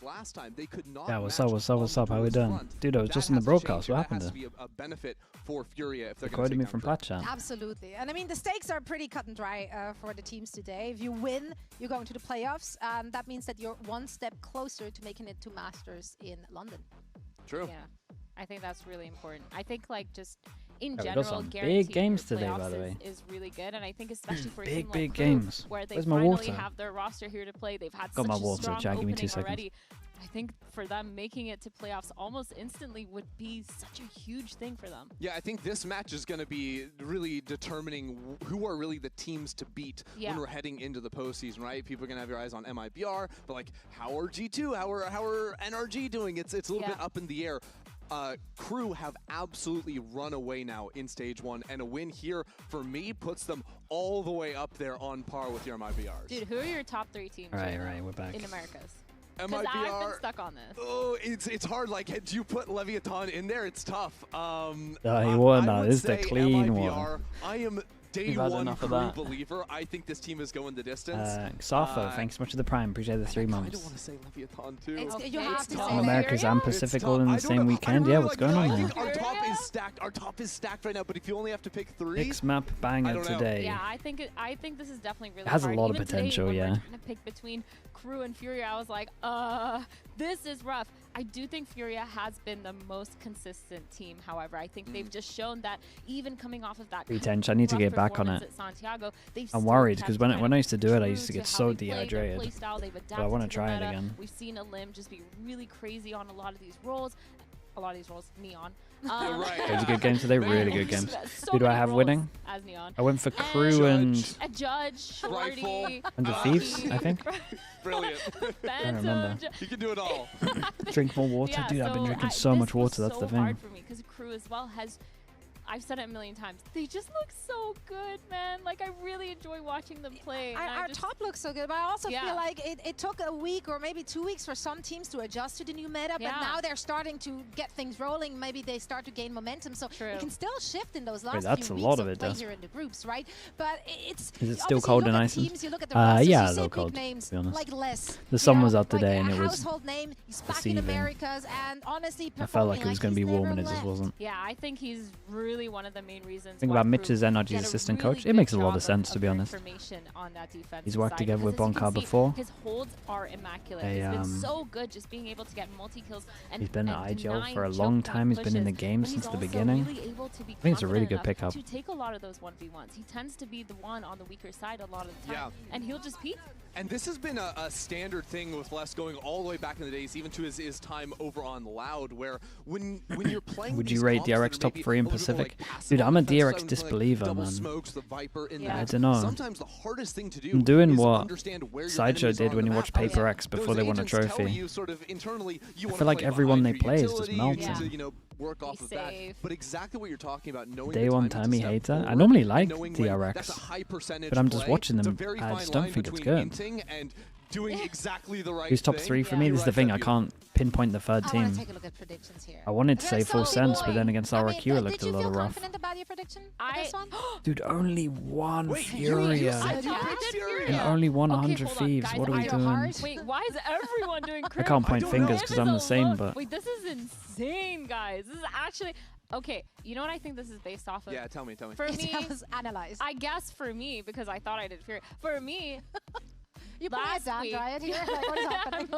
last time. They could not. Yeah, what's up? How we doing? Dude, I was just in the broadcast. What happened there? A benefit for FURIA if they're Recorded me from Plat Chat. Absolutely. And I mean, the stakes are pretty cut and dry for the teams today. If you win, you're going to the playoffs. And that means that you're one step closer to making it to Masters in London. True. Yeah, I think that's really important. I think like just in Yeah, we got general, some guaranteeing big games your today, by playoffs the way. is really good. And I think especially for a Big, team big like Crew, games. where they Where's my finally water? have their roster here to play. They've had Got such my a water, strong Jack, give me 2 opening seconds. already. I think for them, making it to playoffs almost instantly would be such a huge thing for them. Yeah, I think this match is going to be really determining who are really the teams to beat when we're heading into the postseason, right? People are going to have your eyes on MIBR, but like, how are G2, how are NRG doing? It's a little bit up in the air. Crew have absolutely run away now in stage 1, and a win here for me puts them all the way up there on par with your MIBRs. Dude, who are your top 3 teams Right, we're back. in Americas? MIBR, I've been stuck on this. Oh, it's hard. Like, had you put Leviathan in there, it's tough. He won now. This is the clean MIBR, one. I am day We've had one enough of Crew that. believer. I think this team is going the distance. Safo, thanks so much for the prime. Appreciate the 3 I months. don't want to say Leviathan too. You have to say All Americas and Pacific all in the same weekend. Really Yeah, what's going on I there? think our top is stacked. Our top is stacked right now. But if you only have to pick 3, Six map banger today. Yeah, I think this is definitely really It has a hard. lot of Even potential, today, when yeah. we're trying to pick between Crew and FURIA, I was like, this is rough. I do think FURIA has been the most consistent team. However, I think they've just shown that even coming off of that Retention, I need to rough get back on performance it. at Santiago, they've I'm still worried kept because kind when I used to do it, I true used to get how so they play, their dehydrated. play style. They've But I want to adapted try the it meta. again. We've seen a limb just be really crazy on a lot of these roles. Neon. right. It was a good game today, really good game. So Who do I many have roles winning? as Neon. I went for Crew and A Judge, Shorty, the Thieves, I think. Brilliant. Phantom, remember. You can do it all. Drink more water. Yeah, Dude, I've been so drinking so much this was water, that's the so thing. hard for me because Crew as well has, I've said it a million times, they just look so good, man. Like, I really enjoy watching them play. and Our top looks so good, but I also feel like it took a week or maybe 2 weeks for some teams to adjust to the new meta, but now they're starting to get things rolling. Maybe they start to gain momentum, so it can still shift in those last that's few a weeks lot of it, play though. here in the groups, right? But it's Is it still cold in Iceland? Teams, you look at the rosters, yeah, you a say little big cold, names to be honest. like Les. The sun was out like today a and it was household name. He's back in deceiving. Americas, and honestly, I felt like it was going to be warm and it just wasn't. Yeah, I think he's really one of the main reasons. Think why about Mitch's Crew NRG's did a assistant really coach. It good makes a lot job of sense, to be honest. information on that defensive He's worked side, together with because as you Bonkar can see, before. His holds are immaculate. They, He's been so good just being able to get multi-kills and He's been and at IGL denying for a choke long point time. He's been in the pushes, game but since he's the also beginning. Really able to be I think it's a really good confident pickup. enough to take a lot of those 1v1s. He tends to be the one on the weaker side a lot of the time, Yeah. and he'll just peek. And this has been a standard thing with Les going all the way back in the days, even to his time over on Loud, where when you're playing Would these you rate comps that are DRX top maybe 3 in a little bit more, Pacific? like, passive Dude, I'm on a defense, DRX something like disbeliever, double man. smokes, the Viper in I that. don't know. Sometimes the hardest thing to do I'm doing is what understand where your Sideshow enemies are did on when the you map. watch Paper X before Those they won a agents tell trophy. you sort of internally you I wanna feel like play everyone behind they your play is just utility, melting. to, you know, work off of that. Safe. But exactly what you're talking about, knowing Day the one timing to Timey step hater. I forward, normally like knowing when DRX, that's a high percentage but I'm just play. watching It's a them. very I fine just don't line think it's between good. hinting and doing exactly the right Who's top thing. 3 for me? This is the Right, thing. I that'd be- can't pinpoint the third I want team. to take a look at predictions here. I wanted to say There's full so sense, but boy. then against I mean, RQ it looked did a you little feel rough. confident about your prediction for I- this one? Dude, only one Wait, you Furia. said you I picked did Furia. And Furia. only Okay, 100 hold on, Thieves. guys, What are we I- doing? Wait, why is everyone doing I Crew? can't point don't fingers know. because I'm the same, but Wait, this is insane, guys. This is actually okay. You know what I think this is based off of? Yeah, tell me. For me, That was analyzed. I guess for me, because I thought I did Fury. For me, You put it last down, week. Riot, here. Like, what is happening?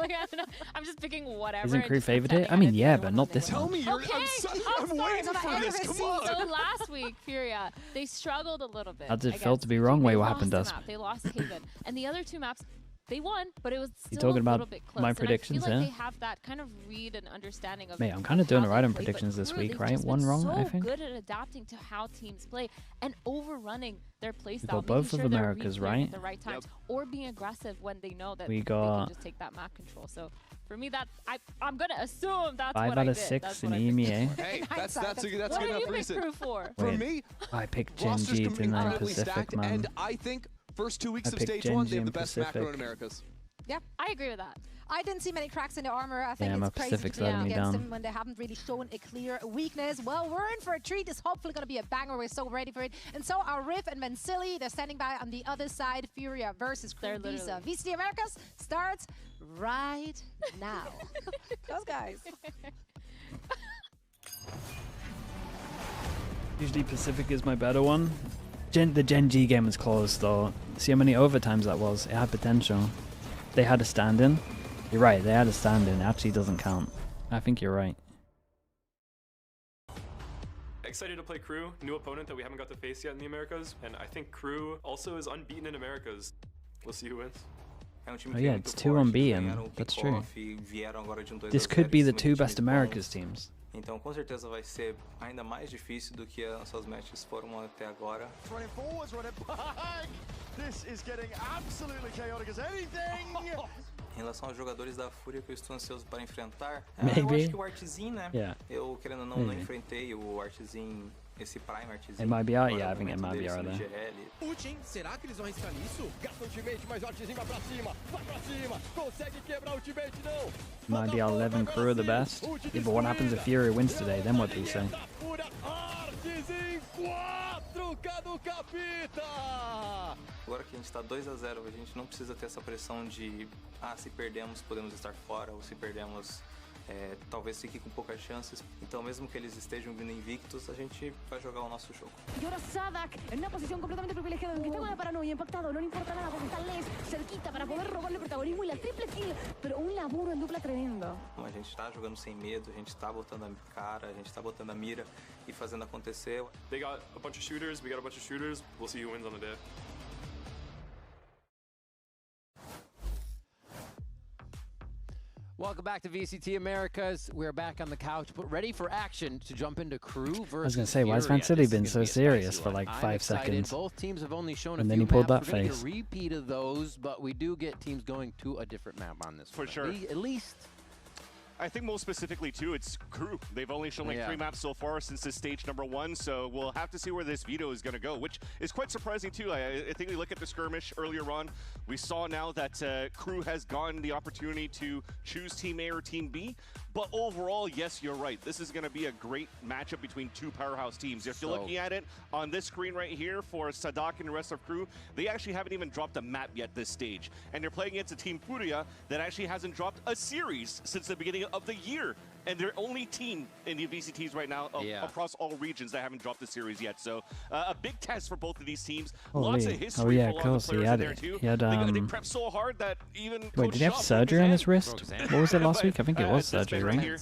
I'm just picking whatever. isn't and Crew just favored here? pretending I mean, did yeah, Fury but one not on this day one. Tell me, you're, Okay, I'm sorry, waiting but for I this. haven't Come on. So last week, Furia, they struggled a little bit. How did it feel against to be VCT. wrong? Wait, They what lost happened a to us? map. They lost Haven. And the other 2 maps, they won, but it was still talking a about little bit close. my And predictions I feel like here? they have that kind of read and understanding of Mate, I'm kind of doing how alright they on play, but predictions this Crew, week, they've right? just One been wrong, so I think. good at adapting to how teams play and overrunning their playstyle. got both of Americas, right? At the right times, or being aggressive when they know that We they got can just take that map control. So for me, that I'm gonna assume that's 5 what out I of did. 6 That's in what I picked EMEA. for. Hey, that's What good did enough you pick reason. Crew for? For Wait, me, I picked Gen rosters G can be to 9 incredibly Pacific, stacked, man. and I think first 2 weeks I of picked stage Gen 1, G they have the in best macro in Pacific. Americas. Yeah, I agree with that. I didn't see many cracks in the armor. I think my it's crazy Pacific's to be letting me against down. them when they haven't really shown a clear weakness. Well, we're in for a treat. It's hopefully going to be a banger. We're so ready for it. And so are Riff and Mansili. They're standing by on the other side. FURIA versus Visa. VCT Americas starts right now. Those guys. Usually Pacific is my better one. The Gen G game was close though. See how many overtimes that was? It had potential. They had a stand-in. You're right, they had a stand-in. It actually doesn't count. I think you're right. Excited to play KRU, new opponent that we haven't got to face yet in the Americas, and I think KRU also is unbeaten in Americas. We'll see who wins. Oh yeah, it's 2-1-B and that's true. This could be the two best Americas teams. Então, com certeza vai ser ainda mais difícil do que as suas matches foram até agora. Running forwards, running back. This is getting absolutely chaotic as anything. Em relação aos jogadores da FURIA que eu estou ansioso para enfrentar, Maybe. eu acho que o Artzin, né? Yeah. Eu, querendo ou não enfrentei o Artzin, esse Prime Artzin. It might be out, yeah, I think it might be out there. Putin, será que eles vão arriscar nisso? Gasta o ultimate, mas o Artzin vai pra cima, consegue quebrar o ultimate, não. Might be our 11 crew are the best. Yeah, but what happens if Furia wins today? Then what do you say? Artzin 4K do Capita! Agora que a gente está 2-0, a gente não precisa ter essa pressão de se perdemos, podemos estar fora, ou se perdemos, talvez fique com poucas chances. Então, mesmo que eles estejam vindo invictos, a gente vai jogar o nosso jogo. Y ahora Sadak en una posición completamente privilegiada, aunque está con la paranoia impactado, no le importa nada porque está Les cerquita para poder robarle protagonismo y la triple kill, pero un laburo en dupla tremendo. A gente está jogando sem medo, a gente está botando a cara, a gente está botando a mira e fazendo acontecer. They got a bunch of shooters, we got a bunch of shooters. We'll see who wins on the day. Welcome back to VCT Americas. We're back on the couch, but ready for action to jump into KRU versus I was going to say, why has Vancity been so serious for like 5 seconds? Both teams have only shown and a then few he pulled maps. that We're face. A repeat of those, but we do get teams going to a different map on this For one. sure. At least. I think most specifically too, it's KRU. They've only shown like 3 maps so far since this stage #1, so we'll have to see where this veto is going to go, which is quite surprising too. I think we look at the skirmish earlier on. We saw now that KRU has gotten the opportunity to choose Team A or Team B, but overall, yes, you're right. This is going to be a great matchup between two powerhouse teams. If you're looking at it on this screen right here for Sadak and the rest of KRU, they actually haven't even dropped a map yet this stage, and they're playing against a Team FURIA that actually hasn't dropped a series since the beginning of the year, and they're only team in the VCTs right now across all regions that haven't dropped the series yet. So a big test for both of these teams. Lots of history for a lot of the players in there too. They prepped so hard that even Wait, did he have surgery on his wrist? What was it last week? I think it was surgery, right?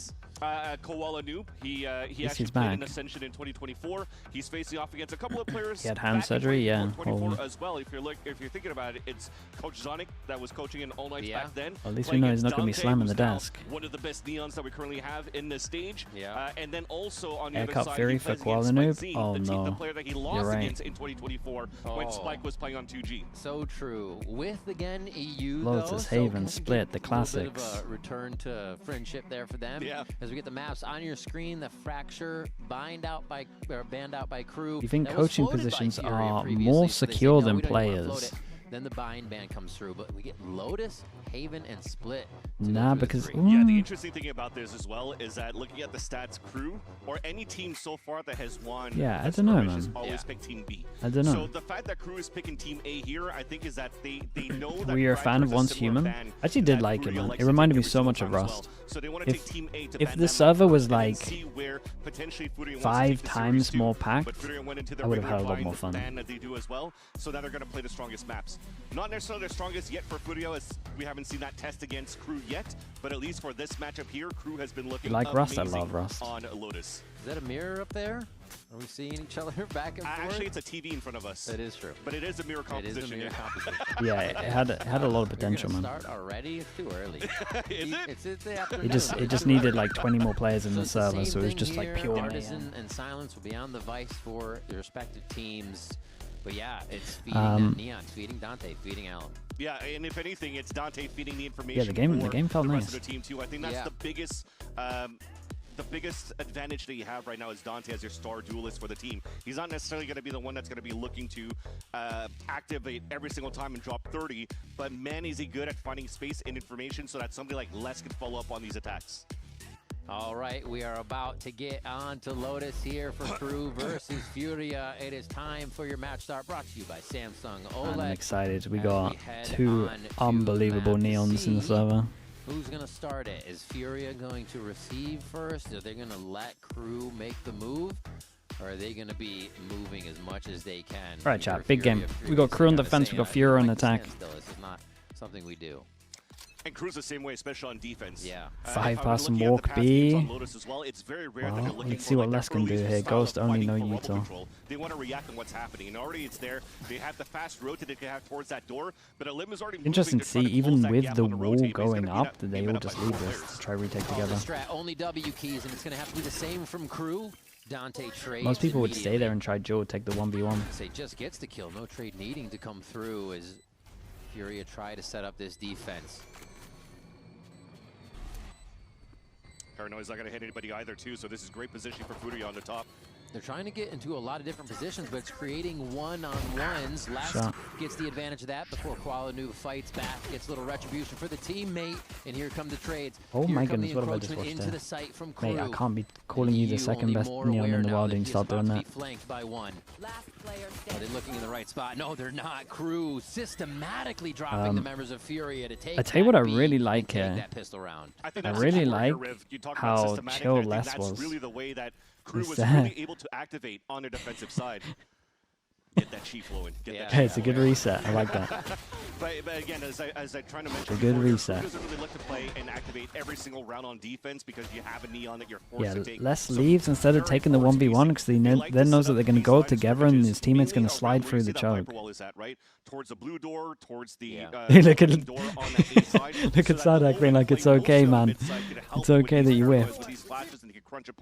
Koala Noob, he Yes, actually he's played back. in Ascension in 2024. He's facing off against a couple of players. He had hand back in surgery, yeah. 2024 as well. If you're thinking about it, it's Coach Zonic that was coaching in All Nights back then. Well, at least we know he's not going to be slamming the now desk. one of the best neons that we currently have in this stage. And then also on the Haircut other side, Fury he for plays Koala against Noob? Spike Oh, Z, the no. player that he You're lost right. against in 2024 when Spike was playing on 2G. So true. With again EU Lotus, though, Haven, Split, the classics. A little bit of a return to friendship there for them. As we get the maps on your screen, the Fracture banned out by KRU. You think That was coaching floated by positions Furia are previously, more so they say, secure no, than we don't even wanna float players? it. Then the bind ban comes through, but we get Lotus, Haven, and Split. Nah, because Yeah, the interesting thing about this as well is that looking at the stats, KRU or any team so far that has won, Yeah, I don't know, man. has always picked Team B. I don't know. So the fact that KRU is picking Team A here, I think, is that they know that Were you a fan of Fracture is Once similar Human? fan I actually did that like it, FURIA man. likes It to reminded take me every so much single of time as well. Rust. So they want to take Team A to If ban the that server map was and then like see where potentially FURIA wants 5 to take the times series to. more But packed, FURIA went into the I would have had a regular lot more bind fun. ban that they do as well. So now they're going to play the strongest maps. Not necessarily the strongest yet for FURIA, as we haven't seen that test against KRU yet. But at least for this matchup here, KRU has been looking You like Rust? I amazing love Rust. on Lotus. Is that a mirror up there? Are we seeing each other back and forth? Actually, it's a TV in front of us. It is true. But it is a mirror composition. It is a mirror yeah. composition. Yeah, it had a lot of potential, We're man. gonna start already? It's too early. Is it? It's the afternoon. It just needed like 20 more players in the it's server, same so it was thing just like here. pure Artisan mayhem. and Silence will be on the Vice for their respective teams. But yeah, it's feeding Neon, feeding Dante, feeding Alan. Yeah, and if anything, it's Dante feeding the information. Yeah, the game felt the nice. rest of the team too. I think that's the biggest the biggest advantage that you have right now is Dante as your star duelist for the team. He's not necessarily going to be the one that's going to be looking to activate every single time and drop 30, but man, is he good at finding space and information so that somebody like Les can follow up on these attacks. All right, we are about to get on to Lotus here for KRU versus FURIA. It is time for your match start, brought to you by Samsung OLED. I'm excited. We got two unbelievable neons in the server. Who's going to start it? Is FURIA going to receive first? Are they going to let KRU make the move? Or are they going to be moving as much as they can? Right, chat. Big game. We got KRU on defense. We got FURIA on attack. This is not something we do. And KRU's the same way, especially on defense. Yeah. 5-person walk B. Well, it's very rare well, that they're let's see what Les can do here. Ghost only, no Utah. They want to react on what's happening, and already it's there. They have the fast road that they can have towards that door, but Elim is already interesting to see, even with the wall going up, that they all just leave this to try retake together. Only W keys, and it's going to have to be the same from KRU. Dante trades. Most people would stay there and try Joe take the 1v1. Say just gets the kill. No trade needing to come through as FURIA try to set up this defense. Paranoid's not going to hit anybody either, too, so this is great position for FURIA on the top. They're trying to get into a lot of different positions, but it's creating one-on-ones. Last gets the advantage of that before Qualanu fights back, gets a little retribution for the teammate, and here come the trades. Oh here my goodness, what have I just watched there? Mate, I can't be calling you the second best neon in the world and start doing that. Flanked by one. Are they looking in the right spot? No, they're not. KRU systematically dropping the members of FURIA to take. I tell you what I really like here. That pistol round. I really like how chill Les was. Really the way that KRU was really able to activate on their defensive side. Get that chi flowing. Hey, it's a good reset. I like that. but again, as I trying to mention, it's a good reset. KRU doesn't really look to play and activate every single round on defense because you have a neon that you're forced to take. Les leaves instead of taking the 1v1 because he then knows that they're going to go together and his teammate's going to slide through the choke. Towards the blue door, towards the look at door on that A side. look at Sadak being like, it's okay, man. It's okay that you whiffed.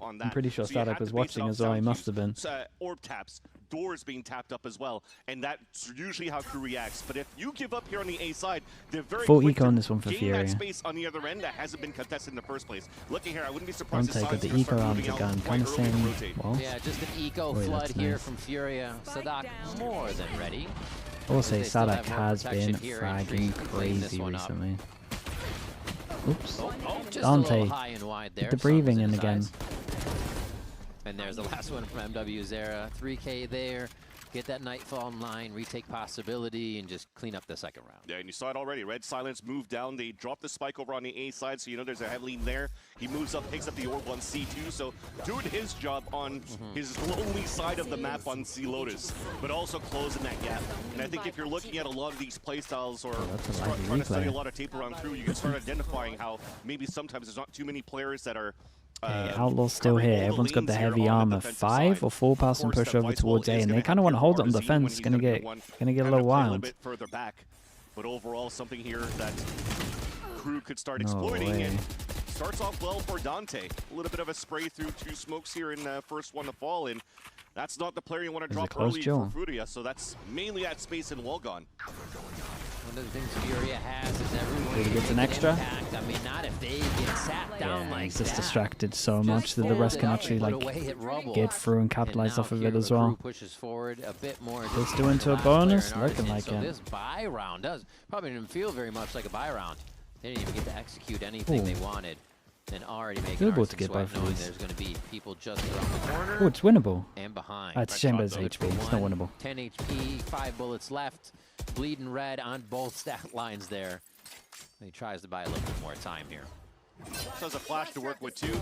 I'm pretty sure Sadak was watching as well. He must have been. Orb taps, doors being tapped up as well, and that's usually how KRU reacts. But if you give up here on the A side, they're very full quick eco to on this one for gain FURIA. that space on the other end that hasn't been contested in the first place. Looking here, I wouldn't be surprised if got the eco arms again. Kind of saying, well, yeah, just an eco flood here from FURIA. Sadak more than ready. I will say Sadak has been fragging crazy recently. Oops. Dante, get the breathing in again. And there's the last one from MW Zera. 3K there. Get that Nightfall in line, retake possibility, and just clean up the second round. Yeah, and you saw it already. Red Silence moved down. They dropped the spike over on the A side, so you know there's a head lean there. He moves up, picks up the orb on C2, so doing his job on his lonely side of the map on C Lotus, but also closing that gap. And I think if you're looking at a lot of these playstyles or trying to study a lot of tape around KRU, you can start identifying how maybe sometimes there's not too many players that are Outlaw's still here. Everyone's got the heavy armor. 5 or 4-person push over towards A, and they kind of want to hold it on the fence. It's gonna get a little wild. Bit further back, but overall something here that KRU could start exploiting. And starts off well for Dante. A little bit of a spray through 2 smokes here in the first one to fall, and that's not the player you want to drop early for FURIA. So that's mainly at space and wall gone. One of the things FURIA has is everyone gets an extra. I mean, not if they get sat down like he's just distracted so much that the rest can actually like get through and capitalize off of it as well. Pushes forward a bit more. This doing to a bonus, looking like it. This buy round does probably didn't feel very much like a buy round. They didn't even get to execute anything they wanted. And already making able to get both of these. There's going to be people just around the corner. Oh, it's winnable. And behind. It's a shame about his HP. It's not winnable. 10 HP, 5 bullets left. Bleeding red on both stat lines there. He tries to buy a little bit more time here. So has a flash to work with too.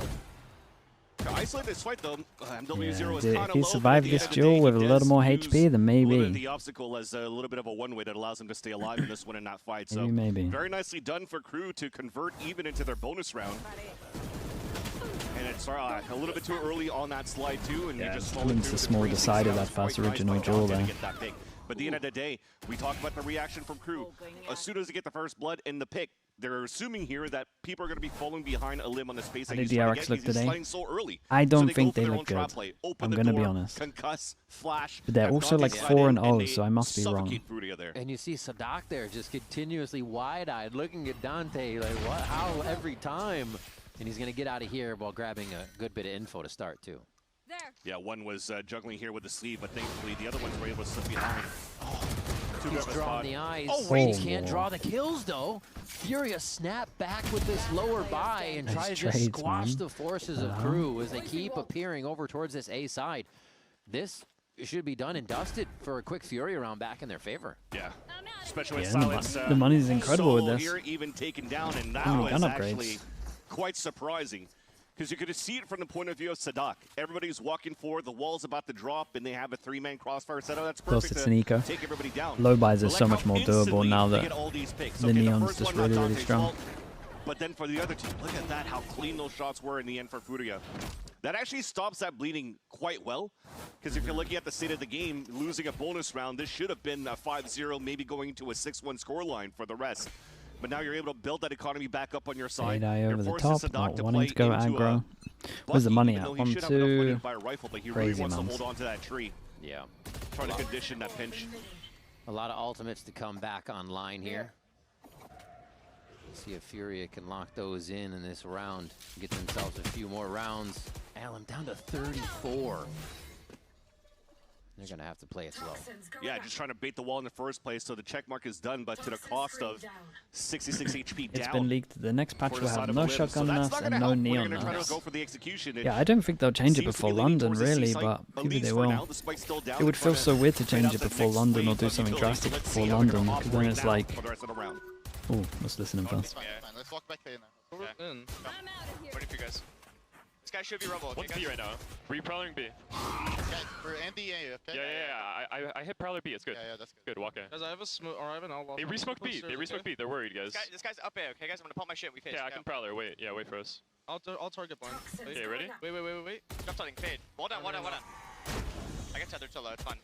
To isolate this fight though, MW0 is if he survived this duel with a little more HP, then maybe. The obstacle as a little bit of a one-way that allows him to stay alive in this one and not fight. So maybe. Very nicely done for KRU to convert even into their bonus round. And it's a little bit too early on that slide too, and you just fall into the small decided that first original duel there. But at the end of the day, we talk about the reaction from KRU. As soon as they get the first blood in the pick, they're assuming here that people are going to be falling behind a limb on the space. How did the RX look today? I don't think they look good. I'm going to be honest. Concuss, flash, but they're also like 4-0, so I must be wrong. And you see Sadak there just continuously wide-eyed looking at Dante like, what? How every time? And he's going to get out of here while grabbing a good bit of info to start, too. There. Yeah, one was juggling here with the sleeve, but thankfully the other ones were able to slip behind. He's drawing the eyes. Oh, wait, he can't draw the kills, though. FURIA snap back with this lower buy and try to just squash the forces of KRU as they keep appearing over towards this A side. This should be done and dusted for a quick FURIA round back in their favor. Yeah, especially with Silence. The money's incredible with this. Here even taken down, and that was actually quite surprising. Because you could see it from the point of view of Sadak. Everybody's walking forward, the wall's about to drop, and they have a 3-man crossfire set up. That's perfect to take everybody down. Low buys are so much more durable now that the Neon's just really, really strong. But then for the other team, look at that, how clean those shots were in the end for FURIA. That actually stops that bleeding quite well. Because if you're looking at the state of the game, losing a bonus round, this should have been a 5-0, maybe going into a 6-1 scoreline for the rest. But now you're able to build that economy back up on your side. Over the top, not wanting to go aggro. Where's the money at? 1-2. But he really wants to hold on to that tree. Yeah. Trying to condition that pinch. A lot of ultimates to come back online here. See if FURIA can lock those in this round. Get themselves a few more rounds. Allen down to 34. They're going to have to play it slow. Yeah, just trying to bait the wall in the first place, so the check mark is done, but to the cost of 66 HP down. It's been leaked. The next patch will have no shotgun mask and no neon mask. Yeah, I don't think they'll change it before London, really, but maybe they will. It would feel so weird to change it before London or do something drastic before London, because then it's like... Oh, let's listen in first. Let's walk back there now. Waiting for you guys. This guy should be rubble. Okay, What's B right now? Re-prowling B. We're and the A, okay? Yeah. I hit prowler B. It's good. Yeah, that's good. Walk in. Guys, I have a smoke, or I have an outlaw. They re-smoked B. They re-smoked B. They're worried, guys. This guy's up A, okay, guys? I'm gonna pump my shit. We face. Yeah, I can prowler. Wait. Yeah, wait for us. I'll target blind. Okay, ready? Wait. Jump something. Fade. Wall down. I get tethered till it's fine.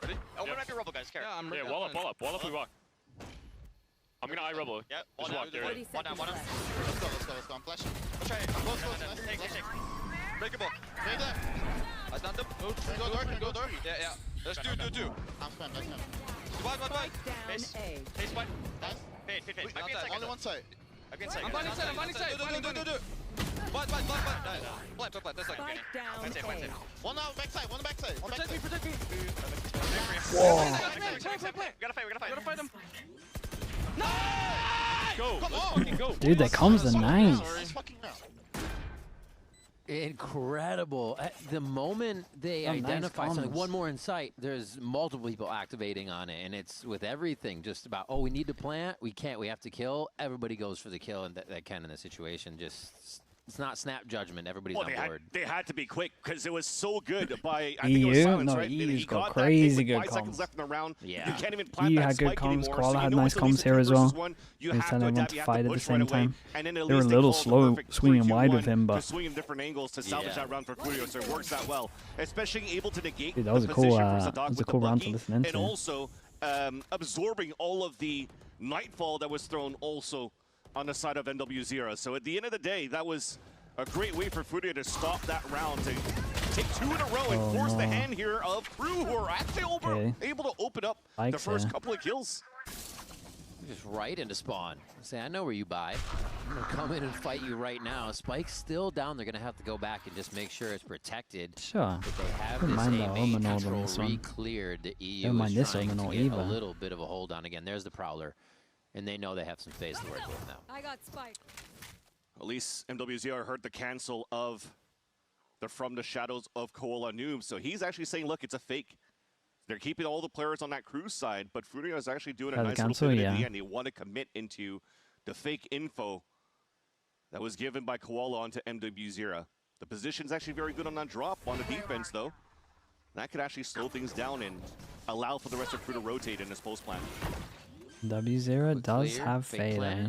Ready? Oh, we're not be rubble, guys. Care. Yeah, I'm ready. Yeah, wall up, we walk. I'm gonna eye rubble. Yeah, just walk there. Wall down. Let's go. I'm flashing. Let's try it. Close. Take. Breakable. Take that. I stand up. Go door. Yeah. Let's do. I'm spam. Wide. Base. Base wide. Nice. Fade. Only one side. I'm binding side. Do. Wide. Blind. That's like okay. One backside. Protect me. Whoa. We gotta fight him. No! Go! Dude, that comes the nice. Incredible. At the moment they identify something, one more in sight, there's multiple people activating on it, and it's with everything just about, oh, we need to plant, we can't, we have to kill. Everybody goes for the kill, and that can in this situation. Just, it's not snap judgment. Everybody's on board. They had to be quick because it was so good by, I think it was Silence, right? EU's got crazy good 5 seconds left in the round. Yeah. You can't even plant EU that had good spike comms. anymore, Koala so had nice comms here as well. He was telling him to fight at the same time. They were a little slow swinging wide with him, but swinging different angles to salvage that round for FURIA, so it works that well. Especially able to negate that was the a cool, round to listen into. and also absorbing all of the nightfall that was thrown also on the side of NW0. So at the end of the day, that was a great way for FURIA to stop that round, to take 2 in a row and force the hand here of KRU, who are actually able to open up the first couple of kills. Just right into spawn. Say, I know where you buy. I'm gonna come in and fight you right now. Spike's still down. They're gonna have to go back and just make sure it's protected. Sure. But they have this A-main control re-cleared. The EU is trying to get a little bit of a hold on again. There's the prowler, and they know they have some space to work with now. I got Spike. At least MWZR heard the cancel of the From the Shadows of Koala Noob, so he's actually saying, look, it's a fake. They're keeping all the players on that KRU side, but FURIA is actually doing a nice little pivot in the end. They want to commit into the fake info that was given by Koala onto MWZera. The position's actually very good on that drop on the defense, though. That could actually slow things down and allow for the rest of KRU to rotate in this post plan. W0 does have fade, eh?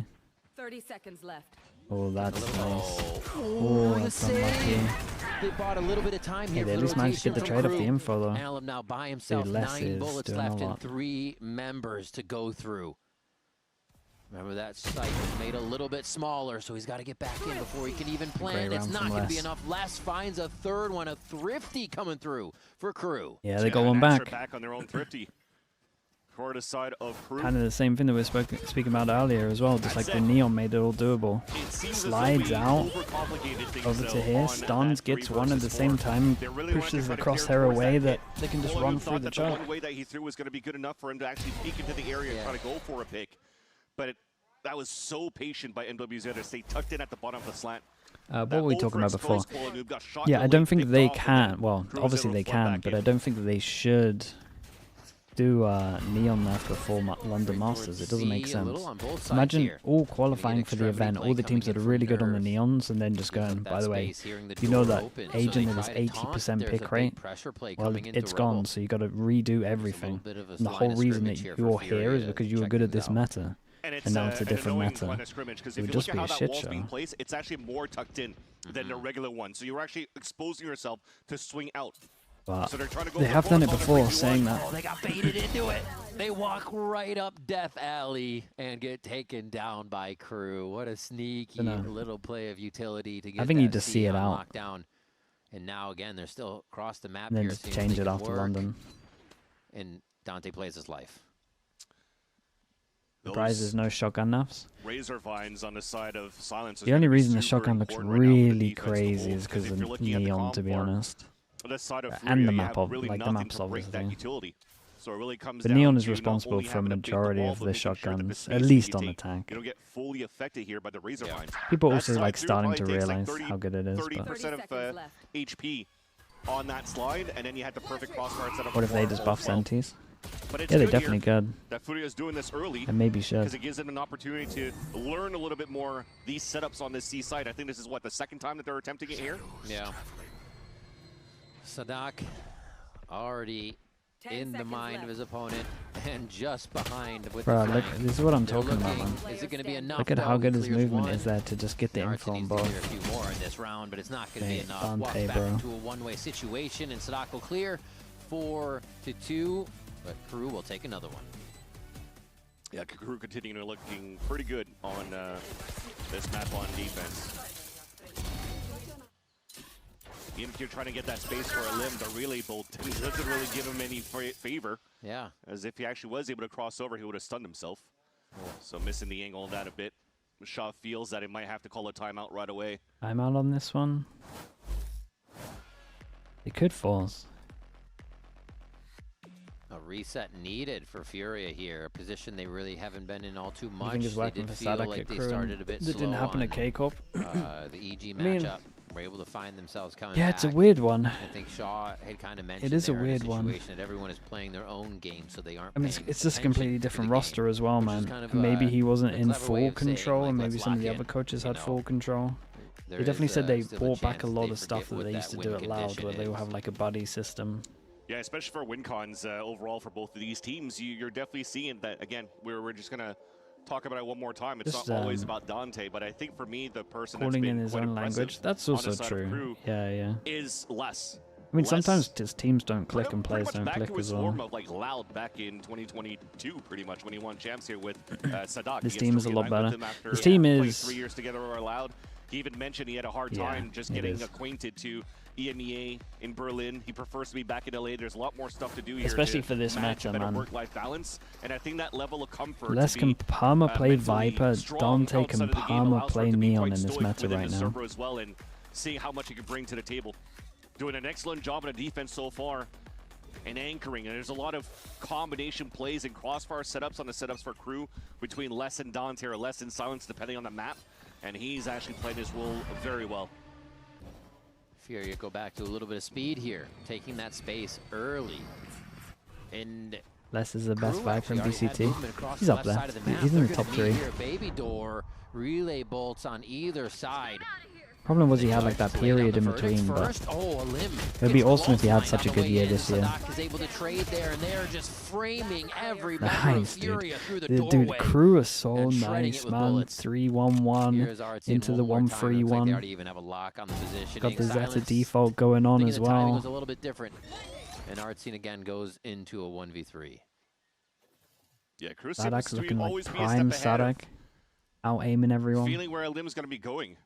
30 seconds left. Oh, that's nice. Oh, that's unlucky. They bought a little bit of time here. They at least managed to get the trade off the info, though. Allen now by himself, 9 bullets left and 3 members to go through. Remember that site was made a little bit smaller, so he's got to get back in before he can even plan. It's not going to be enough. Les finds a third one, a Thrifty coming through for KRU. Yeah, they got one back. Back on their own Thrifty. For the side of KRU. Kind of the same thing that we were speaking about earlier as well. Just like the neon made it all doable. Slides out over to here. Stuns, gets one at the same time. Pushes the crosshair away that they can just run through the choke. One way that he threw was going to be good enough for him to actually peek into the area and try to go for a pick. But that was so patient by NWZ to stay tucked in at the bottom of the slant. What were we talking about before? Yeah, I don't think they can. Well, obviously they can, but I don't think that they should do Neon there for full London Masters. It doesn't make sense. Imagine all qualifying for the event, all the teams that are really good on the Neons, and then just going, by the way, you know that Agent that is 80% pick rate? Well, it's gone, so you got to redo everything. And the whole reason that you're here is because you were good at this meta. And now it's a different meta. It would just be a shit show. It's actually more tucked in than a regular one, so you're actually exposing yourself to swing out. But so they have done it before, saying that. Oh, they got baited into it. They walk right up Death Alley and get taken down by KRU. What a sneaky little play of utility to get I think you just see it out. Down. And now again, they're still across the map and then here. Just change it after London. And Dante plays his life. The prize is no shotgun naps. Razor vines on the side of Silence. The only reason the shotgun looks really crazy is because of Neon, to be honest. And the map, like the map's obviously. So it really comes but Neon is responsible for a majority of the shotguns, at least on the tank. You don't get fully affected here by the razor vines. People also like starting to realize how good it is. 30% of HP on that slide, and then you had the perfect crossfire setup. What if they just buff Sentis? Yeah, they definitely could. That FURIA is doing this early, and maybe should, because it gives them an opportunity to learn a little bit more these setups on this C side. I think this is what, the second time that they're attempting it here. Yeah. Sadak already in the mind of his opponent and just behind with Bro, look, this is what I'm talking about, man. Is it going to be enough? Look at how good his movement is there to just get the info on both. A few more in this round, but it's not going to be enough. Dante, back bro. into a one-way situation, and Sadak will clear 4-2, but KRU will take another one. Yeah, KRU continuing looking pretty good on this map on defense. Even if you're trying to get that space for a limb, the relay bolt doesn't really give him any favor. Yeah. As if he actually was able to cross over, he would have stunned himself. So missing the angle of that a bit. Shaw feels that he might have to call a timeout right away. Timeout on this one. It could force. A reset needed for FURIA here, a position they really haven't been in all too much. I think it's working for Sadak like they KRU. started a bit That didn't happen at K-Corp. The EG matchup. Were able to find themselves coming Yeah, back. it's a weird one. I think Shaw had kind of mentioned it is a there weird in one. That everyone is playing their own game, so they aren't. I mean, it's just a completely different roster as well, man. Kind of, maybe he wasn't in full control, like, and maybe some of the other coaches had full control. They definitely said they brought back a lot of stuff that they used to do at Loud, where they will have like a buddy system. Yeah, especially for win cons overall for both of these teams, you're definitely seeing that. Again, we're just gonna talk about it one more time. It's just, not always about Dante, but I think for me, the person that's calling been in his own language, that's also true. Yeah. Is less. I mean, sometimes just teams don't click and players don't click as well. Form of like Loud back in 2022, pretty much when he won champs here with Sadak. This team is a lot better. This team is 3 years together or Loud. He even mentioned he had a hard time just getting acquainted to EMEA in Berlin. He prefers to be back in LA. There's a lot more stuff to do here. Especially for this match meta, man. Work-life balance, and I think that level of comfort. Les can perma play Viper. Dante can perma play Neon in this meta right now. As well, and seeing how much he can bring to the table. Doing an excellent job on the defense so far, and anchoring. And there's a lot of combination plays and crossfire setups on the setups for KRU between Les and Dante, or Les and Silence, depending on the map. And he's actually played his role very well. FURIA go back to a little bit of speed here, taking that space early. And Les is the best Viper in VCT. He's up there. He's in the top 3. Baby door, relay bolts on either side. Problem was he had like that period in between, but it would be awesome if he had such a good year this year. Nice, dude. Dude, KRU is so nice, man. 3-1-1 into the 1-3-1. Got the Zeta default going on as well. Was a little bit different, and Artsine again goes into a 1v3. Yeah, KRU Sadak's looking like prime Sadak, out aiming everyone. Feeling where Lim's going to be going.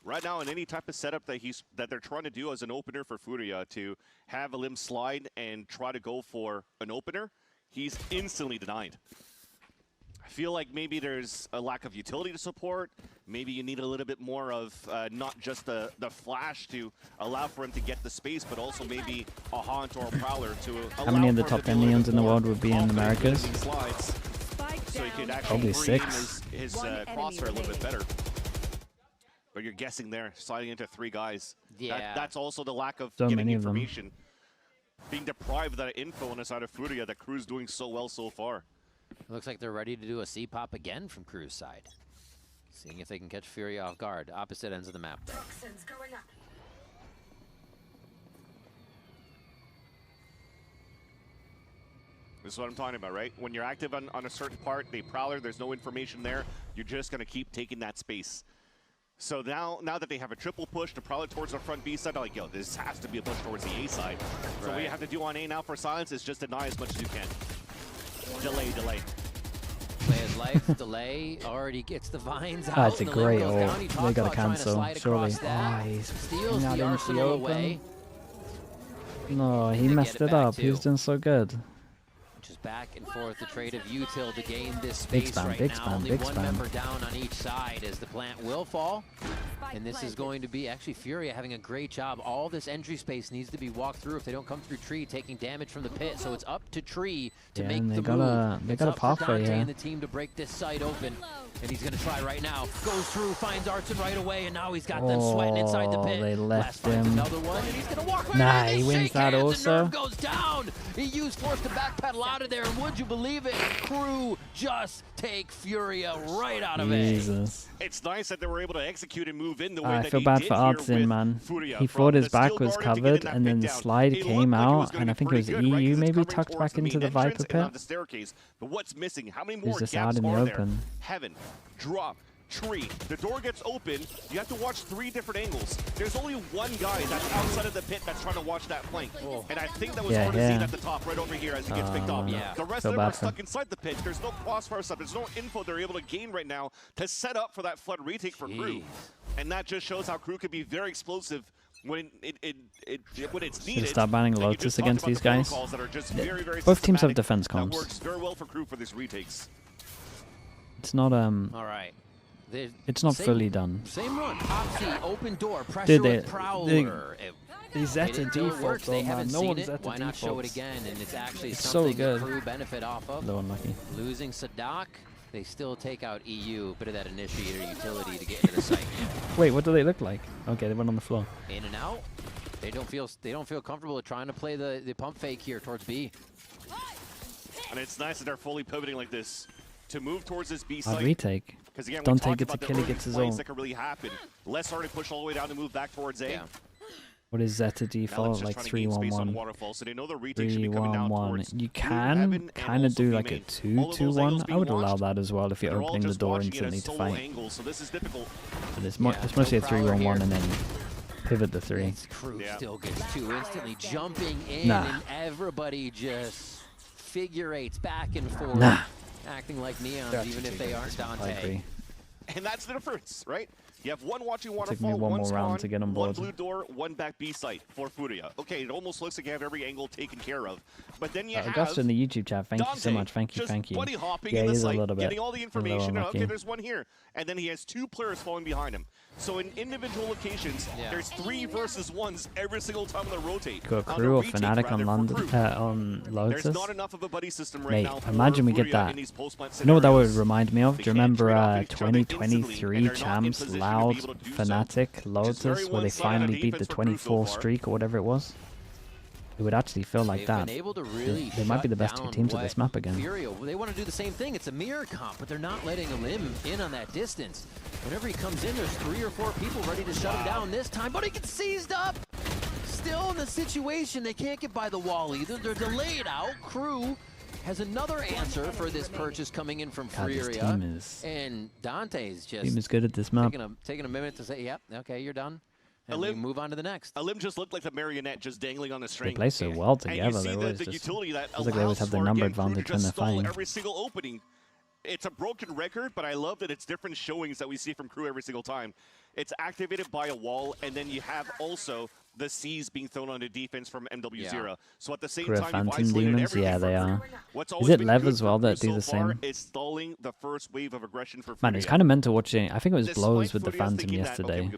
Right now, in any type of setup that they're trying to do as an opener for FURIA, to have a limb slide and try to go for an opener, he's instantly denied. I feel like maybe there's a lack of utility to support. Maybe you need a little bit more of not just the flash to allow for him to get the space, but also maybe a Haunt or a Prowler to allow. How many of the top 10 Neons in the world would be in Americas? So he could actually Probably free 6. his crosshair a little bit better. But you're guessing there, sliding into 3 guys. Yeah. That's also the lack of So getting many of them. information. Being deprived of that info on the side of FURIA that KRU's doing so well so far. It looks like they're ready to do a C-pop again from KRU's side. Seeing if they can catch FURIA off guard. Opposite ends of the map, though. This is what I'm talking about, right? When you're active on a certain part, they Prowler, there's no information there, you're just going to keep taking that space. So now that they have a triple push to Prowler towards the front B side, they're like, yo, this has to be a push towards the A side. So what you have to do on A now for Silence is just deny as much as you can. Delay. Play his life, delay, already gets the vines out. That's a the great limb goes ult. down. He They talked gotta about trying to cancel, slide surely. across that. Oh, he's Steals not the into the arsenal open. away. No, he They messed get it it up. back, He was too. doing so good. Just back and forth, the trade of util to gain this space right big now. spam, Only big one spam. member down on each side as the plant will fall. And this is going to be actually FURIA having a great job. All this entry space needs to be walked through if they don't come through tree, taking damage from the pit. So it's up to tree to Yeah, make and the they got move. a It's pathway up for Dante here. and the team to break this site open. And he's going to try right now. Goes through, finds Artson right away, and now he's got them sweating inside the pit. They left Last finds him. another one, and he's going to walk right Nah, in. he They wins shake that hands, also. and Nerve goes down. EU's forced to backpedal out of there, and would you believe it? KRU just take FURIA right out of it. Jesus. It's nice that they were able to execute and move in the way I that feel they bad did for here Artson, with man. FURIA. He From thought his the back skill was guard to get in covered, that and then pit the down. slide It came looked like it was out, gonna and I be think it was pretty good, right? EU 'Cause it's maybe coming tucked towards back into main the Viper entrance and on pit. the staircase. But what's missing? How many He's more just gaps out in the are there? open. Heaven, drop, tree. The door gets open. You have to watch 3 different angles. There's only one guy that's outside of the pit that's trying to watch that flank. And I think that was Yeah, hard to see yeah. at the top right over here as he gets picked off. Yeah. The rest Feel of them bad are for him. stuck inside the pit. There's no crossfire stuff. There's no info they're able to gain right now to set up for that flood retake for KRU. And that just shows how KRU could be very explosive when when it's needed. Should start banning And you Lotus just talked against about these the guys. protocols that are just Yeah. very, very Both teams have systematic. defense That comps. works very well for KRU for these retakes. It's not All right. It's not Same- fully done. Same run. Opsy, open door, pressure Dude, with Prowler. the Zeta Until it default, works, though, they man. haven't No seen one's it. Zeta Why not show it defaults. again? And it's actually It's so something good. KRU benefit off of. So unlucky. Losing Sadak, they still take out EU. Bit of that initiator utility to get into the site. Wait, what do they look like? Okay, they went on the floor. In and out. They don't feel comfortable trying to play the pump fake here towards B. And it's nice that they're fully pivoting like this to move towards this B Hard site. retake. Because again, we Dante talked gets a about the kill, he early gets his flanks own. that could really happen. Less already push all the way down to move back towards A. Yeah. What is Zeta Now default? it's Like just trying to gain space on 3-1-1. Waterfall, so they know the retake should be coming down 3-1-1. towards You Blue, can Heaven, and kind of also do B like a main. All of those 2-2-1. angles I being would allow watched, that as well if you're they're all opening the just door watching it instantly as to solo fight. angles, so this is difficult. But it's Yeah, mostly a no Prowler 3-1-1 here. and then pivot the 3. It's KRU Yeah. still gets 2 instantly jumping in, Nah. and everybody just figure eights back and forth, Nah. acting like neons, They're even actually if they aren't I Dante. agree. And that's the difference, right? You have one watching Took me Waterfall, one one more round spawn, to get on one board. blue door, one back B site for FURIA. Okay, it almost looks like you have every angle taken care of. But then you have Augusta in the YouTube chat, thank you so Dante much. Thank you, just thank you. buddy hopping Yeah, in the he's a site, little bit. getting all the a little information. And, unlucky. okay, there's one here. And then he has 2 players falling behind him. So in individual locations, Yeah. there's 3 versus 1s every single time on the rotate. Got On KRU the or retake, Fnatic rather, on for London, KRU. on Lotus. There's not enough of a buddy system right Mate, now for imagine we get FURIA that. in these post-plant You know what that would scenarios. remind me of? They Do you can't remember trade off each other instantly, 2023 and they're not in champs, position to be Loud, able to do so. Fnatic, Just Lotus, very where they one-sided finally beat the defense for KRU so 24 far. streak or whatever it was? It would actually feel like They've that. been able to really They might be shut the best 2 down teams of what this map again. FURIA, they want to do the same thing. It's a mirror comp, but they're not letting him in on that distance. Whenever he comes in, there's 3 or 4 people ready to shut him down this time, but he gets seized up. Still in the situation, they can't get by the wall either. They're delayed out. KRU has another answer for this purchase coming in from God, this FURIA. team is And Dante's just team is good at this map. taking a minute to say, yep, okay, you're done. And Alim- we move on to the next. Alim just looked like the marionette just dangling on the They string. play so well And you together. see They the always just utility that feels like they always allows have the for, number again, KRU advantage to when just they're stall fighting. every single opening. It's a broken record, but I love that it's different showings that we see from KRU every single time. It's activated by a wall, and then you have also the C's being thrown onto defense from MW0. Yeah. So at the same KRU time, you've Phantom isolated Demons? everything Yeah, they from are. Is it Lev as well that do the same? Is stalling the first wave of aggression for Man, it's kind of mental watching. I think it was Blows with the Phantom yesterday.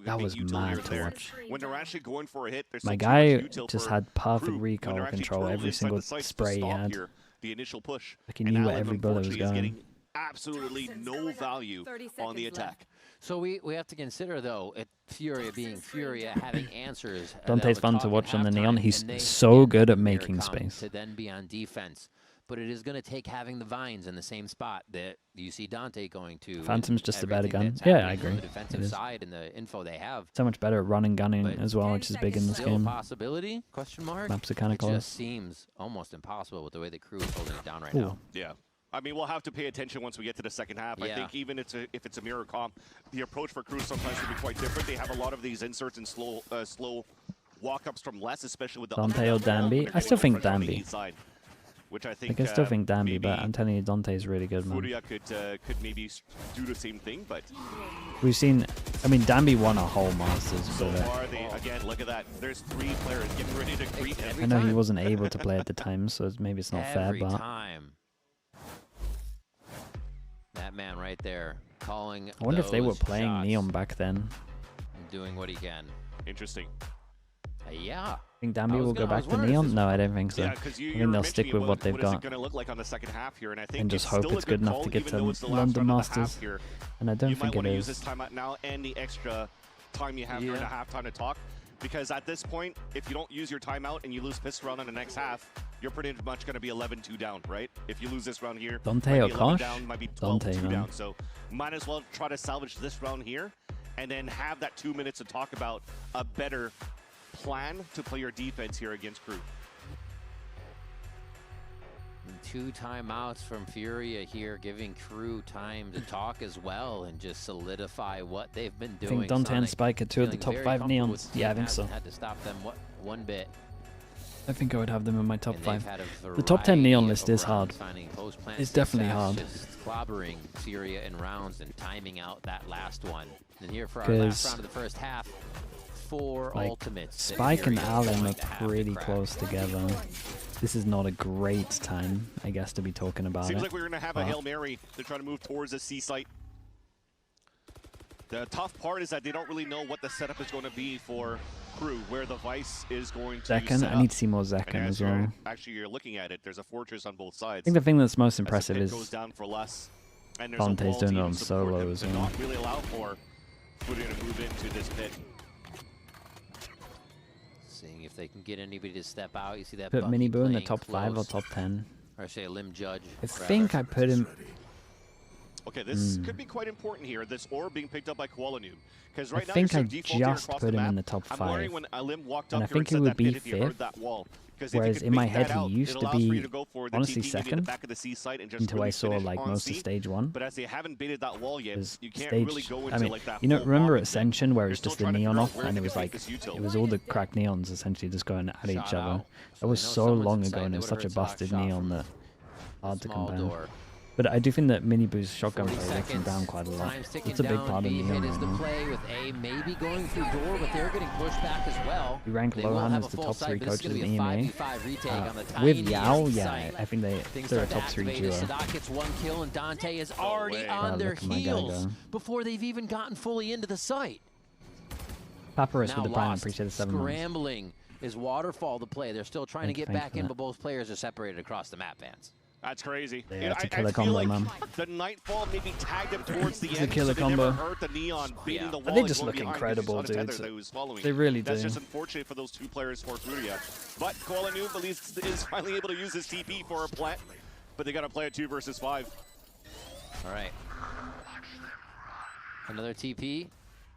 That was mad to watch. When they're actually going for a hit, my guy just had perfect recoil control every single spray he had. The initial push. Like he knew where every bullet was going. Absolutely no value on the attack. So we have to consider, though, FURIA being FURIA, having answers. Dante's fun to watch on the Neon. He's so good at making space. To then be on defense. But it is going to take having the vines in the same spot that you see Dante going to. Phantom's just a better gun. Yeah, I agree. On the defensive side and the info they have. So much better at running gunning as well, which is big in this game. Possibility? Question mark. Maps are kind of close. It just seems almost impossible with the way the crew is holding it down right now. Yeah. I mean, we'll have to pay attention once we get to the second half. I think even if it's a mirror comp, the approach for crews sometimes can be quite different. They have a lot of these inserts and slow walk-ups from less, especially with the Dante or Danby. I still think Danby. Which I think I still think Danby, but I'm telling you, Dante is really good, man. FURIA could maybe do the same thing, but we've seen. I mean, Danby won a whole Masters. So far, again, look at that. There's 3 players getting ready to greet him. I know he wasn't able to play at the time, so maybe it's not fair, but. That man right there calling. I wonder if they were playing Neon back then. And doing what he can. Interesting. Yeah. I think Danby will go back to Neon? No, I don't think so. Yeah, I think they'll stick with what they've got. What is it going to look like on the second half here? And I think just hope it's good enough to get to London Masters. And I don't think it is. You might want to use this timeout now and the extra time you have during the halftime to talk. Because at this point, if you don't use your timeout and you lose pistol round in the next half, you're pretty much going to be 11-2 down, right? If you lose this round here, Dante or Kosh? Down, might be 12-2 down. So might as well try to salvage this round here and then have that 2 minutes to talk about a better plan to play your defense here against Crew. And 2 timeouts from FURIA here, giving Crew time to talk as well and just solidify what they've been doing. I think Dante and Spike are 2 of the top 5 Neons. Yeah, I think so. Had to stop them one bit. I think I would have them in my top 5. The top 10 Neon list is hard. It's definitely hard. Just clobbering FURIA in rounds and timing out that last one. And here for our last round of the first half, 4 ultimates. Spike and Allen are pretty close together. This is not a great time, I guess, to be talking about Seems like we're going to have a Hail Mary to try to move towards the C site. The tough part is that they don't really know what the setup is going to be for Crew, where the Vice is going to Zekken, I need to see more Zekken as well. Actually, you're looking at it. There's a fortress on both sides. I think the thing that's most impressive is goes down for less, and Dante's doing it on solo as well. Not really allow for FURIA to move into this pit. Seeing if they can get anybody to step out. You see that. Put Miniboo in the top 5 or top 10. Or say a Limb Judge. I think I put him. Okay, this could be quite important here. This orb being picked up by Kuala Noob. Because right now, I think I just put him in the top 5. When Alim walked and up I think he would be 5th. Whereas in my head, he used to be honestly 2nd until I saw like most of stage 1. But as they haven't baited that wall yet, you can't stage, really go into I mean, like that. You know, remember Ascension where it was just the neon off and it was like it was all the cracked neons essentially just going at each other. That was so long ago and it was such a busted neon that hard to compare. But I do think that Miniboo's shotgun play lets him down quite a lot. It's a big part of the game. Is the play with A maybe going through door, but they're getting pushed back as well. We rank Lohan as the top 3 coaches in EMA. With Yao, yeah, I think they're a top 3 duo. Sadat gets 1 kill and Dante is already on their heels before they've even gotten fully into the site. Papyrus with the Prime, appreciate the 7 months. Scrambling is Waterfall the play. They're still trying to get back in, but both players are separated across the map, Vance. That's crazy. Yeah, that's a killer combo, like man. The Nightfall maybe tagged him towards the end. It's a killer combo. Hurt the neon, beating the wall. They just look incredible, dude. They really do. That's just unfortunate for those 2 players for FURIA. But Kuala Noob is finally able to use his TP for a plant, but they got to play a 2 versus 5. All right. Another TP.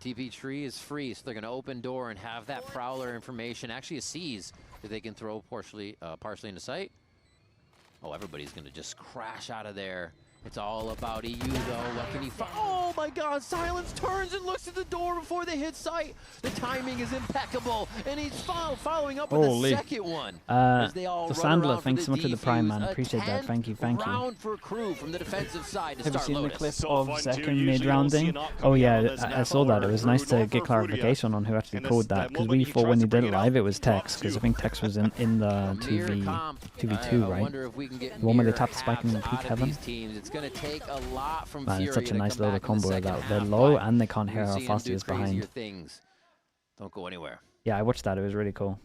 TP tree is free, so they're going to open door and have that Prowler information. Actually, a Seize that they can throw partially into sight. Oh, everybody's going to just crash out of there It's all about EU though. What can he oh my god, Silence turns and looks at the door before they hit sight. The timing is impeccable, and he's following up with the second one. The Sandler, thanks so much for the Prime, man. Appreciate that. Thank you, thank you. Round for Crew from the defensive side to Have you start seen Lotus. the clip of second mid-rounding? Oh yeah, I saw that. It was nice to get clarification on who actually called that, because we thought when he did it live it was Tex, because I think Tex was in the 2v2, right? The one where they tapped Spike in the peak heaven. It's going to take a lot from Man, FURIA it's such a nice little combo of that. They're half, low and they can't hear how fast he is behind. Things. Don't go anywhere. Yeah, I watched that. It was really cool.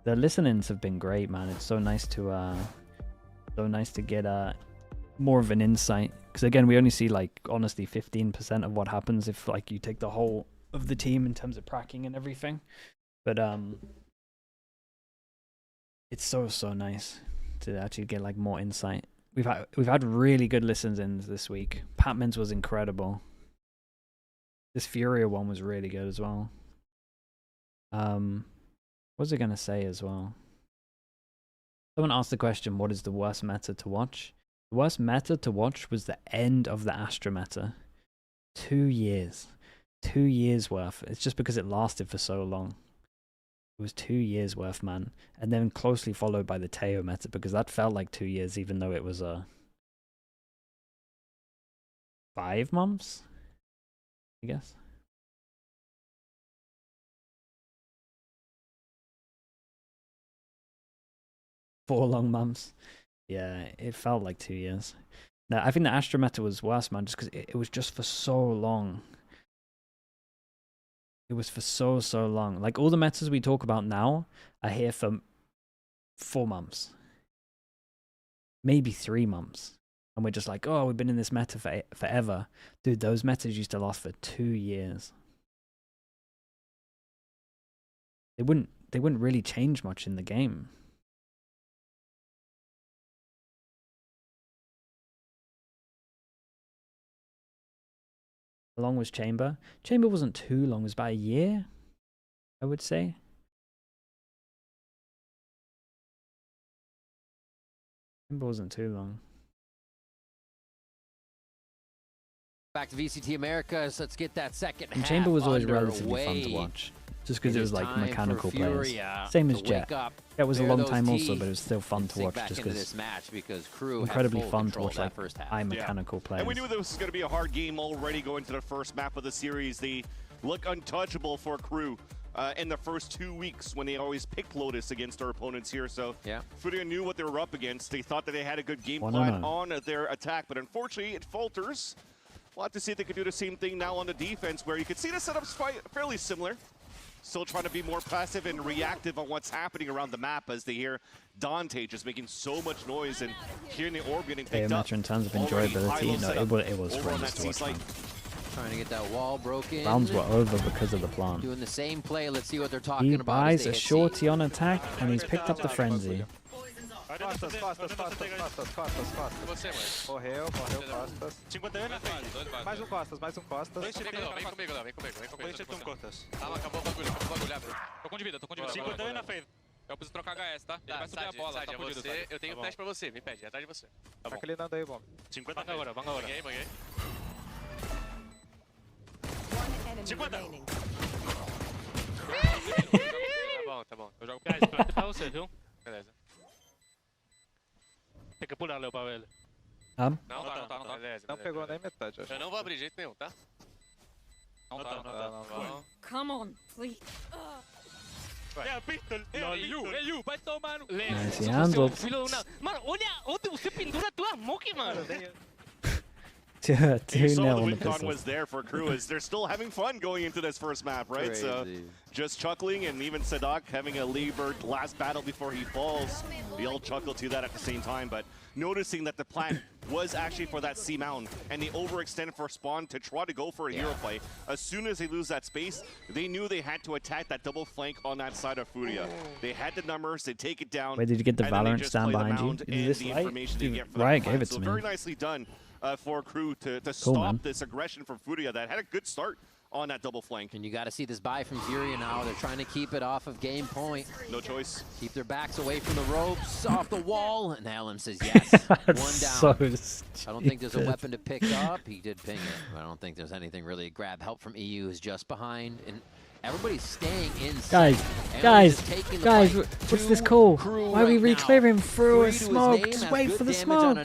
The listenings have been great, man. It's so nice to get more of an insight, because again, we only see like honestly 15% of what happens if like you take the whole of the team in terms of pracking and everything. But it's so nice to actually get like more insight. We've had really good listens this week. Patman's was incredible. This FURIA one was really good as well. What was I gonna say as well? Someone asked the question, what is the worst meta to watch? The worst meta to watch was the end of the Astra meta. 2 years. 2 years worth. It's just because it lasted for so long. It was 2 years worth, man. And then closely followed by the Teo meta, because that felt like 2 years, even though it was 5 months, I guess. Four long months. Yeah, it felt like 2 years. Now, I think the Astra meta was worse, man, just because it was just for so long. It was for so long. Like, all the metas we talk about now are here for 4 months. Maybe 3 months. And we're just like, oh, we've been in this meta for forever. Dude, those metas used to last for 2 years. They wouldn't really change much in the game. How long was Chamber? Chamber wasn't too long. It was about a year, I would say. Chamber wasn't too long. Back to VCT Americas. Let's get that second half. And Chamber was always underway. relatively fun to watch, just because it was like mechanical players. FURIA Same as Jet. That was a long time also, teeth. but it was still fun to watch, just because Crew incredibly fun to watch like mechanical players. And we knew this was going to be a hard game already going to the first map of the series. They look untouchable for Crew in the first 2 weeks when they always pick Lotus against our opponents here. So FURIA knew what they were up against. They thought that they had a good game plan on their attack, but unfortunately it falters. We'll have to see if they could do the same thing now on the defense, where you can see the setup's fairly similar. Still trying to be more passive and reactive on what's happening around the map as they hear Dante just making so much noise and hearing the orb getting picked up. In terms of enjoyability, no, it was horrendous to watch. Trying to get that wall broken. Rounds were over because of the plant. Doing the same play. Let's see what they're talking about. He buys a shorty on attack, and he's picked up the frenzy. Costas. Você, mano. Morreu, costas. 50 anos na frente. Mais um costas. Vem comigo, Léo. Vem comigo. Cortas. Calma, acabou o bagulho, abre. Tô com de vida. 50 anos na frente. Eu preciso trocar HS, tá? Ele vai subir a bola, tá fudido, tá? Eu tenho flash pra você, me pede, atrás de você. Tá bom. Aquele nada aí, bom. 50 agora, vanga agora. Banguei. 50! Tá bom. Eu jogo pra você, viu? Beleza. Tem que pular, Léo, pra ele. Não tá. Beleza. Não pegou nem metade, acho. Eu não vou abrir jeito nenhum, tá? Não tá. Come on, please. É a pistol. You, vai tomar no... Nice handle. Mano, olha onde você pendura a tua smoke, mano. 2-0 on the Con was there for Crew as they're still having fun going into this first map, right? Crazy. So just chuckling, and even Sadak having a Lieber last battle before he falls. They all chuckle to that at the same time, but noticing that the plan was actually for that C mountain, and they overextended for spawn to try to go for a hero play. As soon as they lose that space, they knew they had to attack that double flank on that side of FURIA. They had the numbers, they take it down. Wait, did you get the Valorant stand behind you? Is this Riot gave it to me. Very nicely done. For Crew to stop this aggression from FURIA that had a good start on that double flank. And you got to see this buy from FURIA now. They're trying to keep it off of game point. No choice. Keep their backs away from the ropes, off the wall. And Alem says yes. One down. I don't think there's a weapon to pick up. He did ping it, but I don't think there's anything really to grab. Help from EU is just behind. And everybody's staying inside. Guys, what's this call? Why are we re-clearing through a smoke? Just wait for the smoke.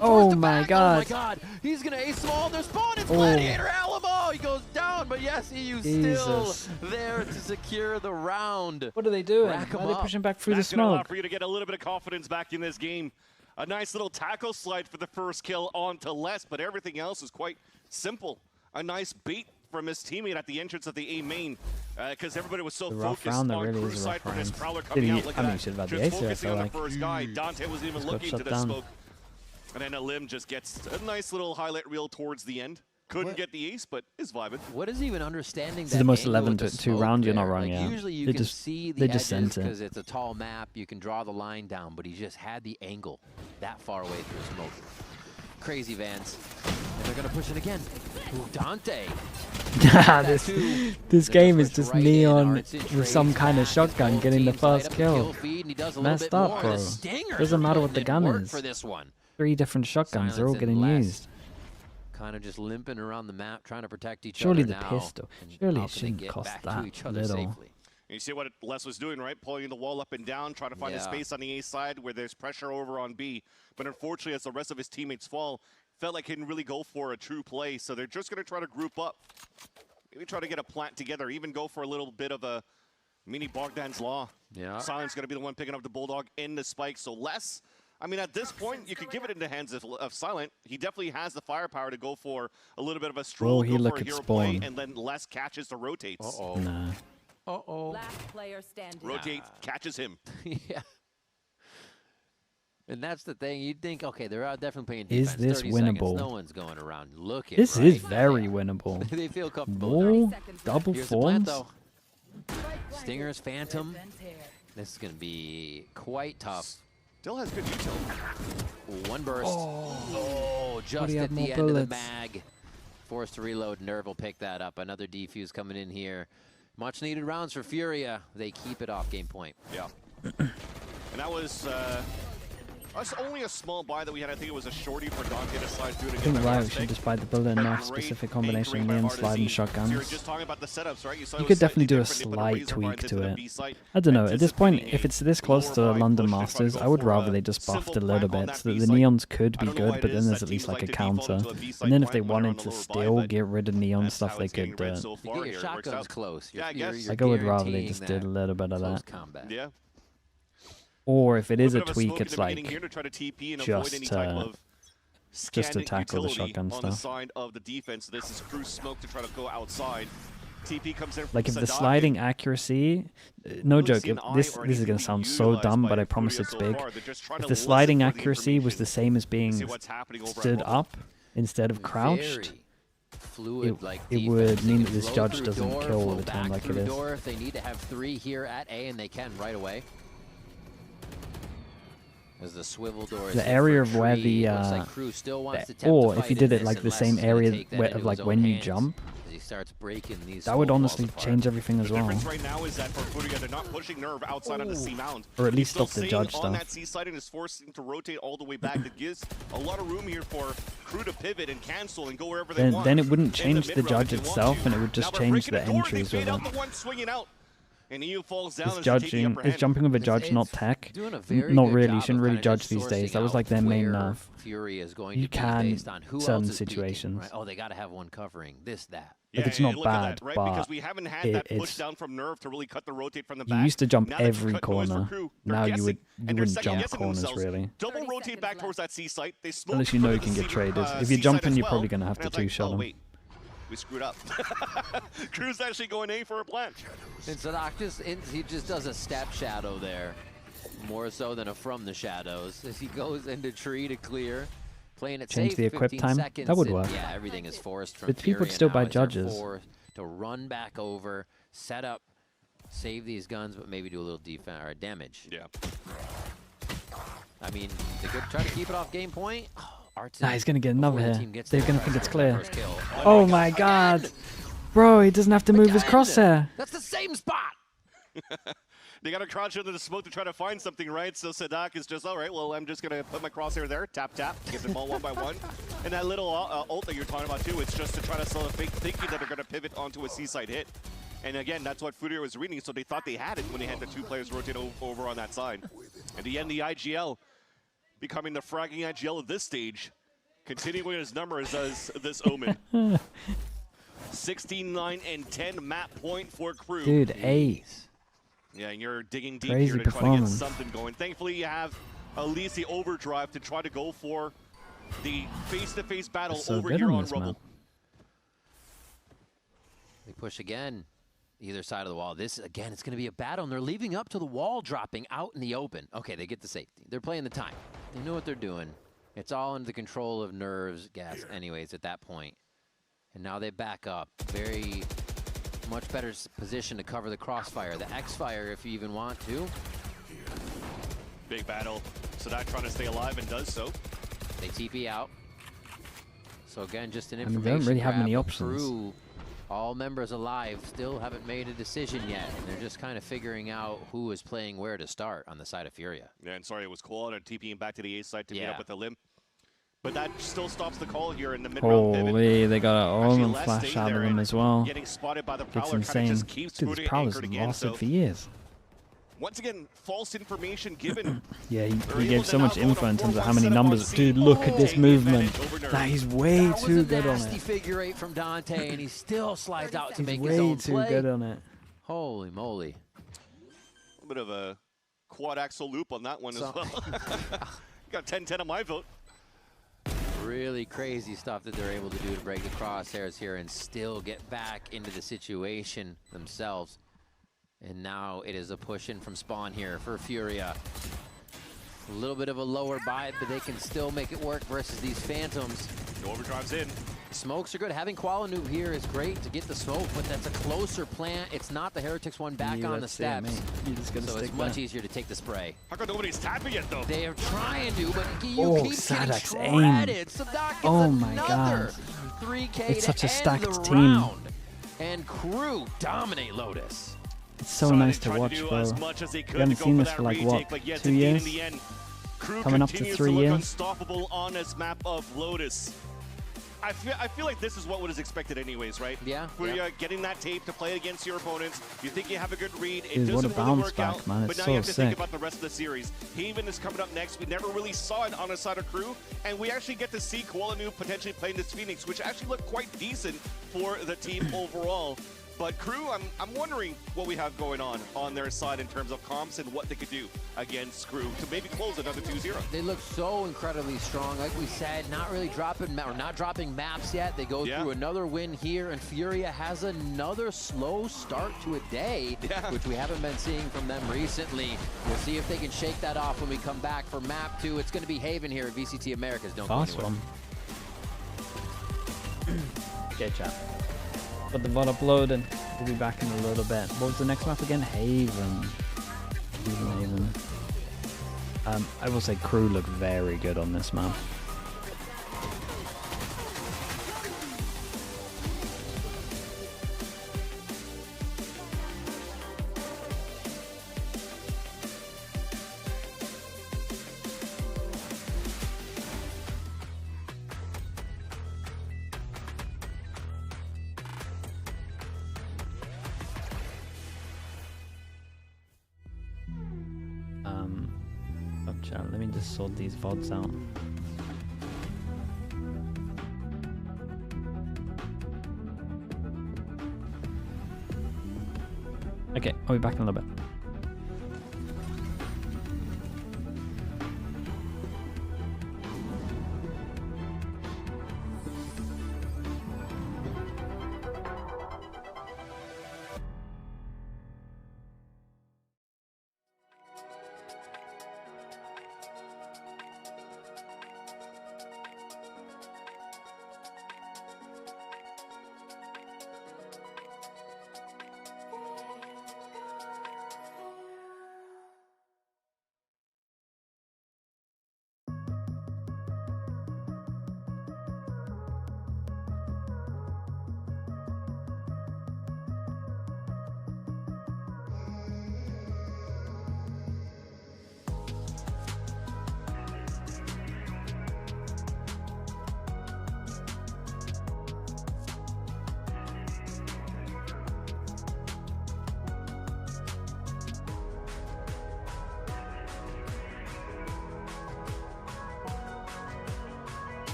Oh my god. He's gonna ace them all. They're spawning. Gladiator Alamo. He goes down, but yes, EU's still there to secure the round. What are they doing? Why are they pushing back through the smoke? That's gonna allow for you to get a little bit of confidence back in this game. A nice little tackle slide for the first kill onto Les, but everything else is quite simple. A nice bait from his teammate at the entrance of the A main, because everybody was so focused on Crew's side for this Prowler coming out. Look at that. Just focusing on the first guy. Dante wasn't even looking to the smoke. And then Alim just gets a nice little highlight reel towards the end. Couldn't get the ace, but is vibing. What is even understanding that? This is the most 11-2 round. You're not wrong. Like Yeah. Usually you can see the edges because it's a tall map. You can draw the line down, but he just had the angle that far away through smoke. Crazy Vans. And they're gonna push it again. Ooh, Dante. this game is just Neon with some kind of shotgun getting the first kill. Messed up, bro. Doesn't matter what the gun is. 3 different shotguns, they're all getting used. Kind of just limping around the map, trying to protect each Surely other the now. pistol. Surely it shouldn't cost that little. And you see what Les was doing, right? Pulling the wall up and down, trying to find a space on the A side where there's pressure over on B. But unfortunately, as the rest of his teammates fall, felt like he didn't really go for a true play. So they're just going to try to group up. Maybe try to get a plant together, even go for a little bit of a mini Bogdan's Law. Yeah. Silent's going to be the one picking up the Bulldog in the spike. So Les, I mean, at this point, you could give it in the hands of Silent. He definitely has the firepower to go for a little bit of a stroll, go for a hero play, and then Les catches the rotates. Uh-oh. Nah. Uh-oh. Last player standing. Rotate, catches him. Yeah. And that's the thing. You'd think, okay, they're out definitely playing defense. Is this 30 winnable? Seconds, no one's going around. Look at This is very winnable. They feel comfortable. Whoa, double Here's the plant, forms. though. Stingers, Phantom. This is going to be quite tough. Still has good util. One burst. Oh, just at the end of the mag. Forced to reload. Nerve will pick that up. Another defuse coming in here. Much needed rounds for FURIA. They keep it off game point. Yeah. And that was only a small buy that we had. I think it was a shorty for Dante to slide through to get I think the right, we should just buy the bullet and knife specific combination in the end, slide and shotguns. You're just talking about the setups, right? You could definitely do a slight tweak to it. I don't know, at this point, if it's this close to the London Masters, I would rather they just buffed a little bit so that the Neons could be good, but then there's at least like a counter. And then if they wanted to still get rid of Neon stuff, they could do it. You get your shotguns close. Like I would rather they just did a little bit of that. Yeah. Or if it is a tweak, it's like just to tackle the shotgun on the stuff. side of the defense. This is Cruz smoke to try to go outside. TP comes in. Like if the sliding accuracy, no joke, if this is gonna sound so dumb, but I promise it's big. If the sliding accuracy was the same as being stood up instead of crouched, it would mean that this judge doesn't kill all the time like it is. They need to have 3 here at A, and they can right away. As the swivel door is the area of where the or if you did it like the same area where of like when you jump, he starts breaking these, that would honestly change everything as well. The difference right now is that for FURIA, they're not pushing Nerve outside on the C mound. Or at least stop the judge on stuff. that C side and is forcing to rotate all the way back. That gives a lot of room here for Crew to pivot and cancel and go wherever they want. Then it wouldn't change the judge itself, and it would just change the entries with it. And EU falls down. Is jumping with a judge not tech? Not really. You shouldn't really judge these days. That was like their main nerf. You can certain situations. Oh, they got to have one covering this, that. Like it's not bad, right? but because we haven't had that push down from Nerve to really cut the rotate from the back. You used to jump every corner. Now you wouldn't jump corners really. Double rotate back towards that C site. They smoke. Unless you know you can get traded. If you're jumping, you're probably gonna have to two-shot them. We screwed up. Crew's actually going A for a plant. And Sadak he just does a step shadow there, more so than a from the shadows as he goes into tree to clear. Playing it Change safe, the equip 15 time. seconds, That would work. Yeah, everything is forced from But people FURIA still now buy as they're judges. forced to run back over, set up, save these guns, but maybe do a little defense or damage. Yeah. I mean, they could try to keep it off game point. Nah, he's gonna get another here. They're gonna think it's clear. Oh my god! Bro, he doesn't have to move his crosshair. That's the same spot! They got to crouch into the smoke to try to find something, right? So Sadak is just, all right, well, I'm just going to put my crosshair there, tap, tap, get them all one by one. And that little ult that you're talking about, too, it's just to try to sell a fake thinking that they're going to pivot onto a seaside hit. And again, that's what FURIA was reading, so they thought they had it when they had the two players rotate over on that side. In the end, the IGL becoming the fragging IGL of this stage, continuing his numbers as this Omen. 16-9-10 map point for KRU. Dude, ace. Yeah, and you're digging deep Crazy here to try to get performance. something going. Thankfully, you have at least the overdrive to try to go for the face-to-face battle So over good here on on this Rubble. map. They push again, either side of the wall. This, again, it's going to be a battle, and they're leaving up to the wall dropping out in the open. Okay, they get the safety. They're playing the time. They know what they're doing. It's all under the control of nerves, gas, anyways, at that point. And now they back up. Very much better position to cover the crossfire. The X-Fire, if you even want to. Big battle. Sadak trying to stay alive and does so. They TP out. So again, just an I information mean, they don't really have grab. many options. KRU, all members alive, still haven't made a decision yet. And they're just kind of figuring out who is playing where to start on the side of FURIA. Yeah, and sorry, it was Koala and TPing back to the A side to meet up with the Limb. But that still stops the call here in the mid-round pivot. Holy, they got an Actually, Omen Les flash staying out of there him and as well. Getting spotted by the It's Prowler, kind of insane. just keeps Dude, this FURIA Prowler's anchored again. lasted So for years. once again, false information given. Yeah, he gave so much info in terms of how many numbers. Dude, look at this movement. Nah, he's way too good on Nasty it. figure eight from Dante, and he still slides out to He's make his way own too play. good on it. Holy moly. A bit of a quad axle loop on that one as well. Got 10-10 on my vote. Really crazy stuff that they're able to do to break the crosshairs here and still get back into the situation themselves. And now it is a push in from spawn here for FURIA. A little bit of a lower buy, but they can still make it work versus these Phantoms. No overdrives in. Smokes are good. Having Koala Noob here is great to get the smoke, but that's a closer plant. It's not the Heretics one back on the steps. So it's much easier to take the spray. How come nobody's tapping it though? They are trying to, but you Oh, keep Sadak's getting aim. shredded. Sadak gets Oh my another god. 3K It's to such a end stacked the team. round. And KRU dominate Lotus. It's so nice to watch, bro. We haven't seen this for like, what, 2 years? Coming up to 3 years. Unstoppable on this map of Lotus. I feel like this is what was expected anyways, right? Yeah. FURIA getting that tape to play against your opponents. You think you have a good read. It Dude, what a doesn't really bounce work back, out. man. But It's now so you have to think sick. about the rest of the series. Haven is coming up next. We never really saw it on the side of KRU. And we actually get to see Koala Noob potentially playing this Phoenix, which actually looked quite decent for the team overall. But KRU, I'm wondering what we have going on their side in terms of comps and what they could do against KRU to maybe close another 2-0. They look so incredibly strong. Like we said, not really dropping maps yet. They go through another win here, and FURIA has another slow start to a day, which we haven't been seeing from them recently. We'll see if they can shake that off when we come back for map 2. It's going to be Haven here at VCT Americas. Don't go Fast anywhere. one. Okay, chat. Got the VOD uploaded. We'll be back in a little bit. What was the next map again? Haven. Haven. I will say KRU look very good on this map. Let me just sort these VODs out. Okay, I'll be back in a little bit.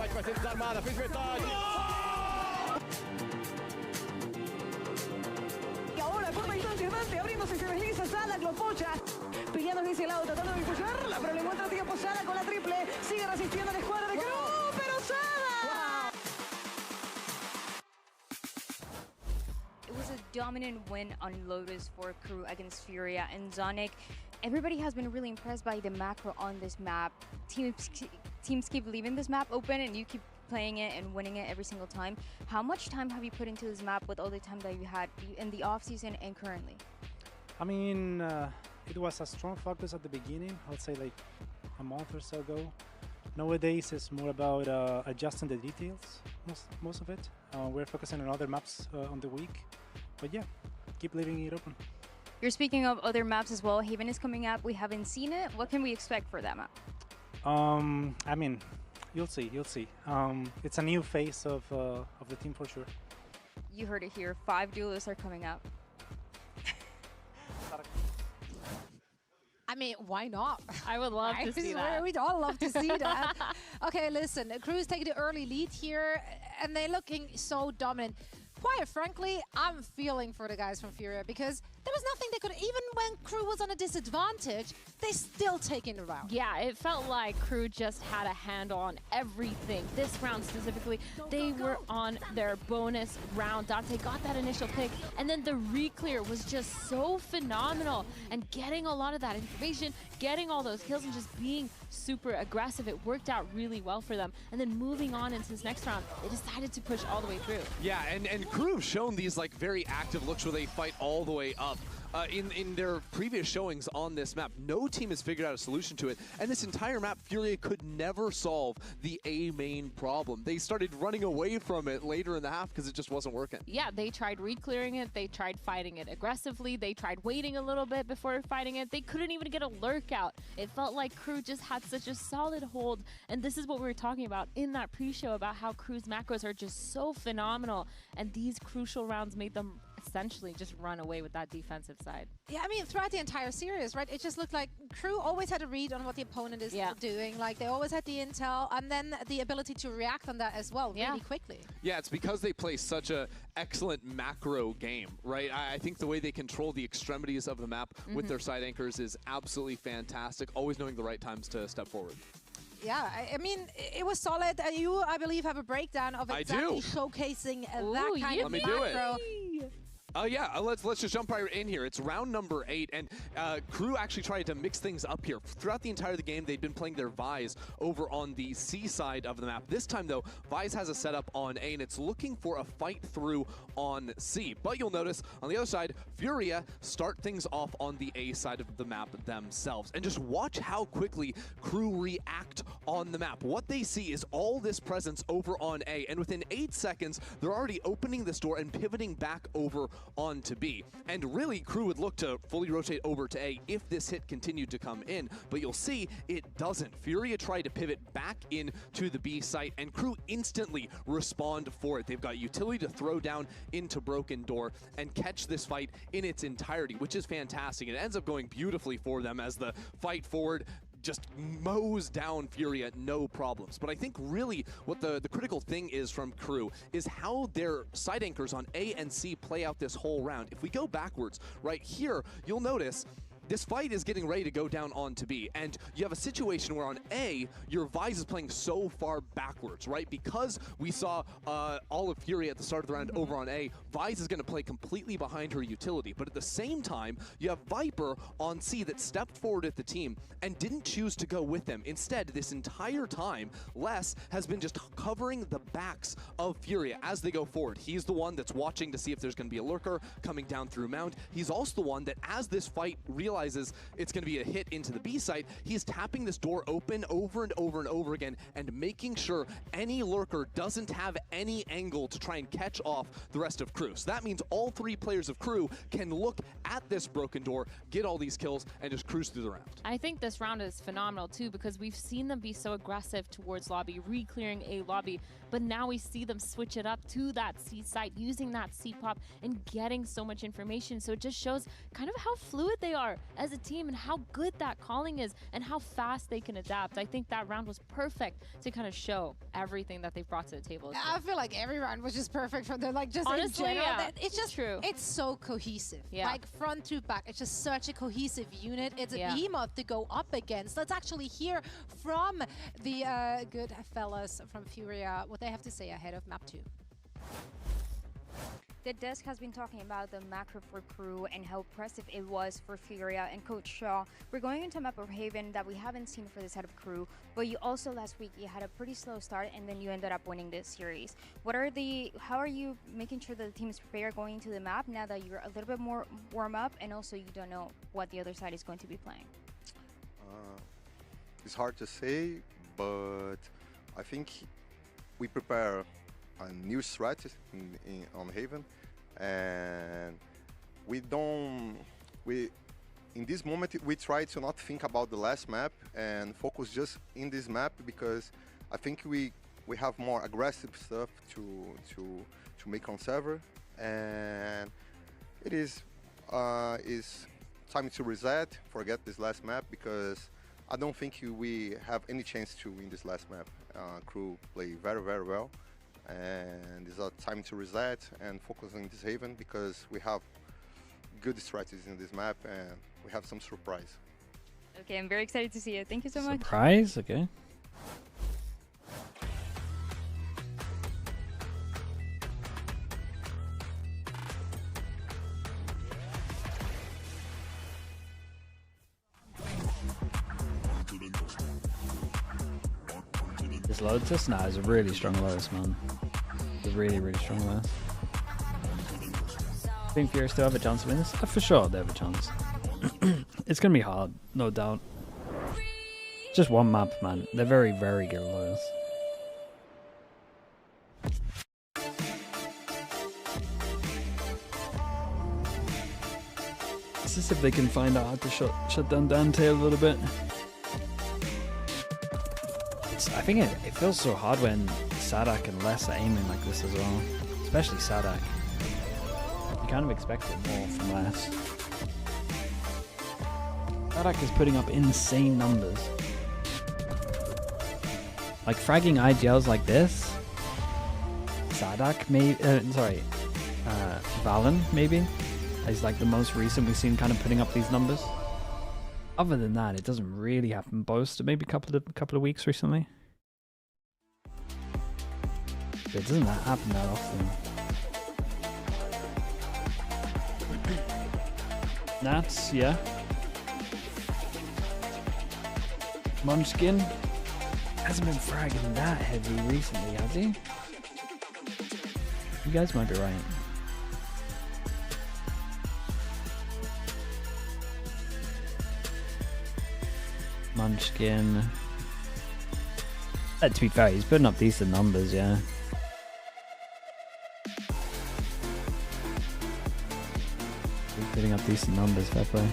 site vai ser desarmada, fez metade. Y ahora por Dante abriéndose, se desliza Sada, lo pocha. Peleando de ese lado, tratando de impulsarla, pero le encuentra tiempo Sada con la triple. Sigue resistiendo la escuadra de KRU, pero Sada. It was a dominant win on Lotus for KRU against FURIA and Zonic. Everybody has been really impressed by the macro on this map. Teams keep leaving this map open and you keep playing it and winning it every single time. How much time have you put into this map with all the time that you had in the off-season and currently? I mean, it was a strong focus at the beginning, I'd say like a month or so ago. Nowadays, it's more about adjusting the details, most of it. We're focusing on other maps on the week, but yeah, keep leaving it open. You're speaking of other maps as well. Haven is coming up. We haven't seen it. What can we expect for that map? I mean, you'll see. It's a new phase of the team for sure. You heard it here. 5 duelists are coming up. I mean, why not? I would love to see that. We'd all love to see that. Okay, listen, KRU's taking the early lead here, and they're looking so dominant. Quite frankly, I'm feeling for the guys from FURIA because there was nothing they could, even when KRU was on a disadvantage, they still taking the round. Yeah, it felt like KRU just had a handle on everything. This round specifically, they were on their bonus round. Dante got that initial pick, and then the re-clear was just so phenomenal. And getting a lot of that information, getting all those kills, and just being super aggressive, it worked out really well for them. And then moving on into this next round, they decided to push all the way through. Yeah, and KRU have shown these like very active looks where they fight all the way up. In their previous showings on this map, no team has figured out a solution to it, and this entire map, FURIA could never solve the A main problem. They started running away from it later in the half because it just wasn't working. Yeah, they tried re-clearing it, they tried fighting it aggressively, they tried waiting a little bit before fighting it, they couldn't even get a lurk out. It felt like KRU just had such a solid hold, and this is what we were talking about in that pre-show about how KRU's macros are just so phenomenal, and these crucial rounds made them essentially just run away with that defensive side. Yeah, I mean, throughout the entire series, right, it just looked like KRU always had a read on what the opponent is doing. Like, they always had the intel and then the ability to react on that as well really quickly. Yeah, it's because they play such a excellent macro game, right? I think the way they control the extremities of the map with their side anchors is absolutely fantastic, always knowing the right times to step forward. Yeah, I mean, it was solid. You, I believe, have a breakdown of exactly showcasing that kind of macro. Yeah, let's just jump right in here. It's round number 8, and KRU actually tried to mix things up here. Throughout the entire game, they've been playing their Vise over on the C side of the map. This time, though, Vise has a setup on A, and it's looking for a fight through on C. But you'll notice, on the other side, FURIA start things off on the A side of the map themselves. And just watch how quickly KRU react on the map. What they see is all this presence over on A, and within 8 seconds, they're already opening this door and pivoting back over on to B. And really, KRU would look to fully rotate over to A if this hit continued to come in, but you'll see it doesn't. FURIA tried to pivot back in to the B site, and KRU instantly respond for it. They've got utility to throw down into Broken Door and catch this fight in its entirety, which is fantastic. It ends up going beautifully for them as the fight forward just mows down FURIA, no problems. But I think really what the critical thing is from KRU is how their side anchors on A and C play out this whole round. If we go backwards, right here, you'll notice this fight is getting ready to go down on to B, and you have a situation where on A, your Vise is playing so far backwards, right? Because we saw all of FURIA at the start of the round over on A, Vise is going to play completely behind her utility. But at the same time, you have Viper on C that stepped forward at the team and didn't choose to go with them. Instead, this entire time, Les has been just covering the backs of FURIA as they go forward. He's the one that's watching to see if there's going to be a lurker coming down through Mount. He's also the one that, as this fight realizes it's going to be a hit into the B site, he's tapping this door open over and over and over again and making sure any lurker doesn't have any angle to try and catch off the rest of KRU. So that means all 3 players of KRU can look at this Broken Door, get all these kills, and just cruise through the round. I think this round is phenomenal too because we've seen them be so aggressive towards lobby, re-clearing A lobby, but now we see them switch it up to that C site, using that C pop and getting so much information. So it just shows kind of how fluid they are. as a team and how good that calling is and how fast they can adapt. I think that round was perfect to kind of show everything that they've brought to the table. I feel like every round was just perfect from them, like just honestly, in general. yeah, It's just true. It's so cohesive. Yeah. Like front to back, it's just such a cohesive unit. It's a behemoth to go up against. Let's actually hear from the good fellas from FURIA what they have to say ahead of map 2. The desk has been talking about the macro for KRU and how impressive it was for FURIA and Coach Shaw. We're going into a map of Haven that we haven't seen for this side of KRU, but you also last week you had a pretty slow start and then you ended up winning this series. How are you making sure that the team is prepared going into the map now that you're a little bit more warm up and also you don't know what the other side is going to be playing? It's hard to say, but I think we prepare a new strategy on Haven, and in this moment we try to not think about the last map and focus just in this map, because I think we have more aggressive stuff to make on server, and it is time to reset, forget this last map, because I don't think we have any chance to win this last map. KRU play very, very well, and it's a time to reset and focus on this Haven, because we have good strategies in this map and we have some surprise. Okay, I'm very excited to see it. Thank you so much. Surprise? Okay. This Lotus? Nah, it's a really strong Lotus, man. It's a really, really strong Lotus. I think FURIA still have a chance to win this? For sure, they have a chance. It's gonna be hard, no doubt. Just one map, man. They're very, very good at Lotus. Let's just see if they can find out how to shut down Dante a little bit. I think it feels so hard when Sadak and Les are aiming like this as well. Especially Sadak. You kind of expect it more from Les. Sadak is putting up insane numbers. Like fragging IGLs like this. Sadak maybe, Valen maybe is like the most recent we've seen kind of putting up these numbers. Other than that, it doesn't really happen. Boast maybe a couple of weeks recently. It doesn't happen that often. Nats, yeah. Munchkin hasn't been fragging that heavy recently, has he? You guys might be right. Munchkin. To be fair, he's putting up decent numbers, yeah. He's putting up decent numbers, fair play.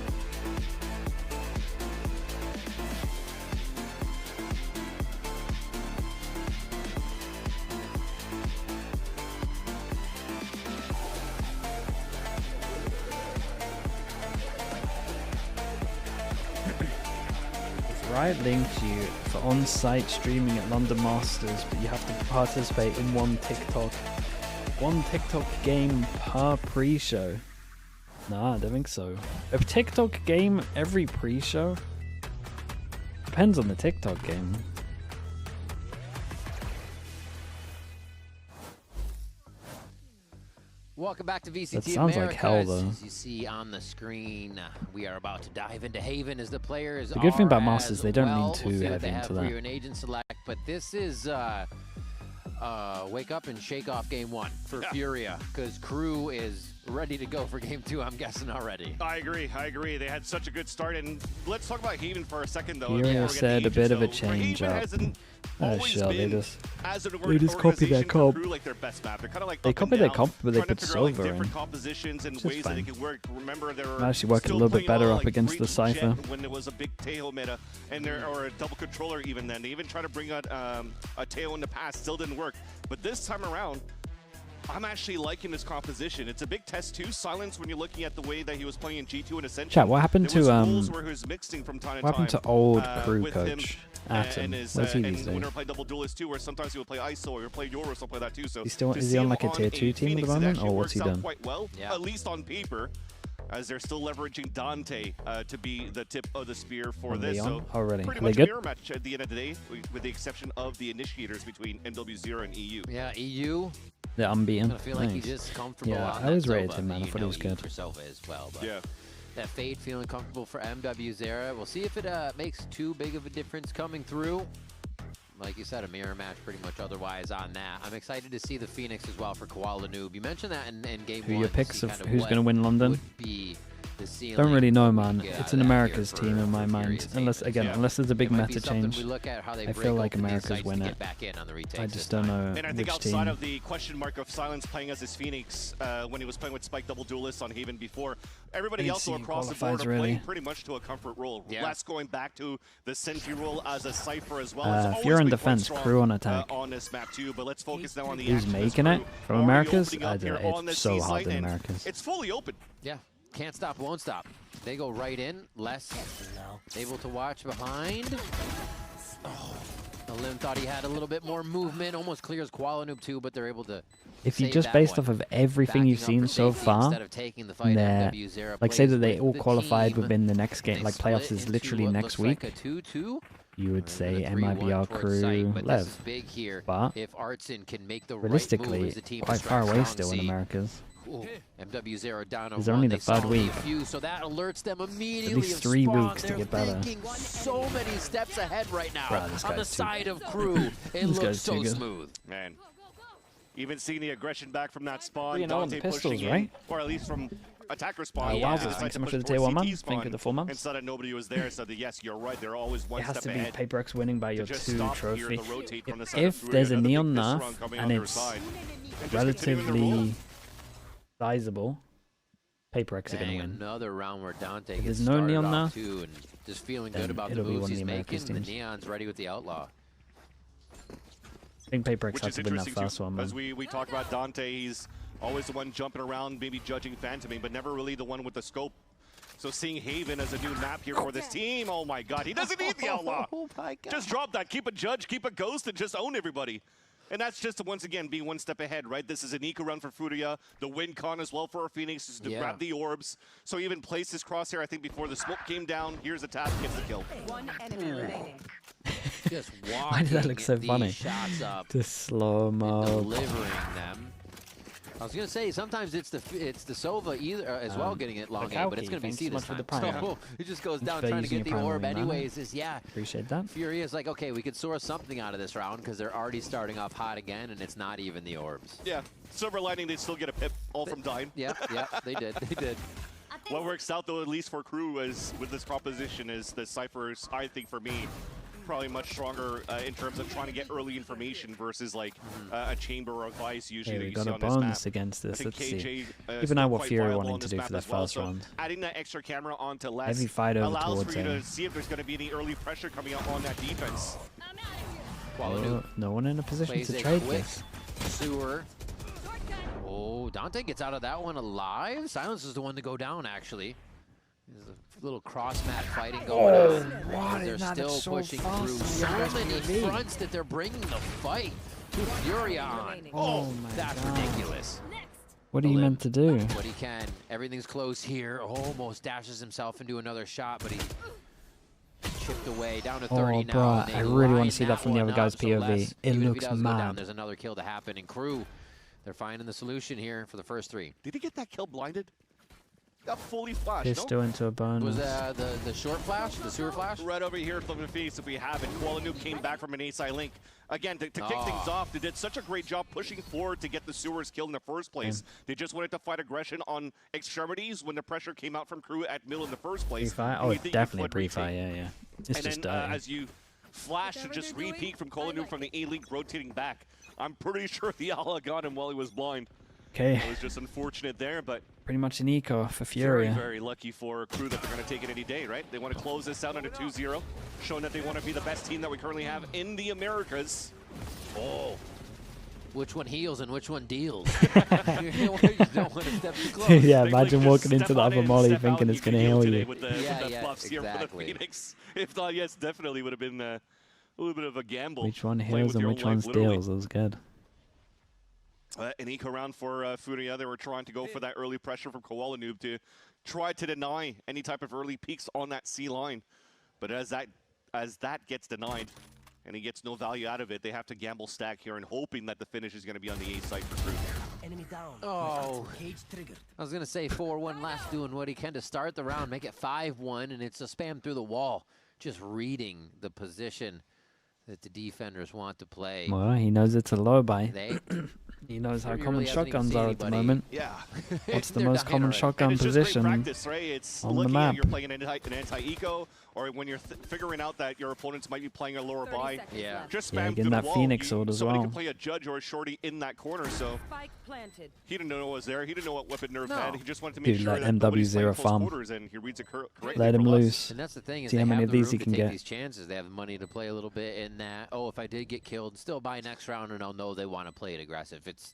Riot linked you for on-site streaming at London Masters, but you have to participate in one TikTok game per pre-show. Nah, I don't think so. A TikTok game every pre-show? Depends on the TikTok game. Welcome back to VCT That sounds Americas. like hell, though. As you see on the screen, we are about to dive into Haven as the players. The good thing about are Masters, as they don't well. lean too We'll see what heavy they have into for that. you in agent select, but this is wake up and shake off game one for FURIA, because KRU is ready to go for game two, I'm guessing already. I agree. They had such a good start, and let's talk about Haven for a second, though. FURIA said a bit of a change up. Oh shit, they just copy their comp. Like their best map. They're kind of like they copy their comp, but they put Silver in. Different compositions and ways that they can work. Remember, they were actually working a little bit better up against the Cypher. When it was a big Teo meta, and or a double controller even then. They even tried to bring out a Teo in the past, still didn't work. But this time around, I'm actually liking this composition. It's a big test too. Silence, when you're looking at the way that he was playing in G2 and Ascension. Chat, what happened to where he was mixing from time to what happened to old crew coach Atom? And Where's he and these when days? he played Double Duelist too, where sometimes he would play ISO or he would play Euro or something like that too. So Is he on like a tier 2 team at the moment, or what's he done? Quite well, at least on paper, as they're still leveraging Dante to be the tip of the spear for this. Leon? So Oh, really? pretty Are much they a good? mirror match at the end of the day, with the exception of the initiators between MW0 and EU. Yeah, EU. They're unbeaten. I feel like Nice. he's just comfortable. Yeah, on I was that rated Sova, him, man. I you thought he know was EU good. for Sova as well. But yeah. That Fade feeling comfortable for MW0. We'll see if it makes too big of a difference coming through. Like you said, a mirror match pretty much otherwise on that. I'm excited to see the Phoenix as well for Koala Noob. You mentioned that in game Who one. your to picks see of kind who's what going to win London? would be the ceiling Don't really know, we man. get out It's of an that America's here team for in my mind. Furia's Unless again, unless there's a big It might be meta something change. we look at how they I break feel like open these America's sites to win get it. back in on the retakes I this just don't know And I think which outside team. of the question mark of Silence playing as his Phoenix when he was playing with Spike Double Duelist on Haven before, everybody didn't else see across the qualifiers, board are really. playing pretty much to a comfort role. Yeah. Less going back to the Sentry role as a Cypher as well. It's If you're always in been quite defense, strong, crew on attack. on this map too, but let's focus now on the Who's action as making it Crew from already Americas? opening I up here don't know. on the It's so C hard site, in and Americas. It's fully open. Yeah, can't stop, won't stop. They go right in. Less able to watch behind. Oh, Lim thought he had a little bit more movement. Almost clears Koala Noob too, but they're able to. If you save just that based one. off of everything you've Backing up seen for so safety far, instead of taking the fight, they're- MW0 like say that plays they with all the qualified team. within the next game, They like split playoffs is into literally what next looks week, like a 2-2. you would say The 3-1 MIBR towards crew site, but this is Lev. big here. But If Artson can make the right realistically, move as the team quite far distracts away round still in C. Americas. Ooh, MW0 down to It's one. only They the third saw week. defuse, so that alerts them immediately. At least of 3 spawn. weeks to They're get better. thinking so many steps ahead right now Bruh, this on the guy's too- side of crew. It This looks guy's so too good. smooth. Man. Even seeing the aggression back from that spawn, 3-0 on the Dante pushing pistols, in, right? or at least from attacker spawn. Oh, he wow, decided thanks to so much push for the tier 1 towards man. CT spawn Thank you for the full months. and saw that nobody was there, so that yes, you're right, they're always one It has step to be ahead. PaperX winning by your just 2 stop here trophy. to rotate from the side of If Furia, there's a another big neon pistol nerf round coming and on their it's side. And just continuing their roll. relatively sizable, PaperX are going to Dang, win. another round where Dante If gets there's no started neon off now, too, and just feeling then good about the it'll be moves one of he's the making. Americas The teams. Neon's ready with the Outlaw. I think PaperX Which had is to win that interesting first too, one, man. as we talk about Dante, he's always the one jumping around, maybe judging Phantoming, but never really the one with the scope. So seeing Haven as a new map here for this team, oh my god, he doesn't need the Outlaw. Oh my god. Just drop that, keep a Judge, keep a Ghost, and just own everybody. And that's just, once again, being one step ahead, right? This is an eco run for Furia, the win con as well for our Phoenix is to grab the orbs. So even placed his crosshair, I think, before the smoke came down. Here's a tap, gets the kill. One enemy remaining. Just Why did that look so these funny? shots up, The slow-mo. delivering them. I was gonna say sometimes it's the Sova either as well getting it long Kowki, but it's gonna be thanks C so this much for time. the prime. So it just goes down for trying to using get the your orb primary mana. anyways. Appreciate that. Furia is like, okay, we could source something out of this round because they're already starting off hot again, and it's not even the orbs. Yeah, silver lining, they still get a pip, all from dying. Yeah, they did. They did. What works out, though, at least for Crew, is with this proposition, is the Cyphers, I think, for me, probably much stronger in terms of trying to get early information versus, like, a chamber or a vice usually Hey, that we you got see a on this map. bonus against this. I think Let's see. KJ, Even now, what quite Furia viable wanting on to this do map for that as well. first So round. adding that extra camera onto less Heavy fight over allows towards for you A. to see if there's going to be any early pressure coming out on that defense. Oh, no one in a position Plays to a trade quick this. sewer. Oh, Dante gets out of that one alive. Silence is the one to go down, actually. There's a little cross-mat fighting going on. what? They're Nah, still that's so pushing fast through from so the many POV. fronts that they're bringing the fight to Furia on. Oh my That's God. ridiculous. What are you meant to do? But he can. Everything's close here. Almost dashes himself into another shot, but he chipped away down to 30 Oh, now. bruh, and I they really want line to see that from the one other guy's up, so POV. Les, It even if he looks does go down, mad. there's another kill to happen. And Crew, they're finding the solution here for the first 3. Did he get that kill blinded? Got fully flashed, Pistol into a bonus. Was the short flash, the sewer flash? Right over here from the Phoenix, if we have it. Koala Noob came back from an A-side link. Again, to kick things off, they did such a great job pushing forward to get the sewers killed in the first place. They just wanted to fight aggression on extremities when the pressure came out from Crew at middle in the first place. Pre-fire? Oh, it's definitely a pre-fire, yeah. It's and just then as you flash and just repeat from Koala Noob from the A-link rotating back, I'm pretty sure the Allah got him while he was blind. Okay. It was just unfortunate there, but Pretty much an eco for Furia. very, very lucky for Crew that they're going to take it any day, right? They want to close this out on a 2-0, showing that they want to be the best team that we currently have in the Americas. Oh. which one heals and which one deals. You don't want to step too close. Yeah, imagine walking into the other molly thinking it's going to heal you. With the buffs here for the Phoenix. If not, yes, definitely would have been a little bit of a gamble. Which one heals and which one steals? That was good. An eco round for FURIA. They were trying to go for that early pressure from Koala Noob to try to deny any type of early peaks on that C line. But as that gets denied, and he gets no value out of it, they have to gamble stack here and hoping that the finish is going to be on the A side for Crew. Enemy down. Oh, I was going to say 4-1 last, doing what he can to start the round, make it 5-1, and it's a spam through the wall, just reading the position that the defenders want to play. Well, he knows it's a low buy. He knows how common shotguns are at the moment. Yeah. What's the most common shotgun position practice, right? It's on the map? You're playing an anti-eco, or when you're figuring out that your opponents might be playing a lower buy. Yeah. Just yeah, spam getting that Phoenix sword as somebody well. can play a judge or a shorty in that corner, so he didn't know what was there. He didn't know what weapon Nerve had. He just wanted to make sure that nobody's playing close quarters, and he reads it correctly. Let him loose. And that's the thing, is see they how many have of the these room he to can take get. these chances. They have money to play a little bit in that, oh, if I did get killed, still buy next round, and I'll know they want to play it aggressive. It's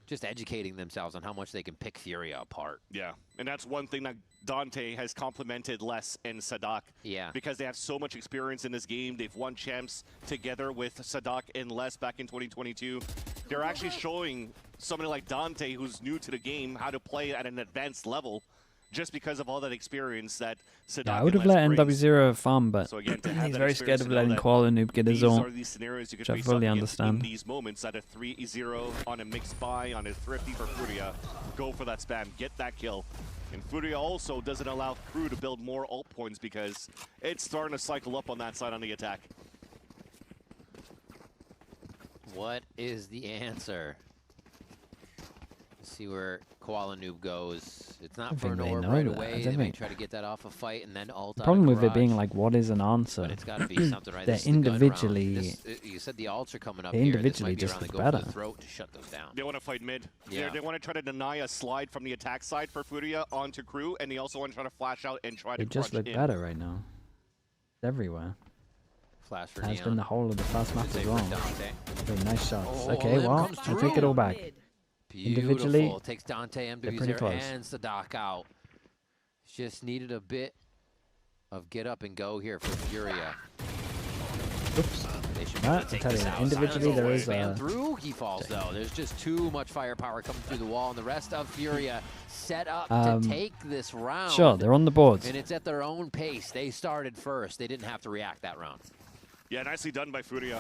just educating themselves on how much they can pick FURIA apart. Yeah, and that's one thing that Dante has complimented Les and Sadak. Yeah. Because they have so much experience in this game. They've won champs together with Sadak and Les back in 2022. They're actually showing somebody like Dante, who's new to the game, how to play at an advanced level, just because of all that experience that Sadak Yeah, I would have let NW0 farm, but so again, he's very scared of letting Koala Noob get his ult, these scenarios you which could I face fully up understand. in these moments at a 3-0 on a mixed buy, on a thrifty for FURIA. Go for that spam, get that kill. And FURIA also doesn't allow Crew to build more ult points because it's starting to cycle up on that side on the attack. What is the answer? Let's see where Koala Noob goes. It's not for an orb right away. They may try to get that off a fight and then ult. The problem with it being like, what is an answer? But it's got to be something, right? They're individually. You said the ults are coming up they here. individually This just might be look around the better. go for the throat to shut those down. They want to fight mid. Yeah. They want to try to deny a slide from the attack side for FURIA onto Crew, and they also want to try to flash out and try They to just crunch look in. better right now. It's everywhere. Flash for Has Neon. been the whole of the first map as well. Very nice shots. Oh, okay, Lim well, comes I take through. it all back. Individually, Beautiful. Takes Dante, they're pretty MW0, close. and Sadak out. Just needed a bit of get up and go here for FURIA. Oops. They should Right, take I'll tell this you, out. individually there is Spam a... through. He falls though. There's just too much firepower coming through the wall, and the rest of FURIA set up to take this round. Sure, they're on the boards. And it's at their own pace. They started first. They didn't have to react that round. Yeah, nicely done by FURIA.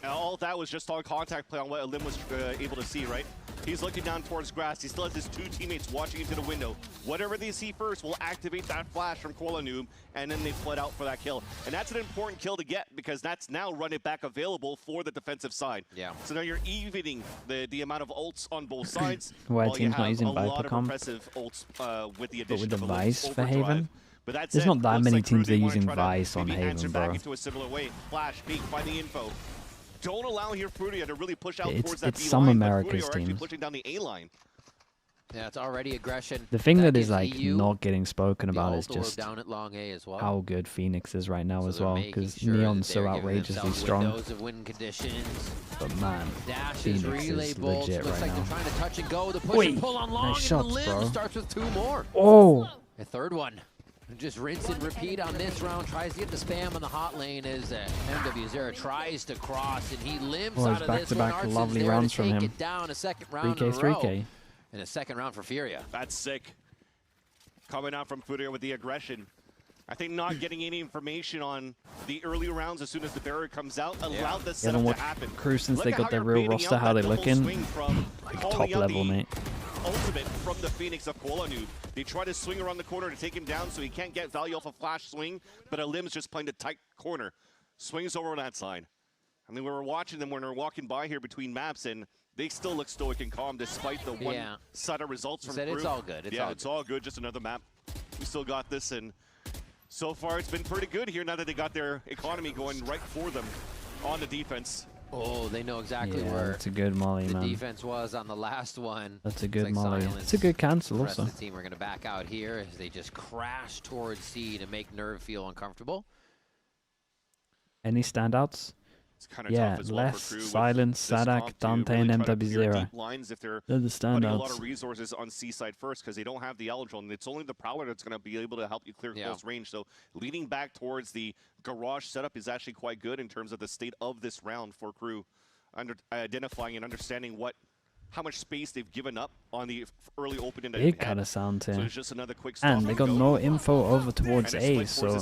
And all that was just on contact play on what Lim was able to see, right? He's looking down towards grass. He still has his two teammates watching into the window. Whatever they see first will activate that flash from Koala Noob, and then they fled out for that kill. And that's an important kill to get because that's now run it back available for the defensive side. Yeah. So now you're evening the amount of ults on both sides. Why while you team's not have using a lot Viper of comp? impressive ults with the But addition with the of a Vice for overdrive. Haven, But that there's said, not that looks many like Crew, teams that they are wanna using try to Vice on maybe answer Haven, back bro. into a similar way. Flash, peek, find the info. Don't allow here FURIA to really push out towards that it's B some line, but Americas FURIA are actually teams. pushing down the A line. Yeah, it's already aggression. The thing that is gives like EU not getting spoken the about is ult orb just down at long A as well. how good Phoenix is right now So as they're well, making because sure Neon's that so they're giving outrageously themselves strong. windows of win conditions. But man, Dashes, Phoenix relay is bolts. legit Looks right like now. they're trying to touch and go. The push Oi, and pull on long, nice and shots, the Lim bro. starts with two more. Oh! A third one. Just rinse and repeat on this round. Tries to get the spam on the hot lane as MW0 tries to cross, and he limps Oh, out it's of this one. back-to-back Arson's lovely there rounds to from take him. it down a second round 3K, in a row. 3K. And a second round for FURIA. That's sick. Coming out from FURIA with the aggression. I think not getting any information on the early rounds as soon as the barrier comes out allowed the You setup haven't to watched happen. Crew since Look they at got how their you're real baiting roster, out how that they double looking. swing from Like calling top out level, the mate. ultimate from the Phoenix of Koala Noob. They try to swing around the corner to take him down so he can't get value off a flash swing, but a Lim's just playing the tight corner. Swings over on that side. I mean, we were watching them when we were walking by here between maps, and they still look stoic and calm despite the one-sided results from Crew. It's all good. It's all good. Just another map. We still got this, and so far it's been pretty good here now that they got their economy going right for them on the defense. Oh, they know exactly Yeah, where that's a good molly, the man. defense was on the last one. That's a good It's molly. silence. It's a good cancel The rest also. of the team are going to back out here as they just crash towards C to make Nerve feel uncomfortable. Any standouts? kind of yeah, tough as well Less, for Crew. Silence, Sadak, Dante, and MW0. If they're the putting a lot standouts. of resources on C side first because they don't have the Eldril, and it's only the Prowler that's going to be able to help you clear close range. So leading back towards the garage setup is actually quite good in terms of the state of this round for Crew, identifying and understanding how much space they've given up on the early opening. Big kind of sound here. So it's just another quick and they got no info over towards A, so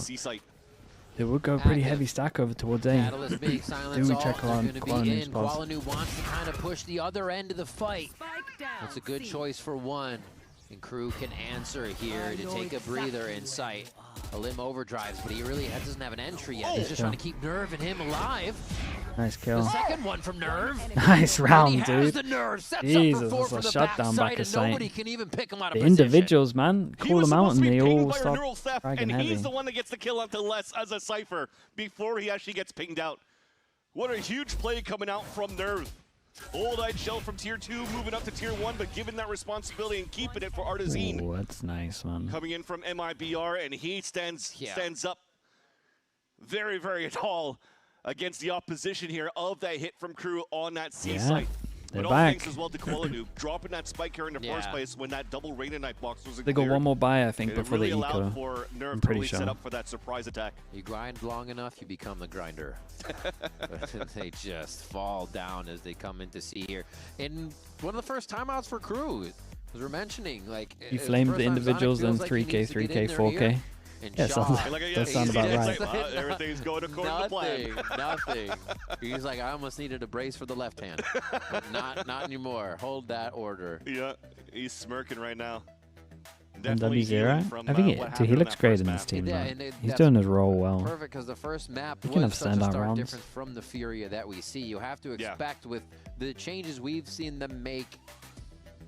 it would go pretty heavy stack over towards A. Catalyst being silenced. Do we check on Qualanu's pause? Qualanu wants to kind of push the other end of the fight. It's a good choice for one. And Crew can answer here to take a breather in sight. A limb overdrives, but he really doesn't have an entry yet. He's just trying to keep Nerve and him alive. Nice kill. The second one from Nerve. Nice round, dude. The Nerve, Jesus, that's a shutdown back of sight. Nobody can even pick him out The of position. individuals, man, call them out and they all stop dragging and heavy. he's the one that gets the kill onto Les as a Cypher before he actually gets pinged out. What a huge play coming out from Nerve. Old-eyed Shell from Tier 2 moving up to Tier 1, but given that responsibility and keeping it for Artazine. Oh, that's nice, man. Coming in from MIBR, and he stands up very, very tall against the opposition here of that hit from Crew on that C site. They're but all back. thanks as well to Qualanu, dropping that spike here in the first place when that double Raiden Knight box was They got one more buy, I think, before really the allowed eco. for Nerve I'm to pretty really sure. set up for that surprise attack. You grind long enough, you become the grinder. They just fall down as they come into C here. And one of the first timeouts for Crew, as we're mentioning, like You flamed the individuals, then 3K, 3K, 4K. Yeah, does sound about right. Like, everything's going according to plan. Nothing. He's like, I almost needed a brace for the left hand. But not anymore. Hold that order. Yeah, he's smirking right now. MW0? I think he looks great in this team, though. He's doing his role well. Perfect, because the first map He can have was such a standout stark rounds. difference from the Furia that we see. You have to expect with the changes we've seen them make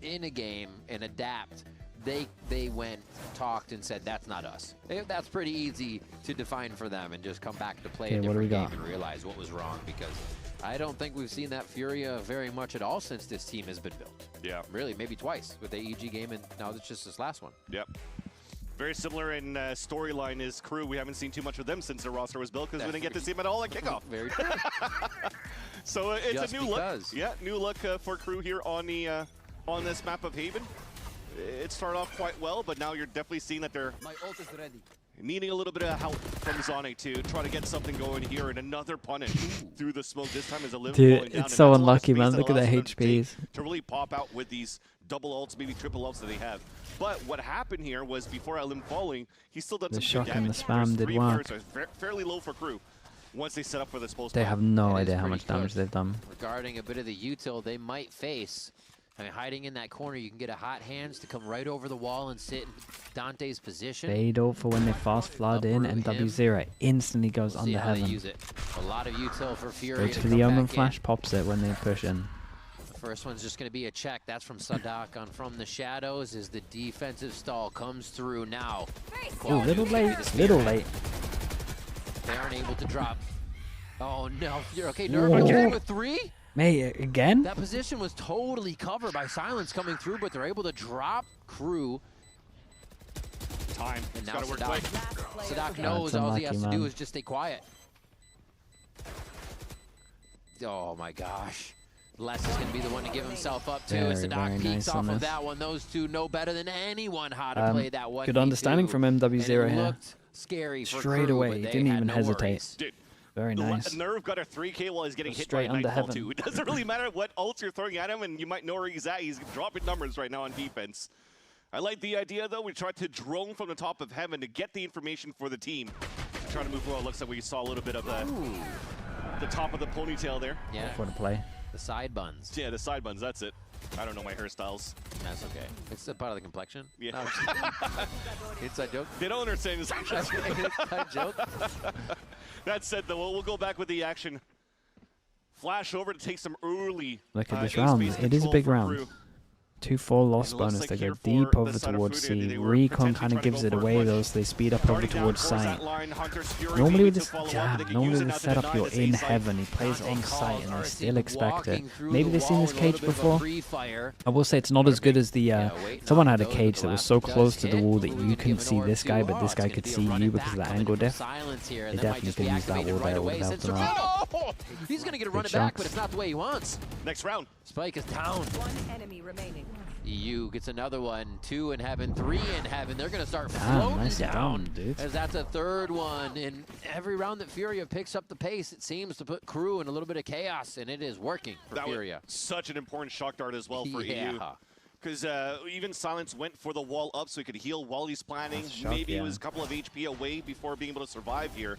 in a game and adapt, they went, talked, and said, that's not us. That's pretty easy to define for them and just come back to play a different game and realize what was wrong, because I don't think we've seen that Furia very much at all since this team has been built. Yeah. Really, maybe twice with the AEG game, and now it's just this last one. Yep. Very similar in storyline is Crew. We haven't seen too much of them since their roster was built because we didn't get to see them at all at kickoff. Very true. So it's just a new look. Yeah, new look for Crew here on the on this map of Haven. It started off quite well, but now you're definitely seeing that they're needing a little bit of help from Zonic to try to get something going here, and another punish through the smoke. This time is a limb falling down. It's so unlucky, man. Look at the HPs. To really pop out with these double ults, maybe triple ults that they have. But what happened here was before that limb falling, he still done The some shock good and the damage. spam did work. Fairly low for Crew once they set up for this post. They have no idea how much damage they've done. Regarding a bit of the util they might face, I mean, hiding in that corner, you can get a hot hands to come right over the wall and sit in Dante's position. Fade out for when they fast flood in, and W0 instantly goes under heaven. Use it. A lot of util for Furia. Goes for the Omen Flash, pops it when they push in. The first one's just going to be a check. That's from Sadak on From the Shadows as the defensive stall comes through now. Oh, little late, little late. They aren't able to drop. Oh, no. You're okay, Nerve again with 3? Mate, again? That position was totally covered by Silence coming through, but they're able to drop Crew. Time. And now gotta work Sadak knows all he has to do is just stay quiet. Oh my gosh. Les is going to be the one to give himself up to. Sadak peeks off of that one. Those two know better than anyone how to play that one. Good understanding from MW0 here. Looked scary for Straight Crew, away, but he they didn't had even no hesitate. worries. Dude, very nice. Nerve got a 3K while he's getting hit by Straight under Nightfall heaven. too. It doesn't really matter what ults you're throwing at him, and you might know where he's at. He's dropping numbers right now on defense. I like the idea, though. We tried to drone from the top of heaven to get the information for the team. Trying to move forward. Looks like we saw a little bit of the top of the ponytail there. Yeah. For the play. The side buns. Yeah, the side buns. That's it. I don't know my hairstyles. That's okay. It's a part of the complexion. Yeah. No, inside joke. They don't understand this. Inside joke. That said, though, we'll go back with the action. Flash over to take some early. Look at this round. It is a big round. 2-4 loss bonus. They go deep over towards C. Recon kind of gives it away though, so they speed up over towards site. Normally with this setup, you're in heaven. He plays on site and they still expect it. Maybe they've seen this cage before. I will say it's not as good as the... someone had a cage that was so close to the wall that you couldn't see this guy, but this guy could see you because of the angle diff. They definitely could use that wall there. It would have helped them out. He's going to get a run it back, but it's not the way he wants. Next round. Spike is down. One enemy remaining. EU gets another one. 2 in heaven, 3 in heaven. They're going to start floating nice down, dude. as that's a third one. And every round that FURIA picks up the pace, it seems to put KRU in a little bit of chaos, and it is working for FURIA. Such an important shock dart as well for EU. Because even Silence went for the wall up so he could heal while he's planning. Maybe he was a couple of HP away before being able to survive here.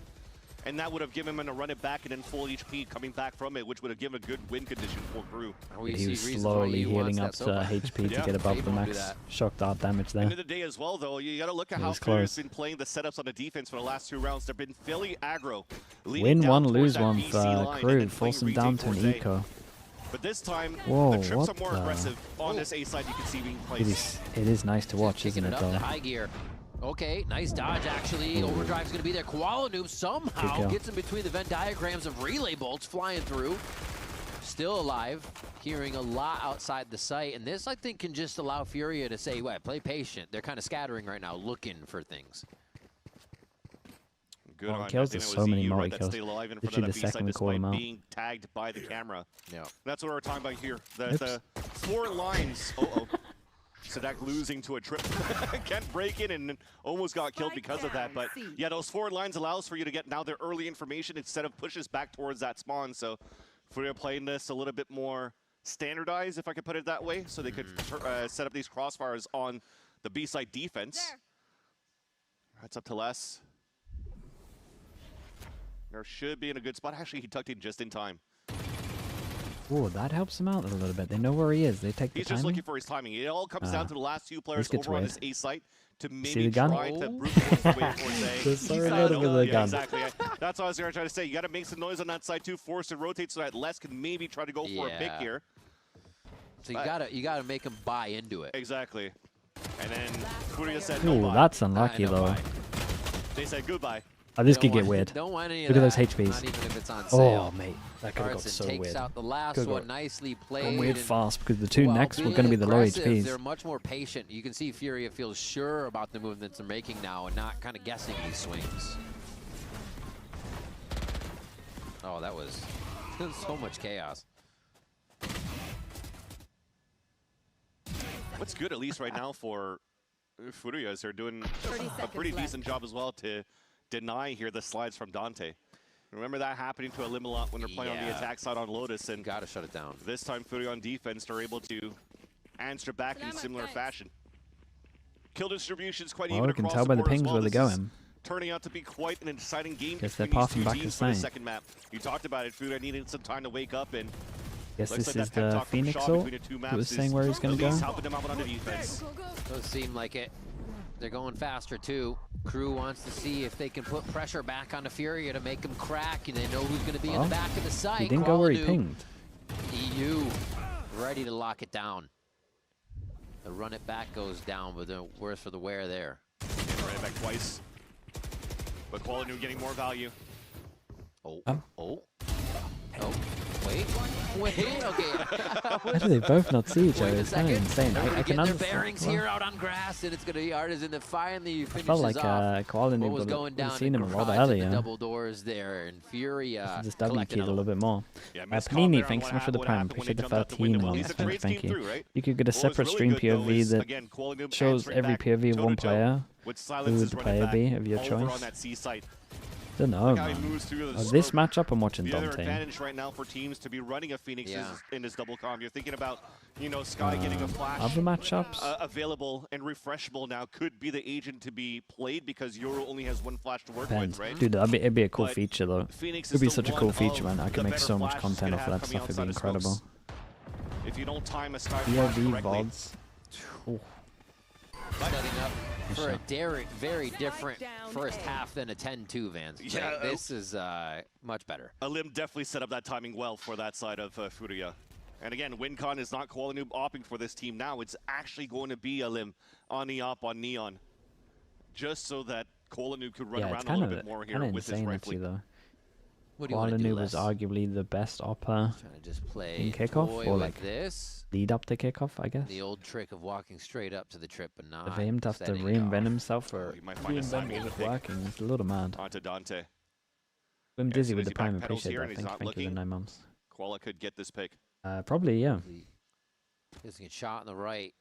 And that would have given him a run it back and then full HP coming back from it, which would have given a good win condition for KRU. He was slowly healing up to HP to get above the max shock dart damage there. End of the day as well, though, you got to look at how FURIA's been playing the setups on the defense for the last 2 rounds. They've been fairly aggro. Win one, lose one for KRU, force them down to an eco. But this time, whoa, the trips are more aggressive on this A side. You can see being placed. It is nice to watch, isn't it, though? High gear. Okay, nice dodge, actually. Overdrive's going to be there. Koala Noob somehow gets in between the Venn diagrams of relay bolts flying through. Still alive. Hearing a lot outside the site. And this, I think, can just allow FURIA to say, what, play patient. They're kind of scattering right now, looking for things. Good on. Kills, there's so many multi-kills. Literally the second we call him out. Being tagged by the camera. Yeah. That's what we're talking about here. The 4 lines. Sadak losing to a trip. Can't break it and almost got killed because of that. But yeah, those 4 lines allows for you to get now their early information instead of pushes back towards that spawn. So FURIA playing this a little bit more standardized, if I could put it that way, so they could set up these crossfires on the B side defense. That's up to Les. There should be in a good spot. Actually, he tucked in just in time. Oh, that helps him out a little bit. They know where he is. They take the He's timing. just looking for his timing. It all comes down to the last 2 players over on this A site to maybe the gun? try to brute force the way for Just so with the gun. Exactly. That's what I was going to try to say. You got to make some noise on that side too, force to rotate so that Les can maybe try to go for a pick here. So you gotta make him buy into it. Exactly. And then FURIA said no. Ooh, that's unlucky though. They said goodbye. Oh, this could get weird. Don't want any Look of at those that, HPs. Not even if it's on sale. Oh, mate. That could have got so takes weird. out the last one. Nicely played. Gone weird fast because the 2 next were going to be the low HPs. They're much more patient. You can see FURIA feels sure about the movements they're making now and not kind of guessing these swings. Oh, that was so much chaos. What's good, at least right now, for FURIA is they're doing a pretty decent job as well to deny here the slides from Dante. Remember that happening to Elim a lot when they're playing on the attack side on Lotus, and gotta shut it down. This time FURIA on defense, they're able to answer back in similar fashion. Kill distribution's quite even we can across tell the by the board as pings well. where they're This is going. Turning out to be quite an exciting game Guess they're between passing these 2 back teams the for the same. second map. You talked about it, FURIA needed some time to wake up, and Guess looks this like is that pep the talk from Phoenix Shaw ult between the 2 who maps was is saying where he's going to at least go. helping them out on the defense. Does seem like it. They're going faster too. KRU wants to see if they can put pressure back on the FURIA to make them crack, and they know who's going to be in the back of the site. He didn't go where he pinged. EU ready to lock it down. The run it back goes down, but the worse for the wear there. And run it back twice. But Qualinu getting more value. Oh. Wait, okay. How do they both not see each other? It's kind of insane. I can their understand. bearings here out on grass, and it's going to be hard as in the finally finishes felt like off. Qualinu What was going down seen him a lot the earlier. double doors there, and FURIA Just W keyed a little bit more. Yeah, Panini, thanks so much for the prime. Appreciate the 13 ones. Thank you. You could get a separate stream POV that shows every POV of one player. Who would the player be of your choice? Don't know, man. This matchup, I'm watching The other Dante. advantage right now for teams to be running a Phoenix is in this double comp. You're thinking about, you know, Sky getting a flash Other matchups? available and refreshable now could be the agent to be played because Euro only has 1 flash to work Depends. with, right? Dude, it'd be a cool But feature though. Phoenix It'd be is such a the cool one feature, of man. I could the make better so much flashes content you off could of that have stuff. coming It'd be outside of incredible. smokes. If you don't time a Sky flash POV correctly, VODs. Ooh. Setting up for a very different first half than a 10-2, Vans. Yeah, this is much better. Elim definitely set up that timing well for that side of FURIA. And again, WinCon is not Koala Noob opting for this team now. It's actually going to be a limb on the op on Neon. Just so that Koala Noob could run around a little bit more here with his rifling. Though. What do you want to do, Koala Noob was arguably the best opper Trying to just play in kickoff, or like this. lead up to kickoff, I guess. The old trick of walking straight up to the trip and not But for him to have to reinvent himself or reinvent it working, it's a little mad. Onto Dante. I'm dizzy with the prime, appreciate that. Thank you for the 9 months. Koala could get this pick. Probably, yeah. He's getting shot in the right.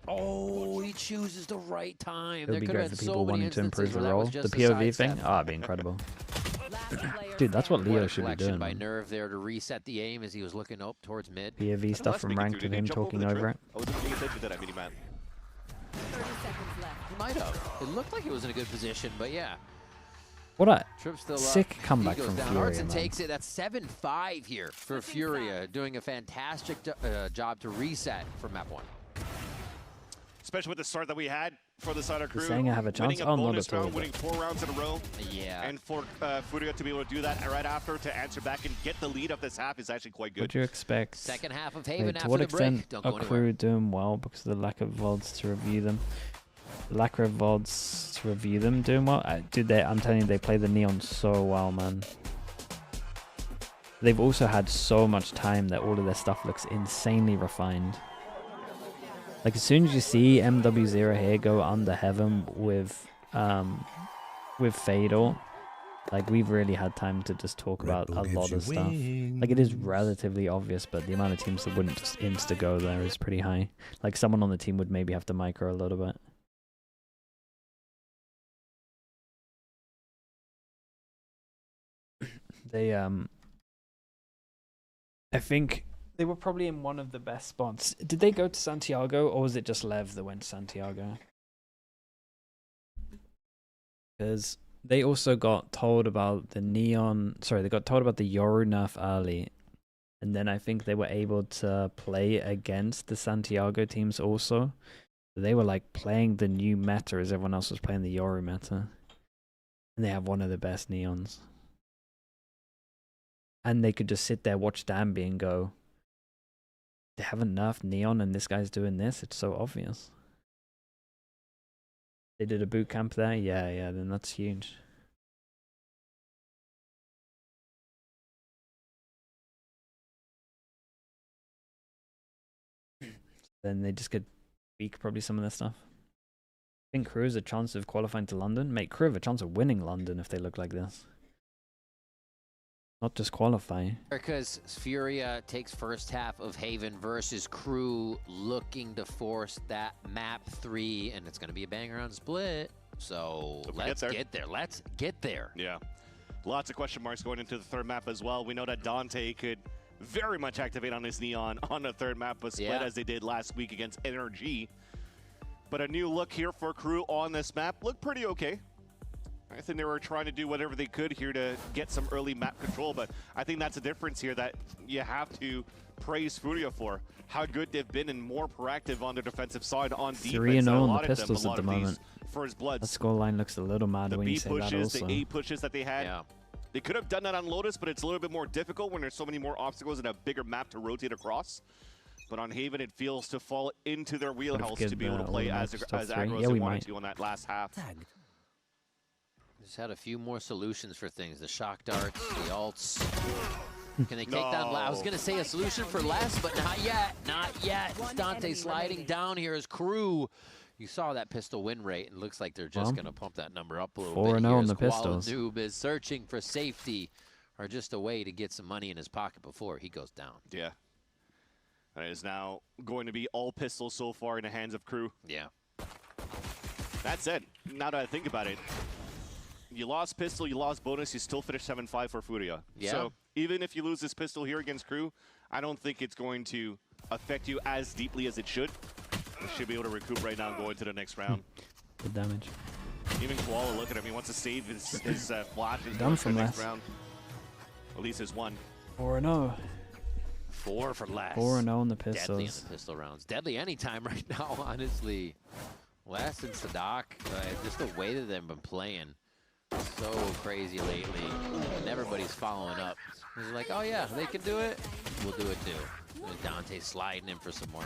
Oh, he chooses the right time. It would be great for people wanting to improve the role. The POV thing? Oh, it'd be incredible. Dude, that's what Leo should be doing. By Nerve there to reset the aim as he was looking up towards mid. POV stuff from ranked with him talking over it. I wasn't paying attention to that mini-map. He might have. It looked like he was in a good position, but yeah. What a Trip's still sick up. comeback He goes from down. Furia, Artson man. takes it. That's 7-5 here for Furia, doing a fantastic job to reset for map 1. Especially with the start that we had for the Cider Crew. Saying I have a chance? Winning Oh, not bonus at all, round, but- winning 4 rounds in a row. Yeah. And for Furia to be able to do that right after to answer back and get the lead of this half is actually quite good. Would you expect? Second half of Haven Wait, to after what the extent break. Don't are go anywhere. crew doing well because of the lack of VODs to review them? Lack of VODs to review them doing well? Dude, I'm telling you, they play the Neon so well, man. They've also had so much time that all of their stuff looks insanely refined. Like as soon as you see MW0 here go under Heaven with Fatal, like we've really had time to just talk about a lot of stuff. Like it is relatively obvious, but the amount of teams that wouldn't just insta go there is pretty high. Like someone on the team would maybe have to micro a little bit. They I think they were probably in one of the best spots. Did they go to Santiago, or was it just Lev that went to Santiago? Because they also got told about the Neon... Sorry, they got told about the Yoru nerf early. And then I think they were able to play against the Santiago teams also. They were like playing the new meta as everyone else was playing the Yoru meta. And they have one of the best Neons. And they could just sit there, watch Danby and go, they haven't nerfed Neon and this guy's doing this. It's so obvious. They did a boot camp there? Yeah, then that's huge. Then they just could tweak probably some of their stuff. I think Crew has a chance of qualifying to London. Mate, Crew have a chance of winning London if they look like this. Not just qualify. Because Furia takes first half of Haven versus Crew, looking to force that map 3, and it's going to be a bang around split. So let's get there. Let's get there. Yeah. Lots of question marks going into the third map as well. We know that Dante could very much activate on his Neon on the third map, but split as they did last week against NRG. But a new look here for Crew on this map looked pretty okay. I think they were trying to do whatever they could here to get some early map control, but I think that's a difference here that you have to praise Furia for. How good they've been and more proactive on the defensive side on defense. 3-0 on the pistols at the moment. First bloods. The scoreline looks a little mad when you say that also. The A pushes that they had. Yeah. They could have done that on Lotus, but it's a little bit more difficult when there's so many more obstacles and a bigger map to rotate across. But on Haven, it feels to fall into their wheelhouse to be able to play as aggro as they wanted to on that last half. Just had a few more solutions for things. The shock darts, the ults. Can they take down? I was going to say a solution for less, but not yet. Not yet. Dante sliding down here as Crew. You saw that pistol win rate. It looks like they're just going to pump that number up a little bit. 4-0 on the pistols. Noob is searching for safety or just a way to get some money in his pocket before he goes down. Yeah. And it is now going to be all pistols so far in the hands of Crew. Yeah. That said, now that I think about it, you lost pistol, you lost bonus, you still finished 7-5 for Furia. Yeah. So even if you lose this pistol here against Crew, I don't think it's going to affect you as deeply as it should. You should be able to recoup right now and go into the next round. Good damage. Even Koala, look at him. He wants to save his flash. Done from next last round. At least his one. 4-0. 4 for last. 4-0 on the pistols. Deadly in the pistol rounds. Deadly anytime right now, honestly. Last and Sadak, just the way that they've been playing. so crazy lately, and everybody's following up. It's like, oh yeah, they can do it. We'll do it too. And Dante sliding in for some more.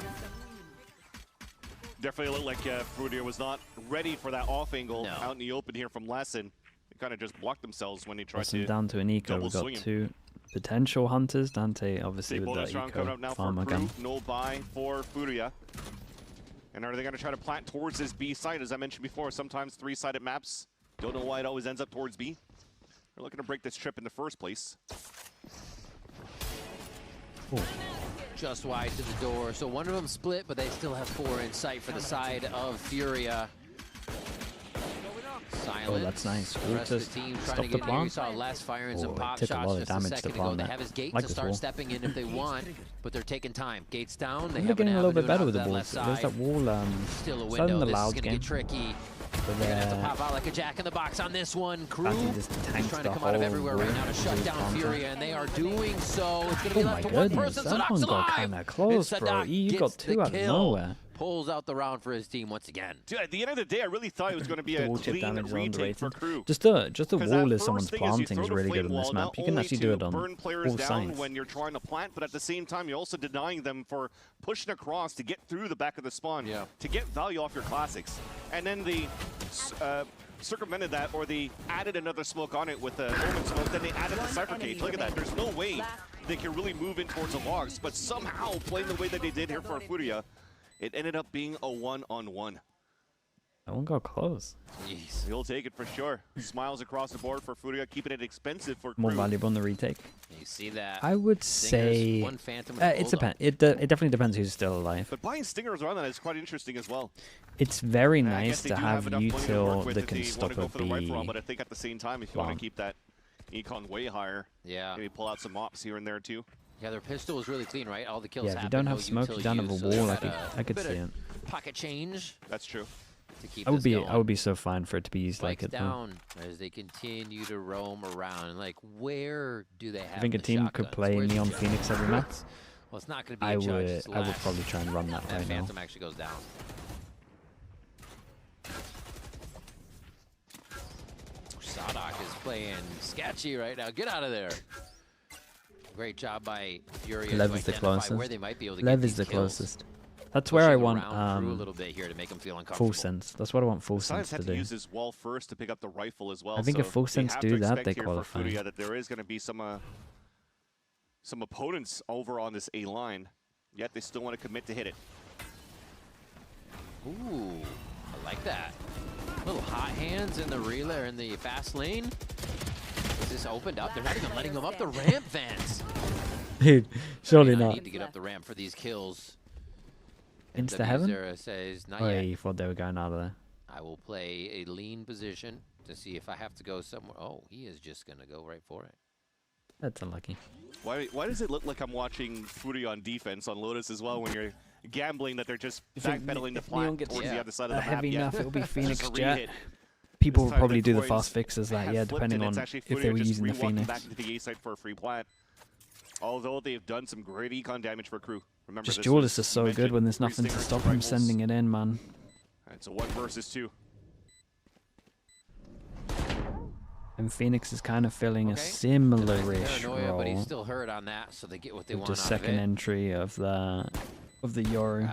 Definitely looked like FURIA was not ready for that off angle out in the open here from Lesson. They kind of just blocked themselves when they tried to down to an eco. We've got two potential hunters. Dante obviously with that eco farm again. No buy for FURIA. And are they going to try to plant towards this B side? As I mentioned before, sometimes three-sided maps. Don't know why it always ends up towards B. They're looking to break this trip in the first place. Ooh. Just wide to the door. So one of them split, but they still have 4 in sight for the side of FURIA. Silent. Oh, that's nice. The rest of the team trying to get here. You saw Les firing some pop shots just a second ago. They have his gate to start stepping in if they want, but they're taking time. Gates down. They have getting a little bit better with the walls. There's that wall. Still a window. This is going to get tricky. They're going to have to pop out like a jack in the box on this one. Crew is trying to come out of everywhere right now to shut down FURIA, and they are doing so. It's going to be left to one person. That one got kind of close, bro. You got 2 out of nowhere. Pulls out the round for his team once again. Dude, at the end of the day, I really thought it was going to be a clean retake for Crew. Just a wall as someone's planting is really good in this map. You can actually do it on burn players all down sides. when you're trying to plant, but at the same time, you're also denying them for pushing across to get through the back of the spawn to get value off your classics. And then they circumvented that, or they added another smoke on it with the Omen smoke, then they added the Cypher Cage. Look at that. There's no way they can really move in towards the logs, but somehow playing the way that they did here for FURIA, it ended up being a one-on-one. That one got close. Jeez. You'll take it for sure. Smiles across the board for FURIA, keeping it expensive for More Crew. valuable on the retake. You see that? I would say one Phantom it depends. It definitely depends who's still alive. But buying Stingers around that is quite interesting as well. It's very nice to have util that can stop a B. But I think at the same time, if you want to keep that econ way higher, maybe pull out some ops here and there too. Yeah, their pistol was really clean, right? All the kills. Yeah, if you don't have smoke, you don't have a wall. I could see it. Pocket change. That's true. To keep I would be so fine for it to be used like it. Down as they continue to roam around. Like, where do they have? I think a team could play Neon Phoenix every match. Well, it's not going to be a judge. I would probably try and run that right now. Phantom actually goes down. Sadak is playing sketchy right now. Get out of there. Great job by FURIA. Lev is the closest. Where they might be able to Lev get is the kills. closest. That's where I want a little bit here to make them feel full sense. That's what I want full sense to do. Use his wall first to pick up the rifle as well. I think if full sense do that, they qualify. That there is going to be some opponents over on this A line, yet they still want to commit to hit it. Ooh, I like that. Little hot hands in the relay in the fast lane. Is this opened up? They're not even letting them up the ramp, Vance. Dude, surely I not. need to get up the ramp for these kills. Insta heaven? Says, not oh, yet. Yeah, you thought they were going out of there. I will play a lean position to see if I have to go somewhere. Oh, he is just going to go right for it. That's unlucky. Why does it look like I'm watching FURIA on defense on Lotus as well when you're gambling that they're just backpedaling the plant towards the other side of the map? Heavy enough, it'll be Phoenix Jet. People will probably do the fast fixes that, yeah, depending on if they were using the Phoenix. Back into the A side for a free plant. Although they've done some great econ damage for Crew. Remember, just Duelist is so good when there's nothing to stop him sending it in, man. It's a 1 versus 2. And Phoenix is kind of filling a similar-ish role. But he's still hurt on that, so they get what they want out of it. The second entry of the Yoru.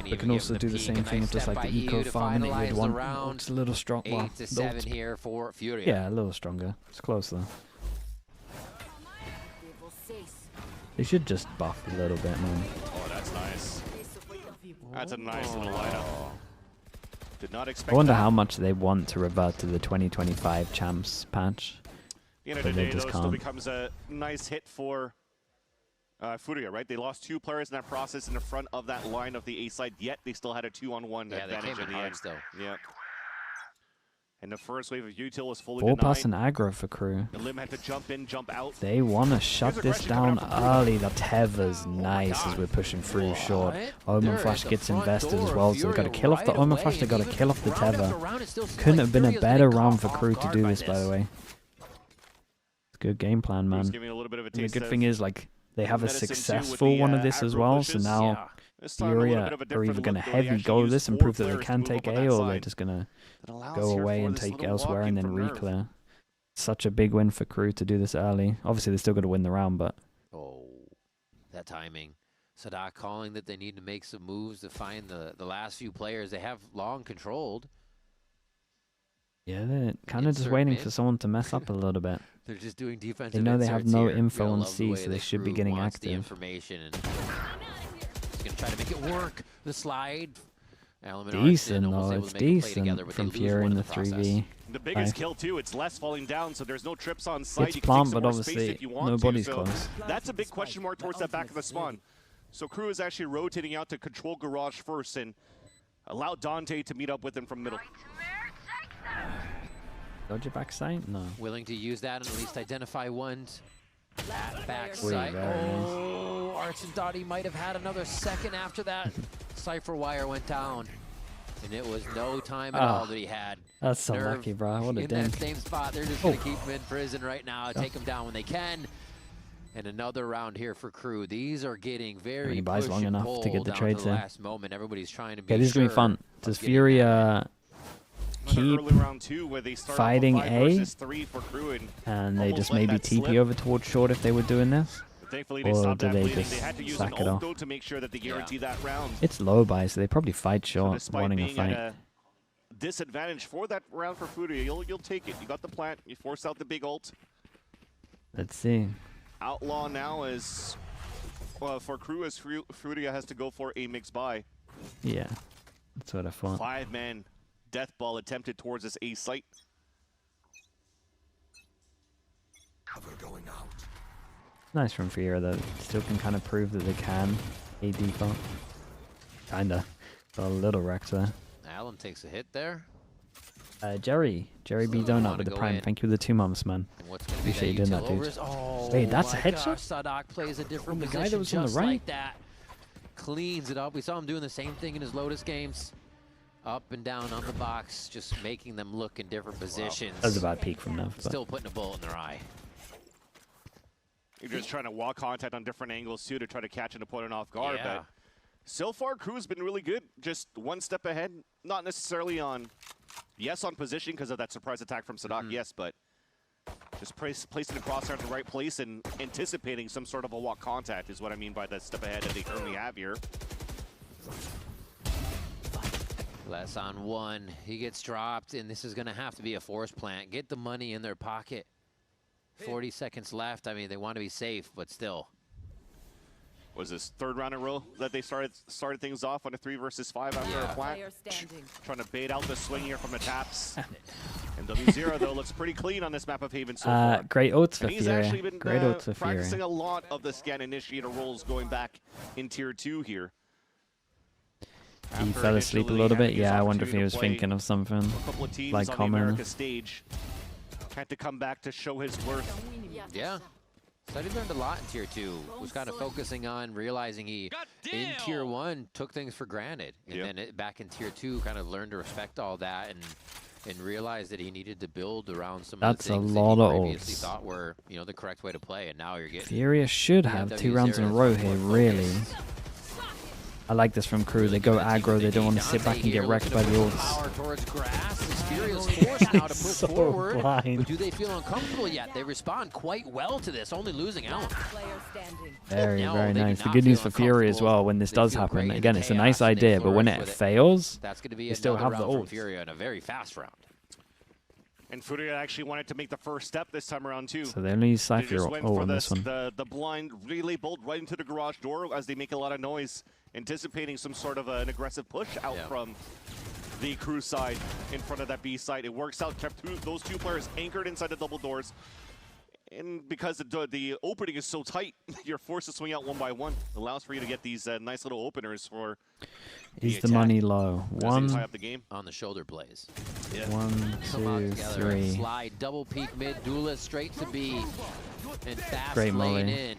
They can also do the same thing with just like the eco farming that you'd want. Oh, it's a little strong. 8 to 7 here for FURIA. Yeah, a little stronger. It's close though. They should just buff a little bit, man. Oh, that's nice. That's a nice little lineup. Did not expect I wonder how much they want to revert to the 2025 champs patch. At the end of the day, though, it still becomes a nice hit for FURIA, right? They lost 2 players in that process in the front of that line of the A side, yet they still had a 2-on-1 advantage in the end. Though. Yeah. And the first wave of util was fully 4 denied. pass and aggro for Crew. The Lim had to jump in, jump out. They want to shut this down early. The Tether's nice as we're pushing through short. Omen Flash gets invested as well, so they've got to kill off the Omen Flash, they've got to kill off the Tether. Couldn't have been a better round for Crew to do this, by the way. It's a good game plan, man. And the good thing is, like, they have a successful one of this as well, so now FURIA are either going to heavy go this and prove that they can take A, or they're just going to go away and take elsewhere and then re-clear. Such a big win for KRU to do this early. Obviously, they're still going to win the round, but... Oh, that timing. Sadak calling that they need to make some moves to find the last few players. They have long controlled. Yeah, they're kind of just waiting for someone to mess up a little bit. They're just doing defensive. They know they have no info on the C, so they should be getting active. The information and he's gonna try to make it work. The slide. Decent though, it's decent from FURIA in the 3v. The biggest kill too, it's less falling down, so there's no trips on site. It's plant, but obviously nobody's close. That's a big question mark towards that back of the spawn. So KRU is actually rotating out to control garage first and allow Dante to meet up with him from middle. Dodge your backside? No. Willing to use that and at least identify ones at backside. Oh, Arts and Dottie might have had another second after that. Cypher wire went down, and it was no time at all that he had. That's so lucky, bro. What a in dink. that same spot. They're just going to keep him in prison right now, take him down when they can. And another round here for KRU. These are getting very buys long enough to get the trades in. Last moment. Everybody's trying to be this is going to be fun. Does FURIA keep fighting A, and they just maybe TP over towards short if they were doing this? Or do they just sack it off? To make sure that they guarantee that round. It's low buy, so they probably fight short, wanting a fight. A disadvantage for that round for FURIA. You'll take it. You got the plant. You force out the big ult. Let's see. Outlaw now is, well, for KRU as FURIA has to go for a mixed buy. Yeah, that's what I thought. 5-man death ball attempted towards this A site. Cover going out. Nice from FURIA that still can kind of prove that they can A default. Kinda. Got a little wrecked there. Allen takes a hit there. Jerry B Donut with the prime. Thank you for the 2 months, man. Appreciate you doing that, dude. Oh, wait, that's a headshot? Sadak plays a different the position guy that was on the just right? like that. Cleans it up. We saw him doing the same thing in his Lotus games. Up and down on the box, just making them look in different positions. That was a bad peek from them. Still putting a bullet in their eye. You're just trying to wall contact on different angles too to try to catch an opponent off guard. Yeah. But so far, KRU's been really good. Just one step ahead. Not necessarily on, yes, on position because of that surprise attack from Sadak, yes, but just placing the crosshair in the right place and anticipating some sort of a walk contact is what I mean by the step ahead that they currently have here. Less on one. He gets dropped, and this is going to have to be a force plant. Get the money in their pocket. 40 seconds left. I mean, they want to be safe, but still. Was this 3rd round in a row that they started things off on a 3 versus 5 after a plant? Trying to bait out the swing here from the taps. And W0 though looks pretty clean on this map of Haven so far. Great ults for and he's FURIA. actually been Great ults for FURIA. practicing a lot of the scan initiator roles going back in tier 2 here. He fell asleep a little bit. Yeah, I wonder if he was thinking of something like common. Americas Stage. Had to come back to show his worth. Yeah. So he learned a lot in tier 2. Was kind of focusing on realizing he, in tier 1, took things for granted. And then back in tier 2, kind of learned to respect all that and realized that he needed to build around some of the things that he previously thought were, you know, the correct way to play. And now you're getting... FURIA should have 2 rounds in a row here, really. I like this from KRU. They go aggro. They don't want to sit back and get wrecked by the ults. FURIA's forced now to push So forward. blind. But do they feel uncomfortable yet? They respond quite well to this, only losing Allen. Very nice. The good news for FURIA as well, when this does happen, again, it's a nice idea, but when it fails, that's going to be they still have the ult. FURIA in a very fast round. And FURIA actually wanted to make the first step this time around too. So they only use They Cypher just went on for this one. the blind relay bolt right into the garage door as they make a lot of noise, anticipating some sort of an aggressive push out from the KRU side in front of that B side. It works out, kept those 2 players anchored inside the double doors. And because the opening is so tight, you're forced to swing out 1 by 1. It allows for you to get these nice little openers for Is the money low? One tie up the game. On the shoulder plays. 1, 2, 3. Slide, double peek mid, duelist straight to B. And fast Great lane molly. in.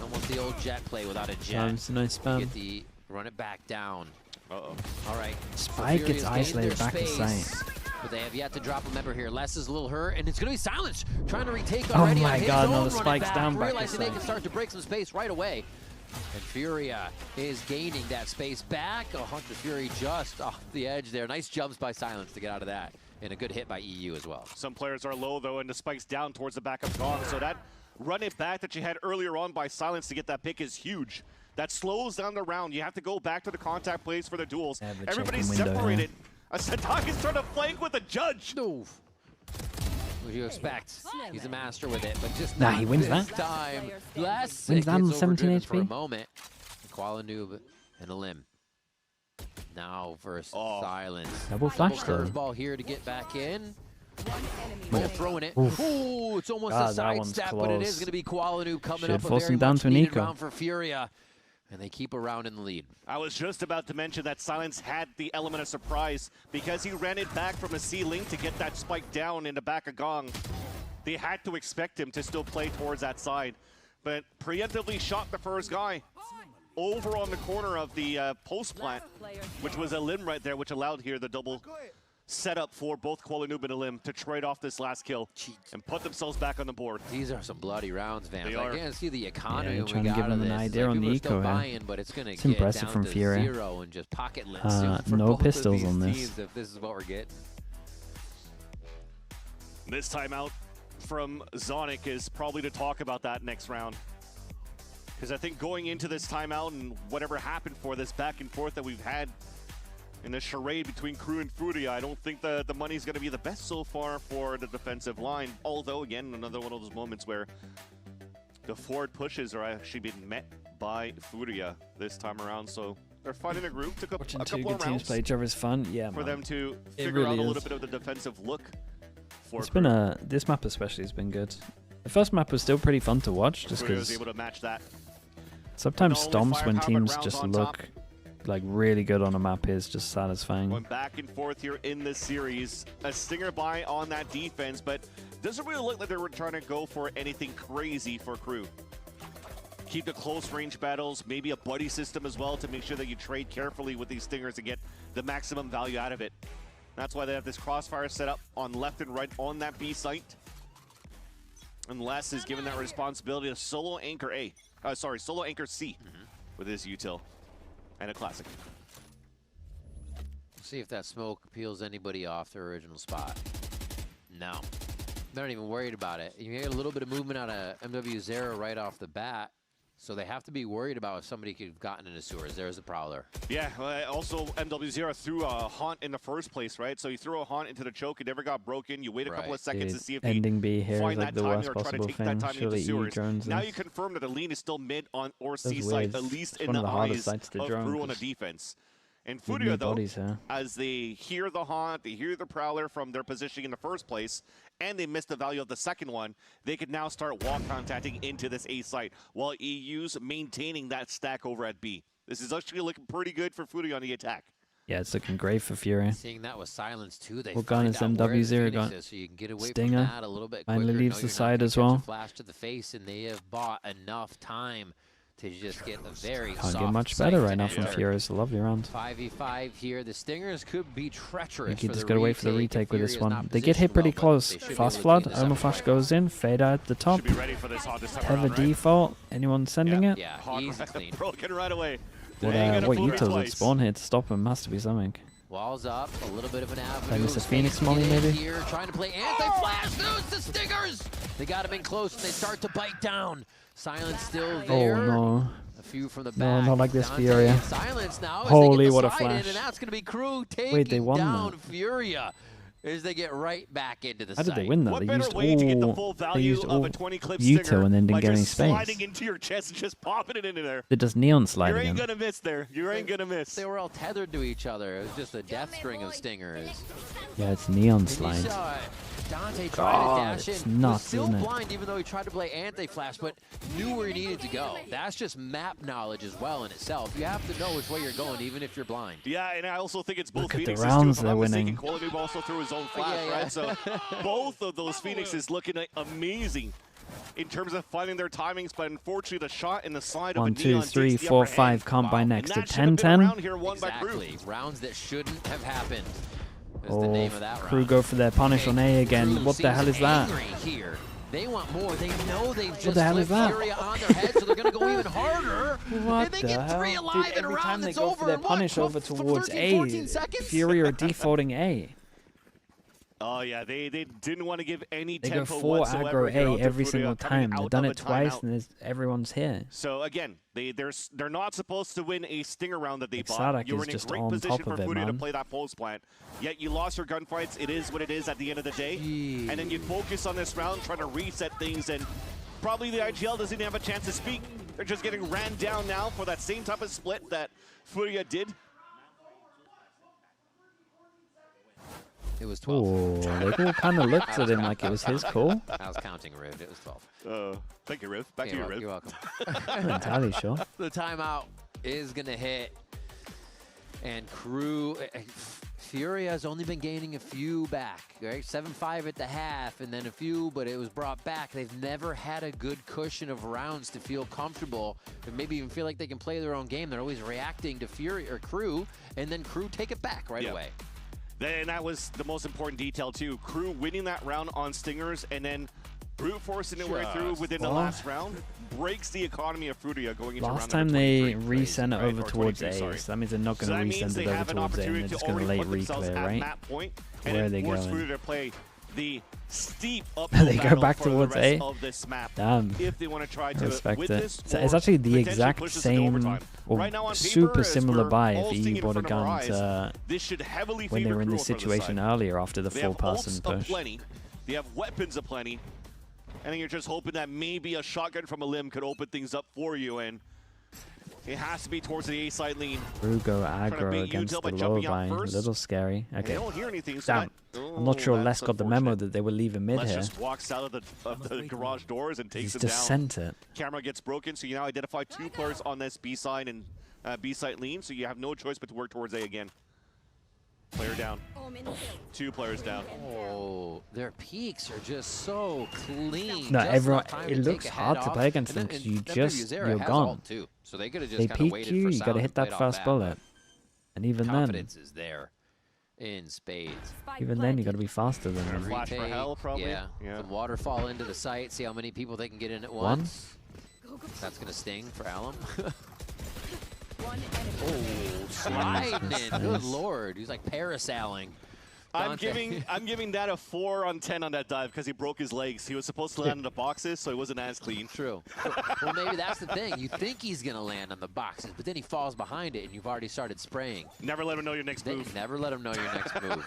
Almost the old jet play without a jet. It's a nice spam. Get the run it back down. Uh-oh. All right. Spike gets isolated back to sight. But they have yet to drop a member here. Les is a little hurt, and it's going to be Silence trying to retake Oh already. my on God, his no, own the spike's back, down back to realizing they sight. can start to break some space right away. And FURIA is gaining that space back. Oh, Hunter Fury just off the edge there. Nice jumps by Silence to get out of that. And a good hit by EU as well. Some players are low, though, and the spike's down towards the back of Gong. So that run it back that you had earlier on by Silence to get that pick is huge. That slows down the round. You have to go back to the contact plays for the duels. Everybody's separated. Sadak is trying to flank with a judge. What do you expect? He's a master with it, but just he wins this that. time. Bless Wins that on 17 for a HP. moment. Kuala Noob and a limb. Now versus Silence. Double flash though. Curveball here to get back in. Oh. Throwing it. Oof. Ooh, it's almost God, a that one's sidestep, but it is close. going to be Kuala Noob coming Should up. A force very him down much to needed Nico. round for FURIA. And they keep a round in the lead. I was just about to mention that Silence had the element of surprise because he ran it back from a ceiling to get that spike down in the back of Gong. They had to expect him to still play towards that side, but preemptively shot the first guy over on the corner of the post plant, which was a limb right there, which allowed here the double setup for both Kuala Noob and Elim to trade off this last kill and put themselves back on the board. These are some bloody rounds, Vance. They I are. can't see the economy. Yeah, we trying to got give out of them an this. idea on the People are still eco here. buying, but it's going to It's get impressive down from to FURIA. 0 and just pocketless soon for no both of pistols these on this. teams if this is what we're getting. This timeout from Zonic is probably to talk about that next round. Because I think going into this timeout and whatever happened for this back and forth that we've had in the charade between KRU and FURIA, I don't think the money's going to be the best so far for the defensive line. Although, again, another one of those moments where the forward pushes are actually being met by FURIA this time around. So they're finding a group. Took Watching a two couple good of teams rounds play each other is fun. Yeah, for man. them to It figure really out a is. little bit of the defensive look for It's KRU. been this map especially has been good. The first map was still pretty fun to watch, just FURIA was because able to match that. sometimes Not only stomps when firepower, but teams rounds just on look top. like really good on a map is just satisfying. Going back and forth here in this series. A stinger buy on that defense, but doesn't really look like they were trying to go for anything crazy for KRU. Keep the close range battles, maybe a buddy system as well to make sure that you trade carefully with these stingers to get the maximum value out of it. That's why they have this crossfire set up on left and right on that B site. And Les is given that responsibility to solo anchor A. Solo anchor C with his util. And a classic. See if that smoke peels anybody off their original spot. No. They're not even worried about it. You get a little bit of movement out of MW0 right off the bat. So they have to be worried about if somebody could have gotten into sewers. There's a Prowler. Yeah, also MW0 threw a haunt in the first place, right? So you threw a haunt into the choke, it never got broken. You wait a couple of seconds to see if ending they B here is find like that the timing worst or try to possible take that thing. timing into Surely sewers. drones Now this. you confirm that the lean is still mid on or C Those site, waves. at least It's in one the of the hardest eyes sites to of drone, KRU on the 'cause defense. And need FURIA, new though, bodies here. as they hear the haunt, they hear the Prowler from their positioning in the first place, and they missed the value of the second one, they could now start wall contacting into this A site, while EU's maintaining that stack over at B. This is actually looking pretty good for FURIA on the attack. Yeah, it's looking great for FURIA. Seeing that with Silence too, they What gun find is out where the MW0 Phoenix gun? is, so you can get away Stinger. from that a little bit Finally quicker. leaves No, the you're not side gonna as catch a well. Flash to the face, and they have bought enough time to just get a very Can't soft get much site better to right now from enter. FURIA. It's a lovely round. 5v5 here. The Stingers could be treacherous. I think you for just the gotta wait for the retake retake if with this Furia's one. not They get hit pretty positioned well, but close. they should be Fast able to flood, do the Armor second Flash fight. goes in, fade out at the top. Should be ready for this haunt this time Tether around, right? default. Anyone sending it? Yeah, Haunt easy clean. broken right away. What They ain't gonna what fool her utils would twice. spawn here to stop him? Has to be something. Walls up, a little bit of an avenue. Like Mr. of Phoenix space to molly, get in maybe? Here, trying to play anti-flash. Lose the Stingers. They got him in close, and they start to bite down. Silence still there. Oh no. A few from the back. No, not like this Dante FURIA. in Silence now. As Holy, they get the what a slide in, flash. and that's going to be KRU taking Wait, they won down that. FURIA as they get right back into the How site. did they win that? What They better used way to get the all, full they value used of all a 20-clip util stinger and then by didn't get any just space. sliding into your chest and just popping it into there? It does neon You slide ain't again. gonna miss there. You ain't gonna miss. They were all tethered to each other. It was just a death string of Stingers. Yeah, it's neon And slide. you saw Dante try God, to dash it's in. nuts, Was still isn't it? blind, even though he tried to play anti-flash, but knew where he needed to go. That's just map knowledge as well in itself. You have to know which way you're going, even if you're blind. Yeah, and I also think it's both Look at the Phoenixes rounds too. If they're I'm not mistaken, winning. Kuala Noob also threw his own flash, yeah. right? So both of those Phoenixes looking amazing in terms of finding their timings, but unfortunately the shot in the side 1, of a 2, neon 3, takes the 4, upper 5 hand. can't buy And next to that should have been a 10-10. round here won by KRU. Exactly. Rounds that shouldn't have happened. Is Oh, the name of that KRU round. go for their punish on A again. KRU What the hell seems is that? angry here. They want more. They know they've just the hell is flipped that? FURIA on their head, so they're going to go even harder. What if they the get hell? 3 Dude, alive in a every time round, they it's go over for their in what, punish 12, over towards 13, 14 A, seconds? FURIA are defaulting A. Oh yeah, they didn't want to give any They tempo go 4 whatsoever here aggro onto A every FURIA single coming time. They've out done of it a twice, timeout. and everyone's here. So again, they're not supposed to win a stinger round that they bought. Sadak You were is in a just great on position top for of it, FURIA to man. play that pulse plant. Yet you lost your gunfights. It is what it is at the end of the day. Jeez. And then you focus on this round, trying to reset things, and probably the IGL doesn't even have a chance to speak. They're just getting ran down now for that same type of split that FURIA did. It was 12. Oh, they all kind of looked at him like it was his call. I was counting Riv. It was 12. Thank you, Riv. Back to you, Riv. You're welcome. I'm not entirely sure. The timeout is going to hit. And KRU, FURIA has only been gaining a few back, right? 7-5 at the half, and then a few, but it was brought back. They've never had a good cushion of rounds to feel comfortable and maybe even feel like they can play their own game. They're always reacting to FURIA or KRU, and then KRU take it back right away. And that was the most important detail too. KRU winning that round on stingers and then brute forcing their way through within the last round breaks the economy of FURIA going into Last round time they number 23. resend it over Or towards 22, A, sorry. so that means they're not going to resend it over towards A, and they're just going to late reclear, right? Where are they FURIA going? to play the steep They go back towards the rest A? of this map Damn. if they want to try I to respect with it. this So it's actually the potentially exact push this into same, overtime. or Right now on paper, super as similar we're buy all if seeing you in bought a front of our gun eyes, to this should heavily when they favor were in KRU this on the other situation side. earlier after the They full have person ults push. aplenty. They have weapons aplenty. And then you're just hoping that maybe a shotgun from a limb could open things up for you. And it has to be towards the A side lean. KRU go Trying to bait aggro you against until the by low jumping out buy. A first. little scary. And Okay. they don't hear anything, so Damn. I'm not sure Les got the memo that they were leaving mid Les here. just walks out of the garage doors and takes He's him just down. sent it. Camera gets broken, so you now identify 2 players on this B side and B side lean, so you have no choice but to work towards A again. Player down. 2 players down. Oh, their peaks are just so clean. No, Just everyone. enough time It to looks take a hard head to off. play against And them then- because you and just Yuzera you're has gone. ult too, so they could have just They kind of peek waited you. for You got to Sound hit to that play it first off bullet, and even then, confidence is there in spades. you got to be faster than them. Flash for hell, probably. Yeah. Some waterfall into the site. See how many people they can get in at One. once. That's gonna sting for Alum. Oh, sliding in. Good lord. He's like parasailing. I'm giving that a 4 on 10 on that dive because he broke his legs. He was supposed to land in the boxes, so he wasn't as clean. True. Well, maybe that's the thing. You think he's going to land on the boxes, but then he falls behind it, and you've already started spraying. Never let him know your next move. Never let him know your next move.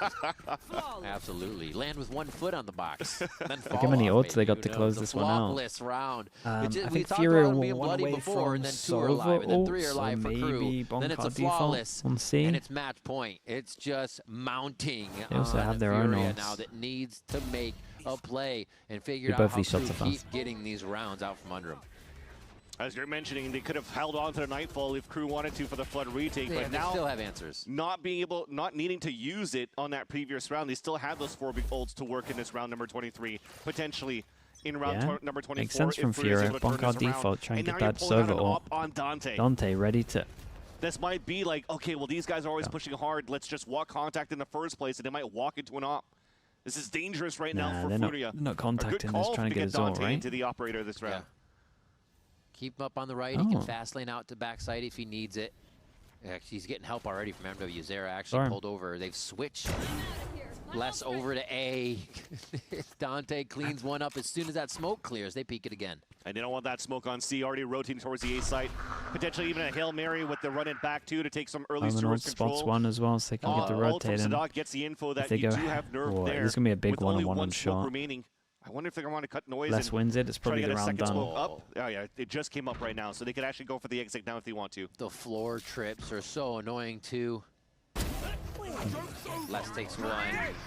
Absolutely. Land with 1 foot on the box. Then fall Look how many off, ults they got maybe, to close the this one out. flawless round. I we think talked FURIA about him being won bloody away before, from and then 2 are Sova alive, and then 3 are ults, alive so for maybe KRU. Then it's a Bonka default flawless, on C. and it's match point. It's just mounting They also on have their own FURIA ults. now that needs to make a play and figure Yeah, out both how these shots to are fast. keep getting these rounds out from under him. As you're mentioning, they could have held on to the Nightfall if KRU wanted to for the Flood retake, Yeah, but they now still have answers. not needing to use it on that previous round, they still have those 4 big ults to work in this round number 23, potentially in round number 24. Makes sense from if FURIA is FURIA. able to turn Bonka this around. default, try and And get now that you're pulling out Sova an ult. op on Dante. Dante ready to. This might be like, okay, well, these guys are always pushing hard. Let's just walk contact in the first place, and they might walk into an op. This is dangerous right now for they're not, FURIA. not A good contacting this, call trying to get his ult, Dante right? into the operator this round. Keep him up on the right. He Oh. can fast lane out to backside if he needs it. Actually, he's getting help already from MW. Zera actually Sorry. pulled over. They've switched less over to A. Dante cleans one up as soon as that smoke clears. They peek it again. And they don't want that smoke on C, already rotating towards the A site. Potentially even a Hail Mary with the run it back too to take some early Omen sewers ult spots control. one as well, so they can get the Ult from rotating. Sadak gets the info If that they you go, do have nerve oh, there. this is gonna be a big with only one-on-one one on smoke shot. remaining. I wonder if they're going to want to cut noise. Les and wins it. It's try to probably get the a round second done. smoke up. Oh yeah, it just came up right now, so they could actually go for the exit now if they want to. The floor trips are so annoying too. Les takes one.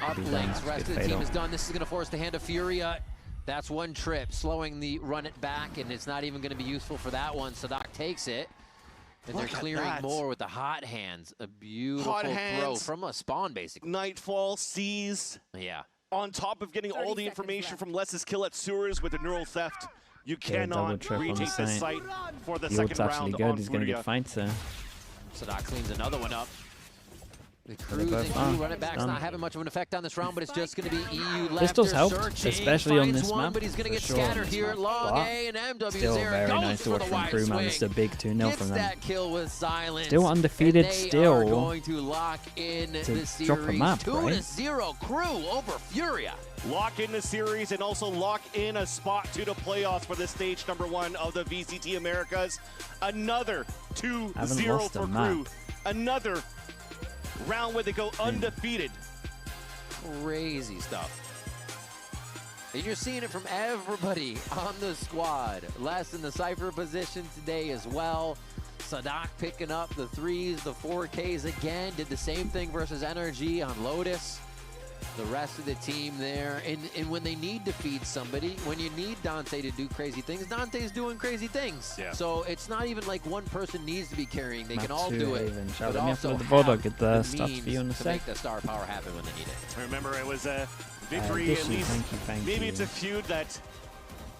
Up links. Rest of the team is done. This is going to force the hand of FURIA. That's 1 trip, slowing the run it back, and it's not even going to be useful for that one. Sadak takes it. And they're Look at clearing that. more with the hot hands. A beautiful Hot throw hands. from a spawn, basically. Nightfall, Seas. Yeah. On top of getting all the information from Les's kill at sewers with the neural theft, you Yeah, double cannot trip on the retake this site. site for the The second ult's actually round good. on He's going to FURIA. get fights there. Sadak cleans another one up. The cruising running back's not having much of an effect on this round, but it's just going to be EU left. This does help, especially on this map. But he's going to get scattered here. Long A and MW still very nice to watch from Crew, man. It's a big 2-0 from them. That kill with silence. Still undefeated, still are going to lock in the series. Drop a map, 2-0 Crew over FURIA. Lock in the series and also lock in a spot to the playoffs for the stage #1 of the VCT Americas. Another 2-0 for Crew. Another round where they go undefeated. Crazy stuff. And you're seeing it from everybody on the squad. Les in the Cypher position today as well. Sadak picking up the 3s, the 4Ks again. Did the same thing versus NRG on Lotus. The rest of the team there. And when they need to feed somebody, when you need Dante to do crazy things, Dante's doing crazy things. Yeah. So it's not even like one person needs to be carrying. They can all do it. But also get the stats for you in a sec. To make the star power happen when they need it. Remember, it was a victory, at least. Maybe it's a feud that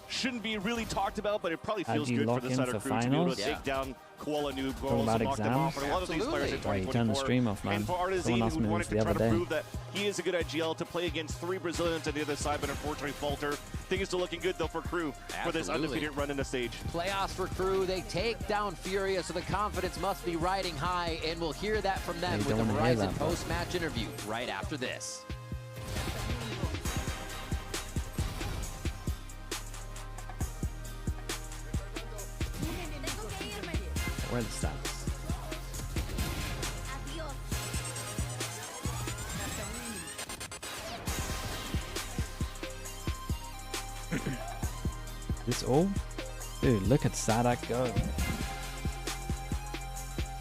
shouldn't be really talked about, but it probably feels good for the side of Crew to be able to take down Koala Noob, who also knocked them off. And a lot of these players in 2024. Turn the stream off, man. And for Artizine, who wanted to try to prove that he is a good IGL to play against 3 Brazilians on the other side, but unfortunately falter. Things still looking good, though, for Crew for this undefeated run in the stage. Playoffs for Crew. They take down FURIA, so the confidence must be riding high, and we'll hear that from them with the Horizon post-match interview right after this. Where are the stats? This all? Dude, look at Sadak go.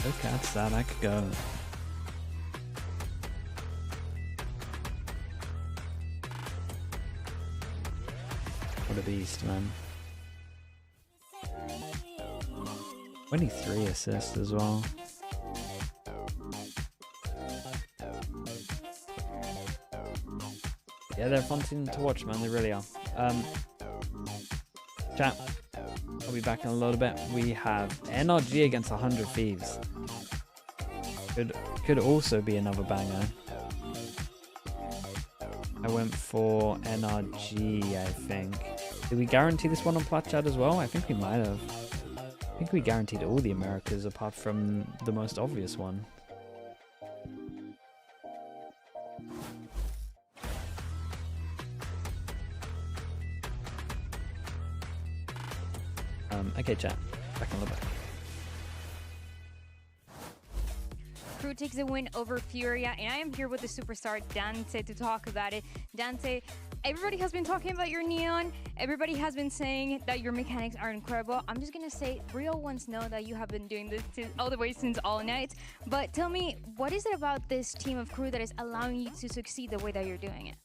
Look at Sadak go. What a beast, man. 23 assists as well. Yeah, they're a fun team to watch, man. They really are. Chat, I'll be back in a little bit. We have NRG against 100 Thieves. Could also be another banger. I went for NRG, I think. Did we guarantee this one on Plat Chat as well? I think we might have. I think we guaranteed all the Americas apart from the most obvious one. Okay, chat. Back in a little bit. Crew takes a win over FURIA, and I am here with the superstar Dante to talk about it. Dante, everybody has been talking about your neon. Everybody has been saying that your mechanics are incredible. I'm just gonna say, real ones know that you have been doing this all the way since all night. But tell me, what is it about this team of Crew that is allowing you to succeed the way that you're doing it?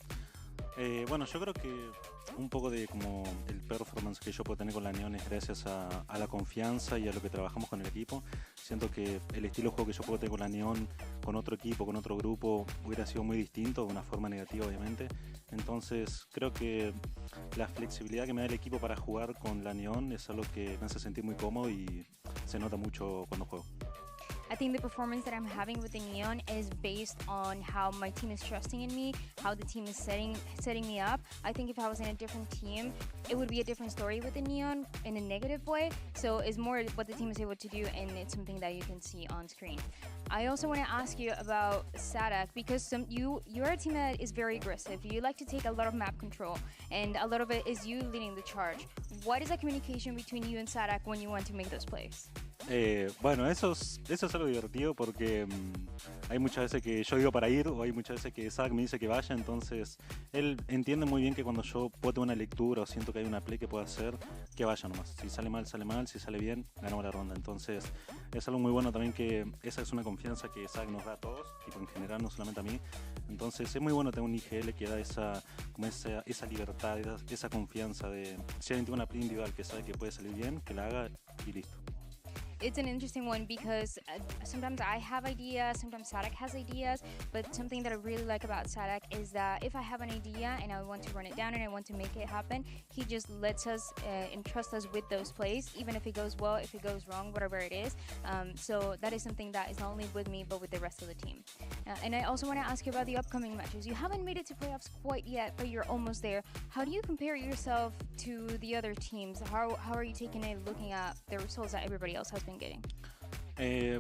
Bueno, yo creo que un poco de como el performance que yo puedo tener con la Neon es gracias a la confianza y a lo que trabajamos con el equipo. Siento que el estilo de juego que yo puedo tener con la Neon, con otro equipo, con otro grupo, hubiera sido muy distinto, de una forma negativa obviamente. Entonces creo que la flexibilidad que me da el equipo para jugar con la Neon es algo que me hace sentir muy cómodo y se nota mucho cuando juego. I think the performance that I'm having with the Neon is based on how my team is trusting in me, how the team is setting me up. I think if I was in a different team, it would be a different story with the Neon in a negative way. So it's more what the team is able to do, and it's something that you can see on screen. I also want to ask you about Sadak, because you're a team that is very aggressive. You like to take a lot of map control, and a lot of it is you leading the charge. What is the communication between you and Sadak when you want to make those plays? Bueno, eso es algo divertido porque hay muchas veces que yo digo para ir o hay muchas veces que Sadak me dice que vaya, entonces él entiende muy bien que cuando yo puedo tener una lectura o siento que hay una play que puedo hacer, que vaya nomás. Si sale mal, si sale bien, ganamos la ronda. Entonces es algo muy bueno también, que esa es una confianza que Sadak nos da a todos, tipo en general, no solamente a mí. Entonces es muy bueno tener un IGL que da esa libertad, esa confianza de si alguien tiene una play individual que sabe que puede salir bien, que la haga y listo. it's an interesting one because sometimes I have ideas, sometimes Sadak has ideas, but something that I really like about Sadak is that if I have an idea and I want to run it down and I want to make it happen, he just lets us entrust us with those plays, even if it goes well, if it goes wrong, whatever it is. So that is something that is not only with me, but with the rest of the team. And I also want to ask you about the upcoming matches. You haven't made it to playoffs quite yet, but you're almost there. How do you compare yourself to the other teams? How are you taking it, looking at the results that everybody else has been getting?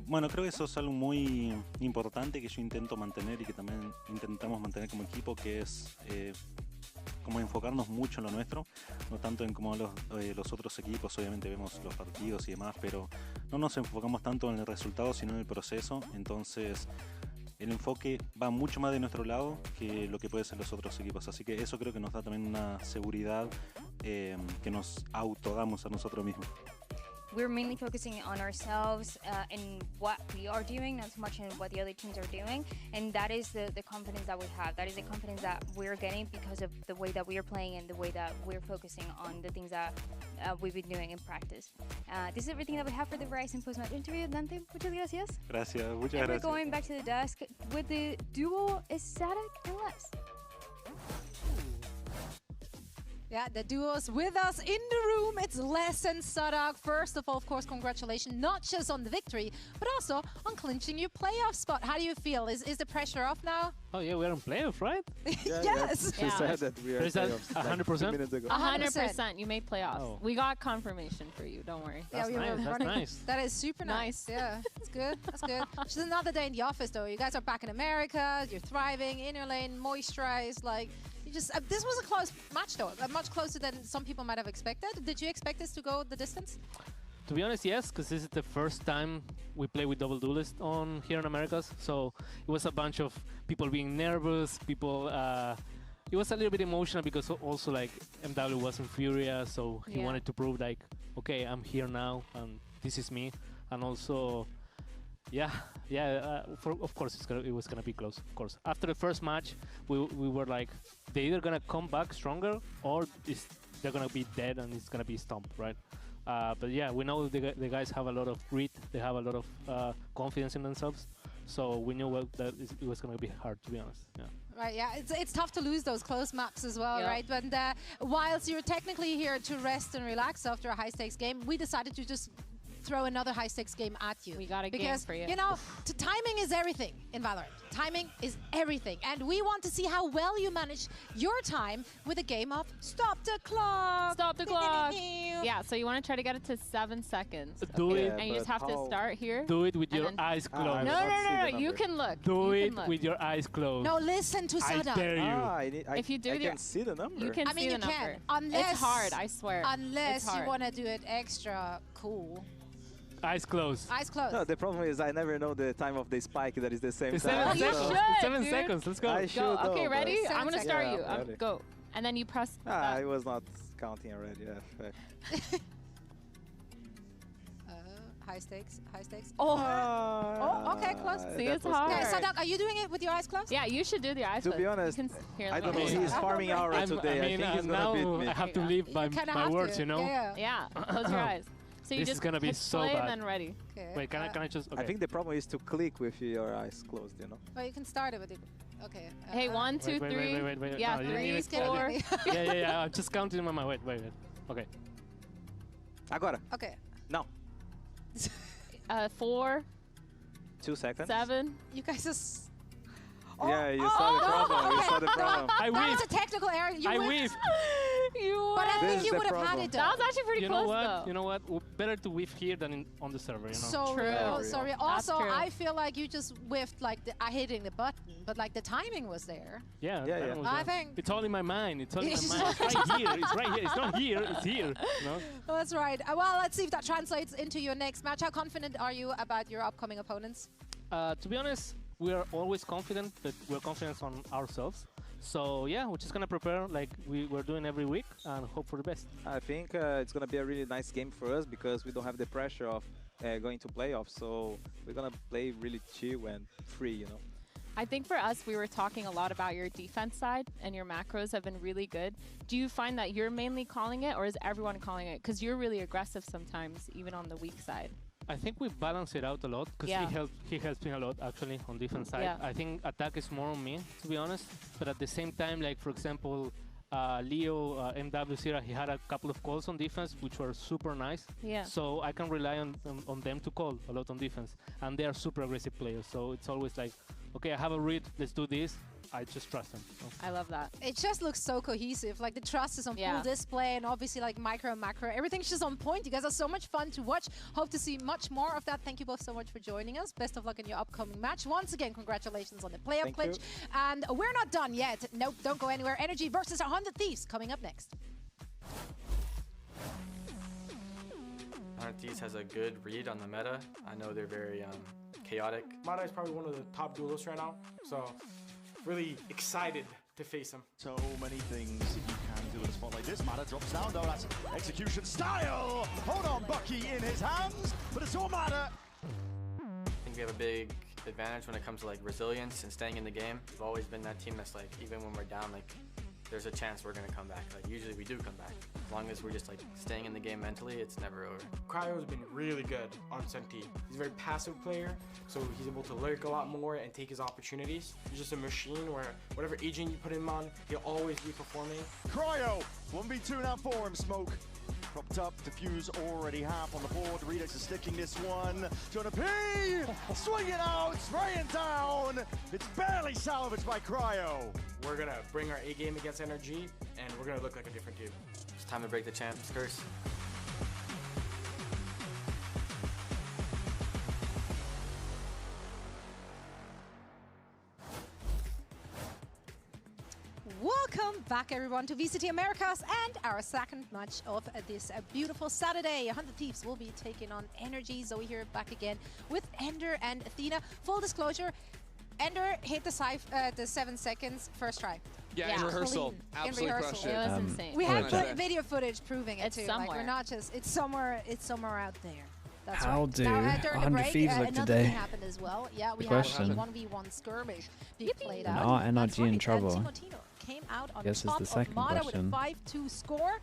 Bueno, creo que eso es algo muy importante que yo intento mantener y que también intentamos mantener como equipo, que es como enfocarnos mucho en lo nuestro, no tanto en como los otros equipos. Obviamente vemos los partidos y demás, pero no nos enfocamos tanto en el resultado, sino en el proceso. Entonces el enfoque va mucho más de nuestro lado que lo que puede ser los otros equipos. Así que eso creo que nos da también una seguridad que nos autodamos a nosotros mismos. We're mainly focusing on ourselves and what we are doing, not so much in what the other teams are doing. And that is the confidence that we have. That is the confidence that we're getting because of the way that we are playing and the way that we're focusing on the things that we've been doing in practice. This is everything that we have for the Verizon post-match interview. Dante, muchas gracias. Gracias, muchas and gracias. We're going back to the desk with the duo is Sadak and Les. Yeah, the duos with us in the room. It's Les and Sadak. First of all, of course, congratulations, not just on the victory, but also on clinching your playoff spot. How do you feel? Is the pressure off now? Oh, yeah, we're in playoff, right? Yes. She said that we are in playoffs 100%? 2 minutes ago. 100%. You made playoffs. Oh. We got confirmation for you. Don't worry. That's nice. That's nice. That is super nice. Yeah, that's good. That's good. Just another day in the office, though. You guys are back in America. You're thriving in your lane, moisturized. Like, you just this was a close match, though. Much closer than some people might have expected. Did you expect this to go the distance? To be honest, yes, because this is the first time we play with double duelist on here in Americas. So it was a bunch of people being nervous. People, it was a little bit emotional because also like MW was in FURIA, so he wanted to prove like, okay, I'm here now and this is me. And also, of course it was gonna be close. Of course, after the first match, we were like, they're either gonna come back stronger or they're gonna be dead and it's gonna be stomped, right? But yeah, we know the guys have a lot of grit. They have a lot of confidence in themselves. So we knew that it was going to be hard, to be honest. Yeah. Right, yeah, it's tough to lose those close maps as well, right? But whilst you're technically here to rest and relax after a high-stakes game, we decided to just throw another high-stakes game at you. We got a because, game for you. You know, timing is everything in Valorant. Timing is everything. And we want to see how well you manage your time with a game of Stop the Clock. Stop the clock. Yeah, so you want to try to get it to 7 seconds. Do it. And you just have to start here. Do it with your eyes closed. No. You can look. Do it with your eyes closed. No, listen to Sadak. I dare you. If you do I can see the number. You can see the number. Unless, it's hard, I swear. Unless you want to do it extra cool. Eyes closed. Eyes closed. No, the problem is I never know the time of the spike that is the same it's time. 7 seconds. Should, 7 dude. seconds. Let's go. I should know, okay, ready? I'm going to start you. Ready. Go. And then you press. I was not counting already. Yeah. High stakes. Oh, okay, close. See, it's hard. Okay, Sadak, are you doing it with your eyes closed? Yeah, you should do the eyes to closed. be honest, I don't know. He's farming aura today. I think he's now gonna beat me. I have to live by my words, you know? Yeah. Close your eyes. So you this just is gonna be so play bad. and then ready. Okay. Wait, can I just? Okay. I think the problem is to click with your eyes closed, you know? Well, you can start it with it. Okay. Hey, 1, 2, 3. Wait. Yeah, no, 3, 4. Yeah. I'm just counting in my mind. Wait. Okay. Agora. Okay. Now. 4. 2 seconds. 7. You guys just. Yeah, you saw the problem. You saw the problem. That was a technical error. I whiffed. But I think you would have had it though. That was actually pretty close though. You know what? Better to whiff here than on the server, you know? So true. Sorry. Also, I feel like you just whiffed like hitting the button, but like the timing was there. Yeah. I think it's all in my mind. It's right here. It's right here. It's not here. It's here. No? That's right. Well, let's see if that translates into your next match. How confident are you about your upcoming opponents? To be honest, we are always confident, but we're confident on ourselves. So yeah, we're just gonna prepare like we're doing every week and hope for the best. I think it's gonna be a really nice game for us because we don't have the pressure of going to playoffs. So we're gonna play really chill and free, you know. I think for us, we were talking a lot about your defense side, and your macros have been really good. Do you find that you're mainly calling it, or is everyone calling it? Because you're really aggressive sometimes, even on the weak side. I think we balance it out a lot because he helps me a lot actually on defense side. I think attack is more on me, to be honest. But at the same time, like for example, Leo, MW Sierra, he had a couple of calls on defense which were super nice. So I can rely on them to call a lot on defense, and they are super aggressive players. So it's always like, okay, I have a read, let's do this. I just trust them. So. I love that. It just looks so cohesive. Like the trust is on full display, and obviously like micro and macro, everything's just on point. You guys are so much fun to watch. Hope to see much more of that. Thank you both so much for joining us. Best of luck in your upcoming match. Once again, congratulations on the playoff glitch. And we're not done yet. Nope, don't go anywhere. Energy versus 100 Thieves coming up next. 100 Thieves has a good read on the meta. I know they're very chaotic. Mada is probably one of the top duelists right now, so really excited to face him. So many things that you can do in a spot like this. Mada drops down though, that's execution style! Hold on, Bucky in his hands, but it's all Mada! I think we have a big advantage when it comes to like resilience and staying in the game. We've always been that team that's like, even when we're down, like there's a chance we're gonna come back. Like usually we do come back. As long as we're just like staying in the game mentally, it's never over. Cryo's been really good on Senti. He's a very passive player, so he's able to lurk a lot more and take his opportunities. He's just a machine where whatever agent you put him on, he'll always be performing. Cryo, 1v2 now for him, Smoke. Propped up, Diffuse already half on the board. Redux is sticking this one. Jonah P! Swinging out, spraying down. It's barely salvaged by Cryo. We're gonna bring our A game against NRG, and we're gonna look like a different team. It's time to break the champ's curse. Welcome back, everyone, to VCT Americas and our second match of this beautiful Saturday. 100 Thieves will be taking on Energy. Zoe here back again with Ender and Athena. Full disclosure, Ender hit the 7 seconds first try. Yeah, in rehearsal. Absolutely crushed it. It was insane. We have video footage proving it it's too. Somewhere. Like, we're not just, it's somewhere out there. That's How right. do Now, during the 100 break, Thieves look another today? thing happened as well. Yeah, we had a 1v1 skirmish being played And out. are NRG That's right. in trouble? Timotino came out on Guess is top the of second Mada question. with a 5-2 score.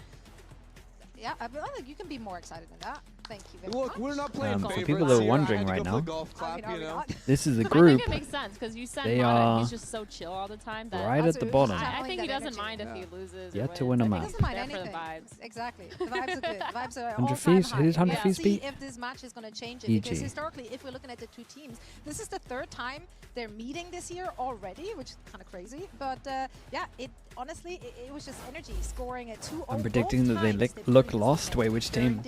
Yeah, I think you can be more excited than that. Thank you very Look, much. we're not playing For favorites people that are here. wondering I had to right go now, play golf clap, you know? this is the I group. think it makes sense because you send They Mada, are he's just so chill all the time. That right at the bottom. I think he doesn't mind if he loses. Yet or to wins. win a I match. think Doesn't mind he's there anything. for the vibes. Exactly. The vibes are good. The vibes are 100 all-time Thieves? high. Who did 100 Yeah. Thieves See beat? if this match is going to change it. GG. Because historically, if we're looking at the two teams, this is the third time they're meeting this year already, which is kind of crazy. But yeah, honestly, it was just Energy scoring at 2-0. I'm predicting that they look lost. Wait, which team?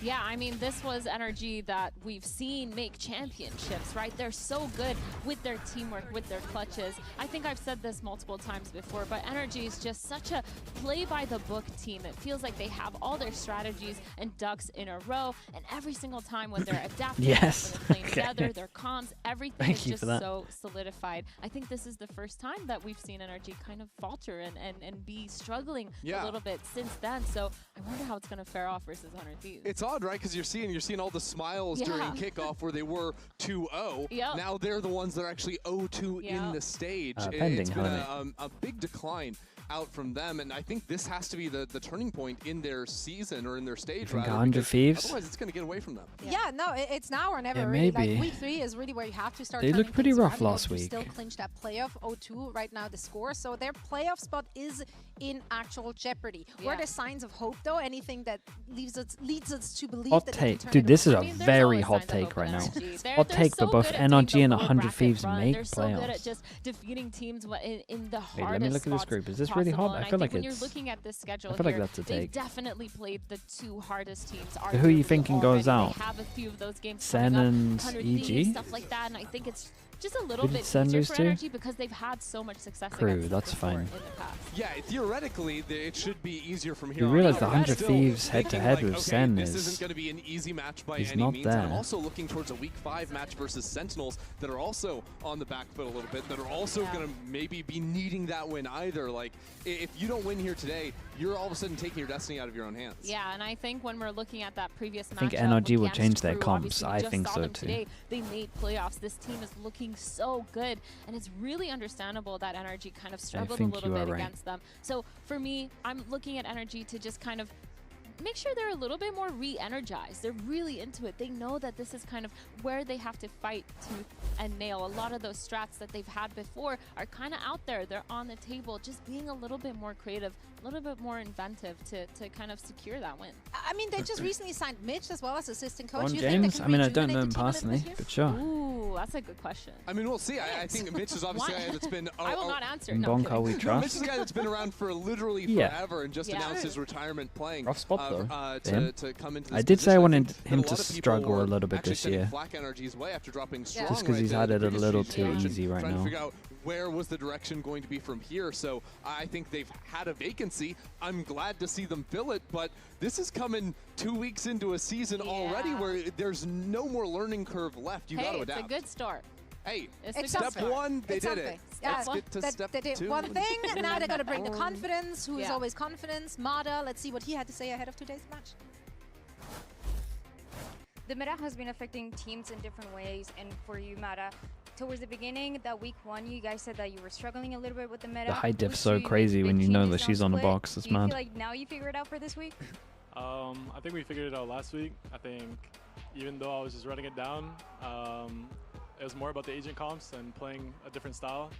Yeah, I mean, this was Energy that we've seen make championships, right? They're so good with their teamwork, with their clutches. I think I've said this multiple times before, but Energy is just such a play-by-the-book team. It feels like they have all their strategies and ducks in a row, and every single time when they're adapting, Yes. when they're playing Okay. together, their comms, everything Thank is you just for that. so solidified. I think this is the first time that we've seen Energy kind of falter and be struggling a little bit since then. So I wonder how it's going to fare off versus 100 Thieves. It's odd, right? Because you're seeing all the smiles during kickoff where they were 2-0. Yep. Now they're the ones that are actually 0-2 in the stage. Pending, It's been honey. a big decline out from them, and I think this has to be the turning point in their season or in their stage. think rather, 100 because Thieves? Otherwise, it's going to get away from them. Yeah, no, it's now or never. Yeah, really. maybe. Like week 3 is really where you have to start. They turning looked pretty things rough around. last You week. Still clinched that playoff 0-2 right now. The score, so their playoff spot is in actual jeopardy. Were there signs of hope though? Anything that leads us to believe Hot that they can take. turn Dude, it this is around? a very hot take right now. Hot take, but both NRG and 100 Thieves make They're so good at playoffs. just defeating teams in the hardest Wait, let me look at this spots group. Is this really possible. hot? And I feel like think when it's. you're looking at this schedule I feel like here, that's a they've take. definitely played the two hardest teams. So who are you arguably thinking goes already. out? They have a few of those games Sen coming up, and 100 EG? Thieves, stuff like that, and I think it's just a little Who did bit Sen easier lose for to? Energy because they've had so much success KRU, against them that's before fine. in the past. Yeah, theoretically, it should be easier from here You on realize out. the I'm 100 still Thieves thinking, head-to-head like, with okay, Sen this is- isn't going to be an easy match by he's any not means. And I'm there. also looking towards a Week 5 match versus Sentinels that are also on the back foot a little bit, that are also going to maybe be needing that win either. Like, if you don't win here today, you're all of a sudden taking your destiny out of your own hands. Yeah, and I think when we're looking at that previous matchup, I think NRG will against change their KRU, comps. obviously we I just think saw so them too. Today. They made playoffs. This team is looking so good, and it's really understandable that NRG kind of struggled a think little you are bit right. against them. So for me, I'm looking at NRG to just kind of make sure they're a little bit more re-energized. They're really into it. They know that this is kind of where they have to fight tooth and nail. A lot of those strats that they've had before are kind of out there. They're on the table. Just being a little bit more creative, a little bit more inventive to kind of secure that win. I mean, they just recently signed Mitch as well as assistant coach. Ron James? I mean, I don't know him personally, but sure. Ooh, that's a good question. I mean, we'll see. I think Mitch is obviously a guy that's been... I will not answer. No, Bonka we trust. Mitch is a guy that's been around for literally forever and just announced his retirement playing. Rough spot, though. To come into this I did say I wanted position. him to struggle a little bit this year. Black Energy's way after dropping strong. Just because he's had it a little too easy right trying now. to figure out where was the direction going to be from here. So I think they've had a vacancy. I'm glad to see them fill it, but this is coming 2 weeks into a season already where there's no more learning curve left. You got to adapt. It's a good start. Hey, it's step one, they did it. Yeah, Let's get to step they did 2. one thing, now they got to bring the confidence. Who is always confidence? Mada, let's see what he had to say ahead of today's match. The meta has been affecting teams in different ways, and for you, Mada, towards the beginning, that week 1, you guys said that you were struggling a little bit with the meta. The high diff's so crazy when you know that she's on the box. It's Do you mad. feel like now you figured it out for this week? I think we figured it out last week. I think even though I was just running it down, it was more about the agent comps and playing a different style.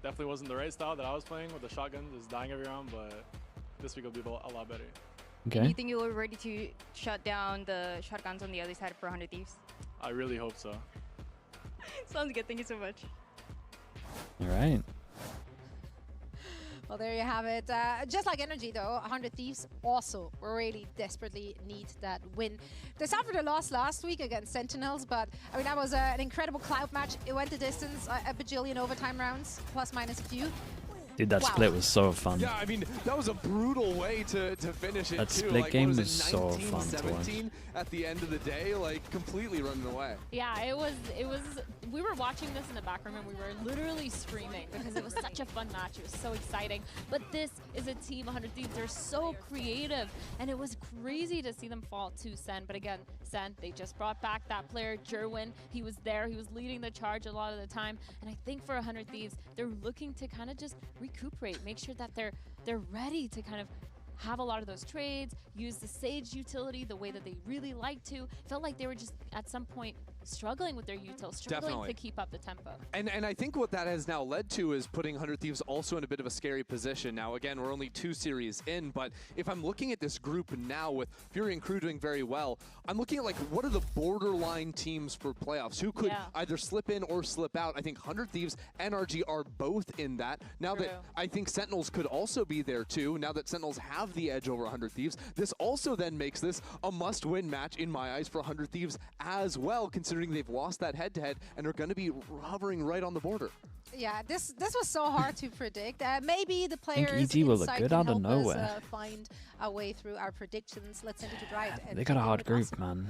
Definitely wasn't the right style that I was playing with the shotgun, just dying every round, but this week will be a lot better. Okay. Do you think you were ready to shut down the shotguns on the other side for 100 Thieves? I really hope so. Sounds good. Thank you so much. All right. Well, there you have it. Just like Energy, though, 100 Thieves also really desperately need that win. They suffered a loss last week against Sentinels, but I mean, that was an incredible Cloud match. It went the distance, a bajillion overtime rounds, plus minus a few. Dude, that split was so fun. Yeah, I mean, that was a brutal way to finish it, That too. split like, game was was so fun to watch. 19-17 at the end of the day, like, completely running away. Yeah, it was, we were watching this in the back room and we were literally screaming because it was such a fun match. It was so exciting. But this is a team, 100 Thieves, they're so creative. And it was crazy to see them fall to Sen. But again, Sen, they just brought back that player, Jerwin. He was there, he was leading the charge a lot of the time. And I think for 100 Thieves, they're looking to kind of just recuperate, make sure that they're ready to kind of have a lot of those trades, use the Sage utility the way that they really like to. Felt like they were just at some point struggling with their util, struggling to keep up the tempo. And I think what that has now led to is putting 100 Thieves also in a bit of a scary position. Now, again, we're only 2 series in, but if I'm looking at this group now with FURIA and KRU doing very well, I'm looking at, like, what are the borderline teams for playoffs? Who could either slip in or slip out? I think 100 Thieves, NRG are both in that. Now that I think Sentinels could also be there too, now that Sentinels have the edge over 100 Thieves, this also then makes this a must-win match in my eyes for 100 Thieves as well, considering they've lost that head-to-head and are going to be hovering right on the border. Yeah, this was so hard to predict. Maybe the players EG will look inside good can out of help nowhere. us find our way through our predictions. Let's send it to Drive. They got a hard group, man.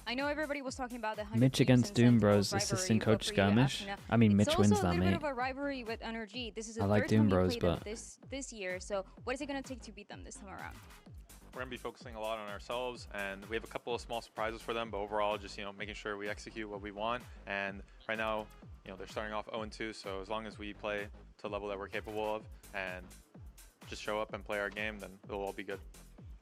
I know everybody was talking about the 100 Mitch Thieves against and Doom Sentinels Bros, rivalry assistant for coach FURIA skirmish. after now. I mean, Mitch it's wins also that, a little mate. bit of a rivalry with NRG. This is the I like third Doom time Bros, you play them but this year. So what is it going to take to beat them this time around? We're going to be focusing a lot on ourselves, and we have a couple of small surprises for them, but overall just, making sure we execute what we want. And right now, they're starting off 0-2, so as long as we play to the level that we're capable of and just show up and play our game, then it'll all be good.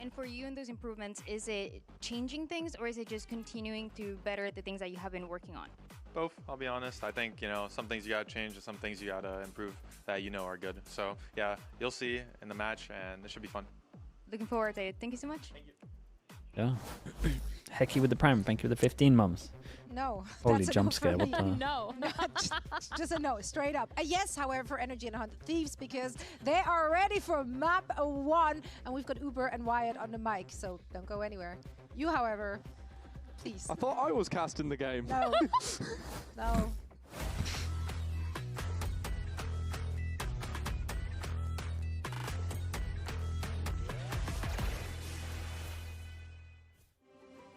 And for you and those improvements, is it changing things or is it just continuing to better the things that you have been working on? Both, I'll be honest. I think, some things you got to change and some things you got to improve that are good. So, yeah, you'll see in the match, and it should be fun. Looking forward to it. Thank you so much. Thank you. Yeah. Hecky with the prime. Thank you for the 15 mums. No. Holy that's a jump no scare. for What me. the? No. just a no, straight up. A yes, however, for Energy and 100 Thieves, because they are ready for map 1, and we've got Uber and Wyatt on the mic, so don't go anywhere. You, however, please. I thought I was casting the game. No. No.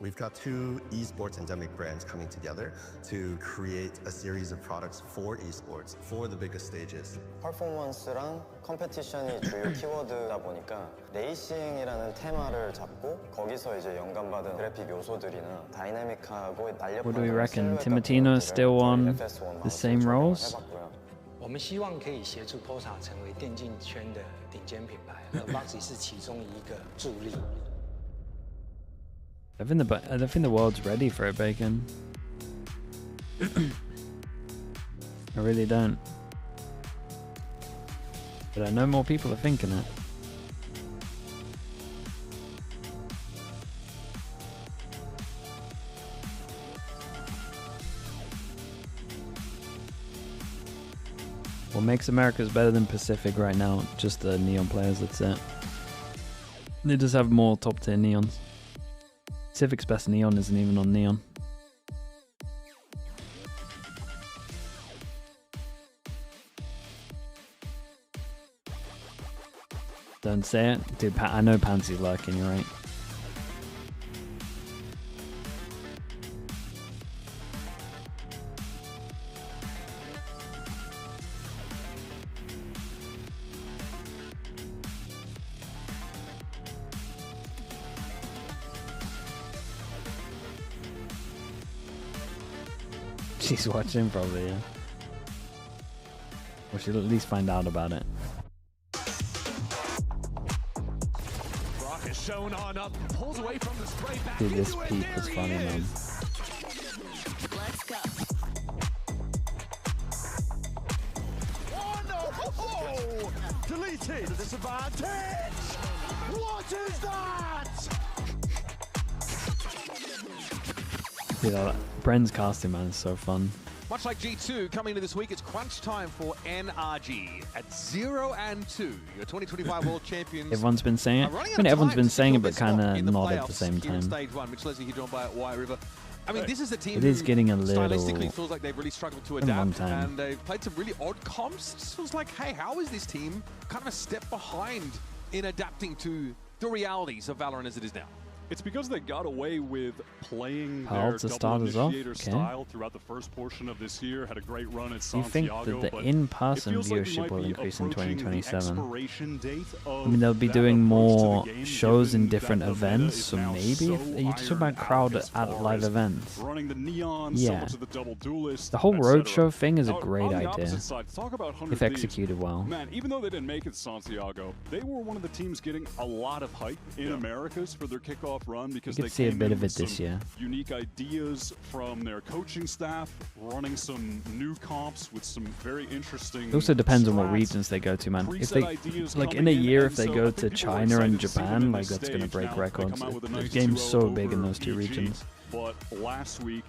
We've got 2 esports endemic brands coming together to create a series of products for esports, for the biggest stages. 퍼포먼스랑 컴페티션이 주요 키워드다 보니까 레이싱이라는 테마를 잡고 거기서 이제 영감받은 그래픽 요소들이나 다이나믹하고 What do we reckon? Timotino still on the same roles? 我们希望可以协助 POSA 成为电竞圈的顶尖品牌，而 VOTCHPARTY 是其中一个助力。I think the world's ready for it, Bacon. I really don't. But I know more people are thinking it. What makes Americas better than Pacific right now? Just the Neon players, that's it. They just have more top tier Neons. Pacific's best Neon isn't even on Neon. Don't say it. Dude, I know Pansy's lurking, you're right. She's watching probably, yeah. Or she'll at least find out about it. Brock is shown on up, pulls away from the spray back. Dude, this peep was funny, man. Let's go. Oh no! Oh, deleted. The disadvantage. What is that? Dude, Bren's casting, man, is so fun. Much like G2, coming into this week, it's crunch time for NRG at 0-2. Your 2025 World Champions. Everyone's been saying it. I mean, everyone's been saying it, but kind of not at the same time. Stage 1, which Leslie here joined by White River. I mean, this is a team it is getting a who little stylistically feels like they've really struggled to adapt, and they've played some really odd comps. It just feels like, hey, how is this team kind of a step behind in adapting to the realities of Valorant as it is now? It's because they got away with playing Paul their double initiator style throughout the first portion of this year. Had a great run at Santiago. You think that the in-person viewership will increase in 2027? I mean, they'll be that doing more shows in different events, so maybe you talk about crowd at live events. Running the neon, yeah, to the double duelist, the whole roadshow thing is a Now, great on the idea opposite side, talk about 100 if Thieves. executed well. Man, even though they didn't make it to Santiago, they were one of the teams getting a lot of hype in Americas for their kickoff run because they see a came bit in of with it this some year. unique ideas from their coaching staff, running some new comps with some very interesting. It also depends on what strats. regions they go to, man. If Preset they, ideas like in coming a year, if and they so go I to think people are China and excited to see them Japan, in like this that's gonna stage. break Now, they records. come out with a The nice game's 2-0 so big in over those two EG, regions. But last week,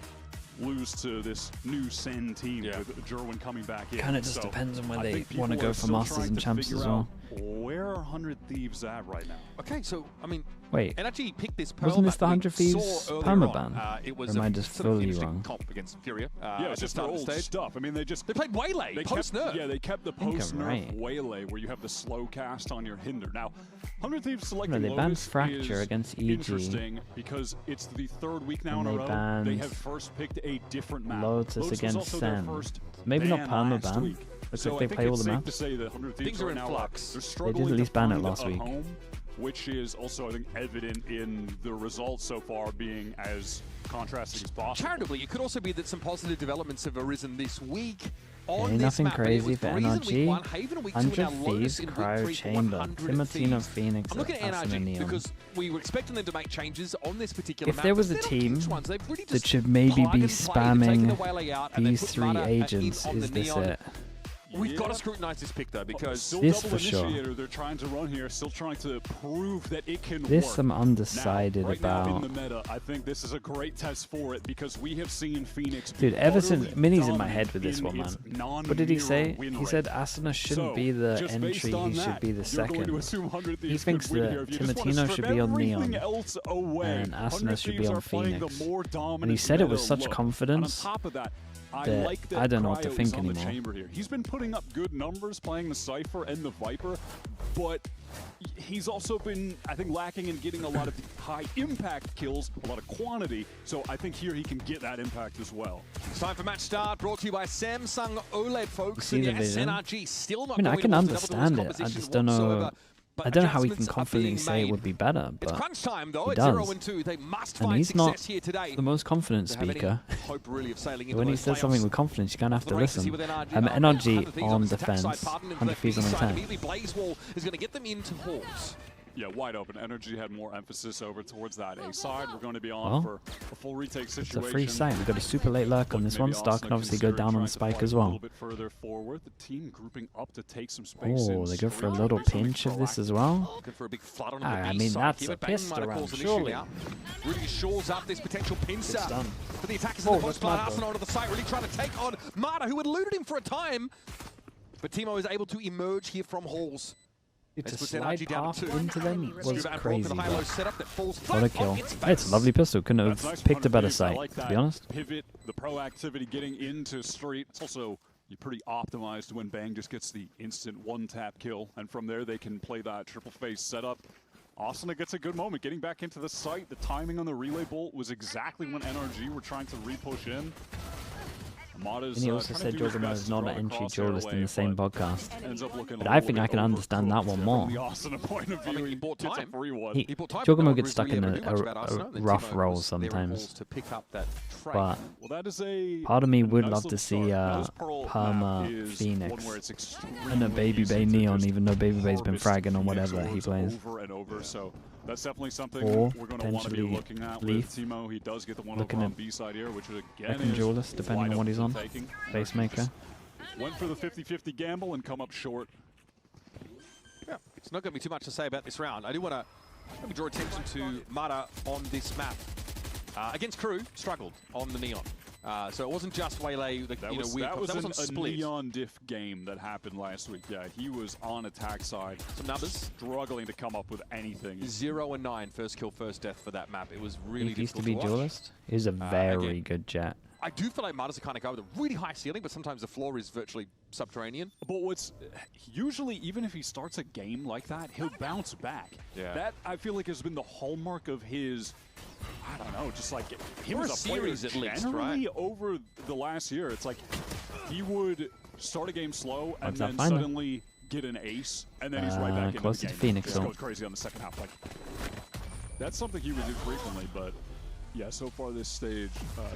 lose to this new Sen team with Jerwin coming back in. Kinda just So depends on where I they think wanna people go are for still Masters trying and to Champs figure as well. out where are 100 Thieves at right now? Okay, so, I mean, Wait, NRG picked this Pearl wasn't this map the that we 100 Thieves saw earlier permaban? on. It was Or am I a just sort of fully interesting wrong? comp against FURIA. Yeah, it's just their the old stage. stuff. I mean, they played Waylay, post-nerf. Yeah, they kept the think I'm post-nerf right. Waylay where you have the slow cast on your hinder. Now, 100 Thieves selecting they banned Lotus Fracture is against EG. interesting because it's the third week now in And a they row. They banned have first picked a different map. Lotus was against also their Sen. first Maybe not ban last permaban. week. Looks So like I they think play all it's the safe maps. to say that 100 Thieves Things are right in now flux. They're They struggling did at least to ban it find last a week. home, which is also, I think, evident in the results so far being as contrasting as possible. Charitably, it could also be that some positive developments have arisen this week on Okay, this nothing map. crazy It for was Breeze in week 1, NRG. Haven in week 2, 100 and now Lotus Thieves, in week Cryo 3 for Chamber, 100 Timatino, Thieves. Phoenix, I'm looking at Aston and NRG Neon. because we were expecting them to make changes on this particular If map. there was but a they're not team huge ones. They've really that just should maybe plug be and play. They've taken the spamming Waylay out and then these put three Mata agents, in on is the this Neon. it? We've got to scrutinize this pick though, because Still This double for sure. initiator they're trying to run here, still trying to prove that it can This work. I'm undecided now, right now about. in the meta, I think this is a great test for it because we have seen Phoenix Dude, be ever since utterly Minnie's in my dominant head with this in one, man. its What did he non-mirror say? win He rate. said Asuna shouldn't So, be the just entry, based on he should that, be the you're second. going to assume 100 He Thieves thinks could win that here. If you just wanna Timatino strip should be on everything Neon, else away, and 100 Asuna should be Thieves on are playing Phoenix. the more And he dominant said it meta with such look. confidence And on top of that, I that like that I don't know what to Cryo think is on the anymore. chamber here. He's been putting up good numbers playing the Cypher and the Viper, but he's also been, I think, lacking in getting a lot of high impact kills, a lot of quantity. So I think here he can get that impact as well. It's time for match start, brought to you by Samsung OLED, folks. See And the yes, vision? NRG still not I mean, I going can towards the double understand duelist it. I composition just don't know whatsoever. I don't know how he can confidently say it would be better, but crunch time, though. he It's does. 0-2. They must And find he's not success here today. the most confident speaker. Hope really of sailing into When he those says something playoffs. with confidence, you're going to have to The races listen. here with NRG on defense, pardon, into 100 the feet on B side. attack. Immediately Blaze Wall is going to get them into halls. Yeah, wide open. Energy had more emphasis over towards that A side. We're going to be on Well, for a full retake It's situation. a free site. We've got a super late lurk on this one. Star can obviously go down on the spike as A well. little bit further forward. The team grouping up to take some space. Oh, they go for a little pinch of this as well. Looking for a big flood on I the B mean, side that's here, a but Bang pissed might have around, caused an surely. issue now. Really shores up this potential pincer It's done. for the attackers in Oh, the post. that's mad, Arsenal onto the site, really trying to take on Mata, who had eluded him for a time. But Timo is able to emerge here from halls. To Let's put slide NRG down path to 2. into them was Scuba and crazy. the high-low setup that falls What a flat kill. on its Hey, it's a face. lovely pistol. Couldn't That's have nice picked a better Thieves. I site, like to that be honest. Pivot, the proactivity getting into street. It's also pretty optimized when Bang just gets the instant one-tap kill. And from there, they can play that triple phase setup. Asuna gets a good moment getting back into the site. The timing on the relay bolt was exactly when NRG were trying to re-push in. And he also said Joggerman is not an entry duelist in the same podcast. Ends up looking But I think I can understand that one more. From the Asuna point of view, he bought gets a time. free one. Joggerman gets stuck in a rough role sometimes. To pick up that trade. But Well, that is a part of me would nice love to little see start. Nose Pearl map Perma is Phoenix one where it's extremely and a Baby easy Bay to Neon, just even though Baby Bay's been harvest fragging on Phoenix whatever he orbs plays. over and over. So that's definitely something Or we're going to want to be potentially looking at Leaf. with Timo. He does get the one Looking over on at B side here, which again Second is duelist, depending wide on what open he's for on. taking. Facemaker. Went for the 50-50 gamble and come up short. Yeah, it's not going to be too much to say about this round. I do want to maybe draw attention to Mata on this map. Against KRU, struggled on the Neon. So it wasn't just Waylay, weird That was on a split. Neon diff game that happened last week. Yeah, he was on attack side. Some numbers. Struggling to come up with anything. 0 and 9, first kill, first death for that map. It was really He used to difficult be to watch. duelist. He's a very good jet. I do feel like Mata's the kind of guy with a really high ceiling, but sometimes the floor is virtually subterranean. But what's usually, even if he starts a game like that, he'll bounce back. Yeah. That, I feel like, has been the hallmark of his, I don't know, just like him Or as a a player series at least, generally right? over the last year. It's like he would start a game slow and What's that then final? suddenly get an ace, and then he's right back into close the to game. Phoenix, Just though. goes crazy on the second half. Like, that's something he would do frequently, but yeah, so far this stage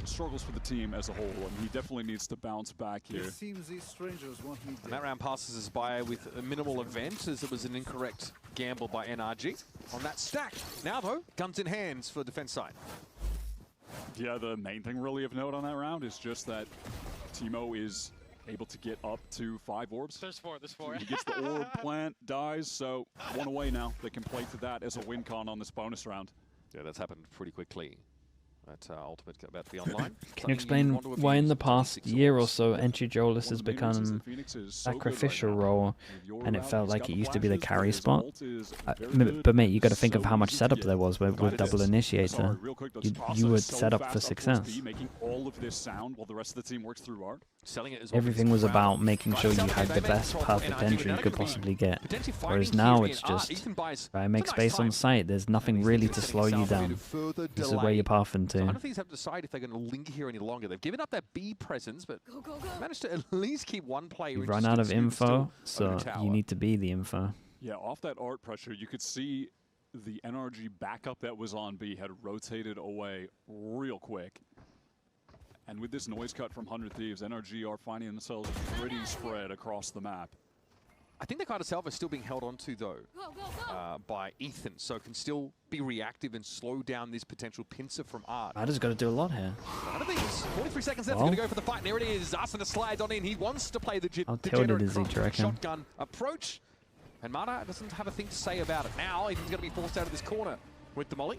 struggles for the team as a whole, and he definitely needs to bounce back here. It seems these strangers want me And that round passes us by with a minimal event, as it was an incorrect gamble by NRG on that stack. Now, though, guns in hands for defense side. Yeah, the main thing really of note on that round is just that Timo is able to get up to 5 orbs. There's 4, there's 4. He gets the orb, plant, dies, so one away now. They can play to that as a win con on this bonus round. Yeah, that's happened pretty quickly. That Ultimate about to be online. Can you explain why in the past year or so entry duelist has become sacrificial role and it felt like it used to be the carry spot? But mate, you got to think of how much setup there was with double initiator. You would set up for success. Making all of this sound while the rest of the team works through art. Selling it as Everything was about making sure you had the best perfect entry you could possibly get. Whereas now it's just, right, make space on site, there's nothing really to slow you down. This is where you're pathing So I to. don't think he's have to decide if they're going to linger here any longer. They've given up their B presence, but managed to at least keep one player. You've run out of info, so over the tower. you need to be the info. Yeah, off that art pressure, you could see the NRG backup that was on B had rotated away real quick. And with this noise cut from 100 Thieves, NRG are finding themselves pretty spread across the map. I think the card itself is still being held onto, though, by Ethan, so can still be reactive and slow down this potential pincer from Art. I just got to do a lot here. One of these, 43 seconds left, Well. going to go for the fight, and there it is. Asuna slides on in. He wants to play the How tilted is he, do you reckon? shotgun approach, and Mata doesn't have a thing to say about it. Now, Ethan's going to be forced out of this corner with the molly.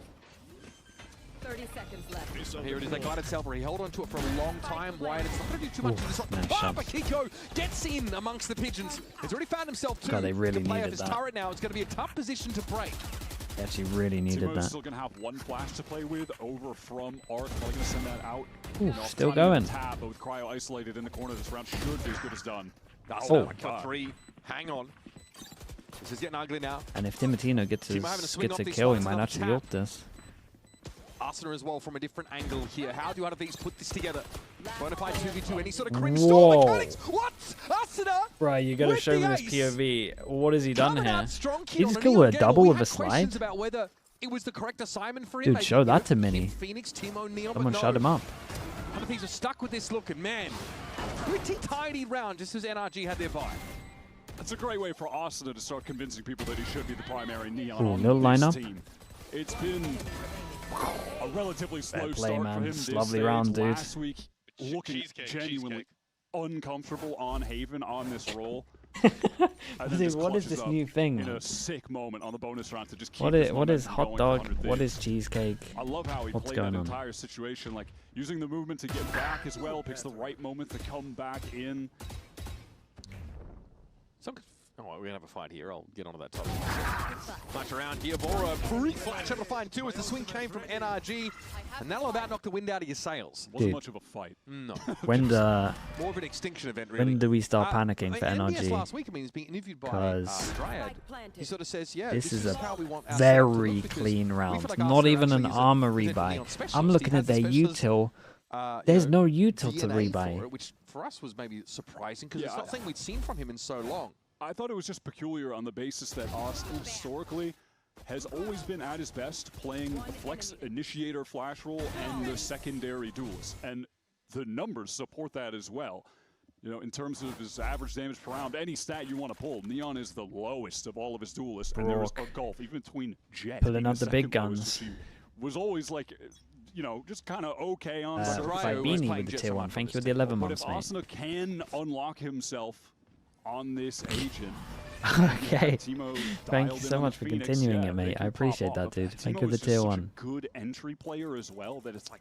30 seconds left. And here it is, they guided Selva. He held on to it for a long time. Wyatt, it's not going to do too much to this. nice shot. But Kiko gets in amongst the pigeons. He's already found himself too. God, they really to play needed off his that. turret now. It's going to be a tough position to break. They actually really needed Timo's that. still going to have one flash to play with over from Art. Probably going to send that out. Ooh, You know, still trying to going. Tap, but with Cryo isolated in the corner, this round should be as good as done. Oh. For 3. Hang on. This is getting ugly now. And if Timotino gets Timo having to swing a off these kill, he slides, might another actually tap. ult this. Arsenal as well from a different angle here. How do Thieves put this together? Bonafide 2v2, any sort of cringe stall mechanics? What? Arsenal? Right, you gotta show me this POV. What has he done here? He just on killed with a double with a questions slide? about whether it was the correct assignment for him. Dude, show that to Mini. Phoenix, Timo, Neon, Someone shut him up. Thieves are stuck with this look, and man, pretty tidy round just as NRG had their buy. It's a great way for Austin to start convincing people that he should be the primary Neon Ooh, on no this lineup. team. It's been a relatively slow play, start man. for him It's this lovely stage. round, dude. Last week, looking genuinely uncomfortable on Haven on this role. Dude, what is this new thing? In a sick moment on the bonus round to just keep What is hot going dog? for 100 What Thieves. is cheesecake? I love how he What's played going that on? entire situation, like using the movement to get back as well, picks the right moment to come back in. Oh, we're going to have a fight here. I'll get onto that topic. Flash around here. Vora, pretty flash able to find two as the swing came from NRG. And that'll about knock the wind out of your sails. Wasn't Dude. much of a fight. No. When More of an extinction event, really. when do we start panicking for NBS NRG? last week, I mean, he's being interviewed by Dryad. He sort of says, yeah, This is a how we want very clean round. Not even an armor rebuy. I'm looking at their util. There's no util to rebuy. for it, which for us was maybe surprising because it's not something we'd seen from him in so long. I thought it was just peculiar on the basis that Austin historically has always been at his best playing the flex initiator flash role and the secondary duelist. And the numbers support that as well. You know, in terms of his average damage per round, any stat you want to pull, Neon is the lowest of all of his duelists. And there's a gulf, even between Jet. Pulling out the big second lowest, guns. which he was always like, you know, just kind of okay on. Fibini with the tier 1. Thank you with the 11 But months, if mate. Asuna can unlock himself on this agent. Okay. Timo Thank you dialed so in on much the for Phoenix, continuing yeah, it, they mate. can I appreciate pop that, off. dude. Timo Thank you for the is just tier such 1. a good entry player as well that it's like,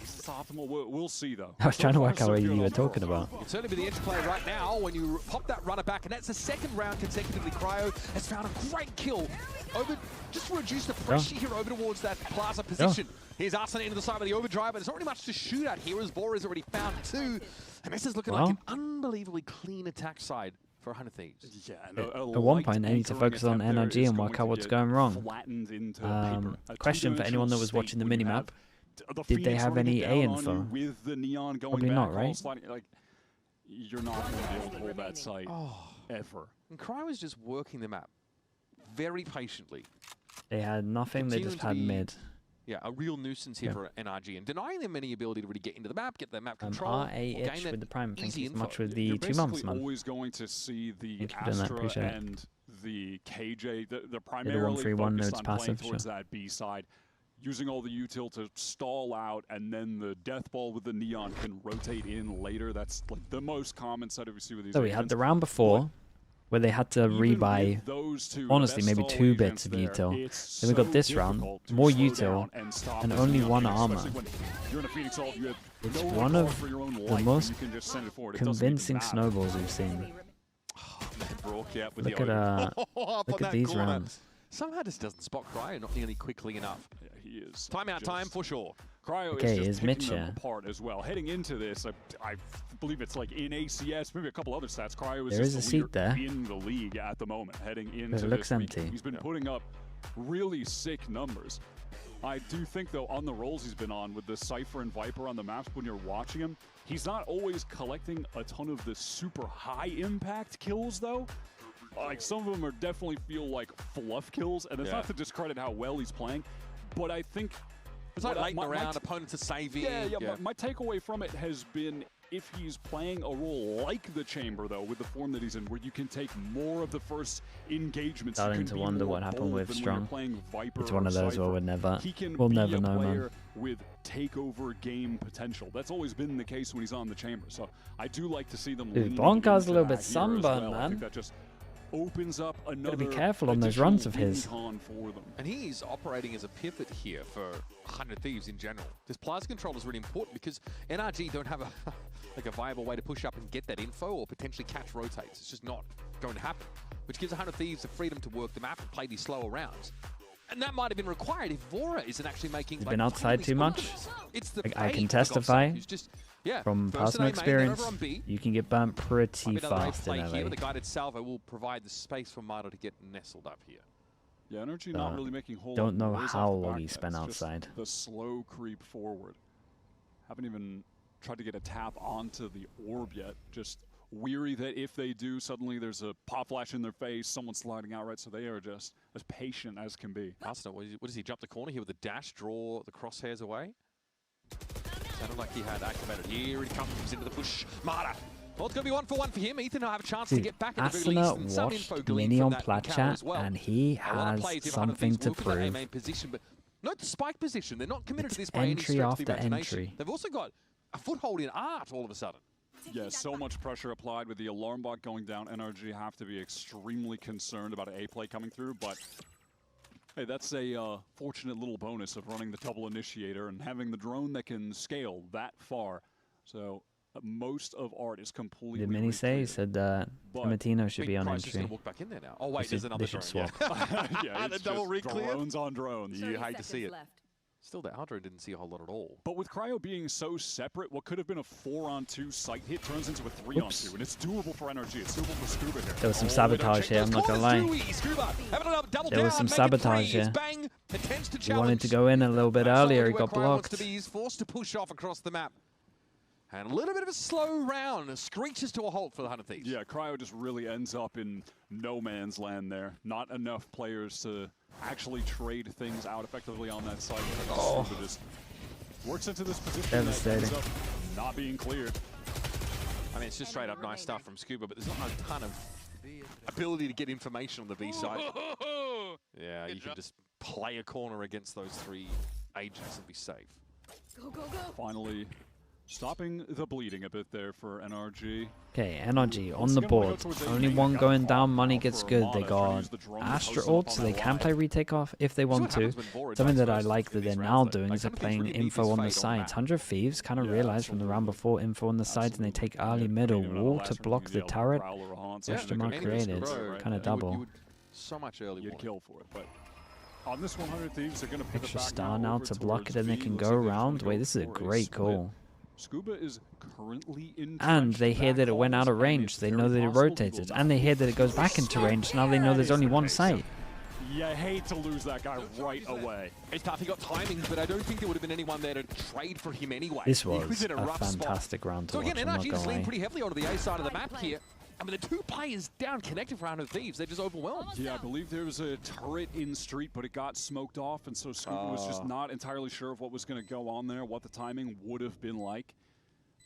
is this optimal? We'll see though. I was trying to work out what you were talking about. It could certainly be the edge play right now when you pop that runner back, and that's the second round consecutively. Cryo has found a great kill over, just to reduce the pressure here over towards that plaza position. Here's Arsene into the side of the overdrive, but there's not really much to shoot at here as Vora's already found two. And this is looking like an unbelievably clean attack side for 100 Thieves. Yeah, At one point, they need to focus on NRG and work out what's going wrong. Question for anyone that was watching the minimap. Did they have any A info? Probably not, right? Like, you're not going to be able to hold that site ever. And Cryo was just working the map very patiently. They had nothing, they just had mid. Yeah, a real nuisance here for NRG and denying them any ability to really get into the map, get their map control. RA-itch with the prime. Thank you so much with the You're 2 months, basically man. always going to see the Thank you for doing that, Astra appreciate it. and the KJ. They're primarily 1-3-1 focused nodes on playing passive, towards sure. that B side, using all the util to stall out, and then the death ball with the Neon can rotate in later. That's like the most common setup we see with these. So we had agents. the round before, where they had to rebuy, those two, honestly, the maybe best 2 stall bits of agents util. there, it's Then we got so this round, difficult to more slow util, down and stop and this only Neon 1 game, armor. especially when you're in a Phoenix ult, you have It's no one regard of for your own the life, most you can just send it forward. It doesn't even convincing matter. snowballs we've seen. Broke, yeah, with Look the at Up look on at that these corner. rounds. Somehow just doesn't spot Cryo not nearly quickly enough. Yeah, he is. Timeout time for sure. Cryo Okay, is is just Mitch picking them here? apart as well. Heading into this, I believe it's like in ACS, maybe a couple other stats. Cryo is There is just a the leader seat there. in the league at the moment. Heading into But it looks this week. empty. He's been putting up really sick numbers. I do think, though, on the rolls he's been on with the Cypher and Viper on the maps, when you're watching him, he's not always collecting a ton of the super high impact kills, though. Like, some of them are definitely feel like fluff kills, and it's not to discredit how well he's playing, but I think it's like late in the round, opponents are saving. Yeah. My takeaway from it has been, if he's playing a role like the Chamber, though, with the form that he's in, where you can take more of the first engagements. Starting to wonder what happened with Strong. It's one of those where we'll never know, man. With takeover game potential. That's always been the case when he's on the Chamber. So I do like to see them. Dude, lean Bonkar's into a little that bit here as sunburned, well. I man. think that just opens up another. Gotta be careful on those runs of additional his. recon for them. And he's operating as a pivot here for 100 Thieves in general. This plaza control is really important because NRG don't have a like a viable way to push up and get that info or potentially catch rotates. It's just not going to happen, which gives 100 Thieves the freedom to work the map and play these slower rounds. And that might have been required if Vora isn't actually making. He's been outside too much. It's the I can bait, testify just, from personal experience. You can get burnt pretty fast in here, LA. the guided salvo will provide the space for Mado to get nestled up here. Yeah, NRG not really making whole don't know noise how off the long back he spent nets, just outside. the slow creep forward. Haven't even tried to get a tap onto the orb yet. Just weary that if they do, suddenly there's a pop flash in their face, someone sliding out, right? So they are just as patient as can be. Arsenal, what does he jump the corner here with a dash, draw the crosshairs away? Sounded like he had activated. Here he comes into the push. Mara. Well, it's going to be 1-for-1 for him. Ethan will have a chance to get back at the very least. And some info watched gleaned Mini from on that Plat encounter Chat, as well. and he A lot of has players, if something to look at that prove. main position, but not the spike position. They're not committed to this by Entry any stretch of after the imagination. entry. They've also got a foothold in art all of a sudden. Yeah, so much pressure applied with the alarm bot going down. NRG have to be extremely concerned about an A play coming through, but hey, that's a fortunate little bonus of running the double initiator and having the drone that can scale that far. So most of art is completely. Did Mini say? He said that Matino should be on Price is entry. gonna walk back in there now. Oh wait, there's another They should drone. swap. Yeah, The it's double just re-clear. drones on drones. You hate to see it. Still, that Hydro didn't see a whole lot at all. But with Cryo being so separate, what could have been a 4-on-2 site hit turns into a 3-on-2, and it's doable for NRG. It's doable for Scuba here. There was some sabotage here, I'm not gonna lie. There was some sabotage here. He wanted to go in a little bit earlier, he got blocked. He's forced to push off across the map. And a little bit of a slow round, screeches to a halt for the Hunter Thieves. Yeah, Cryo just really ends up in no man's land there. Not enough players to actually trade things out effectively on that site. Oh. Scuba just works into this position. Devastating. That ends up not being cleared. I mean, it's just straight up nice stuff from Scuba, but there's not a ton of ability to get information on the B side. Yeah, you can just play a corner against those three agents and be safe. Go, go, go. Finally, stopping the bleeding a bit there for NRG. Okay, NRG on the board. Only one going down, money gets good. They got Astra ult, so they can play retake off if they want to. Something that I like that they're now doing is they're playing info on the sides. 100 Thieves kind of realized from the round before info on the sides, and they take early middle wall to block the turret. Question mark created, kind of double. So much early You'd kill for it, but on this 100 Thieves, they're going to Extra star now to block it, and they can go around. Wait, this is a great goal. Scuba is currently in. And they hear that it went out of range. They know that it rotated. And they hear that it goes back into range. Now they know there's only one site. You hate to lose that guy right away. It's tough. He got timings, but I don't think there would have been anyone there to trade for him anyway. This He was in a a rough fantastic spot. round to So watch. again, I'm not NRG is gonna leaning lie. pretty heavily onto the A side of the map here. I mean, the two players down connected for Hunter Thieves. They're just overwhelmed. Yeah, I believe there was a turret in street, but it got smoked off, and so Scuba was just not entirely sure of what was going to go on there, what the timing would have been like.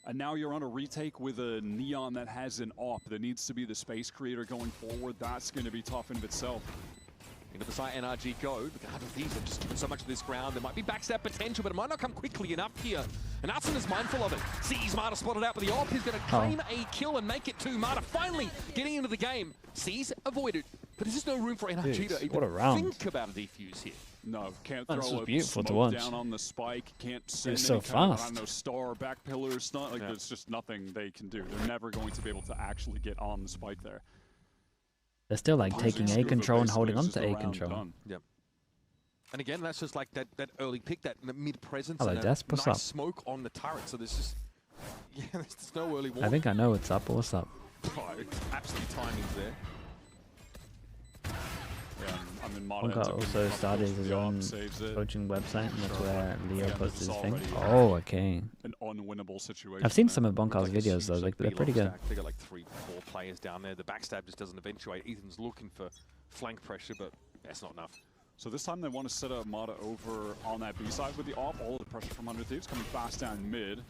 And now you're on a retake with a Neon that has an AWP that needs to be the space creator going forward. That's going to be tough in of itself. Into the site NRG go, but Hunter Thieves have just given so much of this ground. There might be backstab potential, but it might not come quickly enough here. And Arsen is mindful of it. Sees Marta spotted out with the AWP. He's going to claim a kill and make it 2. Marta finally getting into the game. Sees avoided, but there's just no room for NRG to what a round. think about a defuse here. No, can't Oh, this throw was a beautiful to smoke watch. down on the spike. Can't send so any kind of, I fast. don't know, star back pillars. Not like there's just nothing they can do. They're never going to be able to actually get on the spike there. They're still like taking A control and holding on to A control. Yep. And again, that's just like that early pick, that mid presence, Hello, and Des, what's nice up? smoke on the turret. So there's just there's no early I warning. think I know what's up. What's up? Absolute timings there. Yeah, I'm in Mata. Bonka also started his own saves it. coaching website, and that's where Leo Again, posts this his is thing. already Oh, okay. An unwinnable situation. I've seen there. some of Bonka's videos though. Like they're pretty good. They got like 3-4 players down there. The backstab just doesn't eventuate. Ethan's looking for flank pressure, but that's not enough. So this time they want to set up Mata over on that B side with the AWP. All of the pressure from Hunter Thieves coming fast down mid.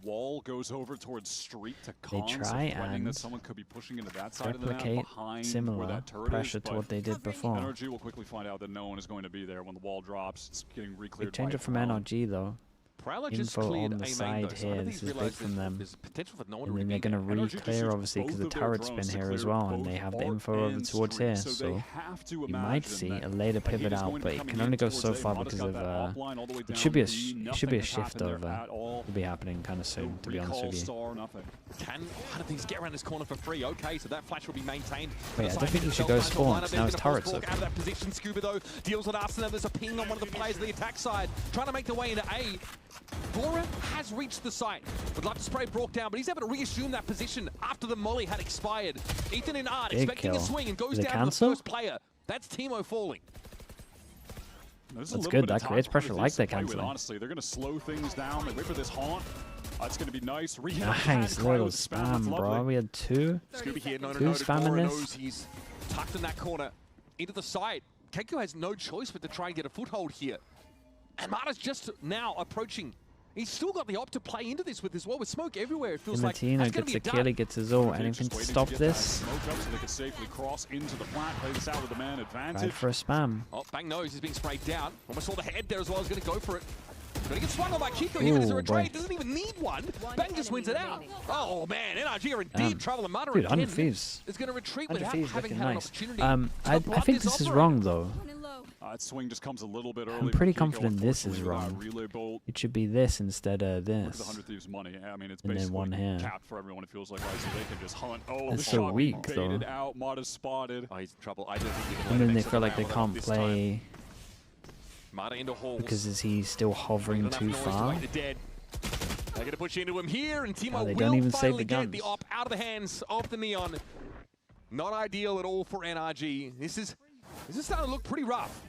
Wall goes over towards street to They Cons, try threatening and that someone could be pushing into that side of the map replicate behind where similar that turret pressure is, to but what they did before. NRG will quickly find out that no one is going to be there when the wall drops. It's getting Big re-cleared. change by it from Prowler. NRG though. Prowler just Info cleared on the A main side though, so I here. don't This think is he's big from them. There's potential for no one And to then be they're going to NRG just re-clear used obviously because the both of their turret's been drones to here as clear well, and both they have the ARC info over and towards street, here. so So they have to you might imagine see that, a later like, he pivot is out, going to but be it coming can in only go towards so A. far Mata's because got of that offline all the way it down should be a B, it should be a nothing has shift happened there over. at all. It'll be happening kind of soon, to be honest Recall with you. star, nothing. Can Hunter Thieves get around this corner for free? Okay, so that flash will be maintained. Wait, I don't think he should go spawn, 'cause now his turret's Out of that position, Scuba though deals with Arsenal. There's a ping on one of the players on the attack side, trying to make their way into A. Bora has reached the site. Would love to spray Brock down, but he's able to reassume that position after the molly had expired. Ethan and Art Big expecting kill. a swing and goes Is it down to the cancel? first player. That's Teemo falling. There's That's good. That creates pressure like they're canceling. canceling. Honestly, they're going to slow things down. They wait for this haunt. That's going to be nice. Nice little spam, bro. We had two. Scooby here, Two spamming this. He's tucked in that corner into the side. KRU has no choice but to try and get a foothold here. And Mata's just now approaching. He's still got the op to play into this with as well. With smoke everywhere, it feels like Martina gets a kill, he gets his ult. Anything to stop this? Smoke up so they can safely cross into the plant, play this out with the man advantage. Right for a spam. Oh, Bang knows he's being sprayed down. Almost saw the head there as well. He's going to go for it. Gonna get swung on by Kiko here. Is there a trade? Doesn't even need one. Bang just wins it out. Oh man, NRG are in deep trouble. And Mata dude, again Thieves. is going to retreat Under without Thieves having looking had an nice. opportunity. I think this is wrong though. That swing just comes a little bit early. I'm pretty Kiko, confident this is unfortunately, wrong. relay bolt. It should be this instead of Look at the this. 100 Thieves money. I mean, it's And then basically one here. capped for everyone. It feels like, right? So they can just hunt. Oh, That's the so shot weak, baited though. out. Mata's spotted. Oh, he's in trouble. I don't think he can And let then him they exit feel the like they round can't this play Mata into halls. because is he still hovering Enough too noise to far? wake the dead. They're going to push into him here, and Teemo they will don't even save finally the get the guns. op out of the hands of the Neon. Not ideal at all for NRG. This is starting to look pretty rough.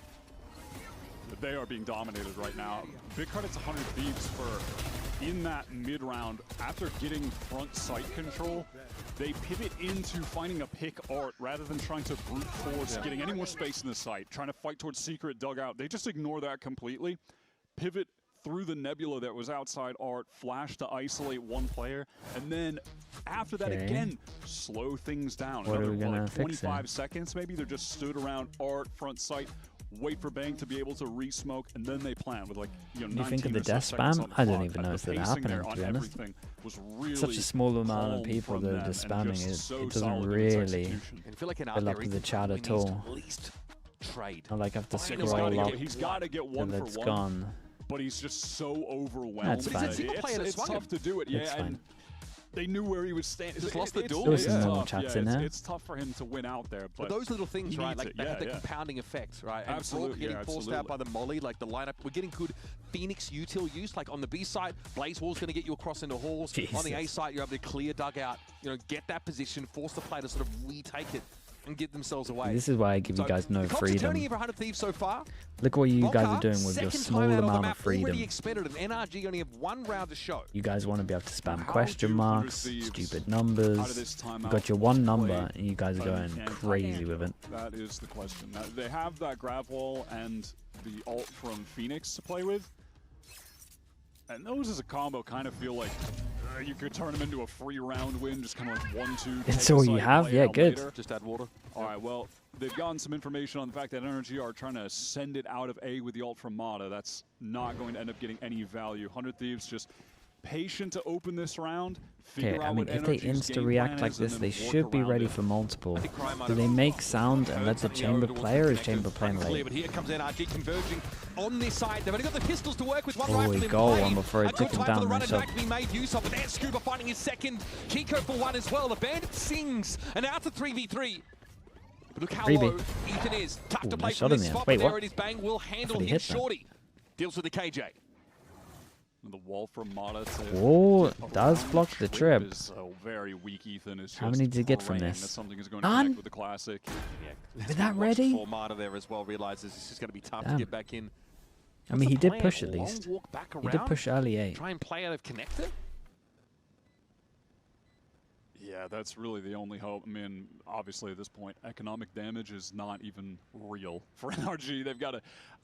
They are being dominated right now. Big credit to 100 Thieves for, in that mid-round, after getting front sight control, they pivot into finding a pick art rather than trying to brute force getting any more space in the site, trying to fight towards secret dugout. They just ignore that completely. Pivot through the nebula that was outside art, flash to isolate one player, and then after that again, slow things down. What are we Another gonna like, fix 25 seconds maybe. They're just stood around art, front sight, wait for Bang to be able to re-smoke, and then they plan with like, you know, You think of 19 the or so death seconds spam? on the I don't clock. even The notice that pacing happening, there to on be honest. everything was really Such a small amount of calm people from that are them just and spamming just it. so It doesn't solid in its really execution. I feel like an fill up with the chat at all. At least trade. I like have to He's scroll up he's got to get one till for it's one. gone. But he's just so overwhelmed. That's fine. It's tough to do it, It's and fine. they knew where he was standing. Just lost the duel. There was some It's normal tough, chats yeah, in there. It's tough for him to win out there. But those little things, he right? needs Like it. they have the Yeah. compounding effect, right? And Absolutely, getting yeah, forced out by the molly, like the lineup. We're getting good Phoenix util use. Like on the B side, Blaze Wall's going to get you across into halls. On the A side, you're able to clear dugout. You know, get that position, force the player to sort of retake it and give themselves away. This is why I give you guys no the Cops freedom. are turning over 100 Thieves so far. Look what you guys Volcar, are doing with your second small time out on the amount map, of freedom. Already expended, and NRG only have one round to show. You guys want to be able to spam How question do marks, 100 Thieves stupid out of numbers. this timeout You got your one number, play and you guys are going crazy with it. That is the question. Now, they have that grab wall and the ult from Phoenix to play with. And those as a combo kind of feel like you could turn them into a free round win, just kind of like 1-2. That's all you have? Yeah, good. Just add water. All right, well, they've gotten some information on the fact that NRG are trying to send it out of A with the ult from Mata. That's not going to end up getting any value. 100 Thieves just patient to open this round. Okay, I mean, if they insta-react like this, they should be ready for multiple. Do they make sound and let the chamber play, or is chamber playing late? But here comes NRG converging on this side. They've only got the pistols to work with. One Oh, rifle he in got play. one before it A good took him time for down the run and himself. back to be made use of. But there's Scuba finding his second. Kiko for one as well. The Bandit sings. And out to 3v3. But look how low Ethan is. Tough Ooh, to play nice from shot in this the end. spot. Wait, But there what? it is. Bang will handle Actually him. hit that. Shorty deals with the KJ. The wall from Mata to Oh, get does around block the trip. is very weak. Ethan is How just many did you get from praying this? that something is going to None? connect with the classic. With that ready? Mata there as well realizes this is going to be tough Damn. to get back in. I mean, he What's the did push plan? at A long least. walk back He did around? push early A. Try and play out of connector? Yeah, that's really the only hope. I mean, obviously at this point, economic damage is not even real for NRG. They've got to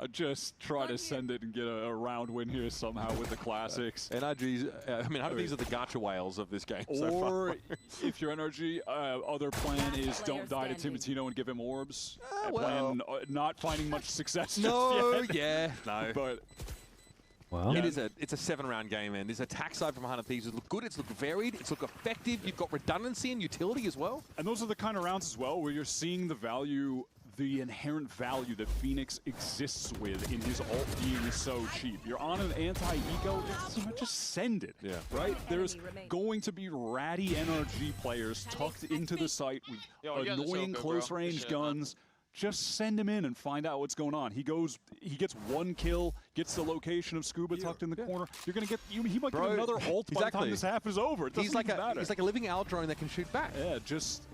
just try to send it and get a round win here somehow with the classics. NRG's, I mean, these are the gacha whales of this game so far. Or if you're NRG, other plan is don't die to Timotino and give him orbs. well. Plan not finding much success No, just yet. yeah, no. But Well, it's a 7-round game, man. This attack side from 100 Thieves look good. It's look varied. It's look effective. You've got redundancy and utility as well. And those are the kind of rounds as well where you're seeing the value, the inherent value that Phoenix exists with in his ult being so cheap. You're on an anti-eco, just send it, right? There's going to be ratty NRG players tucked into the site with annoying close-range guns. Just send him in and find out what's going on. He gets one kill, gets the location of Scuba tucked in the corner. You're gonna get, he might get another ult by the time this half is over. It doesn't He's like even matter. a living Al drone that can shoot back. Yeah, just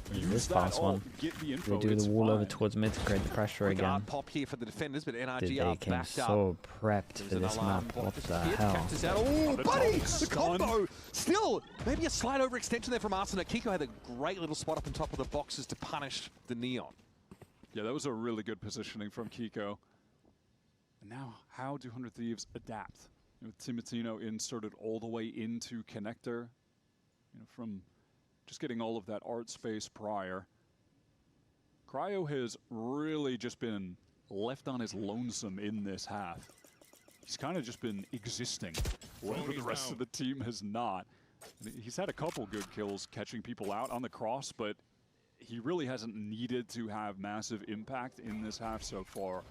This fast one. They do the wall over towards mid to create the pressure again. Pop here for the defenders, but NRG Dude, are they came backed so up. prepped for this map. What the hell? Oh, buddy! The combo! Still, maybe a slight overextension there from Arsenal. Kiko had a great little spot up on top of the boxes to punish the Neon. Yeah, that was a really good positioning from Kiko. And now, how do 100 Thieves adapt? With Timatino inserted all the way into connector, from just getting all of that art space prior. Cryo has really just been left on his lonesome in this half. He's kind of just been existing, where the rest of the team has not. He's had a couple good kills catching people out on the cross, but he really hasn't needed to have massive impact in this half so far.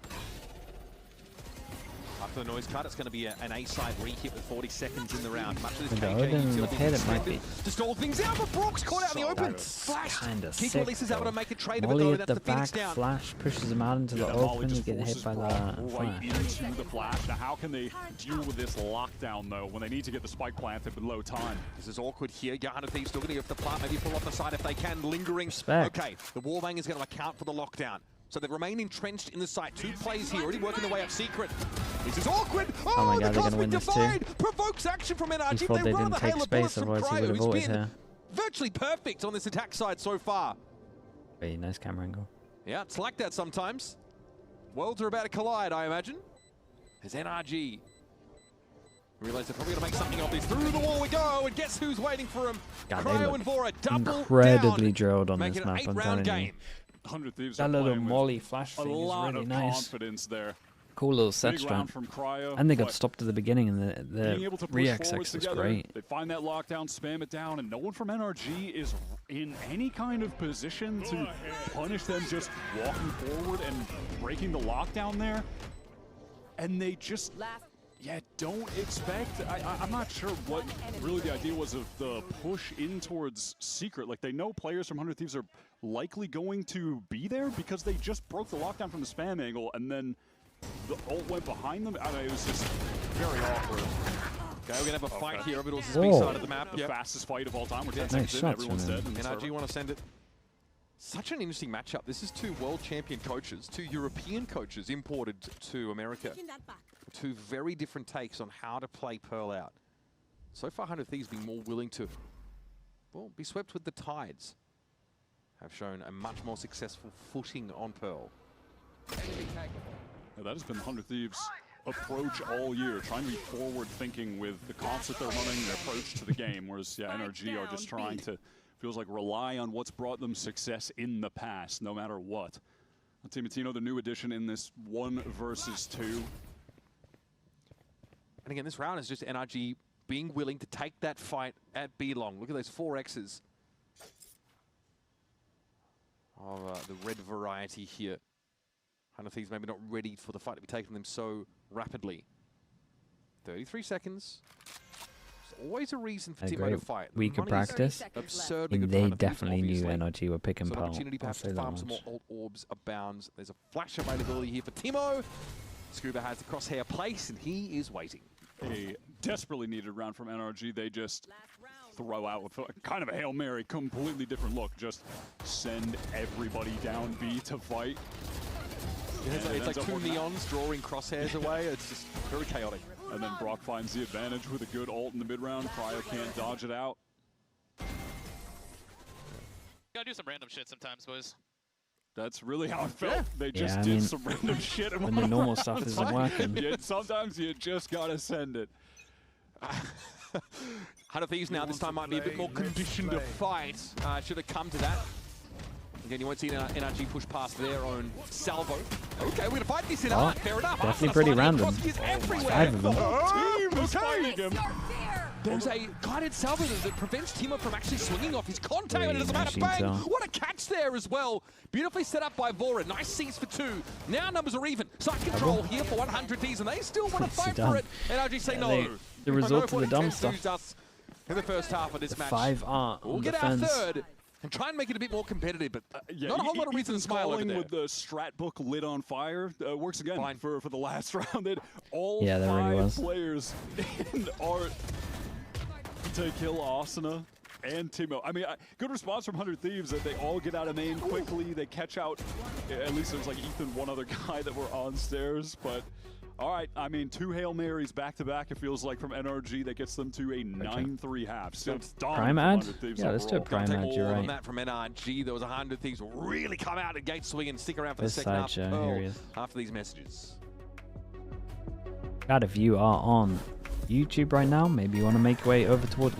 After the noise cut, it's going to be an A-side re-hit with 40 seconds in the round. Much of this KJ utility it might be. To stall things out, but Brock's caught out in the open. Flash. Kiko at least is able to make a trade of it, though. Molly That's at the the Phoenix back, down. Flash pushes him out into the open, you get hit by the right into the flash. Now, how can they deal with this lockdown, though, when they need to get the spike planted with low time? This is awkward here. 100 Thieves still going to go for the plant, maybe pull off the side if they can. Lingering. Respect. Okay, the Warbang is going to account for the lockdown. So they've remained entrenched in the site. 2 plays here, already working their way up secret. This is awkward. Oh my God, the they're gonna win Cosmic this too. Divide provokes action from NRG. He thought they didn't take space, otherwise he would have voted here. Virtually perfect on this attack side so far. Very nice camera angle. Yeah, it's like that sometimes. Worlds are about to collide, I imagine. As NRG realize they're probably going to make something of this. Through the wall we go, and guess who's waiting for him? God, Cryo and Vora double incredibly down, drilled on making this map, an I'm 8-round telling game. you. 100 Thieves That are little playing Molly flash a thing is lot really of nice. confidence there. Cool little set Big strat. round from Cryo, And they got but stopped at the beginning, and being the able to push re-XX forwards was together, great. They find that lockdown, spam it down, and no one from NRG is in any kind of position to punish them just walking forward and breaking the lockdown there. And they just, don't expect. I'm not sure what really the idea was of the push in towards Secret. Like, they know players from 100 Thieves are likely going to be there because they just broke the lockdown from the spam angle, and then the ult went behind them. I mean, it was just very awkward. Okay, we're going to have a fight here over towards the Whoa. speed side of the map. The fastest fight of all time. We're 10 Nice seconds in, shots everyone's from dead. him. NRG want to send it. Such an interesting matchup. This is 2 world champion coaches, 2 European coaches imported to America. 2 very different takes on how to play Pearl out. So far, 100 Thieves being more willing to, well, be swept with the tides. Have shown a much more successful footing on Pearl. Yeah, that has been 100 Thieves' approach all year, trying to be forward-thinking with the comps that they're running, their approach to the game, whereas NRG are just trying to, feels like, rely on what's brought them success in the past, no matter what. Timatino, the new addition in this 1 versus 2. And again, this round is just NRG being willing to take that fight at B-Long. Look at those 4 X's of the red variety here. 100 Thieves maybe not ready for the fight to be taken from them so rapidly. 33 seconds. There's always a reason for Timo to fight. Week of practice, Absurdly and good they for definitely knew obviously. NRG were picking So an Pearl. opportunity I'll perhaps say to that farm some much. more ult orbs abounds. There's a flash availability here for Timo. Scuba has the crosshair place, and he is waiting. A desperately needed round from NRG. They just throw out with kind of a Hail Mary, completely different look. Just send everybody down B to fight. Yeah, it's like 2 Neons drawing crosshairs away. It's just very chaotic. And then Brock finds the advantage with a good ult in the mid-round. Cryo can't dodge it out. Gotta do some random shit sometimes, boys. That's really how it felt. They just I did mean, some random shit. when the normal stuff isn't working. Sometimes you just gotta send it. 100 Thieves now, this time might be a bit more conditioned to fight. Should have come to that. Again, you won't see NRG push past their own salvo. Okay, we're going to fight this in art. Fair enough. Definitely pretty random. 5 of them. There's a guided salvo that prevents Timo from actually swinging off his contact, and it doesn't matter. Bang! What a catch there as well. Beautifully set up by Vora. Nice C's for 2. Now numbers are even. Side control here for 100 Ds, and they still want to fight for it. NRG say no. The result of the dumb stuff. In the first half of this The match. 5 are We'll on get defense. our 3rd and try and make it a bit more competitive, but not a whole lot of reason to smile over there. With the strat book lit on fire works again for the last round. All Yeah, that really 5 was. players in art to kill Asuna, and Timo. I mean, good response from 100 Thieves that they all get out of main quickly. They catch out, at least there's like Ethan, one other guy that were on stairs. But all right, I mean, 2 Hail Marys back-to-back, it feels like, from NRG. That gets them to a 9-3 half. Still Prime ad? Yeah, let's do a Prime ad, you're right. That from NRG. There was 100 Thieves really come out of gate swing and stick around for This the second half. side, here he is. After these messages. God, if you are on YouTube right now, maybe you want to make your way over towards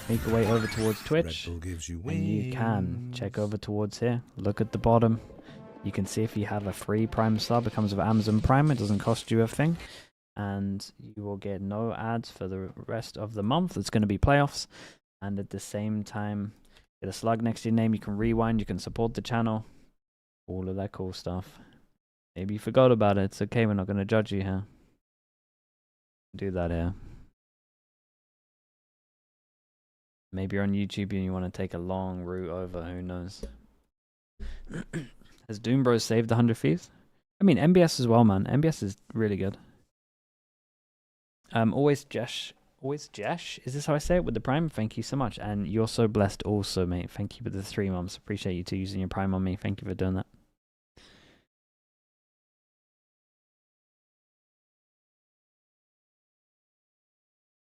make your way over towards Twitch, and you can check over towards here. Look at the bottom. You can see if you have a free Prime sub, it comes with Amazon Prime. It doesn't cost you a thing, and you will get no ads for the rest of the month. It's going to be playoffs, and at the same time, get a slug next to your name. You can rewind. You can support the channel. All of that cool stuff. Maybe you forgot about it. It's okay. We're not going to judge you here. Do that here. Maybe you're on YouTube and you want to take a long route over. Who knows? Has Doom Bros saved 100 Thieves? I mean, MBS as well, man. MBS is really good. Always Jesh. Is this how I say it with the Prime? Thank you so much. And you're so blessed also, mate. Thank you for the 3 months. Appreciate you too using your Prime on me. Thank you for doing that.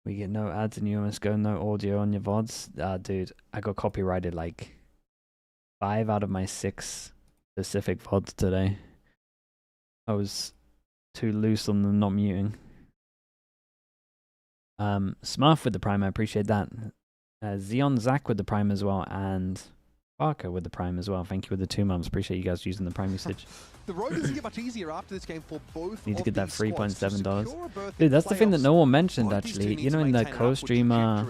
We get no ads in UMSGO, no audio on your VODs. Dude, I got copyrighted like 5 out of my 6 specific VODs today. I was too loose on the not muting. Smurf with the Prime, I appreciate that. Xeon Zach with the Prime as well, and Barker with the Prime as well. Thank you with the 2 months. Appreciate you guys using the Prime usage. The road doesn't get much easier after this game for both. Need to get that $3.7. Dude, that's the thing that no one mentioned actually. You know, in the co-streamer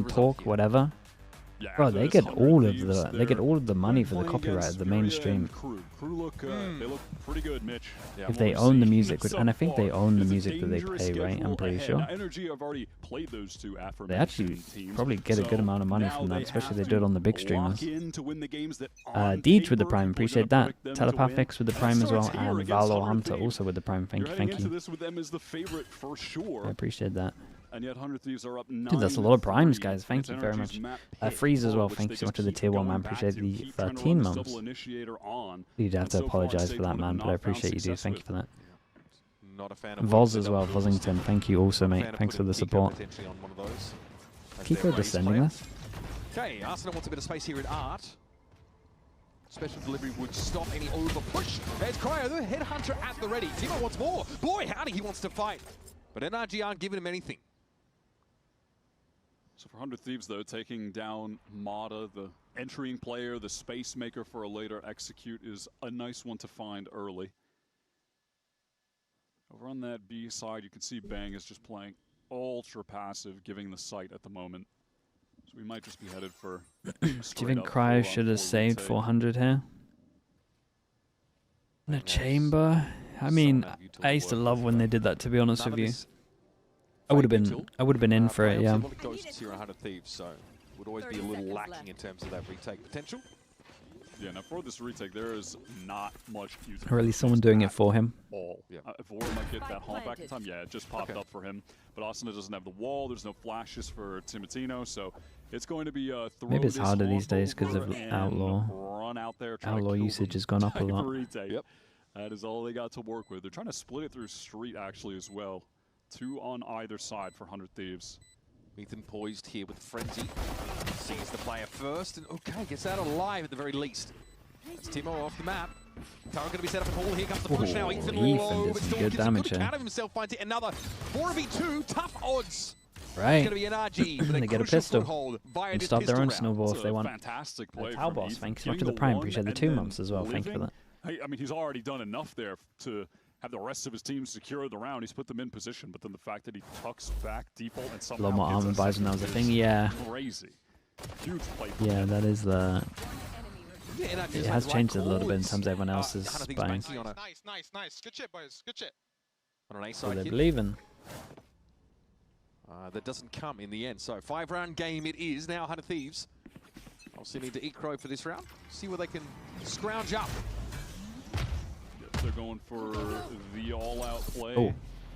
talk, whatever. Yeah, bro, they get all of the money for the copyright of the mainstream. Crew look, they look pretty good, Mitch. Yeah, if they own the music, and I think they own the music that they play, right? I'm pretty sure. NRG have already played those 2 they actually probably get a good amount of money from that, especially if they do it on the big streamers. Deej with the Prime, appreciate that. Telepathics with the Prime as well, and Valor Hunter also with the Prime. Thank you. I appreciate that. And yet 100 Thieves are up 9. Dude, that's a lot of primes, guys. Thank you very much. Freeze as well. Thank you so much to the tier 1 man. Appreciate the 13 months. You'd have to apologize for that, man, but I appreciate you, dude. Thank you for that. Voz as well, Vozzington. Thank you also, mate. Thanks for the support. Kiko descending this. Okay, Arsenal wants a bit of space here at Art. Special delivery would stop any over push. There's Cryo, the headhunter at the ready. Timo wants more. Boy, howdy, he wants to fight. But NRG aren't giving him anything. So for 100 Thieves, though, taking down Mata, the entering player, the space maker for a later execute, is a nice one to find early. Over on that B side, you can see Bang is just playing ultra passive, giving the site at the moment. So we might just be headed for do you think Cryo should have saved 400 here? In a chamber? I mean, I used to love when they did that, to be honest with you. I would have been in for it, yeah. Thieves, so would always be a little lacking in terms of that retake potential. Yeah, now for this retake, there is not much using. Or at least someone doing it for him. If Vora might get that haunt back in time, yeah, it just popped up for him. But Asuna doesn't have the wall. There's no flashes for Timotino, so it's going to be a throw. Maybe it's harder these days because of Outlaw. Outlaw usage has gone up a lot. Yep. That is all they got to work with. They're trying to split it through Street, actually, as well. 2 on either side for 100 Thieves. Ethan poised here with Frenzy. Sees the player first, and okay, gets out alive at the very least. It's Timo off the map. Tara going to be set up at hole. Here comes the push now. Ethan low, but still gets a good count of himself. Finds it another 4v2. Tough odds. Right. It's going to be NRG. They get a pistol and start their own snowball if they want. Fantastic play. Talboss, thanks so much for the Prime. Appreciate the 2 months as well. Thank you for that. I mean, he's already done enough there to have the rest of his team secure the round. He's put them in position, but then the fact that he tucks back default and somehow a lot more armor buys when that was a thing, yeah. Crazy. Huge play. Yeah, that is the... It has changed a little bit in terms of everyone else's buying. Nice. Good shit, boys. Good shit. So they're believing. That doesn't come in the end. So 5-round game it is. Now 100 Thieves. Obviously need to eat crow for this round. See where they can scrounge up. They're going for the all-out play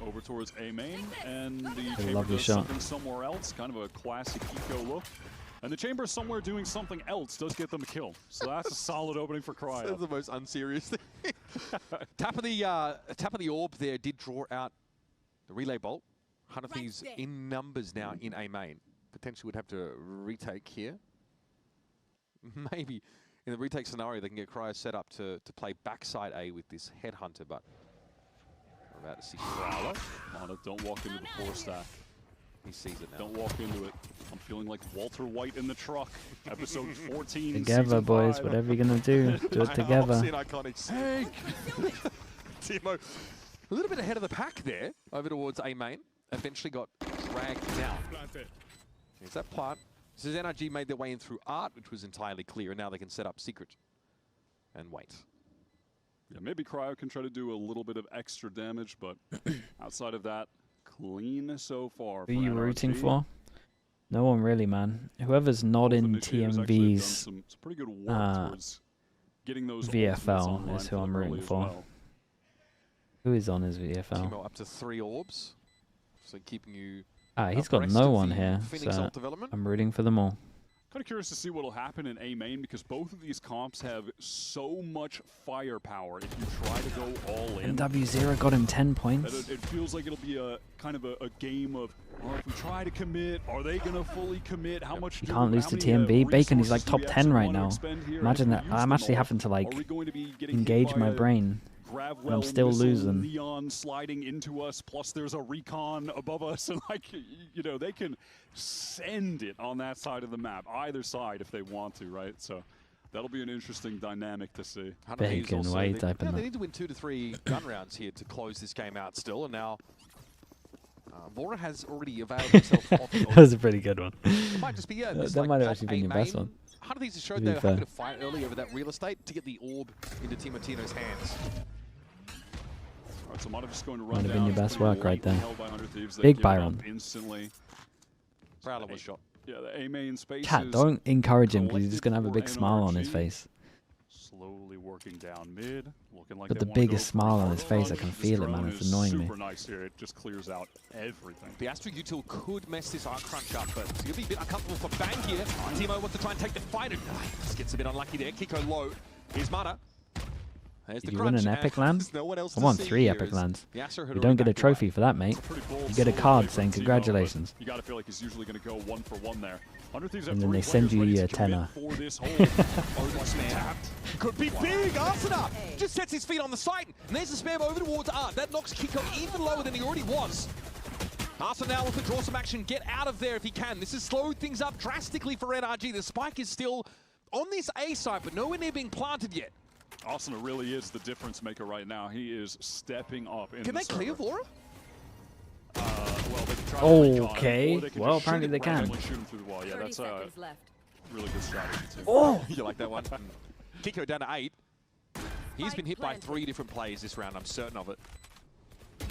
over towards A main, and the chamber does something somewhere else. Kind of a classic eco look. And the chamber somewhere doing something else does get them a kill. So that's a solid opening for Cryo. That's the most unserious thing. Tap of the orb there did draw out the relay bolt. Hunter Thieves in numbers now in A main. Potentially would have to retake here. Maybe in the retake scenario they can get Cryo set up to play backside A with this headhunter, but we're about to see Crowler. Mana, don't walk into the 4-stack. He sees it now. Don't walk into it. I'm feeling like Walter White in the truck. Episode 14. Together, boys. 5. Whatever you're gonna do, do it together. Hank! Timo, a little bit ahead of the pack there, over towards A main. Eventually got dragged down. Here's that plant. This is NRG made their way in through Art, which was entirely clear, and now they can set up Secret and wait. Yeah, maybe Cryo can try to do a little bit of extra damage, but outside of that, clean so far. Who are you rooting for? No one really, man. Whoever's not in TMV's some pretty good work towards getting those VFL is who I'm rooting for. Well. Who is on his VFL? Timo up to 3 orbs, so keeping you. He's got no one here, so I'm rooting for them all. Kind of curious to see what will happen in A main because both of these comps have so much firepower if you try to go all in. NW0 got him 10 points. It feels like it'll be a kind of a game of, if we try to commit, are they going to fully commit? How much? You can't lose to TMV. Bacon is like top 10 right now. Imagine that. I'm actually having to like engage my brain. And I'm still losing. Neon sliding into us, plus there's a recon above us, and like, you know, they can send it on that side of the map, either side if they want to, right? So that'll be an interesting dynamic to see. Bacon, why are you typing that? They need to win 2 to 3 gun rounds here to close this game out still, and now Vora has already availed himself off the That was a pretty good one. It might just be, that might have actually been your best one. Hunter Thieves showed they were happy to fight early over that real estate to get the orb into Timotino's hands. Right, so Mata just going to Might run have been your best work right there. Thieves, Big Byron. Instantly. Prowler was shot. Yeah, the A main space. Chat, don't encourage him because he's just gonna have a big smile on his face. Slowly working down mid, looking like But the biggest smile on his face, I can feel it, man. It's annoying me. Super nice here. It just clears out everything. The Astro util could mess this Arc Crunch up, but it's gonna be a bit uncomfortable for Bang here. Timo wants to try and take the fight, and just gets a bit unlucky there. Kiko low. Here's Mata. Did you win an epic land? No one else I won 3 epic lands. You don't get a trophy for that, mate. You get a card saying congratulations. You gotta feel like he's usually gonna go 1 for 1 there. And then they send you your tenner. Could be big. Arsena just sets his feet on the site, and there's the spam over towards Art. That knocks Kiko even lower than he already was. Arsena now looking to draw some action, get out of there if he can. This has slowed things up drastically for NRG. The spike is still on this A side, but nowhere near being planted yet. Arsena really is the difference maker right now. He is stepping up in Can they clear Vora? Well, they can try to okay. Well, apparently they can. Shoot him through the wall. Yeah, that's a really good strategy too. Oh, you like that one? Kiko down to 8. He's been hit by 3 different players this round. I'm certain of it.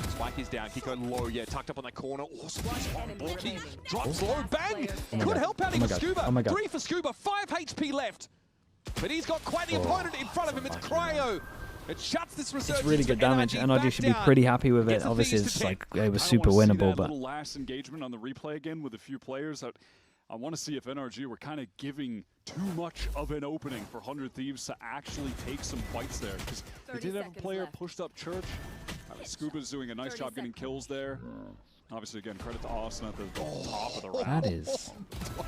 Spike is down. Kiko low. Yeah, tucked up on that corner. Oh, Splice on Borky. Drops low. Bang! Could help out against Scuba. 3 for Scuba. 5 HP left. But he's got quite the opponent in front of him. It's Cryo. It shuts this resurgence. It's really good damage. NRG should be pretty happy with it. Obviously, it's like it was super winnable, but last engagement on the replay again with a few players. I want to see if NRG were kind of giving too much of an opening for 100 Thieves to actually take some fights there. Because they did have a player pushed up Church. Scuba's doing a nice job getting kills there. Obviously, again, credit to Austin at the top of the round. That is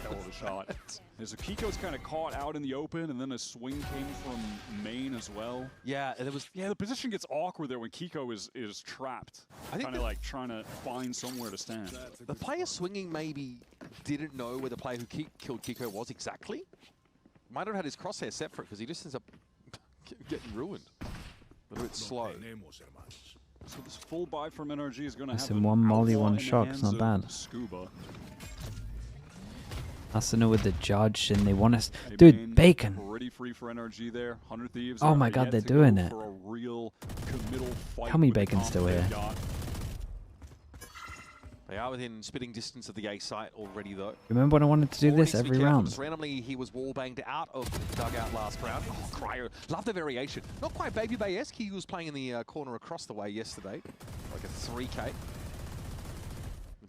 hell of a shot. As Kiko's kind of caught out in the open, and then a swing came from main as well. Yeah, there was. Yeah, the position gets awkward there when Kiko is trapped. I think kind of like trying to find somewhere to stand. The player swinging maybe didn't know where the player who killed Kiko was exactly. Might have had his crosshair set for it because he just ends up getting ruined. A little bit slow. So this full buy from NRG is going to have one molly, one shock. It's not bad. Scuba. Arsena with the judge, and they want us. Dude, Bacon. Pretty free for NRG there. 100 Thieves. Oh my God, they're doing it. For a real committal fight. Tell me Bacon's still here. They are within spitting distance of the A site already, though. Remember when I wanted to do this every round? Just randomly, he was wall banged out of the dugout last round. Oh, Cryo. Love the variation. Not quite Baby Bay-esque. He was playing in the corner across the way yesterday. Like a 3K.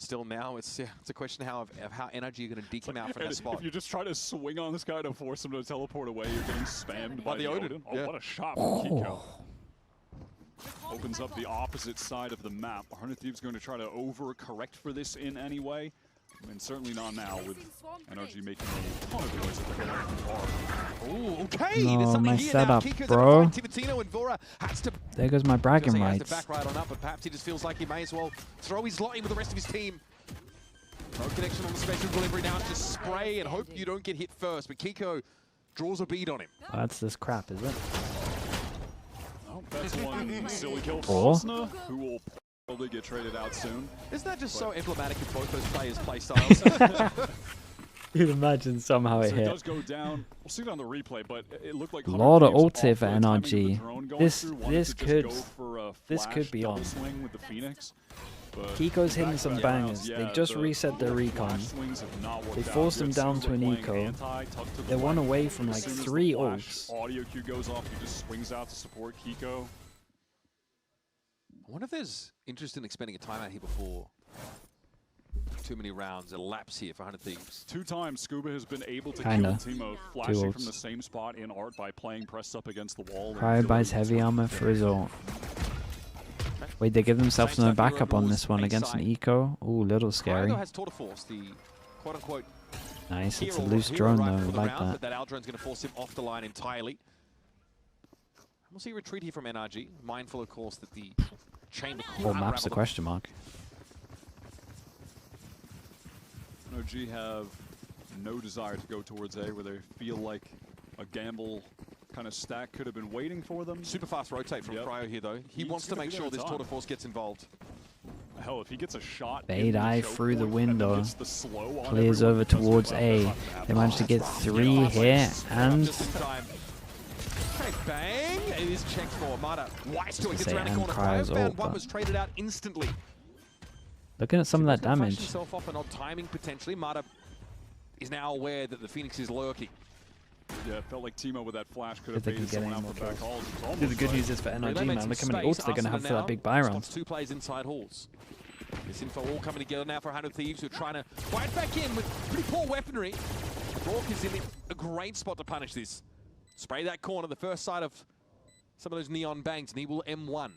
Still now, it's a question of how NRG are going to deke him out from that spot. If you just try to swing on this guy to force him to teleport away, you're getting spammed by the Odin. Oh, what a shot from Kiko. Opens up the opposite side of the map. 100 Thieves going to try to overcorrect for this in any way. I mean, certainly not now with NRG making a ton of noise at the bar. Ooh, okay. No, there's something my here setup, now. Kiko's bro. Tivatino and Vora has to. There goes my bragging He has rights. to back right on up, but perhaps he just feels like he may as well throw his lot in with the rest of his team. No connection on the special delivery now. Just spray and hope you don't get hit first. But Kiko draws a bead on him. Oh, that's this crap, is it? Oh, that's one silly kill Or? for Osna, who will probably get traded out soon. Isn't that just so emblematic of both those players' play styles? You'd imagine somehow it So it hit. does go down. We'll see it on the replay, but it looked like A lot of 100 ulti Thieves for off the timing of the NRG. drone going This through, wanted this to just could go for a this flash could be double on. swing with the Phoenix. But Kiko's hitting some back-to-back bangers. rounds, They yeah, just the reset their recon. flash swings have not worked They out. forced him You down have to an playing eco. anti, tucked to the They're one right. away from As like soon as the 3 flash ults. Audio cue goes off, he just swings out to support Kiko. I wonder if there's interest in expending a timeout here before too many rounds elapse here for 100 Thieves. 2 times Scuba has been able to Kinda. kill Timo, Two flashing from ults. the same spot in art by playing pressed up against the wall. Cryo buys heavy armor for his ult. Wait, they give themselves no backup on this one against an eco. Ooh, little scary. Cryo has Tour de Force, the quote-unquote Nice, it's a hero- loose hero drone rifle though, for we the like round, that. But that Aldron's going to force him off the line entirely. We'll see a retreat here from NRG. Mindful, of course, that the chamber could Whole map's a unravel them. question mark. NRG have no desire to go towards A, where they feel like a gamble kind of stack could have been waiting for them. Super fast rotate from Cryo here, though. He wants to make sure this Tour de Force gets involved. Hell, if he gets a shot, Fade eye through the window. gets the slow on Clears everyone over because towards they're A. left at They the managed to get top. 3 here and Just in time. Okay, bang! It is checked for. Mata Weiss to it, gets say, around the and corner. Cryo's Cryo found ult, one, but- was traded out instantly. looking at some of that Flashed damage. himself off and odd timing potentially. Mata is now aware that the Phoenix is lurking. Yeah, it felt like Timo with that flash could If have they can baited get someone any out more from back kills. halls. It's Dude, almost the good right. news is for Relay NRG, made man. some Look how many space. ults they're going to have Arsenal for that now big buy round. spots 2 plays inside halls. This info all coming together now for 100 Thieves who are trying to fight back in with pretty poor weaponry. Rourke is in a great spot to punish this. Spray that corner, the first sight of some of those neon bangs, and he will M1.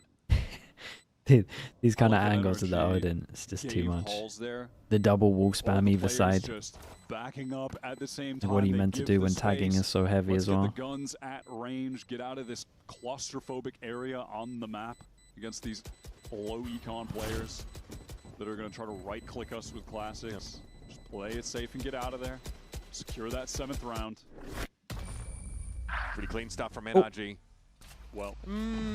Dude, these kind of look at angles of the NRG Odin, it's just too gave much. Halls there. The double wall spam either Players side. just backing up at the same Like, time. what are you They meant to give do the when tagging space. is so heavy Let's as get well? the guns at range, get out of this claustrophobic area on the map against these low econ players that are going to try to right-click us with classics. Just play it safe and get out of there. Secure that 7th round. Pretty clean stuff from NRG. Well,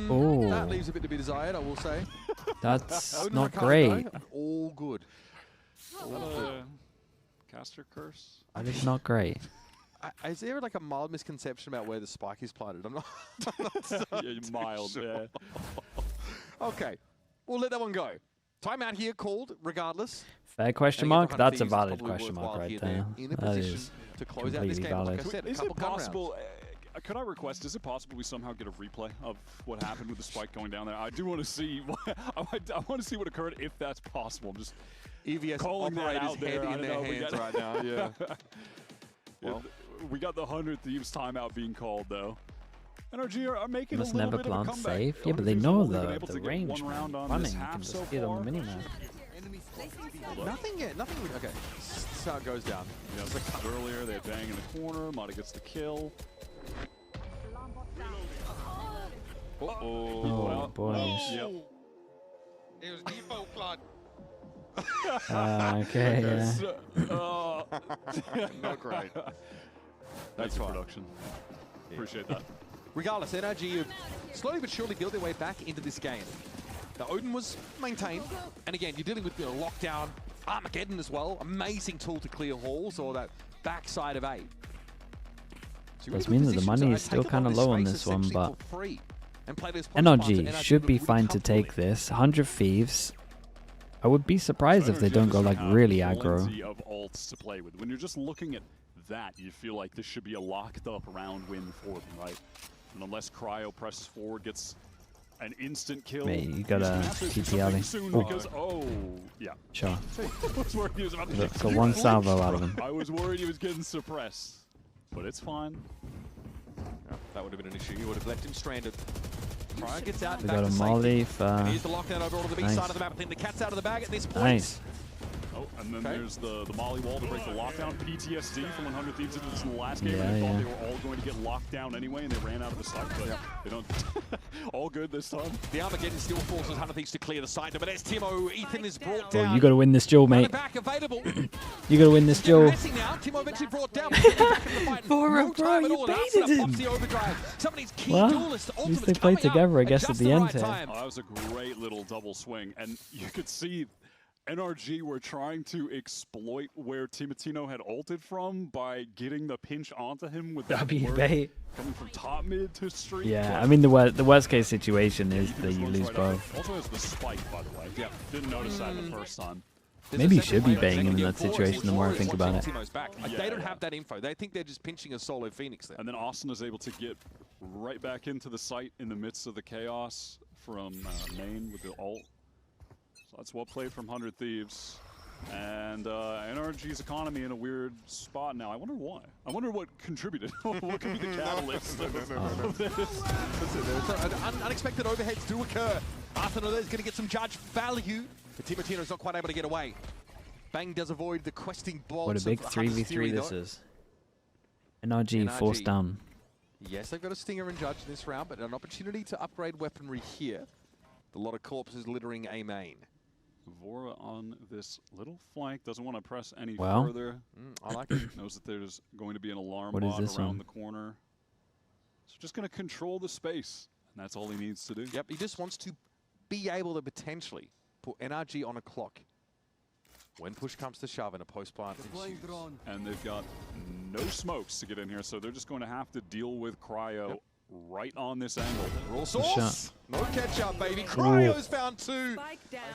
Oh. That leaves a bit to be desired, I will say. That's Odin not recovered, great. though. All good. Caster curse? That is not great. Is there like a mild misconception about where the spike is planted? I'm not. Yeah, mild, yeah. Okay, we'll let that one go. Timeout here called, regardless. Fair question And again, mark? for That's a 100 Thieves, valid it's probably question mark worthwhile right here. there. They're in a That position is to close out this completely game. Like valid. I said, a Is couple it gun rounds. possible? Could I request? Is it possible we somehow get a replay of what happened with the spike going down there? I do want to see. I want to see what occurred if that's possible. I'm just EVS calling that operators out there. heavy I in don't their know, we hands got- right now. Yeah. Well, we got the 100 Thieves timeout being called though. NRG are making Must a little never bit of a plant comeback. safe. Yeah, but they 100 Thieves know have only been the able to get range, one man. round on Running, this you half can so just see it on the far. minimap. Nothing yet. Nothing. Okay. This is how it goes down. Yeah, as I cut earlier, they had bang in the corner. Mata gets the kill. Oh, well, boys. Yep. It was default flood. Okay, yeah. So, Not great. That's fine. production. Appreciate that. Regardless, NRG have slowly but surely built their way back into this game. Now, Odin was maintained, and again, you're dealing with lockdown, Armageddon as well. Amazing tool to clear halls or that backside of A. So Does mean that the money is still kind of low on this one, but NRG should be fine to take this. 100 Thieves. I would be surprised if they don't go like really aggro. Plenty of ults to play with. When you're just looking at that, you feel like this should be a locked up round win for them, right? And unless Cryo presses forward, gets an instant kill. Mate, you got a TP alley. Soon Oh. because, yeah. Sure. I was worried he was about to Got one salvo out of him. I was worried he was getting suppressed, but it's fine. Yeah, that would have been an issue. You would have left him stranded. Cryo gets out. We Back got a to molly safety. for. And here's the lockdown over all to the B Nice. side of the map. I think the cat's out of the bag at this point. Nice. Oh, and then there's the molly wall to break the lockdown. PTSD from 100 Thieves into this last game. Yeah, And they thought yeah. they were all going to get locked down anyway, and they ran out of the site. But they don't. All good this time. The Armageddon still forces 100 Thieves to clear the site. But there's Timo. Ethan is brought Well, down. you got to win this duel, mate. Back available. You got to win this duel. Messing now. Timo eventually brought down. Back in the fight. Bora, No bro, time at you all. baited Arsenal him. pops the overdrive. Somebody's key Well, duelist. at least they played together, I guess, at the end here. Oh, that was a great little double swing, and you could see NRG were trying to exploit where Timotino had ulted from by getting the pinch onto him with that W word bait. coming from top mid to street. Yeah, I mean the worst case situation is that you lose both. Also has the spike, by the way. Yeah, didn't notice that the first time. Maybe you should be banging him in that situation the more I think about it. Timo's back. They don't have that info. They think they're just pinching a solo Phoenix there. And then Austin is able to get right back into the site in the midst of the chaos from main with the ult. So that's well played from 100 Thieves. And NRG's economy in a weird spot now. I wonder why. I wonder what contributed. What could be the catalyst of this? Listen, unexpected overheads do occur. Arthur is going to get some judge value. But Timotino's not quite able to get away. Bang does avoid the questing bolts. What a big of Hunter's 3v3 Fury, this though. is. NRG forced down. Yes, they've got a Stinger and Judge this round, but an opportunity to upgrade weaponry here. A lot of corpses littering A main. Vora on this little flank, doesn't want to press any Well. further. I like it. Knows that there's going to be an alarm What is bot this around one? the corner. So just going to control the space, and that's all he needs to do. Yep, he just wants to be able to potentially put NRG on a clock when push comes to shove in a post plant. And they've got no smokes to get in here, so they're just going to have to deal with Cryo right on this angle. Raw sauce, no ketchup, baby. Cryo's found two.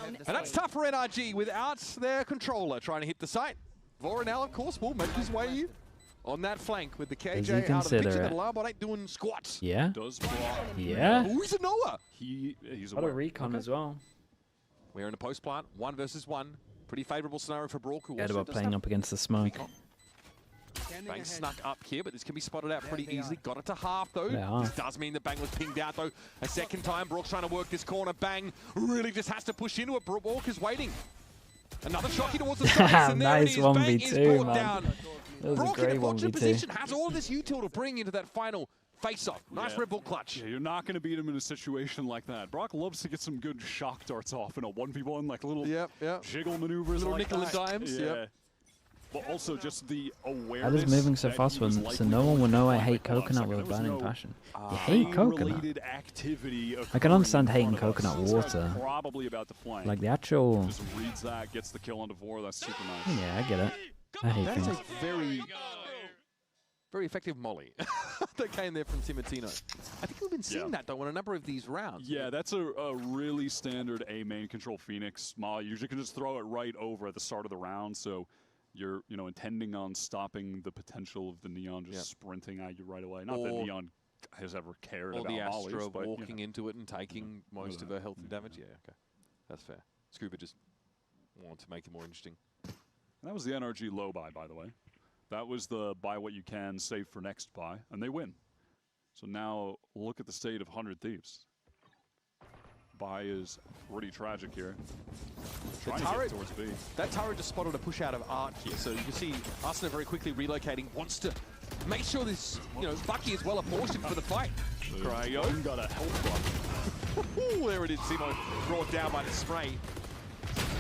And that's tough for NRG without their controller trying to hit the site. Vora now, of course, will make his way on that flank with the Does he KJ out of the picture. consider That it? Alarbot ain't doing squats. Yeah. Does block. Yeah. Ooh, he's a Noah. He's What a recon as well. We're in a post plant, 1 versus 1. Pretty favorable scenario for Brook, who Forget also about does playing have up against the smoke. Bang snuck up here, but this can be spotted out pretty easily. Got it to half, though. They are. This does mean that Bang was pinged out, though. A second time, Brook's trying to work this corner. Bang really just has to push into it. Brook is waiting. Another shocky towards the space, and there Nice it is. Bang 1v2, is brought man. down. That was a Brook in a great fortunate 1v2. position, has all of this util to bring into that final face-off. Nice Yeah. Red Bull clutch. Yeah, you're not going to beat him in a situation like that. Brock loves to get some good shock darts off in a 1v1, like little jiggle maneuvers Little like nickel and that. dimes, Yeah. yep. But also just the awareness. I was moving so that fast he was so likely no one going will to know I fight hate like, hold on a coconut second, with a there was burning no passion. You hate coconut. related activity I can understand occurring hating in front of us. coconut This guy's water. Probably about to flank. Like the actual. Just reads that, gets the kill on Devore. That's super nice. Yeah, I get it. I hate That is things. a very effective molly that came there from Timotino. I think we've been seeing that, though, in a number of these rounds. Yeah, that's a really standard A main control Phoenix molly. You usually can just throw it right over at the start of the round, so you're intending on stopping the potential of the Neon just sprinting at you right away. Not that Neon has ever cared Or about the mollies, Astra but walking into it and taking most of her health and damage. Yeah, okay. That's fair. Scuba just wanted to make it more interesting. And that was the NRG low by the way. That was the buy what you can, save for next buy, and they win. So now look at the state of 100 Thieves. Buy is pretty tragic here. Trying to get towards B. That turret just spotted a push out of Art here, so you can see Arsenal very quickly relocating, wants to make sure this, Bucky is well apportioned for the fight. Cryo got a health block. Ooh, there it is, Simo brought down by the spray.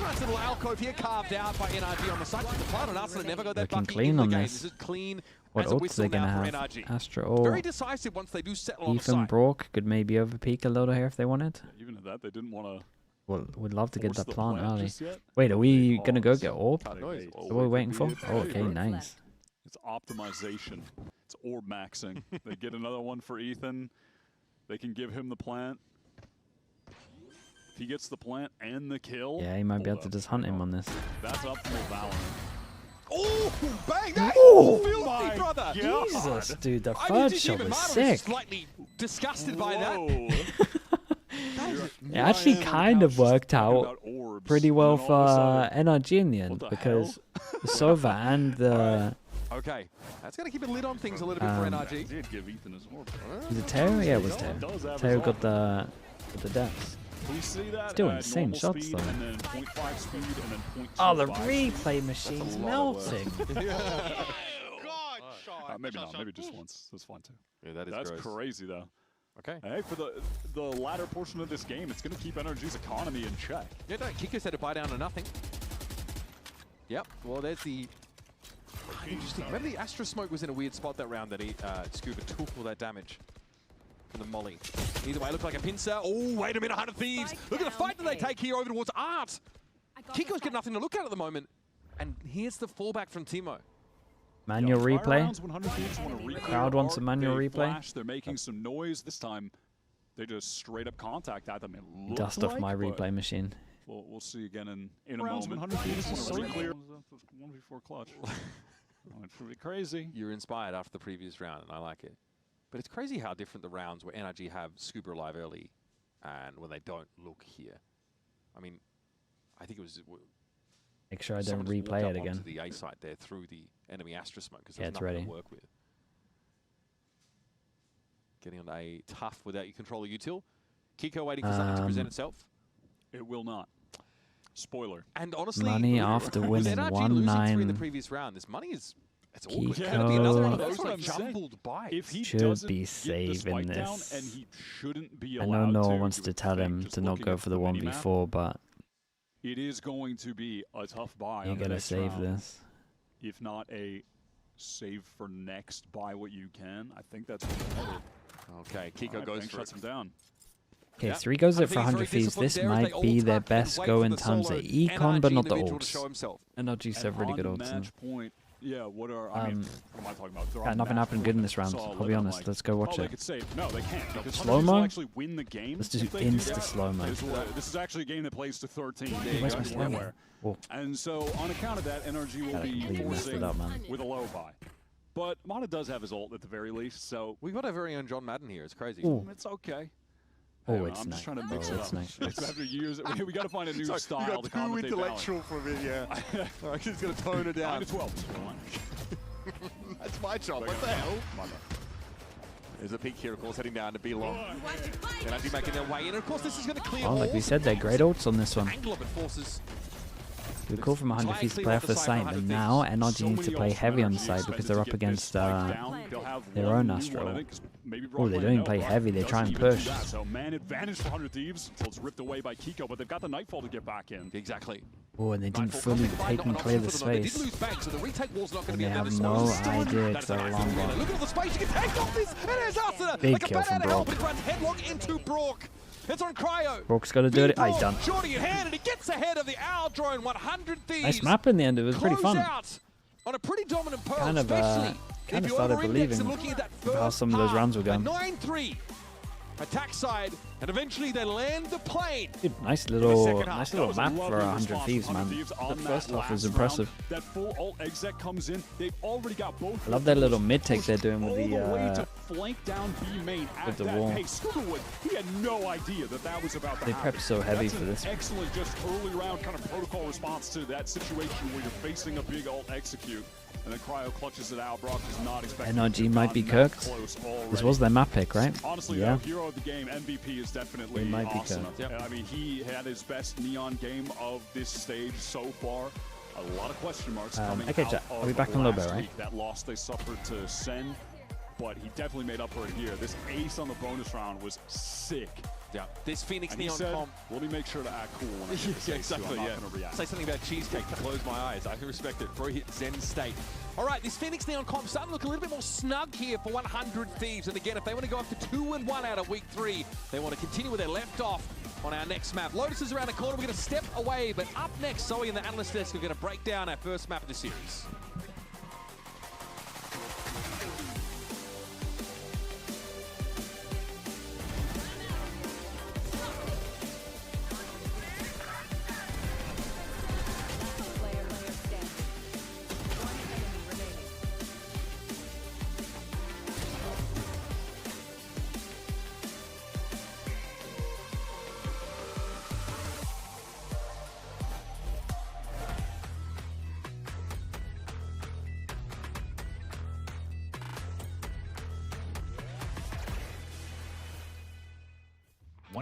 Nice little alcove here carved out by NRG on the side of the plant, and Arsenal never got that Looking Bucky clean in the on game. this. This is clean What as a ults whistle they gonna now for have? NRG. Astra or Very decisive once they do settle on the Ethan site. Brock could maybe overpeak a little here if they wanted. Even at that, they didn't want to. Well, we'd love to get Force that the plant plant early. just yet? Wait, are we gonna go get orb? Noise. What are we waiting for? Oh, okay, nice. It's optimization. It's orb maxing. They get another one for Ethan. They can give him the plant. If he gets the plant and the kill. Yeah, he might be able to just hunt him on this. That's up for Valorant. Oh, bang! That's Oh, filthy, brother! Jesus, dude, the I mean, third just shot even was Mata sick. is slightly disgusted by that. It actually kind of worked out pretty well for NRG in the end because Sova and the... Okay, that's going to keep a lid on things a little bit for NRG. Did give Ethan his orb. Was it Teo? Yeah, it was Teo. Teo got the deaths. We see that It's doing insane shots though. And then 0.5 speed and then 0.25 Oh, the replay machine's melting. Maybe not. Maybe just once. That's fine too. Yeah, that is That's gross. crazy though. Okay. Hey, for the latter portion of this game, it's going to keep NRG's economy in check. Yeah, no, Kiko's had to buy down to nothing. Yep. Well, there's the... Interesting. Maybe the Astra Smoke was in a weird spot that round that he, Scuba took all that damage from the molly. Either way, looked like a pincer. Oh, wait a minute, 100 Thieves. Look at the fight that they take here over towards Art. Kiko's got nothing to look at the moment. And here's the fallback from Timo. Manual replay. The Crowd wants a manual replay. They're making some noise. This time, they just straight up contact at them. Dust off my replay machine. We'll see again in a moment. 100 feet is so clear. 1v4 clutch. It's pretty crazy. You're inspired after the previous round, and I like it. But it's crazy how different the rounds where NRG have Scuba alive early and when they don't look here. I mean, I think it was... Make sure I don't replay it again. The A site there through the enemy Astra Smoke because Yeah, there's it's nothing ready. to work with. Getting on a tough without your controller util. Kiko waiting for something to present itself. It will not. Spoiler. And honestly, Money after winning NRG losing 3 in the 1-9. previous round. This money is it's awkward. Kiko It's gonna be another one of those like jumbled bites. If he should doesn't be get saving spike down, this. and he shouldn't be I know allowed no to, one wants you to would tell think, him just to not looking go at for the minimap, 1v4, but it is going to be a tough buy. you on the gotta next save round. this. If not a save for next, buy what you can. I think that's what we're headed. Okay, Kiko goes for shuts him down. Okay, Yeah. 3 goes I it for think he's 100 very Thieves. This disciplined there as might they be all their tuck and best wait go for in the terms of solo econ, but not the NRG individual to show ults. himself. NRG's have really good on ults. match point, yeah, what are, I mean, what am I talking about? They're Yeah, on nothing match happened point good in this round, so I'll look, be I'm honest. like, Let's go watch they it. could save. No, they can't. Because Slow-mo? will actually win the game. Let's just if they do that. slow-mo. This is actually a game that plays to 13. Where's my slow-mo? Everywhere. Oh. And so, on account of that, NRG will Gotta be completely messed forcing it up, man. with a low buy. But Mana does have his ult at the very least, so... We got our very own John Madden here. It's crazy. Ooh. It's okay. Oh, Anyway, it's I'm nice. just trying to mix Oh, it it's up. nice. It's after years, we got to find a new Sorry, style you got to too commentate intellectual from it, yeah. I'm just going to tone it down. 12. That's my job. What the hell? There's a peek here, of course, heading down to B-Long. NRG making their way in. And of course, this is going to clear Oh, like we said, they're great ults on this one. angle of it forces. We're cool from 100 Thieves to play off the side, but now NRG need to play heavy on the side because they're up against their own Astro. Oh, they don't even play heavy, they try and push. So man advantage for 100 Thieves until it's ripped away by Kiko, but they've got the Nightfall to get back in. Exactly. Oh, and they didn't fully take and clear the space. And they have no idea it's a long one. Look at the space you can take off this. And there's Arsenal. Big Like a kill bat from out of hell, Brock. but it runs headlock into Brock. It's on Cryo. Brock's got to do it. Oh, he's done. Shorty in hand, and he gets ahead of the Owl Drone. 100 Thieves. Nice map in the end. It was pretty Close fun. out on a pretty dominant Pearl, Kind of started believing how some of those rounds were going. 9-3 attack side, and eventually they land the plane. Dude, nice little map for 100 Thieves, man. The first half was impressive. That full ult exec comes in. They've already got both. I love that little mid take they're doing with all the way the to flank down B main with at the that wall. pace. Scubawood, he had no idea that was about to They happen. prepped so heavy That's for an this. excellent, just early round kind of protocol response to that situation where you're facing a big ult execute. And then Cryo clutches it out. Brock is not expecting NRG might be cooked. This was their map pick, right? Honestly, Yeah. hero of the game, MVP is definitely They might be awesome. cooked. I mean, he had his best Neon game of this stage so far. A lot of question marks coming okay, out Jack, of I'll be back in a little bit, last right? week. That loss they suffered to Sen, but he definitely made up for it here. This ace on the bonus round was sick. Yeah, this Phoenix And he Neon said, comp. let me make sure to act cool when I get this Yeah, ace, too. exactly, I'm yeah. not going to react. Say something about cheesecake to close my eyes. I can respect it. Bro hit Zen State. All right, this Phoenix Neon comp starting to look a little bit more snug here for 100 Thieves. And again, if they want to go up to 2-1 out of week 3, they want to continue where they left off on our next map. Lotus is around the corner. We're going to step away, but up next, Zoe and the analyst desk are going to break down our first map of the series.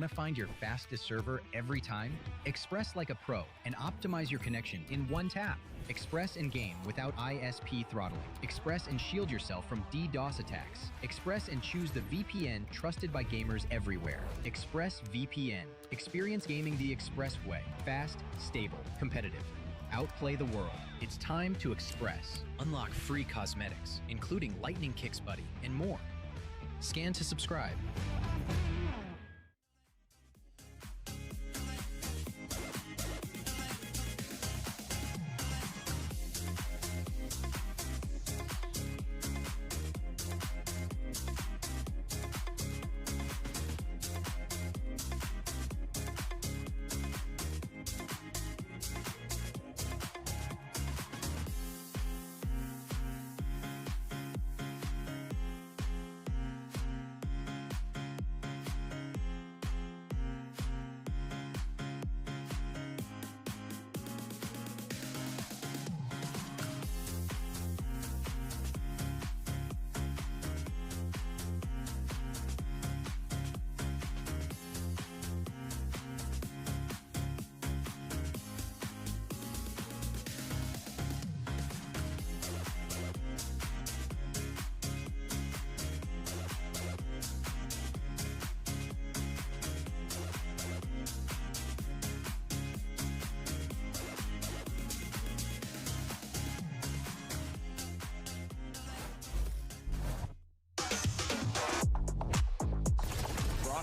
Want to find your fastest server every time? Express like a pro and optimize your connection in one tap. Express endgame without ISP throttling. Express and shield yourself from DDoS attacks. Express and choose the VPN trusted by gamers everywhere. Express VPN. Experience gaming the Express way. Fast, stable, competitive. Outplay the world. It's time to Express. Unlock free cosmetics, including Lightning Kicks Buddy and more. Scan to subscribe.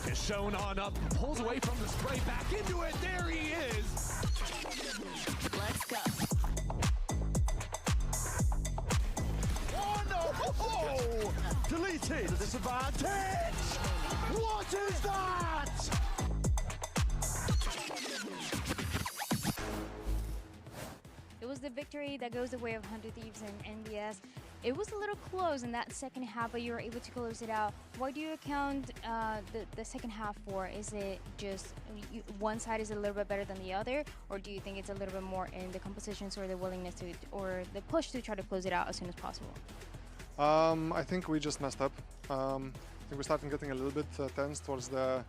Is shown on up, pulls away from the spray, back into it, there he is! Let's go. Oh no! Oh! Deleted! The disadvantage! What is that? It was the victory that goes the way of 100 Thieves and NBS. It was a little close in that second half, but you were able to close it out. Why do you account the second half for? Is it just one side is a little bit better than the other, or do you think it's a little bit more in the compositions or the willingness to, or the push to try to close it out as soon as possible? I think we just messed up. I think we started getting a little bit tense towards the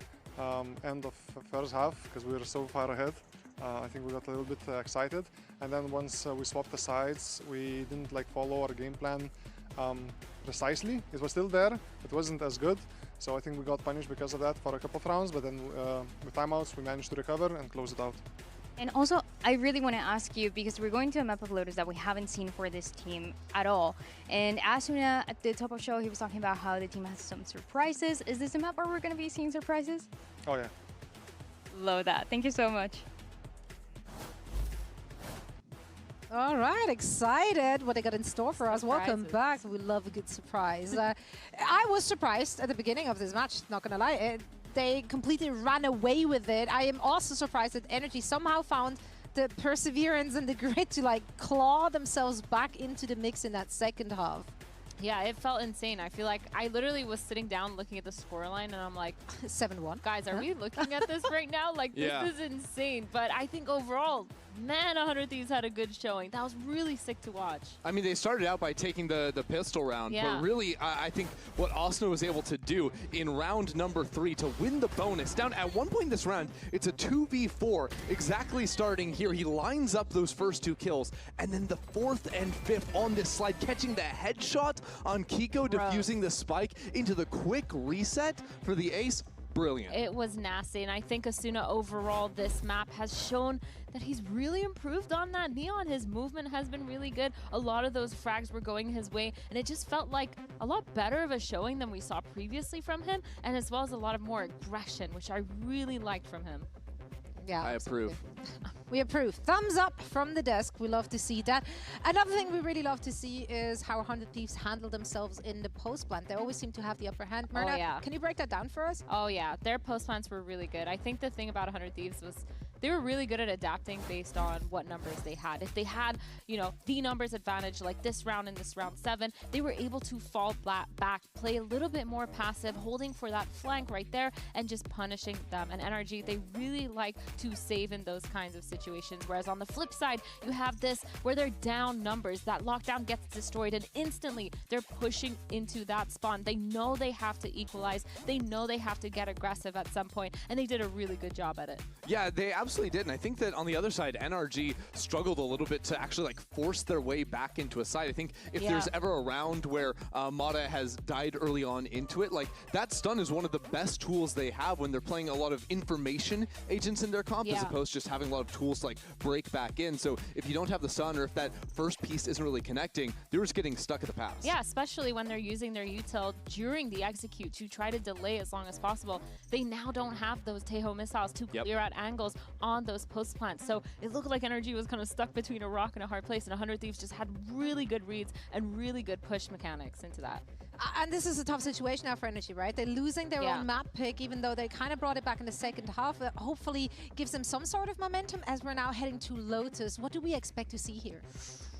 end of the first half because we were so far ahead. I think we got a little bit excited, and then once we swapped the sides, we didn't follow our game plan precisely. It was still there, it wasn't as good, so I think we got punished because of that for a couple of rounds, but then with timeouts we managed to recover and close it out. And also, I really want to ask you, because we're going to a map of Lotus that we haven't seen for this team at all. And Asuna, at the top of the show, he was talking about how the team has some surprises. Is this a map where we're going to be seeing surprises? Oh yeah. Love that. Thank you so much. All right, excited what they got in store for us. Welcome back. We love a good surprise. I was surprised at the beginning of this match, not gonna lie. They completely ran away with it. I am also surprised that Energy somehow found the perseverance and the grit to claw themselves back into the mix in that second half. Yeah, it felt insane. I feel like I literally was sitting down looking at the scoreline and I'm like, 7-1. Guys, are we looking at this right now? This is insane. But I think overall, man, 100 Thieves had a good showing. That was really sick to watch. I mean, they started out by taking the pistol round, but really, I think what Asuna was able to do in round number 3 to win the bonus, down at one point in this round, it's a 2v4, exactly starting here. He lines up those first 2 kills, and then the 4th and 5th on this slide, catching the headshot on Kiko, defusing the spike into the quick reset for the ace. Brilliant. It was nasty, and I think Asuna overall this map has shown that he's really improved on that neon. His movement has been really good. A lot of those frags were going his way, and it just felt like a lot better of a showing than we saw previously from him, and as well as a lot of more aggression, which I really liked from him. Yeah, I approve. We approve. Thumbs up from the desk. We love to see that. Another thing we really love to see is how 100 Thieves handle themselves in the post plant. They always seem to have the upper hand. Myrna, can you break that down for us? Oh yeah, their post plants were really good. I think the thing about 100 Thieves was they were really good at adapting based on what numbers they had. If they had, you know, the numbers advantage like this round and this round 7, they were able to fall back, play a little bit more passive, holding for that flank right there and just punishing them. And NRG, they really like to save in those kinds of situations. Whereas on the flip side, you have this where they're down numbers, that lockdown gets destroyed and instantly they're pushing into that spawn. They know they have to equalize. They know they have to get aggressive at some point, and they did a really good job at it. Yeah, they absolutely did. And I think that on the other side, NRG struggled a little bit to actually like force their way back into a side. I think if there's ever a round where Mata has died early on into it, like that stun is one of the best tools they have when they're playing a lot of information agents in their comp, as opposed to just having a lot of tools to like break back in. So if you don't have the stun, or if that first piece isn't really connecting, they're just getting stuck at the pass. Yeah, especially when they're using their util during the execute to try to delay as long as possible. They now don't have those Tejo missiles to clear out angles on those post plants. So it looked like NRG was kind of stuck between a rock and a hard place, and 100 Thieves just had really good reads and really good push mechanics into that. And this is a tough situation now for Energy, right? They're losing their own map pick, even though they kind of brought it back in the second half. That hopefully gives them some sort of momentum as we're now heading to Lotus. What do we expect to see here?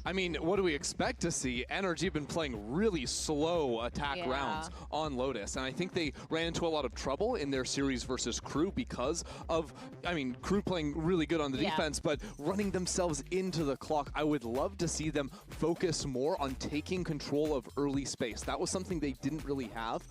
I mean, what do we expect to see? NRG have been playing really slow attack rounds on Lotus, and I think they ran into a lot of trouble in their series versus KRU because of, I mean, KRU playing really good on the defense, but running themselves into the clock. I would love to see them focus more on taking control of early space. That was something they didn't really have,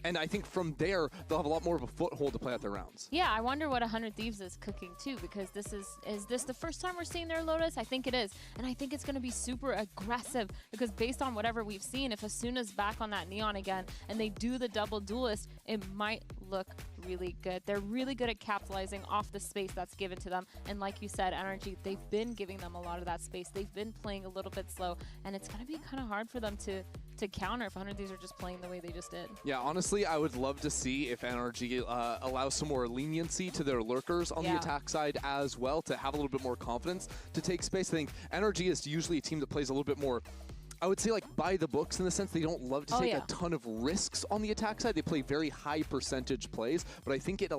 and I think from there, they'll have a lot more of a foothold to play out their rounds. Yeah, I wonder what 100 Thieves is cooking too, because this is this the first time we're seeing their Lotus? I think it is, and I think it's going to be super aggressive, because based on whatever we've seen, if Asuna's back on that Neon again and they do the double duelist, it might look really good. They're really good at capitalizing off the space that's given to them, and like you said, NRG, they've been giving them a lot of that space. They've been playing a little bit slow, and it's going to be kind of hard for them to counter if 100 Thieves are just playing the way they just did. Yeah, honestly, I would love to see if NRG allows some more leniency to their lurkers on the attack side as well, to have a little bit more confidence to take space. I think NRG is usually a team that plays a little bit more, I would say, like by the books, in the sense they don't love to take a ton of risks on the attack side. They play very high percentage plays, but I think it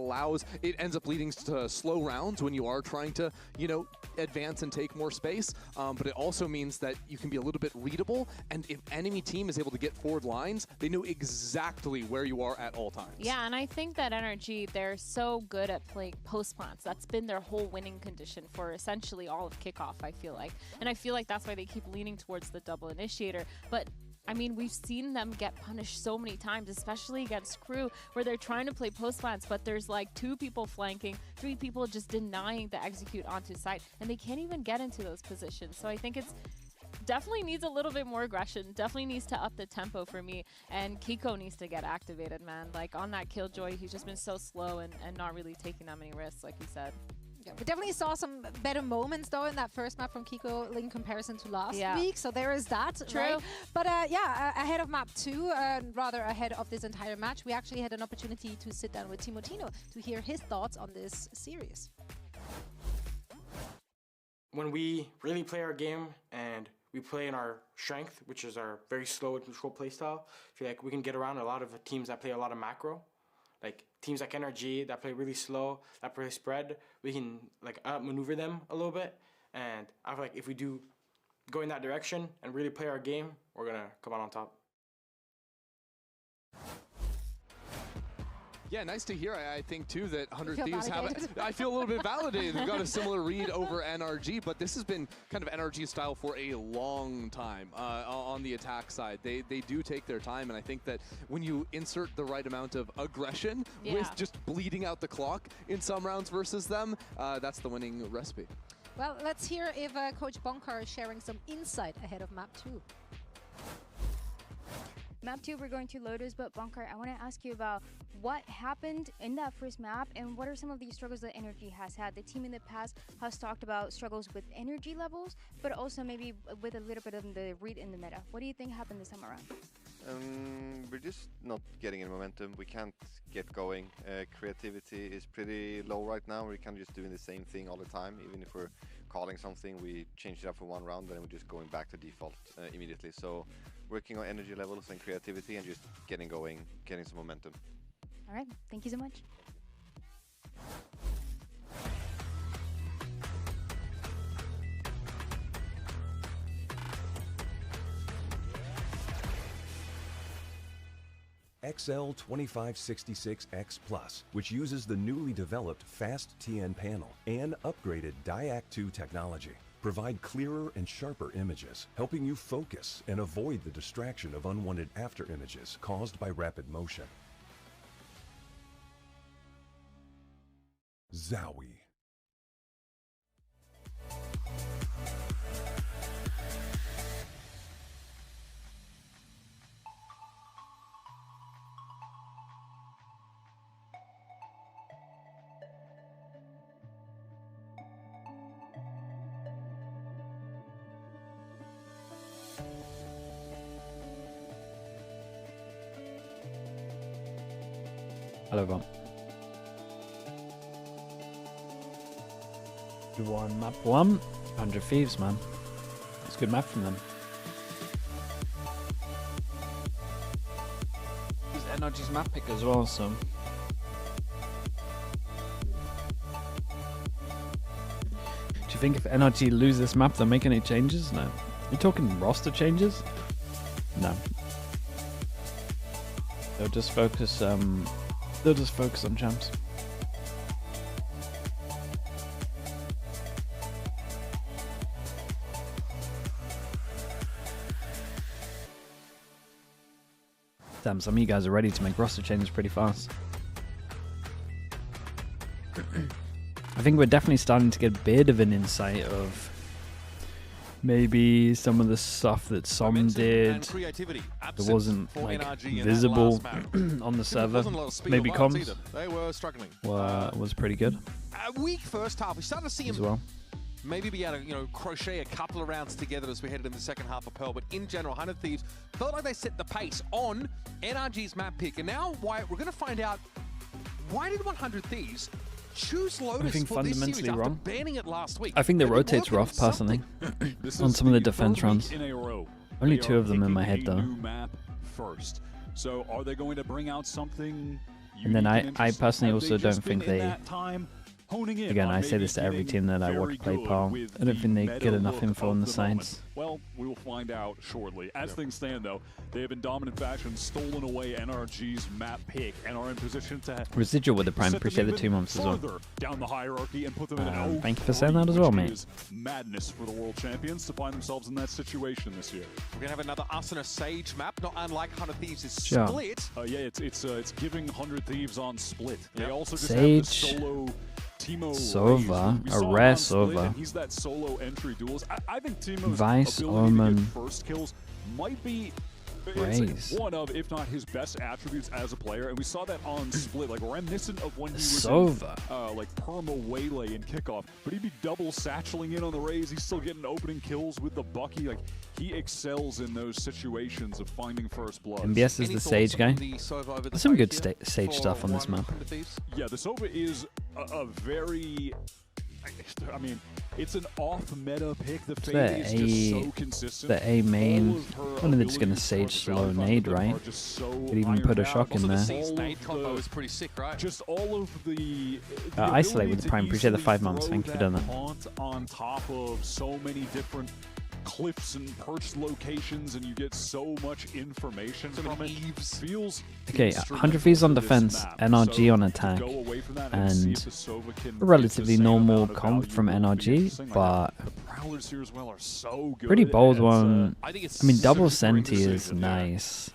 ends up leading to slow rounds when you are trying to, you know, advance and take more space. But it also means that you can be a little bit readable, and if enemy team is able to get forward lines, they know exactly where you are at all times. Yeah, and I think that NRG, they're so good at playing post plants. That's been their whole winning condition for essentially all of kickoff, I feel like. And I feel like that's why they keep leaning towards the double initiator. But I mean, we've seen them get punished so many times, especially against KRU, where they're trying to play post plants, but there's like 2 people flanking, 3 people just denying the execute onto site, and they can't even get into those positions. So I think it's definitely needs a little bit more aggression, definitely needs to up the tempo for me, and Kiko needs to get activated, man. Like on that Killjoy, he's just been so slow and not really taking that many risks, like you said. Yeah, we definitely saw some better moments though in that first map from Kiko in comparison to last week, so there is that. True. Right? But yeah, ahead of map 2, rather ahead of this entire match, we actually had an opportunity to sit down with Timotino to hear his thoughts on this series. When we really play our game and we play in our strength, which is our very slow and controlled playstyle, I feel like we can get around a lot of teams that play a lot of macro. Like teams like NRG that play really slow, that play spread, we can like outmaneuver them a little bit. And I feel like if we do go in that direction and really play our game, we're gonna come out on top. Yeah, nice to hear. I think, too, that 100 Thieves have... I feel a little bit validated. They've got a similar read over NRG, but this has been kind of NRG style for a long time on the attack side. They do take their time, and I think that when you insert the right amount of aggression with just bleeding out the clock in some rounds versus them, that's the winning recipe. Well, let's hear if Coach Bonkar is sharing some insight ahead of map 2. Map 2, we're going to Lotus, but Bonkar, I want to ask you about what happened in that first map and what are some of the struggles that Energy has had. The team in the past has talked about struggles with energy levels, but also maybe with a little bit of the read in the meta. What do you think happened this time around? We're just not getting any momentum. We can't get going. Creativity is pretty low right now. We're kind of just doing the same thing all the time. Even if we're calling something, we change it up for one round, then we're just going back to default immediately. So working on energy levels and creativity and just getting going, getting some momentum. All right, thank you so much. XL2566X Plus, which uses the newly developed Fast TN panel and upgraded DIAC2 technology. Provide clearer and sharper images, helping you focus and avoid the distraction of unwanted after images caused by rapid motion. Zowie. Hello, everyone. One map one, 100 Thieves, man. It's a good map from them. He's NRG's map pick as well, so. Do you think if NRG lose this map, they'll make any changes? No. You talking roster changes? No. They'll just focus. They'll just focus on champs. Damn, some of you guys are ready to make roster changes pretty fast. I think we're definitely starting to get a bit of an insight of maybe some of the stuff that Som did that wasn't like visible on the server. Maybe comms they were struggling. Was pretty good. A weak first half. We started to see him as well. Maybe be able to, crochet a couple of rounds together as we headed in the second half of Pearl. But in general, 100 Thieves felt like they set the pace on NRG's map pick. And now, Wyatt, we're going to find out, why did 100 Thieves choose Lotus for this series after banning it last week? I think the rotates rough, personally, on some of the defense runs. Only two of them in my head, though. First. So are they going to bring out something? And then I personally also don't think they... Again, I say this to every team that I watch play Pearl. I don't think they get enough info on the sides. Well, we will find out shortly. As things stand, though, they have in dominant fashion stolen away NRG's map pick and are in position to Residual with the Prime. Appreciate the 2 months as well. Down the hierarchy and put them in an thank you for saying that as well, mate. Madness for the world champions to find themselves in that situation this year. We're gonna have another Us and a Sage map, not unlike 100 Thieves' Split. Yeah, it's giving 100 Thieves on Split. They also just Sage. have the solo Timo Sova, a rare Sova. He's that solo entry duelist. I think Timo's Vice, ability Omen. to get first kills might be one of, if not his best attributes as a player. And we saw that on Split, like reminiscent of when he was Sova. in like perma waylay in kickoff. But he'd be double satcheling in on the Raze. He's still getting opening kills with the Bucky. Like he excels in those situations of finding first blood. MBS is the Sage guy. There's some good Sage stuff on this map. Yeah, the Sova is a very... I mean, it's an off-meta pick. The fade is just so consistent. The A main. I don't think they're just going to Sage slow nade, right? Could even put a shock in there. Combo is pretty sick, right? Just all of the Isolate with the Prime. Appreciate the 5 months. Thank you for doing that. On top of so many different cliffs and perched locations, and you get so much information from it. Feels okay, 100 Thieves on defense, NRG on attack, and a relatively normal comp from NRG, but pretty bold one. I mean, double Senti is nice,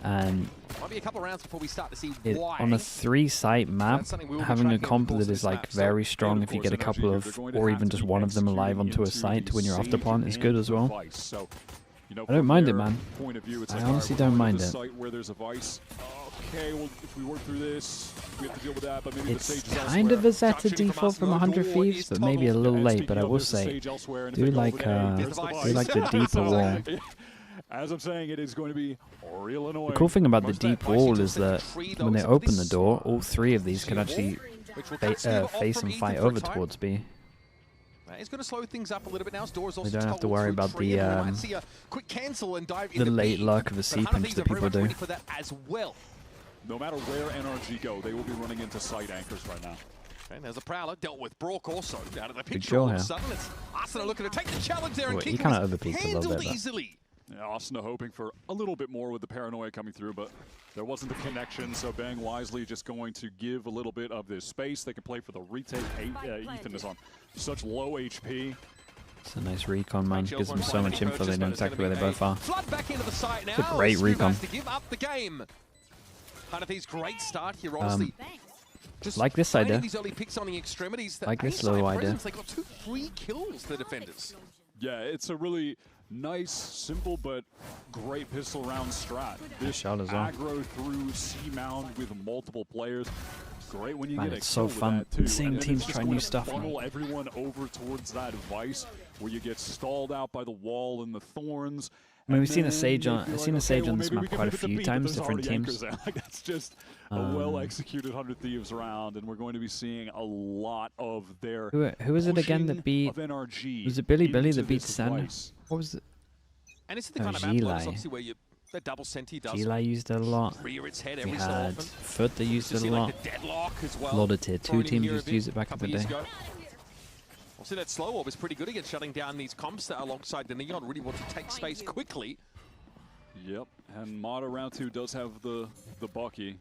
and might be a couple rounds before we start to see on a 3-site map, having a comp that is like very strong if you get a couple of, or even just one of them alive onto a site to win your afterplant is good as well. I don't mind it, man. I honestly don't mind it. Okay, well, if we work through this, we have to deal with that, but maybe it's kind of a Zeta default from 100 Thieves, but maybe a little late. But I will say, do like the deeper wall. As I'm saying, it is going to be real annoying. The cool thing about the deep wall is that when they open the door, all 3 of these can actually face and fight over towards B. It's going to slow things up a little bit now. We don't have to worry about the late luck of a C-pinch that people do. No matter where NRG go, they will be running into site anchors right now. And there's a Prowler, dealt with Brock also out of the Big picture jaw all of here. a sudden. It's Arsenal looking to take the challenge there and He keep kind of overpeaked a little bit. easily. Yeah, Asuna hoping for a little bit more with the paranoia coming through, but there wasn't the connection, so Bang wisely just going to give a little bit of this space. They can play for the retake. Ethan is on such low HP. It's a nice recon, man. Gives them so much info, they know exactly where they both are. Flood back into the site now. It's a great recon. To give up the game. Thieves, great start here, honestly. Just like this idea. These early picks on the extremities. Like this little idea. They got 2 free kills, the defenders. Yeah, it's a really nice, simple, but great pistol round strat. This shot as well. aggro through C-Mound with multiple players. Great when you get a it's so kill fun with that too. seeing teams try new stuff. Funnel everyone over towards that vice where you get stalled out by the wall and the thorns. I mean, we've seen a Sage on. I've seen a Sage on this map quite a few times, different teams. That's just a well-executed 100 Thieves round, and we're going to be seeing a lot of their. Who was it again that beat? Was it Billy that beat Sen? What was it? And it's the kind of map obviously where you the double senti does. Gila used it a lot. Rear its head We every so had often. FUT that used it a lot. Like the deadlock as well. A lot of tier 2 teams used to use it back in the day. Also, that slow orb is pretty good against shutting down these comps that alongside the Neon really want to take space quickly. Yep, and Mata round 2 does have the Bucky.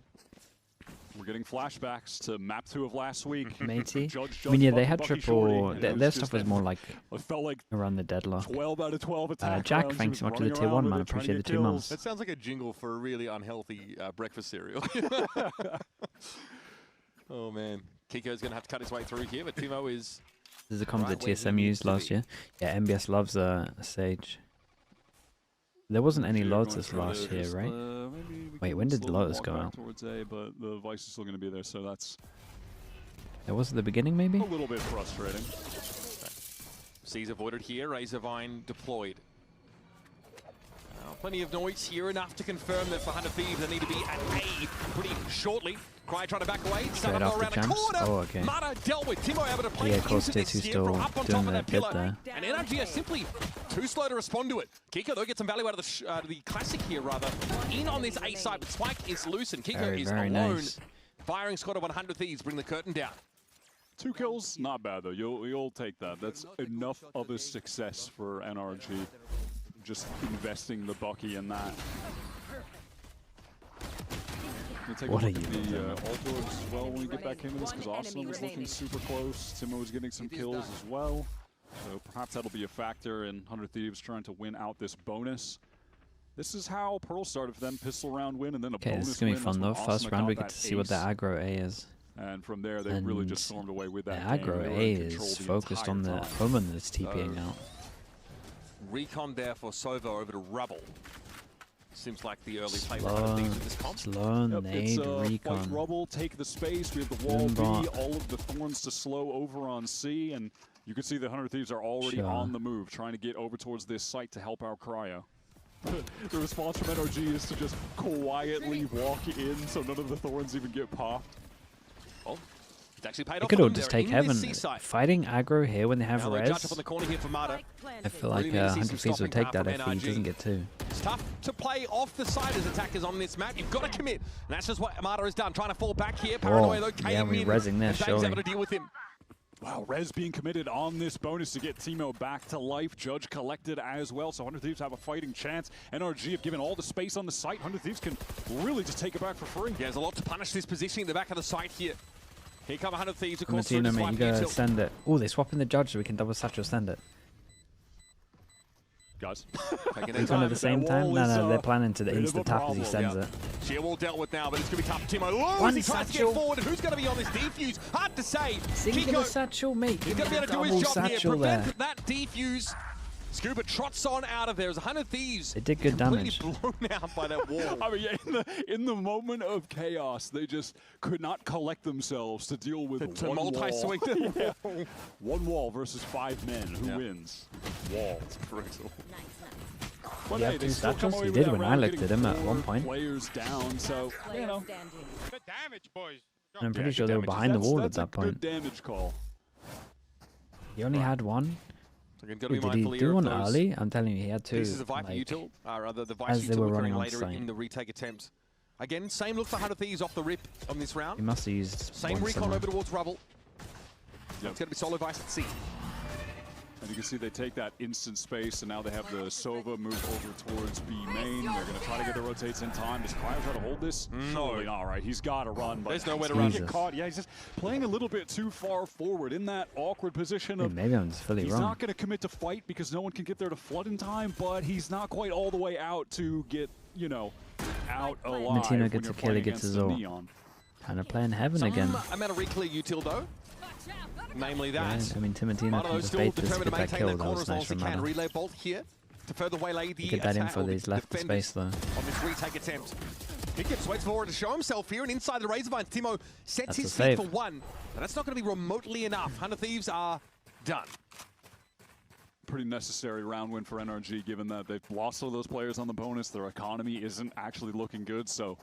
We're getting flashbacks to map 2 of last week. Matey. Judge, I mean, yeah, they had Bucky triple. Shorty, Their stuff was more like it felt like around the deadlock. 12 out of 12 attack Jack, rounds. thanks so much for the tier 1, man. Appreciate the 2 months. That sounds like a jingle for a really unhealthy breakfast cereal. Oh, man. Kiko's going to have to cut his way through here, but Timo is... This is a combo that TSM used last year. Yeah, MBS loves a Sage. There wasn't any Lotus last year, right? Wait, when did the Lotus go out? Towards A, but the Vice is still going to be there, so that's... It was at the beginning, maybe? A little bit frustrating. Seas avoided here, Razorvine deployed. Plenty of noise here, enough to confirm that for 100 Thieves they need to be at A pretty shortly. Cry trying to back away, Straight off the champs. Oh, okay. Mata dealt with Timo able to play of course, into tier 2 this still from up on doing top of their that bit pillar. there. And NRG are simply too slow to respond to it. Kiko though gets some value out of the classic here rather. In on this A side, but Spike is loose and Kiko is very alone. nice. Firing squad of 100 Thieves bring the curtain down. 2 kills, not bad though. You'll take that. That's enough of a success for NRG. Just investing the Bucky in that. Take What a are look you at doing? the Ultra as well when we get back into this, because Arsenal was looking super close. Timo was getting some kills as well. So perhaps that'll be a factor in 100 Thieves trying to win out this bonus. This is how Pearl started for them. Pistol round win and then a bonus win. This is going to be fun though. First round we get to see what the aggro A is. And from there they really just stormed away with that the aggro A is focused on the Omen that's TPing out. Recon there for Sova over to Rubble. Seems like the early play for 100 Thieves with this comp. Slow nade recon. Fight Rubble, take the space. We have the wall B, all of the thorns to slow over on C, and you can see the 100 Thieves are already on the move, trying to get over towards this site to help out Cryo. The response from NRG is to just quietly walk in so none of the thorns even get popped. Well, it's actually paid They off. could all just take heaven. Fighting aggro here when they have res. Up on the corner here for Mata. I feel like 100 Thieves will take that if he doesn't get 2. It's tough to play off the side as attackers on this map. You've got to commit. And that's just what Mata has done. Trying to fall back here. Paranoia though came yeah, we're rezzing there, surely. Able to deal with him. Wow, Rez being committed on this bonus to get Timo back to life. Judge collected as well, so 100 Thieves have a fighting chance. NRG have given all the space on the site. 100 Thieves can really just take it back for free. Yeah, there's a lot to punish this positioning at the back of the site here. Here come 100 Thieves, of course. Martino, mate, you gotta send it. Oh, they're swapping the judge so we can double satchel send it. Guys. He's on at the same time? No, they're planning to insta-tap as he sends it. Sheer wall dealt with now, but it's going to be tough. Timo loses, he tries to get forward, and who's going to be on this defuse? Hard to say. Singular satchel, mate. He's going to be able to do his job here, prevent that defuse. Scuba trots on out of there as 100 Thieves. They did good damage. Blown out by that wall. I mean, yeah, in the moment of chaos, they just could not collect themselves to deal with one multi-swing. Yeah. One wall versus 5 men. Who wins? Wall. It's brutal. But You have 2 satchels? He did when I looked at him at one point. Players down, so you know. Good damage, boys. I'm pretty sure they were behind the wall at that point. Good damage call. He only had 1. Wait, did he do one early? I'm telling you, he had 2. This is the Viper util, rather the Vice as they util were occurring running on later site. in the retake attempt. Again, same look for 100 Thieves off the rip on this round. He must have used same recon over towards Rubble. Yep. It's going to be solo Vice at C. And you can see they take that instant space, and now they have the Sova move over towards B main. They're going to try to get the rotates in time. Does Cryo try to hold this? Surely not, right? He's got to run, but there's nowhere to run. Get caught. Yeah, he's just playing a little bit too far forward in that awkward position of maybe I'm just fully he's wrong. not going to commit to fight because no one can get there to flood in time, but he's not quite all the way out to get, you know, out alive. Matino gets a kill, he gets his ult. Kind of playing heaven again. Amount of re-clear util though. Namely that. Yeah, I mean, Timatino can just bait this, get that kill. That was nice from Mana. Relay bolt here to further waylay the Get that in for these left space though. On this retake attempt. Hiccups waits forward to show himself here, and inside the Razor Vines, Timo sets his feet for one. And that's not going to be remotely enough. Hunter Thieves are done. Pretty necessary round win for NRG, given that they've lost all those players on the bonus. Their economy isn't actually looking good, so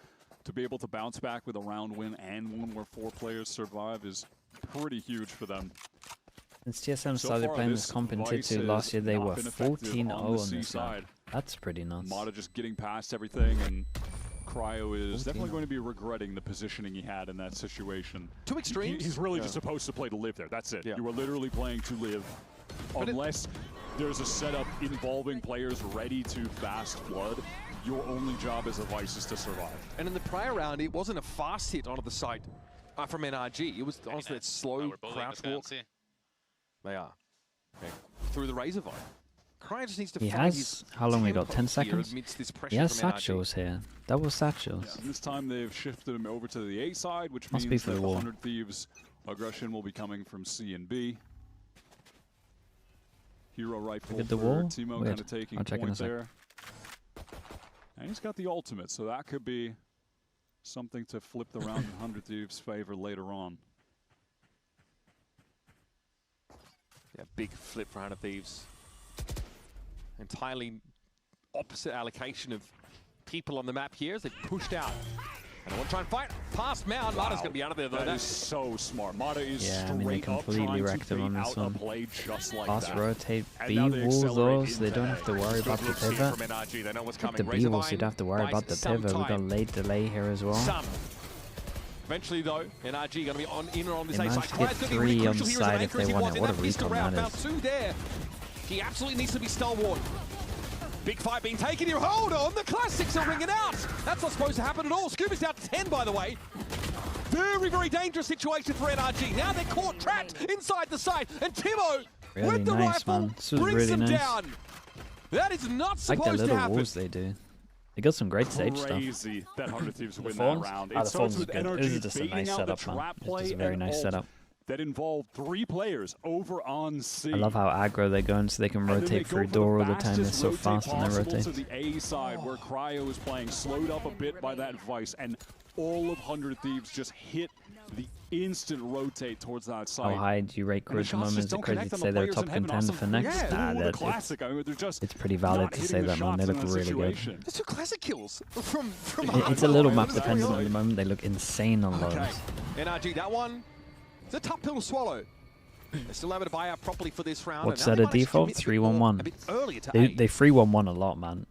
to be able to bounce back with a round win and one where 4 players survive is pretty huge for them. Since TSM started playing this comp in Tier 2 last year, they were 14-0 on this side. That's pretty nuts. Mata just getting past everything, and Cryo is definitely going to be regretting the positioning he had in that situation. Two extremes. He's really just supposed to play to live there. That's it. You are literally playing to live. Unless there's a setup involving players ready to fast flood, your only job as a Vice is to survive. And in the prior round, it wasn't a fast hit onto the site from NRG. It was honestly that slow crouch walk. They are. Okay. Through the Razor Vine. Cryo just needs to find his how long we got? 10 seconds? He has from satchels here. Double satchels. Yeah, this time they've shifted him over to the A side, which Must means be for that the wall. 100 Thieves aggression will be coming from C and B. Hero rifle At the for wall? Timo Weird. kind of taking I'll check in a point sec. there. And he's got the ultimate, so that could be something to flip the round in 100 Thieves' favor later on. Yeah, big flip for 100 Thieves. Entirely opposite allocation of people on the map here as they pushed out. And I want to try and fight past Mound. Mata's going to be out of there though. That is so smart. Mata is Yeah, I mean, they completely wrecked him on this one. Just like Fast that. rotate And B now they walls accelerate though, so they into don't have to worry about the pivot. From NRG, they know what's With coming. the B Razor walls, you'd Vine have to worry buys about the some pivot. We've got time. late delay here as well. Some. Eventually though, NRG going to be on in or on this They A side. managed to get Cryo's gonna be 3 really on the crucial here as side an if they anchor as he want was it. in What a that pistol recon round. that Found is. 2 there. He absolutely needs to be stalwart. Big fight being taken here. Hold on, the classics are ringing out. That's not supposed to happen at all. Scuba's down to 10, by the way. Very, very dangerous situation for NRG. Now they're caught, trapped inside the site, and Timo Really with the nice, rifle man. This was brings really them nice. down. That is not I like the supposed to little happen. walls they do. They got some great stage stuff. Crazy that 100 Thieves win that Thorns? round. Ah, It the starts Thorns is with good. NRG This is just a baiting nice out the setup, man. trap It's play just a very and nice ult setup. that involved 3 players over on C. I love how aggro they're going so they can And then they rotate go through for door all the time. They're fastest so rotate fast when they possible rotate. to the A side where Cryo is playing slowed up a bit by that Vice, and all of 100 Thieves just hit the instant rotate towards that side. How high do you rate Crew at the moment? Is it crazy to say they're a top contender for next? Nah, Classic. I mean, they're just it's pretty valid to say that, man. They look really good. There's 2 classic kills from It's a little map dependent at the moment. They look insane on lows. Okay. NRG, that one, it's a tough pill to swallow. They're still able to buy out properly for this round. What's and that now a they managed to default? commit 3-1-1. a bit earlier to They A. 3-1-1 a lot, man.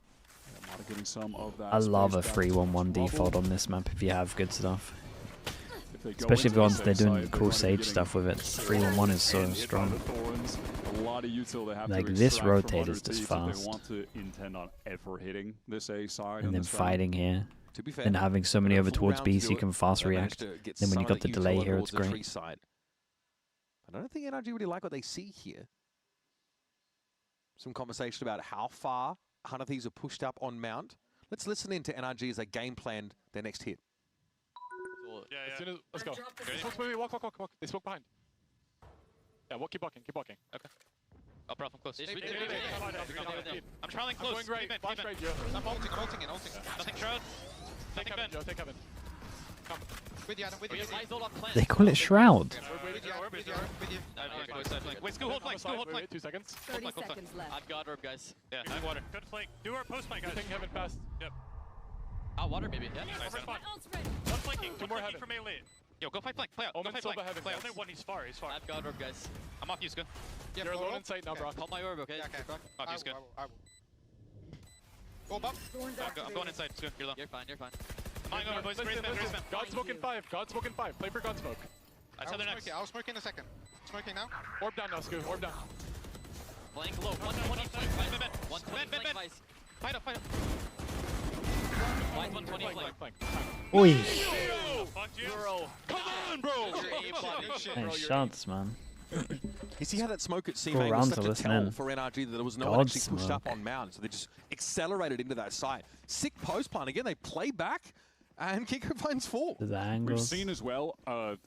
Getting some of that I love a space 3-1-1 back to default bubble. on this map if you have good stuff. If they go Especially if into once the they're same doing side, cool they're Sage getting stuff with it. 3-1-1 is so hit by strong. the Thorns. A lot of util they have Like, to this extract from rotate 100 is just Thieves if fast. They want to intend on ever hitting this A side. And in then this round. fighting here. To be fair, Then having so many over full towards round B to so do you can it. fast They managed react. to get Then when you some got of the that delay util here, towards it's the tree great. side. I don't think NRG really like what they see here. Some conversation about how far 100 Thieves are pushed up on Mount. Let's listen in to NRG as they game planned their next hit. Yeah. As soon as, let's go. Wait, walk. They smoke behind. Yeah, keep walking. Okay. Up from close. I'm traveling close. I'm going right. Flash right, Joe. I'm ulting. Nothing shroud. Take heaven, Joe. Take heaven. Come. With you, Adam. With you. They call it Shroud. With you. Wait, school, hold flank. 2 seconds. 30 seconds left. I've got orb, guys. Yeah, I have water. Good flank. Do our post flank, guys. Taking heaven fast. Yep. Water maybe. Yeah. Nice. One flanking. 2 more heaven. From melee. Yo, go fight flank. Play out. Omen Go fight Silva flank. heaven. Play out. Only one. He's far. I've got orb, guys. I'm off you, Sco. You're alone in sight now, bro. Hold my orb, okay? Yeah, okay. Off you, Sco. I will. Orb up. I'm going inside, Sco. You're low. You're fine. Mine over, boys. Listen. God smoke in 5. Play for God smoke. I said they're next. I'll smoke in a second. Smoking now. Orb down now, Sco. Orb down. Flank low. 120. Flank. 120. Flank. Vice. Fight up. 120. Flank. Oi. Fuck you. Come on, bro. Nice shots, man. You see how that smoke at C Go main around was to such a listen tell in. for NRG that there was no one actually pushed up on mound, so they just accelerated into that site. Sick post plan again. They play back, and Kiko finds 4. The We've angles. seen as well,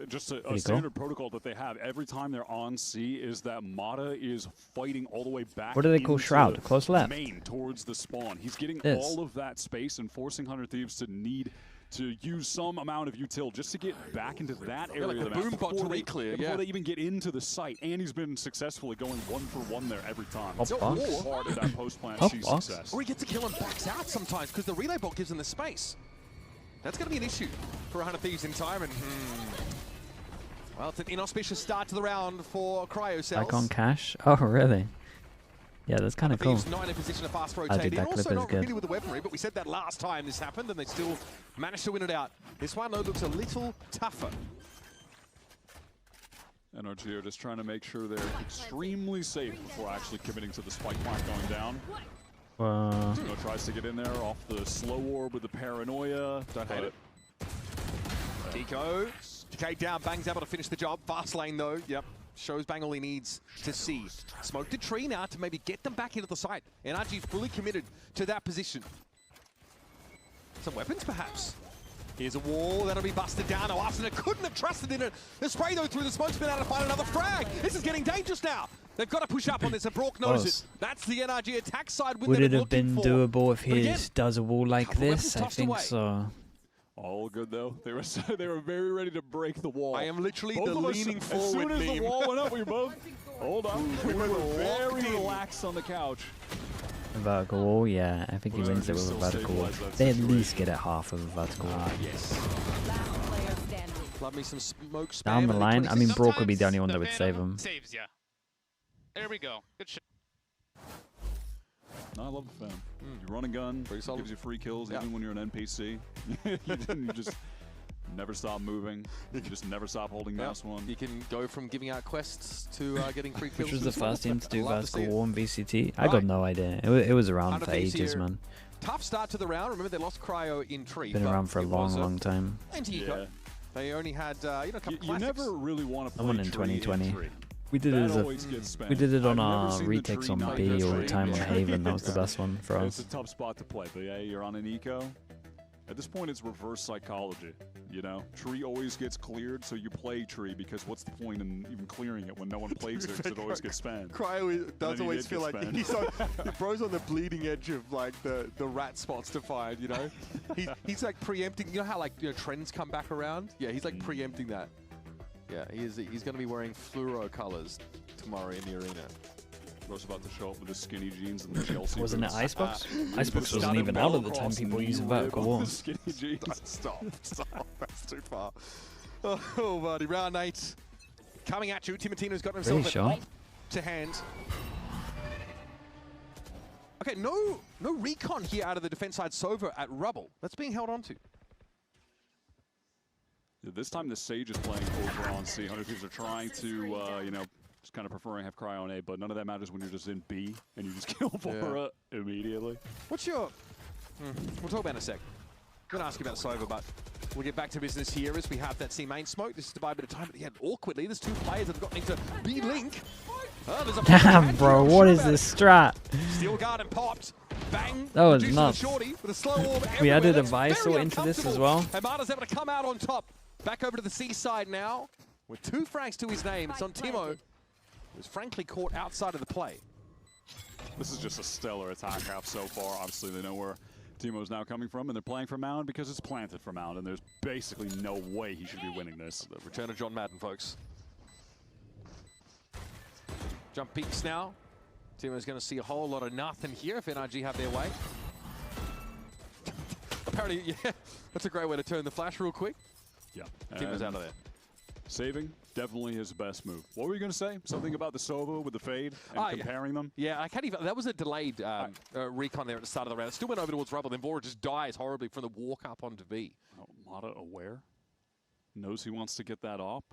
just a standard protocol that they have every time they're on C is that Mata is fighting all the way back. What do they call Shroud? Close left. Main towards the spawn. He's getting This. all of that space and forcing 100 Thieves to need to use some amount of util just to get back into that area like of the the map boom bot to before they- re-clear, before yeah. they even get into the site. And he's been successfully going 1-for-1 there every time. Up box. Hard at that post plant Up C box. success. Or he gets a kill and backs out sometimes because the relay bot gives him the space. That's going to be an issue for 100 Thieves in time. And well, it's an inauspicious start to the round for Cryo Cells. Back on cash. Oh, really? Yeah, that's kind of cool. Thieves not in a position to fast dude, rotate in. that Also clip is not good. really with the weaponry, but we said that last time this happened, and they still managed to win it out. This one, though, looks a little tougher. NRG are just trying to make sure they're extremely safe before actually committing to the spike plant going down. Timo tries to get in there off the slow orb with the paranoia. Don't hate it. Deco, decayed down, Bang's able to finish the job. Fast lane though, yep. Shows Bang all he needs to see. Smoked a tree now to maybe get them back into the site. NRG fully committed to that position. Some weapons perhaps. Here's a wall, that'll be busted down. Oh, Arsenal couldn't have trusted in it. The spray though through the smoke's been able to find another frag. This is getting dangerous now. They've got to push up on this, and Brock knows it. That's the NRG attack side win. Would it have looking been for. doable if But again, he does a wall like this? I tossed think away. so. All good though. They were very ready to break the wall. I am literally Both the of us, leaning as forward soon as the meme. wall went up, we both hold on. We were very relaxed on the couch. A vertical wall, yeah. I think he Well, wins it with a still vertical wall. stabilize that They at situation. least get it half of a vertical wall. Yes. Love me some smoke spam. Down the and line, I mean, Brock would be the only one The that would save Phantom him. Saves ya. There we go. Good shit. No, I love the fan. You run a gun, gives you free kills even when you're an NPC. you just never stop moving. You just never stop holding mouse one. You can go from giving out quests to getting free kills. Which was the as well. first team to do Love to see vertical it. wall in VCT? I got no idea. It was around 100 for Thieves ages, here. man. Tough start to the round. Remember, they lost Cryo in Tree. Been but around for a it was long time. Anti-eco. Yeah. They only had a couple You classics. never really want to play Someone in tree 2020. tree. We did it That as a, always gets we did it on I've never our seen the retakes tree on not B get all the tree. time on Yeah. Haven. That was the best one for It's us. a tough spot to play, but yeah, you're on an eco. At this point, it's reverse psychology. You know, tree always gets cleared, so you play tree because what's the point in even clearing it when no one plays it? Because it always gets spammed. Cryo does always feel like spammed. he's on, the bro's on the bleeding edge of like the rat spots to find. You know, he's like preempting. You know how like trends come back around? Yeah, he's like preempting that. Yeah, he's going to be wearing fluoro colors tomorrow in the arena. Bro's about to show up with his skinny jeans and the Chelsea Wasn't it boots. Icebox? With Icebox the wasn't even out at the time across people knee using rib vertical on the walls. skinny jeans. Stop. That's too far. Oh, buddy, round 8 coming at you. Timotino's got Pretty himself sure. an to hand. Okay, no recon here out of the defense side. Sova at Rubble. That's being held on to. Yeah, this time the Sage is playing over on C. 100 Thieves are trying to, just kind of preferring have Cryo on A, but none of that matters when you're just in B and you just kill FURIA immediately. What's your... we'll talk about in a sec. I'm going to ask you about Sova, but we'll get back to business here as we have that C main smoke. This is to buy a bit of time, but yet awkwardly, there's two players that have gotten into B-Link. Oh, there's a Damn, bro, what is this strat? Steel guard and popped. Bang. That was reducing the nuts. shorty with a slow orb We everywhere. added a That's very Visor into this as uncomfortable. well. And Marta's able to come out on top. Back over to the C side now with 2 frags to his name. It's on Timo, who's frankly caught outside of the play. This is just a stellar attack half so far. Obviously, they know where Timo's now coming from, and they're playing for Mound because it's planted for Mound, and there's basically no way he should be winning this. The return of John Madden, folks. Jump peaks now. Timo's going to see a whole lot of nothing here if NRG have their way. Apparently, yeah, that's a great way to turn the flash real quick. Yeah. Timo's out of there. Saving, definitely his best move. What were you going to say? Something about the Sova with the fade and comparing them? Yeah, I can't even. That was a delayed recon there at the start of the round. It still went over towards Rubble, then Vora just dies horribly from the walk up onto B. Oh, Mata aware? Knows he wants to get that op?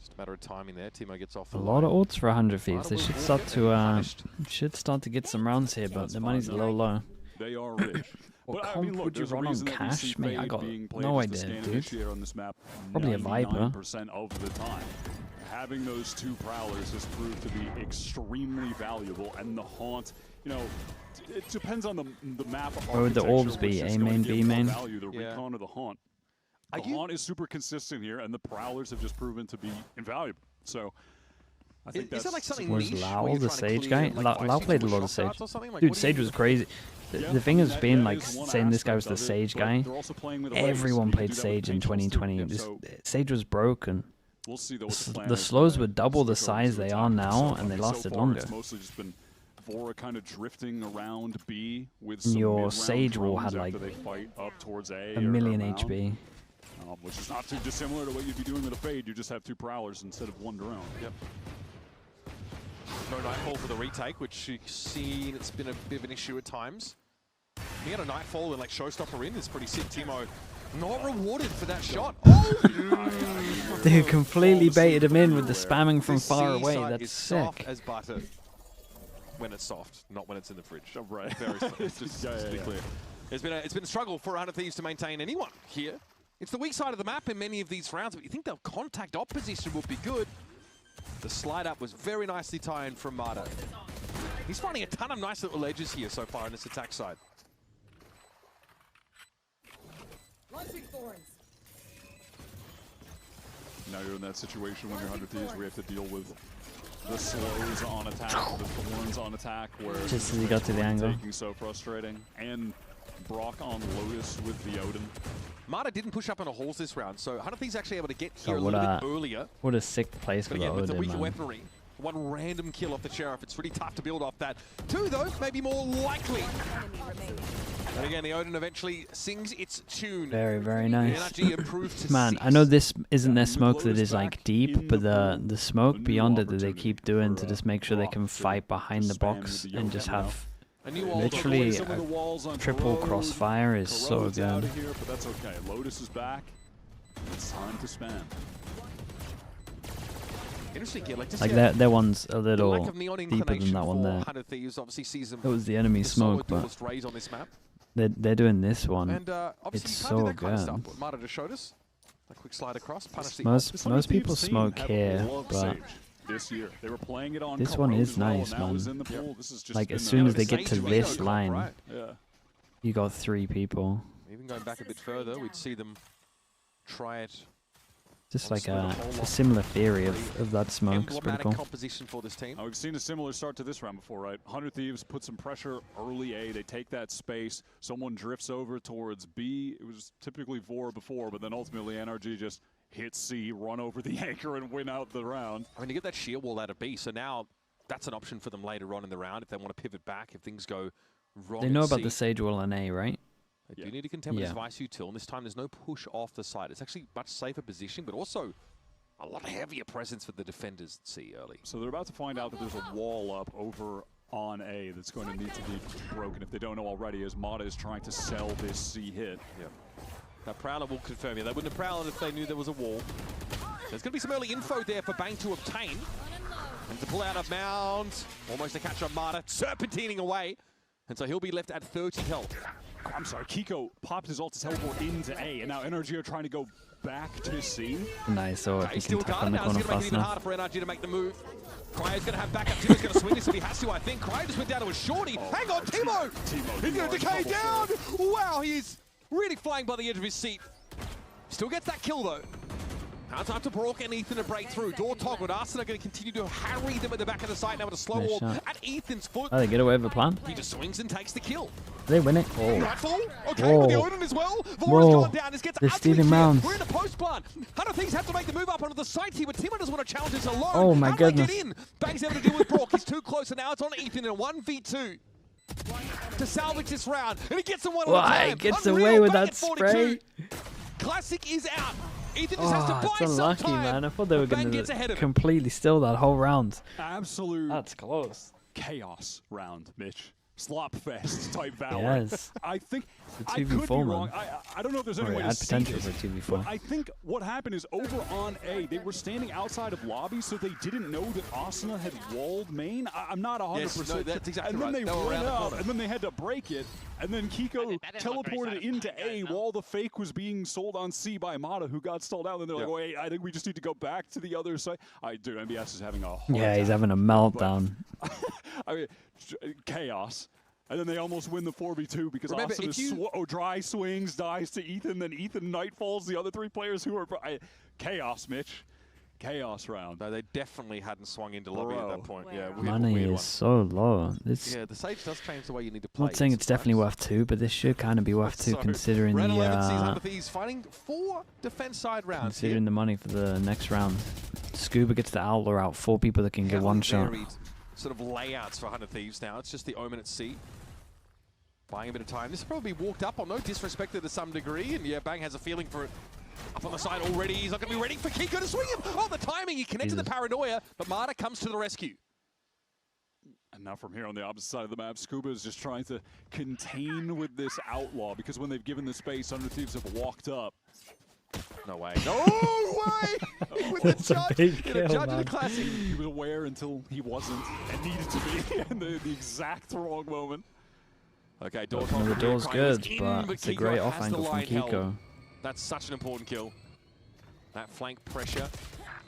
Just a matter of timing there. Timo gets off A the lot line. of ults for 100 Thieves. They Marta should with start ball to get some rounds here, but the money's a little low. They are rich. What But, comp would you there's a run on reason that we cash? see Mate, I Fade got being played no as the idea, standard dude. initiator on this map Probably a Viper. 99% of the time. Having those two Prowlers has proved to be extremely valuable, and the Haunt, you know, it depends on the map. Where would the orbs be? which is A going to main, give B more main? Value, the Recon or the Haunt. The Haunt is super consistent here, and the Prowlers have just proven to be invaluable. So I think that's... Is that like something Was niche? Lau the Sage guy? Lau played a lot of Sage. Like, Dude, Sage was crazy. The thing has been like saying this guy was the Sage guy. Everyone played Sage in 2020. Sage was broken. We'll see though what the plan The is slows for were double the Sligo size to they attack are this now, up. and they So lasted far, longer. It's mostly just been Vora kind of drifting around B with And some your mid-round Sage wall drones had like after they fight up towards A a or million around, HP. which is not too dissimilar to what you'd be doing with a Fade. You just have two Prowlers instead of one drone. Yep. No Nightfall for the retake, which you've seen it's been a bit of an issue at times. He had a Nightfall with like Showstopper in. It's pretty sick. Timo not rewarded for that shot. Dude completely baited him in with the spamming from This far away. C-side That's is soft sick. as butter when it's soft, not when it's in the fridge. Oh, right. Very soft. Just to be clear. It's been a struggle for 100 Thieves to maintain anyone here. It's the weak side of the map in many of these rounds, but you think the contact op position will be good. The slide up was very nicely timed from Marta. He's finding a ton of nice little edges here so far on this attack side. Now you're in that situation when you're 100 Thieves where you have to deal with the slows on attack, the thorns on attack, where Just as he got to the angle. taking so frustrating, and Brock on Lotus with the Odin. Marta didn't push up on the halls this round, so 100 Thieves actually able to get here a what little bit earlier. What a sick place for But the again, with the Odin, weaker man. weaponry, one random kill off the Sheriff, it's really tough to build off that. Two, though, maybe more likely. And again, the Odin eventually sings its tune. Very, very The nice. energy improved to Man, I know this isn't their smoke that is like deep, but the smoke beyond it that they keep doing to just make sure they can fight behind the box and just have literally a triple crossfire is so Corrode's out good. of here, but that's okay. Lotus is back. It's time to spam. Interesting, yeah, Like their one's a the little lack of neon deeper than inclination that one for there. 100 Thieves obviously sees them. That was the enemy the solo smoke, but duelist raise on this map. they're doing this one. And obviously It's you can't do so that kind of stuff. good. What Marta just showed us. A quick slide across, punish the Most people smoke here, but this year they were playing it on this one is as well, nice, and that was man. in the pool. This is just Like been as a- soon as they the get to Sage this Vito, line, right? Yeah. you got 3 people. Even going back a bit further, we'd see them try it. Just on like Slither a Hole. similar theory of that smoke. It's pretty Emblematic cool. composition for this team. Now, we've seen a similar start to this round before, right? 100 Thieves put some pressure early A. They take that space. Someone drifts over towards B. It was typically Vora before, but then ultimately NRG just hit C, run over the anchor, and win out the round. I mean, you get that sheer wall out of B, so now that's an option for them later on in the round if they want to pivot back, if things go wrong. They know about the Sage wall on A, right? They do need to contend with Yeah. this Vice util, and this time there's no push off the side. It's actually much safer position, but also a lot heavier presence for the defenders at C early. So they're about to find out that there's a wall up over on A that's going to need to be broken if they don't know already, as Mata is trying to sell this C hit. Yeah. Now Prowler will confirm you. They wouldn't have Prowler if they knew there was a wall. There's going to be some early info there for Bang to obtain. And to pull out a mound, almost a catch on Marta, serpentining away. And so he'll be left at 30 health. I'm sorry, Kiko popped his ult to teleport into A, and now NRG are trying to go back to C. Nice, so if you He's can still tap on guarded the now. It's corner going to make it fast even enough. harder for NRG to make the move. Cryo's going to have backup. Timo's going to swing this if he has to, I think. Cryo just went down to a shorty. Hang on, Timo! He's going to decay down! Wow, he is really flying by the edge of his seat. Still gets that kill, though. Now time to Brock and Ethan to break through. Door toggled. Arsenal are going to continue to harry them at the back of the site now with a slow Nice wall shot. at Ethan's foot. Oh, they get away with the plan? He just swings and takes the kill. They win it. Oh. Nightfall, okay, with the Whoa. Odin as well. Vora's Whoa. gone down. This gets They're utterly stealing clear. rounds. We're in a post plan. 100 Thieves have to make the move up onto the site here, but Timo doesn't want to challenge this alone. Oh my How do they goodness. get in? Bang's able to deal with Brock. He's too close, and now it's on Ethan in a 1v2 to salvage this round. And he gets him one at a Why? time. Gets Unreal, away with back that at 42. spray. Classic is out. Ethan just has to Oh, buy it's some unlucky, time. man. I thought they were Bang going gets ahead to of him. completely steal that whole round. Absolute That's close. chaos round, Mitch. slop fest type Valorant. Yes. I think It's a I could be 2v4, wrong. man. I don't know if there's any Or way it to had see potential this, for 2v4. but I think what happened is over on A, they were standing outside of lobby, so they didn't know that Asuna had walled main. I'm not 100%. Yes, no, that's exactly and then right. they were ran around the up, corner. and then they had to break it, and then Kiko teleported into A while the fake was being sold on C by Mata, who got stalled out. And they're like, wait, I think we just need to go back to the other side. Dude, MBS is having a hard Yeah, he's time. having a meltdown. I mean, chaos. And then they almost win the 4v2 because Remember, Asuna dry swings, dies to Ethan, then Ethan nightfalls the other three players who are... chaos, Mitch. Chaos round. No, they definitely hadn't swung into lobby at that point. Yeah, Money is so low. Yeah, the Sage does change the way you need to I'm play. not saying it's definitely worth 2, but this should kind of be worth 2 considering Round 11 sees the Under Thieves fighting 4 defense side rounds here. considering the money for the next round. Scuba gets the Outlaw out, 4 people that can get one shot. Varied sort of layouts for Hunter Thieves now. It's just the Omen at C. Buying a bit of time. This will probably be walked up on, no disrespect to some degree, and yeah, Bang has a feeling for it. Up on the side already, he's not going to be ready for Kiko to swing him. Oh, the timing, he connected the paranoia, but Mata comes to the rescue. And now from here on the opposite side of the map, Scuba is just trying to contain with this Outlaw, because when they've given the space, Under Thieves have walked up. No way. No way! With the judge, in a judge in the classic. He was aware until he wasn't, and needed to be in the exact wrong moment. Okay, door No, the door's good, but it's a great off angle from Kiko. That's such an important kill. That flank pressure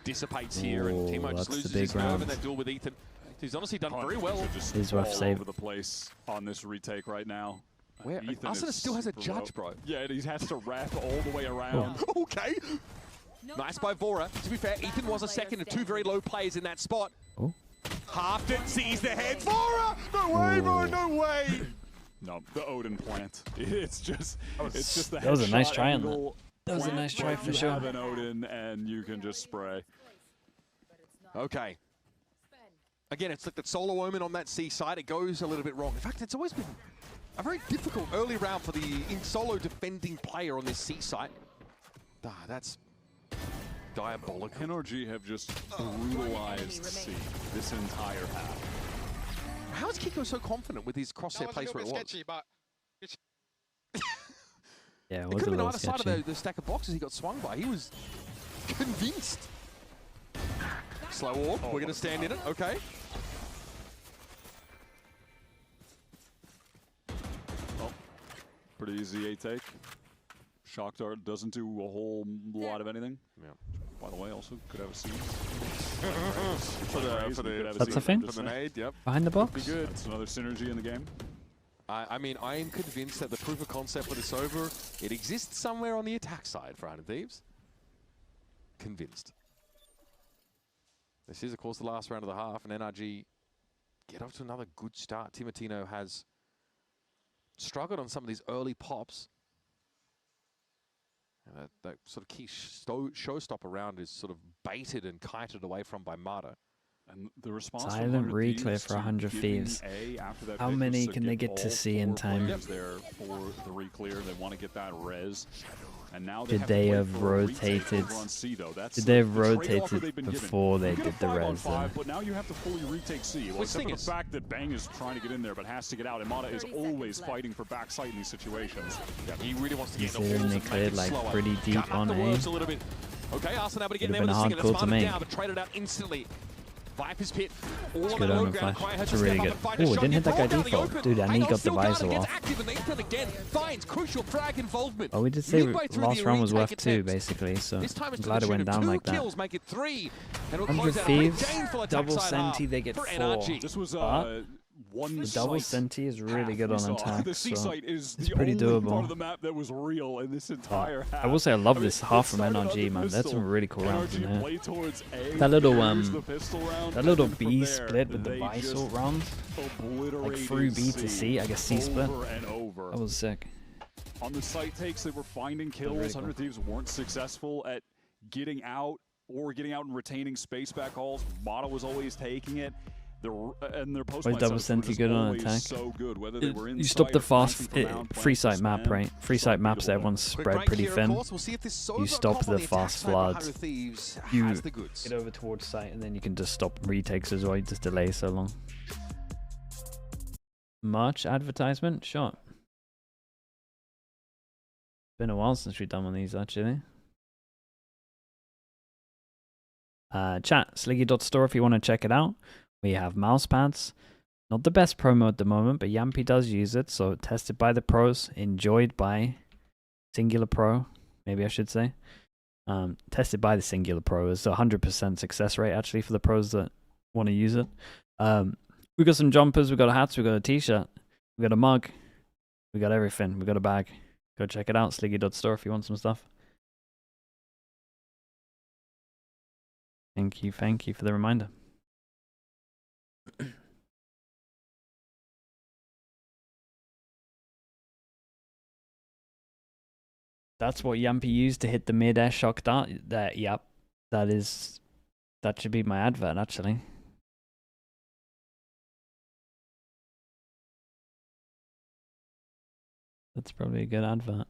dissipates here, and Timo just loses his nerve in that duel with Ethan. He's honestly done very well. He's rough all save. over the place on this retake right now. Where Asuna still has a judge, bro. Yeah, and he has to wrap all the way around. Oh. Okay. Nice by Vora. To be fair, Ethan was a second and 2 very low players in that spot. Oh. Halved it, sees the head. Vora! No way, bro, no way! No, the Odin plant. It's just the That was a nice headshot try on angle. that was a nice try for sure. You have an Odin and you can just spray. Okay. Again, it's like that solo Omen on that C side. It goes a little bit wrong. In fact, it's always been a very difficult early round for the solo defending player on this C site. That's diabolical. NRG have just brutalized C this entire half. How is Kiko so confident with his crosshair place where it was? Sketchy, but Yeah, it It was could a have been little either side sketchy. of the stack of boxes he got swung by. He was convinced. Slow orb. We're going to stand in it. Okay. Oh, pretty easy A take. Shock Dart doesn't do a whole lot of anything. Yeah. By the way, also could have a seed. That's a thing? For the nade, yep. Behind the box? Be good. That's another synergy in the game. I mean, I am convinced that the proof of concept for this over, it exists somewhere on the attack side for Hunter Thieves. Convinced. This is, of course, the last round of the half, and NRG get off to another good start. Timotino has struggled on some of these early pops. And that sort of key showstopper round is sort of baited and kited away from by Mata. And the response Silent reclear for 100 Thieves. How many can they get to see in time? There for the reclear. They want to get that res. And now Did they have rotated? Did they have rotated before they did the res? But now you have to fully retake C. Well, except for the fact that Bang is trying to get in there, but has to get out. And Mata is always fighting for backside in these situations. Yeah, he really wants to get Considering they cleared like pretty deep on A. A little bit. Okay, Arsenal able to get in there with a stinger. That's Mata down, but traded out instantly. Viper's pit. It's good on the flash. It's really good. Oh, it didn't hit that guy default. Dude, and he got the visor off. Oh, we did say last round was worth 2, basically, so I'm glad it went down like that. 100 Thieves, double Senti, they get 4. This was the double Senti is really good on attack, the C so site is it's the pretty only doable. part of the map that was real in this entire half. I will say I love this half from NRG, man. That's some really cool rounds in there. That little B split with the Visor round, like through B to C, I guess C split. That was sick. On the site takes, they were finding kills. 100 Thieves weren't successful at getting out and retaining space back calls. Mata was always taking it. And their post double Senti good on attack. So good, whether they were You stop the fast free site map, right? Free site maps, everyone's spread pretty thin. You stop the fast floods. You get over towards site, and then you can just stop retakes as well. You just delay so long. much advertisement? Sure. Been a while since we've done one of these, actually. Chat, Sliggy.store if you want to check it out. We have mouse pads. Not the best promo at the moment, but Yampy does use it, so tested by the pros, enjoyed by Singular Pro, maybe I should say. Tested by the Singular Pro. It's 100% success rate, actually, for the pros that want to use it. We got some jumpers, we got a hats, we got a t-shirt, we got a mug, we got everything, we got a bag. Go check it out, Sliggy.store if you want some stuff. Thank you for the reminder. That's what Yampy used to hit the mid-air shock dart. Yep, that should be my advert, actually. That's probably a good advert.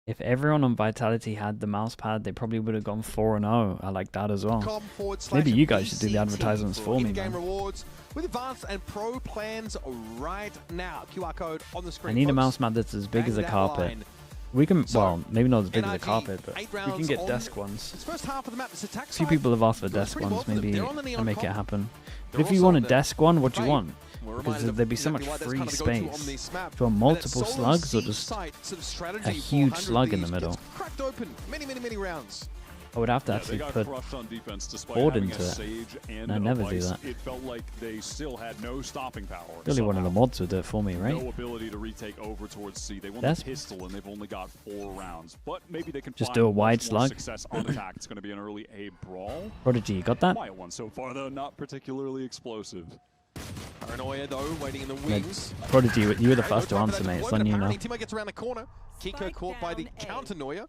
If everyone on Vitality had the mouse pad, they probably would have gone 4-0. I like that as well. Maybe you guys should do the advertisements for me, man. Rewards with advanced and pro plans right now. QR code on the screen. I need a mouse pad that's as big as a carpet. We can, well, maybe not as big as a carpet, but we can get desk ones. A few people have asked for desk ones. Maybe I'll make it happen. But if you want a desk one, what do you want? Because there'd be so much free space. For multiple slugs or just a huge slug in the middle? Cracked open many rounds. I would have to actually put board into it. And I never do that. It felt like they still had no stopping power. Really, one of the mods would do it for me, right? No ability to retake over towards C. They want a pistol and they've only got 4 rounds. But maybe they can just do a wide slug. Success on attack. It's going to be an early A brawl. Prodigy, you got that? Quiet one so far, though, not particularly explosive. Paranoia, though, waiting in the wings. Prodigy, you were the first to answer, mate. It's on you now. Timo gets around the corner. Kiko caught by the counter Noia.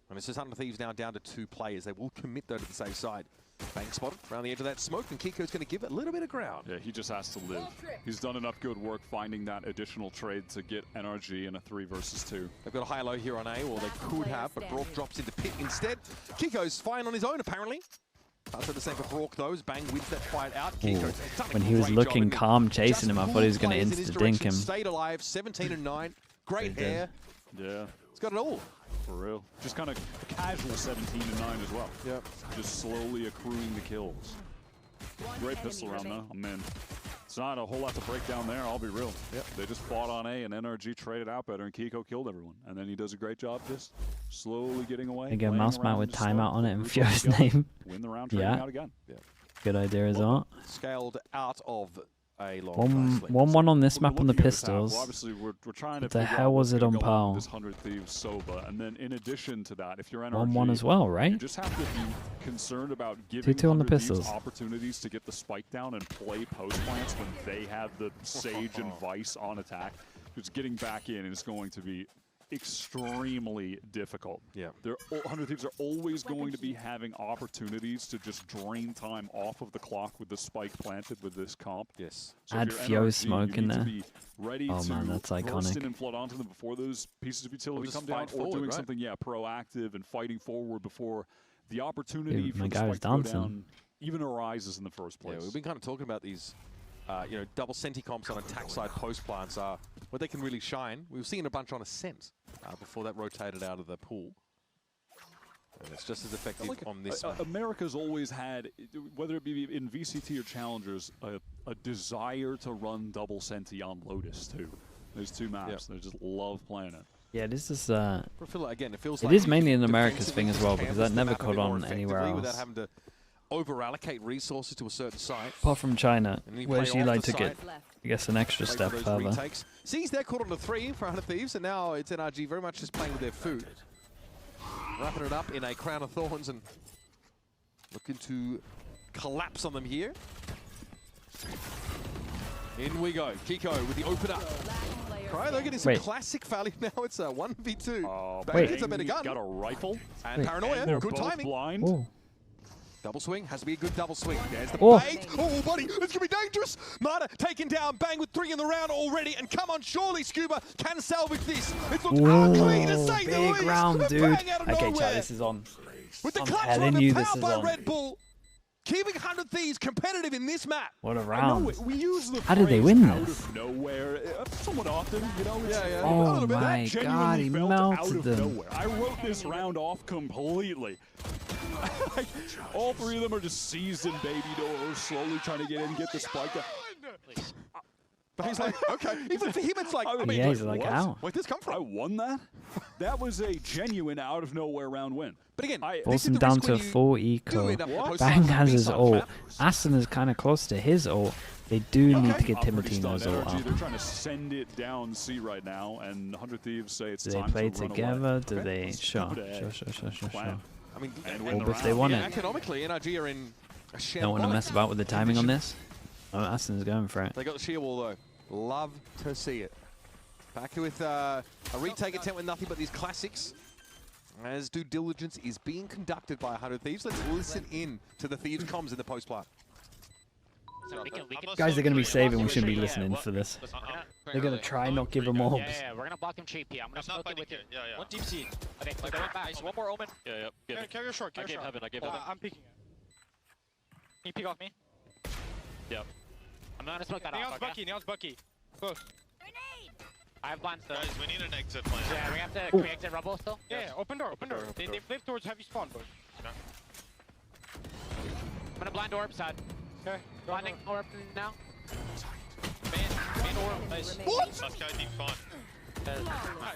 And it's just Under Thieves now down to 2 players. They will commit, though, to the safe side. Bang spotted around the edge of that smoke, and Kiko's going to give it a little bit of ground. Yeah, he just has to live. He's done enough good work finding that additional trade to get NRG in a 3 versus 2. They've got a high-low here on A, or they could have, but Brock drops into pit instead. Kiko's fine on his own, apparently. That's the same for Brock, though, as Bang wins that fight out. Kiko, when he was looking calm chasing him, I thought he was going to insta-dink him. Stayed alive, 17-9, great hair. Yeah. He's got it all. For real. Just kind of casual 17-9 as well. Yeah. Just slowly accruing the kills. Great pistol round though. I'm in. It's not a whole lot to break down there, I'll be real. Yep. They just fought on A and NRG traded out better and Kiko killed everyone. And then he does a great job just slowly getting away. They get a mouse mat with timeout on it and Fio's name. Win the round trading out again. Yeah. Good idea as well. Scaled out of a long 1-1 on this map on the pistols. Well, obviously, we're trying to what the hell was it on Pearl? This 100 Thieves Soba, and then in addition to that, if you're NRG, 1-1 as well, right? You just have to be concerned about giving 2-2 on the pistols. Opportunities to get the spike down and play post plants when they have the Sage and Vice on attack. Because getting back in is going to be extremely difficult. Yeah. 100 Thieves are always going to be having opportunities to just drain time off of the clock with the spike planted with this comp. Yes. So add Fio smoke in there. Oh man, that's iconic. In and flood onto them before those pieces of utility come down, or doing something proactive and fighting forward before the opportunity for the spike to go down even arises in the first place. Yeah, we've been kind of talking about these double senti comps on attack side post plants are where they can really shine. We were seeing a bunch on Ascent before that rotated out of the pool. And it's just as effective on this map. America's always had, whether it be in VCT or Challengers, a desire to run double senti on Lotus too. There's 2 maps. They just love playing it. Yeah, this is again, it feels is mainly an America's thing as well, because that never caught on anywhere else. Without having to over-allocate resources to a certain site. Apart from China, where she like took it, I guess, an extra step further. Sees they're caught on the 3 for Under Thieves, and now it's NRG very much just playing with their food. Wrapping it up in a crown of thorns and looking to collapse on them here. In we go. Kiko with the open up. Right, they're getting some classic value now. It's a 1v2. Bang gets a better gun. Got a rifle. And Paranoia, They're good both timing. Blind. Ooh. Double swing, has to be a good double swing. There's the bait. Oh, buddy, it's going to be dangerous. Marta taken down, Bang with 3 in the round already. And come on, surely Scuba can salvage this. It's looked ugly to say the least. Big round, dude. Okay, chat, this is on. With the I'm clutch telling run you, and this powered is by on. Red Bull. keeping 100 Thieves competitive in this map. What a round. We use the How did they win out this? Of nowhere, somewhat often, you know. Oh my God, he melted them. Nowhere. I wrote this round off completely. All three of them are just seized in baby doors, slowly trying to get in and get the spike down. But he's like, okay. Even for him, it's like, I mean, yeah, he's like, how? Where'd this come from? I won that? That was a genuine out-of-nowhere round win. But again, force him down to a full eco. Bang has his ult. Aston is kind of close to his ult. They do need to get Timotino's ult up. They're trying to send it down C right now, and 100 Thieves say it's time to Do they play run together? Away. Do they? Sure. I mean, if they want it. Economically, NRG are in a shambolic. Don't want to mess about with the timing on this. Oh, Aston's going for it. They got the sheer wall though. Love to see it. Back with a retake attempt with nothing but these classics. As due diligence is being conducted by 100 Thieves. Let's listen in to the Thieves comms in the post-plant. Guys are going to be saving. We shouldn't be listening for this. They're going to try not give them orbs. Yeah, we're going to block him GP. I'm going to smoke it with you. One deep seed. Okay, they're going back. Nice. One more omen. Yeah. Carry your short. I gave heaven. I'm peeking. Can you peek off me? Yep. I'm going to smoke that off. Neon's Bucky. Close. I have blinds though. Guys, we need an exit plan. Yeah, we have to exit rubble still. Yeah, open door. They flip towards heavy spawn, boys. I'm gonna blind orb side. Okay. Blinding orb now. Main orb. Nice. What? Last guy deep spawn.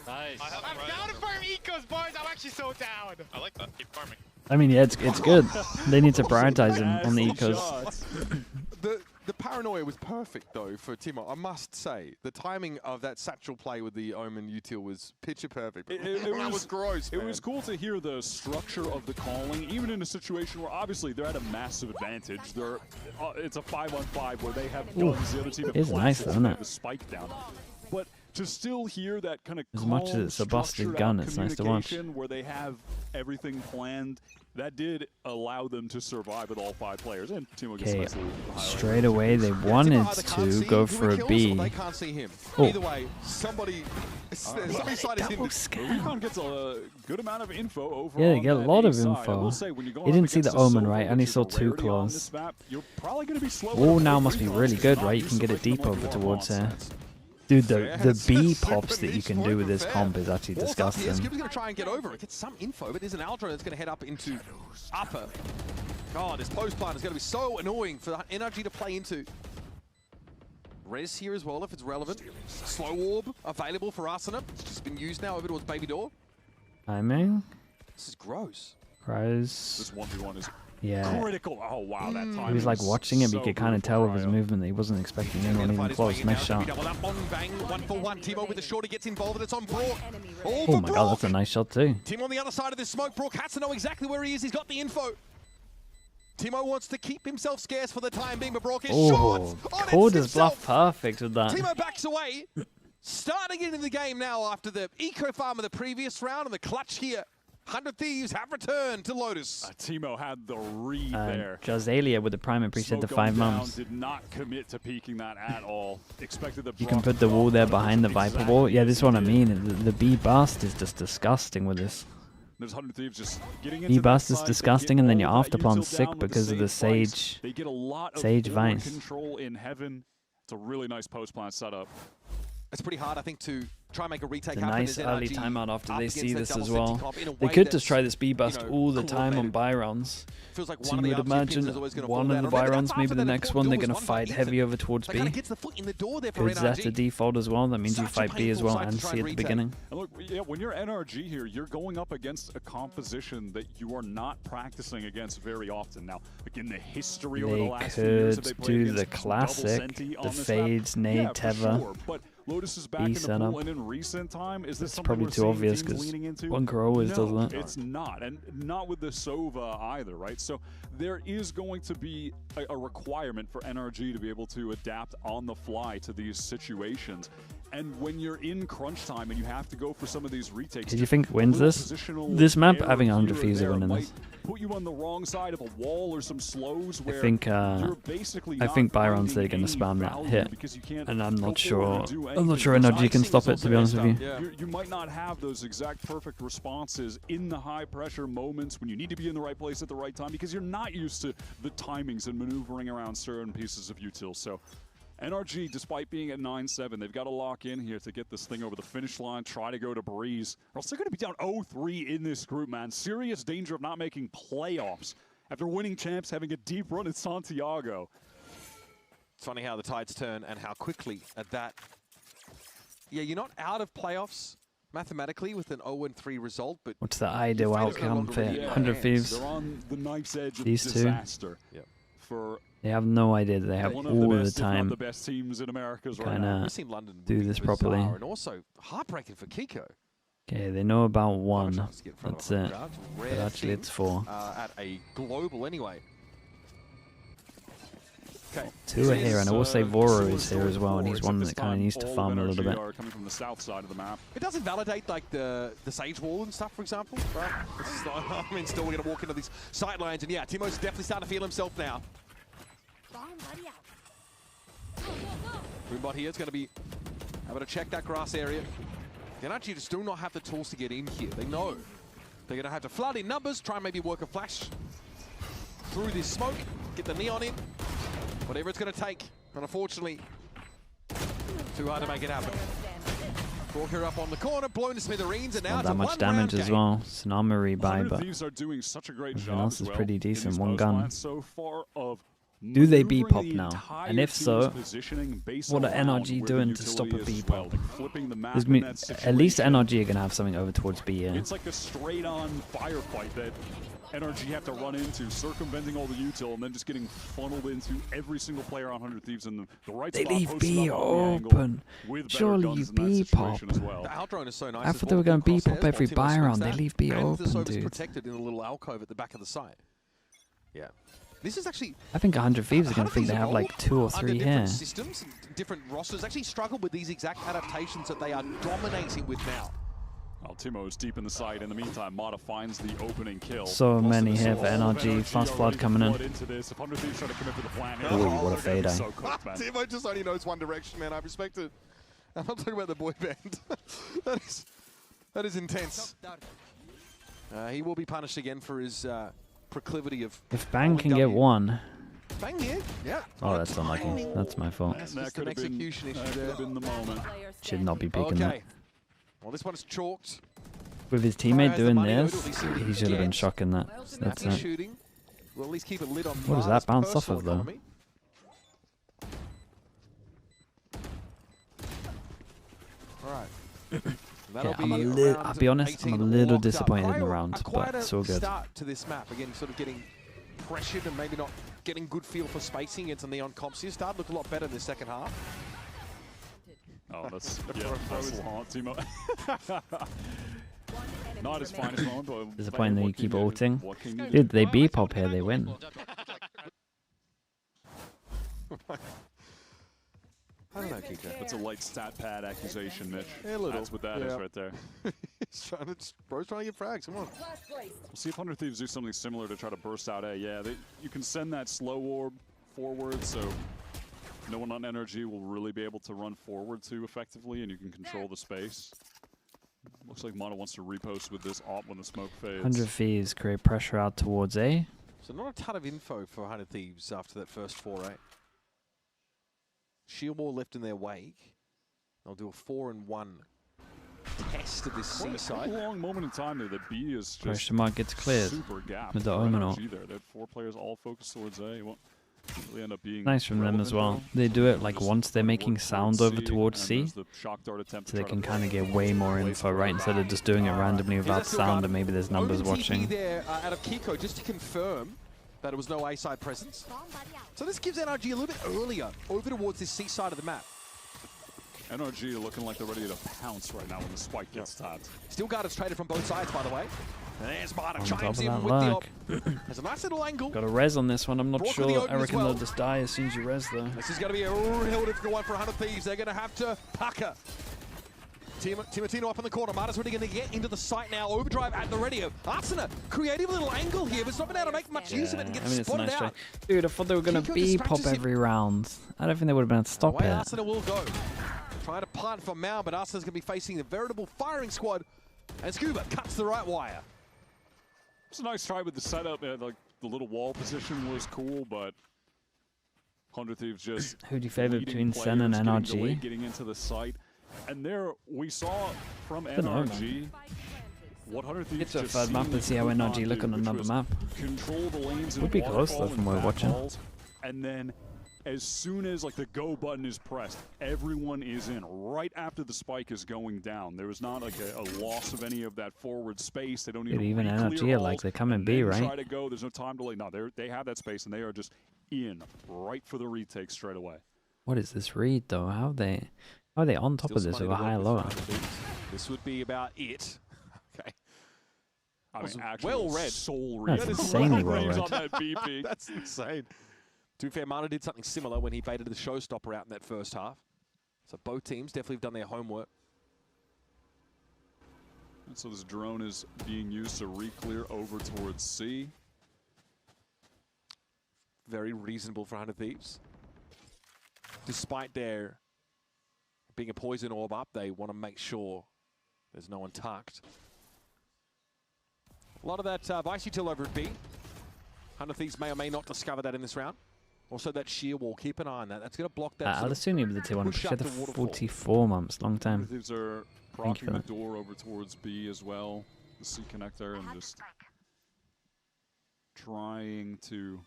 Nice. I'm down to farm ecos, boys. I'm actually so down. I like that. Keep farming. I mean, yeah, it's good. They need to prioritize him on the ecos. The paranoia was perfect, though, for Timo. I must say, the timing of that satchel play with the Omen util was picture perfect. It was gross, It was cool to hear the structure of the calling, even in a situation where obviously they're at a massive advantage. It's a 5-on-5 where they have guns. The other team It's nice, though, isn't it? The spike down. But to still hear that kind of as much as it's a busted gun, it's nice to watch. Where they have everything planned, that did allow them to survive with all 5 players. And Timo gets Okay, straight away they wanted to go for a B. They can't see him. Oh. Either way, somebody's side is in. Recon gets a good amount of info over. Yeah, they get a lot of info. He didn't see the Omen, right? Only saw 2 claws. Oh, now must be really good, right? You can get it deep over towards here. Dude, the B pops that you can do with this comp is actually disgusting. Skip's going to try and get over it, get some info, but there's an Aldro that's going to head up into upper. God, this post plant is going to be so annoying for NRG to play into. Res here as well, if it's relevant. Slow orb available for Arsena. It's just been used now over towards Baby Door. Timing. This is gross. Rise. This 1v1 is critical. Oh, wow, that time. He was like watching him, but you could kind of tell with his movement that he wasn't expecting anyone even close. Nice shot. Bang, 1-for-1. Timo with the shorty gets involved and it's on Brock. Oh my god, that's a nice shot too. Timo on the other side of this smoke. Brock has to know exactly where he is. He's got the info. Timo wants to keep himself scarce for the time being, but Brock is short. Called his bluff perfect with that. Timo backs away. Starting into the game now after the eco farm of the previous round and the clutch here. 100 Thieves have returned to Lotus. Timo had the read there. Jazalia with the primate preset to 5 mums. Did not commit to peeking that at all. Expected the You can put the wall there behind the Viper wall. Yeah, this is what I mean. The B bust is just disgusting with this. There's 100 Thieves just getting into B bust is disgusting, and then your afterplant's sick because of the Sage. They get a lot of Vines. control in heaven. It's a really nice post plant setup. It's pretty hard, I think, to try and make a retake It's a happen. nice early timeout after they see this as well. They They could just try this B bust all the time on Byrons. Feels like So one you of would the imagine is always gonna one fall of the down. Remember, Byrons, that's maybe after the that next fourth one, door they're was going to won by fight Ethan. heavy over towards That B. kind of gets the foot in the door there for Because that's the NRG. default as well. That means you Such a fight B as painful well side to and try C and at the retake. beginning. And look, yeah, when you're NRG here, you're going up against a composition that you are not practicing against very often. Now, again, the history over the They last few years that they could played do the against double classic, Senti the on this fades, map. nade, Yeah, for tether. sure, but Lotus is back B in the setup. pool, and in recent time, is this It's something probably we're too seeing obvious teams 'cause leaning into? Bunker always does No, that. it's not, and not with the Sova either, right? So there is going to be a requirement for NRG to be able to adapt on the fly to these situations. And when you're in crunch time and you have to go for some of these retakes, Did you think wins this? This map, having 100 Thieves are winning this. Put you on the wrong side of a wall or some slows where I think Byron's they're gonna spam that hit, and I'm not sure NRG can stop it, to be honest with you. You might not have those exact perfect responses in the high pressure moments when you need to be in the right place at the right time because you're not used to the timings and maneuvering around certain pieces of util. So NRG, despite being at 9-7, they've got to lock in here to get this thing over the finish line, try to go to Breeze, or else they're going to be down 0-3 in this group, man. Serious danger of not making playoffs after winning champs, having a deep run at Santiago. It's funny how the tides turn and how quickly at that. Yeah, you're not out of playoffs mathematically with an 0-3 result, but what's the ideal outcome for 100 Thieves? They're on the knife's edge of These disaster. Two. For they have no idea that they have all the time the best teams in Americas kind of do this properly. And also heartbreaking for Kiko. Okay, they know about one. That's it. But actually, it's 4. At a global anyway. Okay. 2 are here, and I will say Voro is here as well, and he's one that kind of needs to farm a little bit. Coming from the south side of the map. It doesn't validate like the Sage Wall and stuff, for example, right? I mean, still we're going to walk into these sight lines, and yeah, Timo's definitely starting to feel himself now. Boombot here is going to be able to check that grass area. They actually just do not have the tools to get in here. They know they're going to have to flood in numbers, try and maybe work a flash through this smoke, get the neon in, whatever it's going to take. And unfortunately, too hard to make it happen. Walker up on the corner, blown to smithereens, and now not that much damage as well. It's an armory buy, but Thieves are doing such a great everything job else is pretty decent. 1 gun. So far of do they B-pop now? And if so, what are NRG doing to stop a B-pop? At least NRG are going to have something over towards B here. It's like a straight-on firefight that NRG have to run into, circumventing all the util, and then just getting funneled into every single player on 100 Thieves in the right they spot. They leave B open. Surely you B-pop. Well. Is so nice I thought they were going to B-pop every buy round. They leave B open, dude. Protected in a little alcove at the back of the site. Yeah. This is actually. I think 100 Thieves are going to think they have like 2 or 3 here. Systems, different rosters actually struggle with these exact adaptations that they are dominating with now. Well, Timo is deep in the site. In the meantime, Mata finds the opening kill. So many here for NRG. Fast flood coming in. Ooh, what a fade, eh? Timo just only knows one direction, man. I respect it. I'm not talking about the boy band. that is intense. He will be punished again for his proclivity of. If Bang can get 1. Bang here, yeah. Oh, that's unlucky. That's my fault. That could have been the moment. Should not be peeking that. Well, this one is chalked. With his teammate doing this, he should have been shocking that. That's it. Shooting. We'll at least keep a lid on. What does that bounce off of, though? All right. Okay, I'll be honest, I'm a little disappointed in the round, but it's all good. Start to this map again, sort of getting pressured and maybe not getting good feel for spacing against the neon comps here. Started to look a lot better in the second half. Oh, that's hard, Timo. Not his finest moment, but disappointing that you keep ulting. Dude, they B-pop here, they win. I don't know, Kiko. That's a light stat pad accusation, Mitch. Yeah, a little. That's what that is right there. Bro's trying to get frags, come on. We'll see if 100 Thieves do something similar to try to burst out A. Yeah, you can send that slow orb forward, so no one on NRG will really be able to run forward too effectively, and you can control the space. Looks like Mono wants to repost with this op when the smoke fades. 100 Thieves create pressure out towards A. So not a ton of info for 100 Thieves after that first foray. Shield wall left in their wake. They'll do a 4-1 test of this seaside. A long moment in time there that B is just question mark gets cleared super gapped with the Omen ult. They had 4 players all focused towards A. Won't really end up being nice from them as well. They do it like once they're making sound over towards C, so they can kind of get way more info, right? Instead of just doing it randomly without sound and maybe there's numbers watching. There out of Kiko just to confirm that it was no A-side presence. So this gives NRG a little bit earlier over towards this C side of the map. NRG looking like they're ready to pounce right now when the spike gets tapped. Still guarded traded from both sides, by the way. And there's Marta On top chimes of in that with the luck. There's a nice little angle. Got a res on this one. I'm not Broke with the sure. open I as reckon well. they'll just die as soon as you res though. This is going to be a real difficult one for 100 Thieves. They're going to have to pucker. Timatino up in the corner. Marta's really going to get into the site now. Overdrive at the radio. Arsena, creative little angle here, but it's not been able to make much use of it and get I mean, it's a spotted nice try. out. Dude, I thought they were going to be pop every round. I don't think they would have been able to stop Away it. Arsena will go. Trying to punt for Mao, but Arsena's going to be facing a veritable firing squad. And Scuba cuts the right wire. It's a nice try with the setup. Like the little wall position was cool, but 100 Thieves just. Who do you favor between players Sen and getting NRG? delayed, getting into the site, and there we saw from NRG. What 100 Thieves It's a just third map. Let's see how seemingly NRG could look not on do, another which map. was Control the lanes. Would be close though from where we're watching. And then, as soon as like the go button is pressed, everyone is in right after the spike is going down. There was not like a loss of any of that forward space. They don't need Dude, even re-clear NRG are like walls they come in and B, then right? Try to go. There's no time delay. No, they have that space and they are just in right for the retake straight away. What is this read though? How are they on top Still of this somebody with a to high work lower? with. This would be about it. Okay. I mean, well read. Soul That's read. insanely well read. On that BP. That's insane. To be fair, Marta did something similar when he baited the showstopper out in that first half. So both teams definitely have done their homework. And so this drone is being used to re-clear over towards C. Very reasonable for 100 Thieves. Despite there being a poison orb up, they want to make sure there's no one tucked. A lot of that VCT over at B. 100 Thieves may or may not discover that in this round. Also that sheer wall, keep an eye on that. That's going to block that. I'll assume you with the T1 push push up at the the waterfall. 44 months, long time. Thieves are Thank you procking for the door over towards B as well. The C connector and just trying to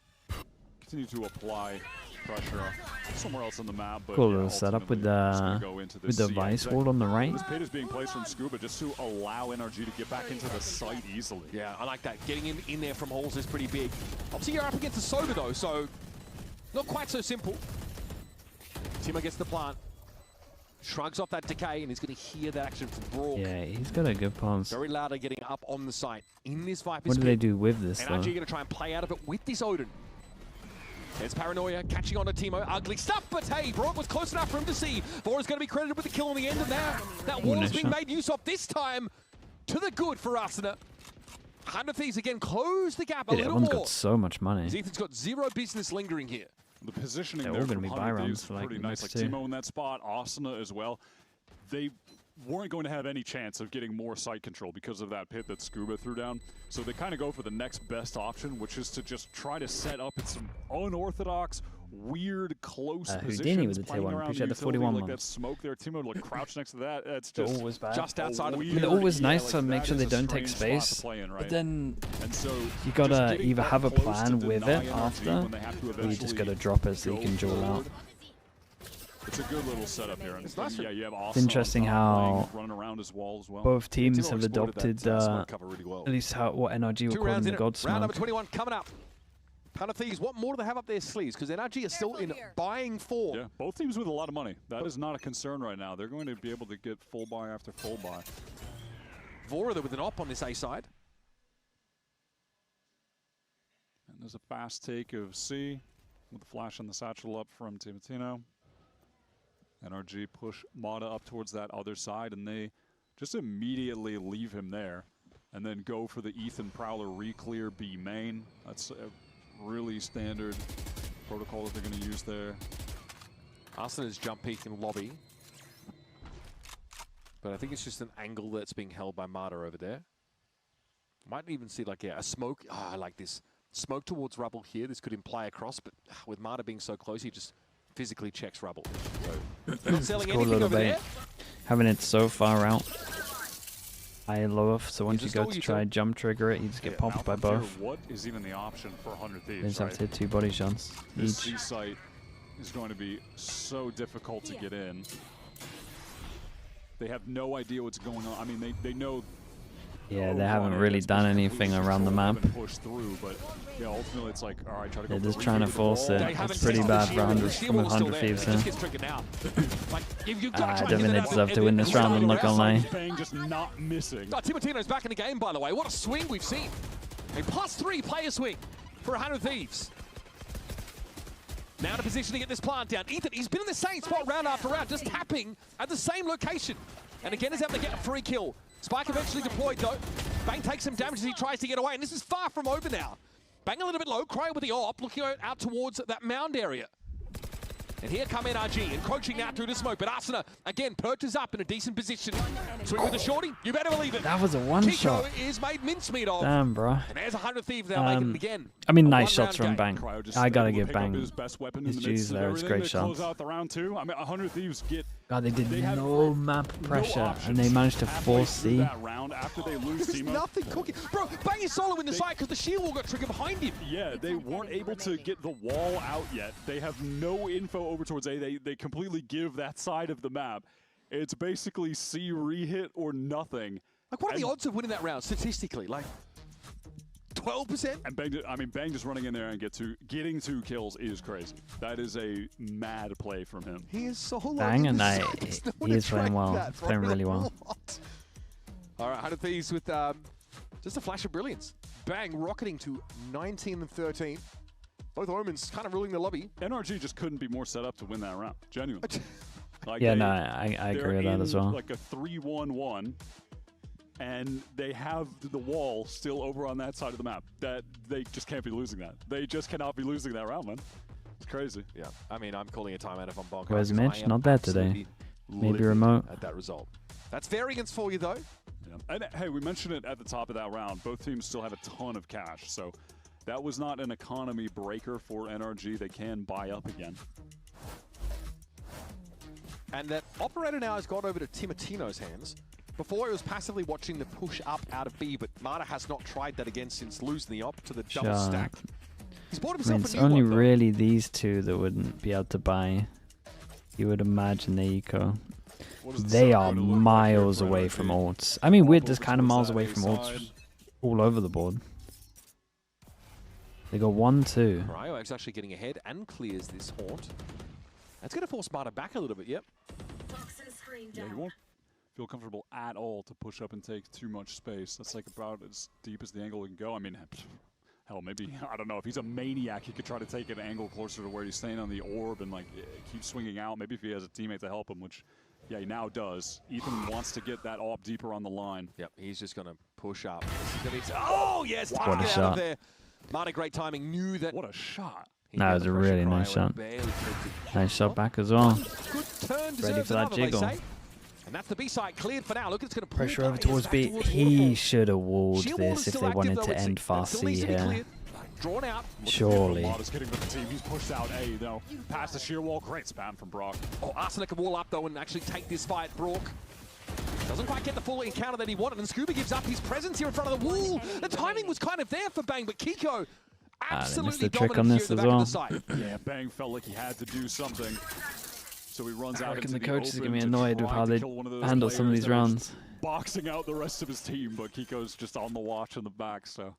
continue to apply pressure somewhere else on the map. But Cool yeah, little setup with ultimately it's gonna go into the C vice exit. wall on the right. This pit is being placed from Scuba just to allow NRG to get back into the site easily. Yeah, I like that. Getting him in there from holes is pretty big. Obviously, you're up against the Soda, though, so not quite so simple. Timo gets the plant. Shrugs off that decay, and he's going to hear that action from Brook. Yeah, he's got a good pulse. Very loud getting up on the site. In this Viper's What do they do with this, and though? NRG going to try and play out of it with this Odin. There's Paranoia catching on to Timo. Ugly stuff, but hey, Brock was close enough for him to see. Vora is going to be credited with the kill on the end, and now that wall is being made use of this time to the good for Arsena. 100 Thieves again close the gap a Dude, little everyone's more. got so much money. Ethan's got zero business lingering here. The positioning They're there all gonna from be 100 buy rounds Thieves for, like, pretty the nice. next Like two. Timo in that spot, Asuna as well. They weren't going to have any chance of getting more site control because of that pit that Scuba threw down. So they kind of go for the next best option, which is to just try to set up in some unorthodox, weird, close positions. Houdini with the playing T1, around appreciate the utility, 41 like months. that smoke there. Timo like crouch next to that. That's They're just always bad. Just outside of the weird, They're always nice like to make that sure they is a don't take strange spot space, to play in, right? but then and so you just gotta getting either that have a close plan to with deny it NRG after, when they have to or you just eventually gotta drop it so you go can duel out. forward. It's a good little setup here. And It's nice. yeah, you have It's interesting how running around his wall as well. both teams Timo have exploited adopted that, smoke cover really well. at least what NRG were Two calling rounds the in it. God Round number smoke. 21 coming up. 100 Thieves, what more do they have up their sleeves? Because NRG is still in buying form. Yeah, both teams with a lot of money. That is not a concern right now. They're going to be able to get full buy after full buy. Vora with an op on this A side. And there's a fast take of C with the flash and the satchel up from Timatino. NRG push Mata up towards that other side, and they just immediately leave him there and then go for the Ethan Prowler re-clear B main. That's a really standard protocol that they're going to use there. Arsena's jump peek in lobby. But I think it's just an angle that's being held by Marta over there. Might even see like, yeah, a smoke. I like this. Smoke towards Rubble here. This could imply a cross, but with Marta being so close, he just physically checks Rubble. So they're not selling Cool anything little over bait. there. Having it so far out. High and low off, so once you just go stole to you try two. jump trigger it, you just get popped Now by from here, both. What is even the option for 100 They Thieves, just have right? to hit 2 body shots This each. C site is going to be so difficult to get in. They have no idea what's going on. I mean, they know Yeah, they haven't really done anything around the map. Pushed through, but yeah, ultimately it's like, all right, try to go. They're just trying to force it. It's pretty bad for 100 Thieves here. I don't think they deserve to win this round, I'm not gonna lie. Bang just not missing. Timotino's back in the game, by the way. What a swing we've seen. A +3 player swing for 100 Thieves. Now in a position to get this plant down. Ethan, he's been in the same spot round after round, just tapping at the same location. And again, is able to get a free kill. Spike eventually deployed though. Bang takes some damage as he tries to get away, and this is far from over now. Bang a little bit low, Cryo with the AWP, looking out towards that mound area. And here come NRG, encroaching now through the smoke, but Arsena, again, perches up in a decent position. Swing with the shorty, you better believe it. That was a one-shot. Kiko is made mincemeat of. Damn, bro. And there's 100 Thieves now making it again. I mean, nice shots from Bang. I gotta give Bang his G's there. It's great shots. Close out the round 2. I mean, 100 Thieves get. God, they did no map pressure, and they managed to force C. That round after they lose There's nothing cooking. Bro, Bang is solo in the side because the shield wall got triggered behind him. Yeah, they weren't able to get the wall out yet. They have no info over towards A. They completely give that side of the map. It's basically C rehit or nothing. Like, what are the odds of winning that round statistically? Like, 12%? And Bang just running in there and getting 2 kills is crazy. That is a mad play from him. He is so low. Bang, and he is playing well. He's playing really well. All right, 100 Thieves with just a flash of brilliance. Bang rocketing to 19 and 13. Both Omens kind of ruling the lobby. NRG just couldn't be more set up to win that round, genuinely. Like yeah, I agree with that as well. Like a 3-1-1, and they have the wall still over on that side of the map. That they just can't be losing that. They just cannot be losing that round, man. It's crazy. Yeah, I mean, I'm calling a timeout if I'm bonkers. Where's Mitch? Not there today. Maybe remote. At that result. That's variance for you, though. Yeah. And hey, we mentioned it at the top of that round. Both teams still have a ton of cash, so that was not an economy breaker for NRG. They can buy up again. And that operator now has got over to Timotino's hands. Before, he was passively watching the push up out of B, but Mata has not tried that again since losing the op to the double stack. He's bought himself it's a new only one, really these two that wouldn't be able to buy. You would imagine the eco. They are miles away from ults. I mean, we're just kind of miles away from ults all over the board. They go 1-2. Cryo actually getting ahead and clears this haunt. That's going to force Mata back a little bit, yep. Yeah, you won't feel comfortable at all to push up and take too much space. That's like about as deep as the angle can go. I mean, hell, maybe, I don't know, if he's a maniac, he could try to take an angle closer to where he's staying on the orb and like keep swinging out. Maybe if he has a teammate to help him, which, yeah, he now does. Ethan wants to get that AWP deeper on the line. Yep, he's just going to push up. Oh, yes, what a get shot. out of there. Mata, great timing, knew that. What a shot. That was a really nice shot. Nice shot back as well. Good turn, ready for that jiggle. And that's the B site cleared for now. Look, it's going to pressure over towards B. He should have walled this if they wanted to end fast C here. Drawn out. Surely. Mata's getting with the team. He's pushed out A, though. Past the sheer wall. Great spam from Brock. Oh, Arsena can wall up, though, and actually take this fight. Brock doesn't quite get the full encounter that he wanted, and Scuba gives up his presence here in front of the wall. The timing was kind of there for Bang, but Kiko absolutely the trick on this as well. Yeah, Bang felt like he had to do something. So he runs out into the coaches are open going to be annoyed with how they handle some of these rounds. Boxing out the rest of his team, but Kiko's just on the watch in the back, so.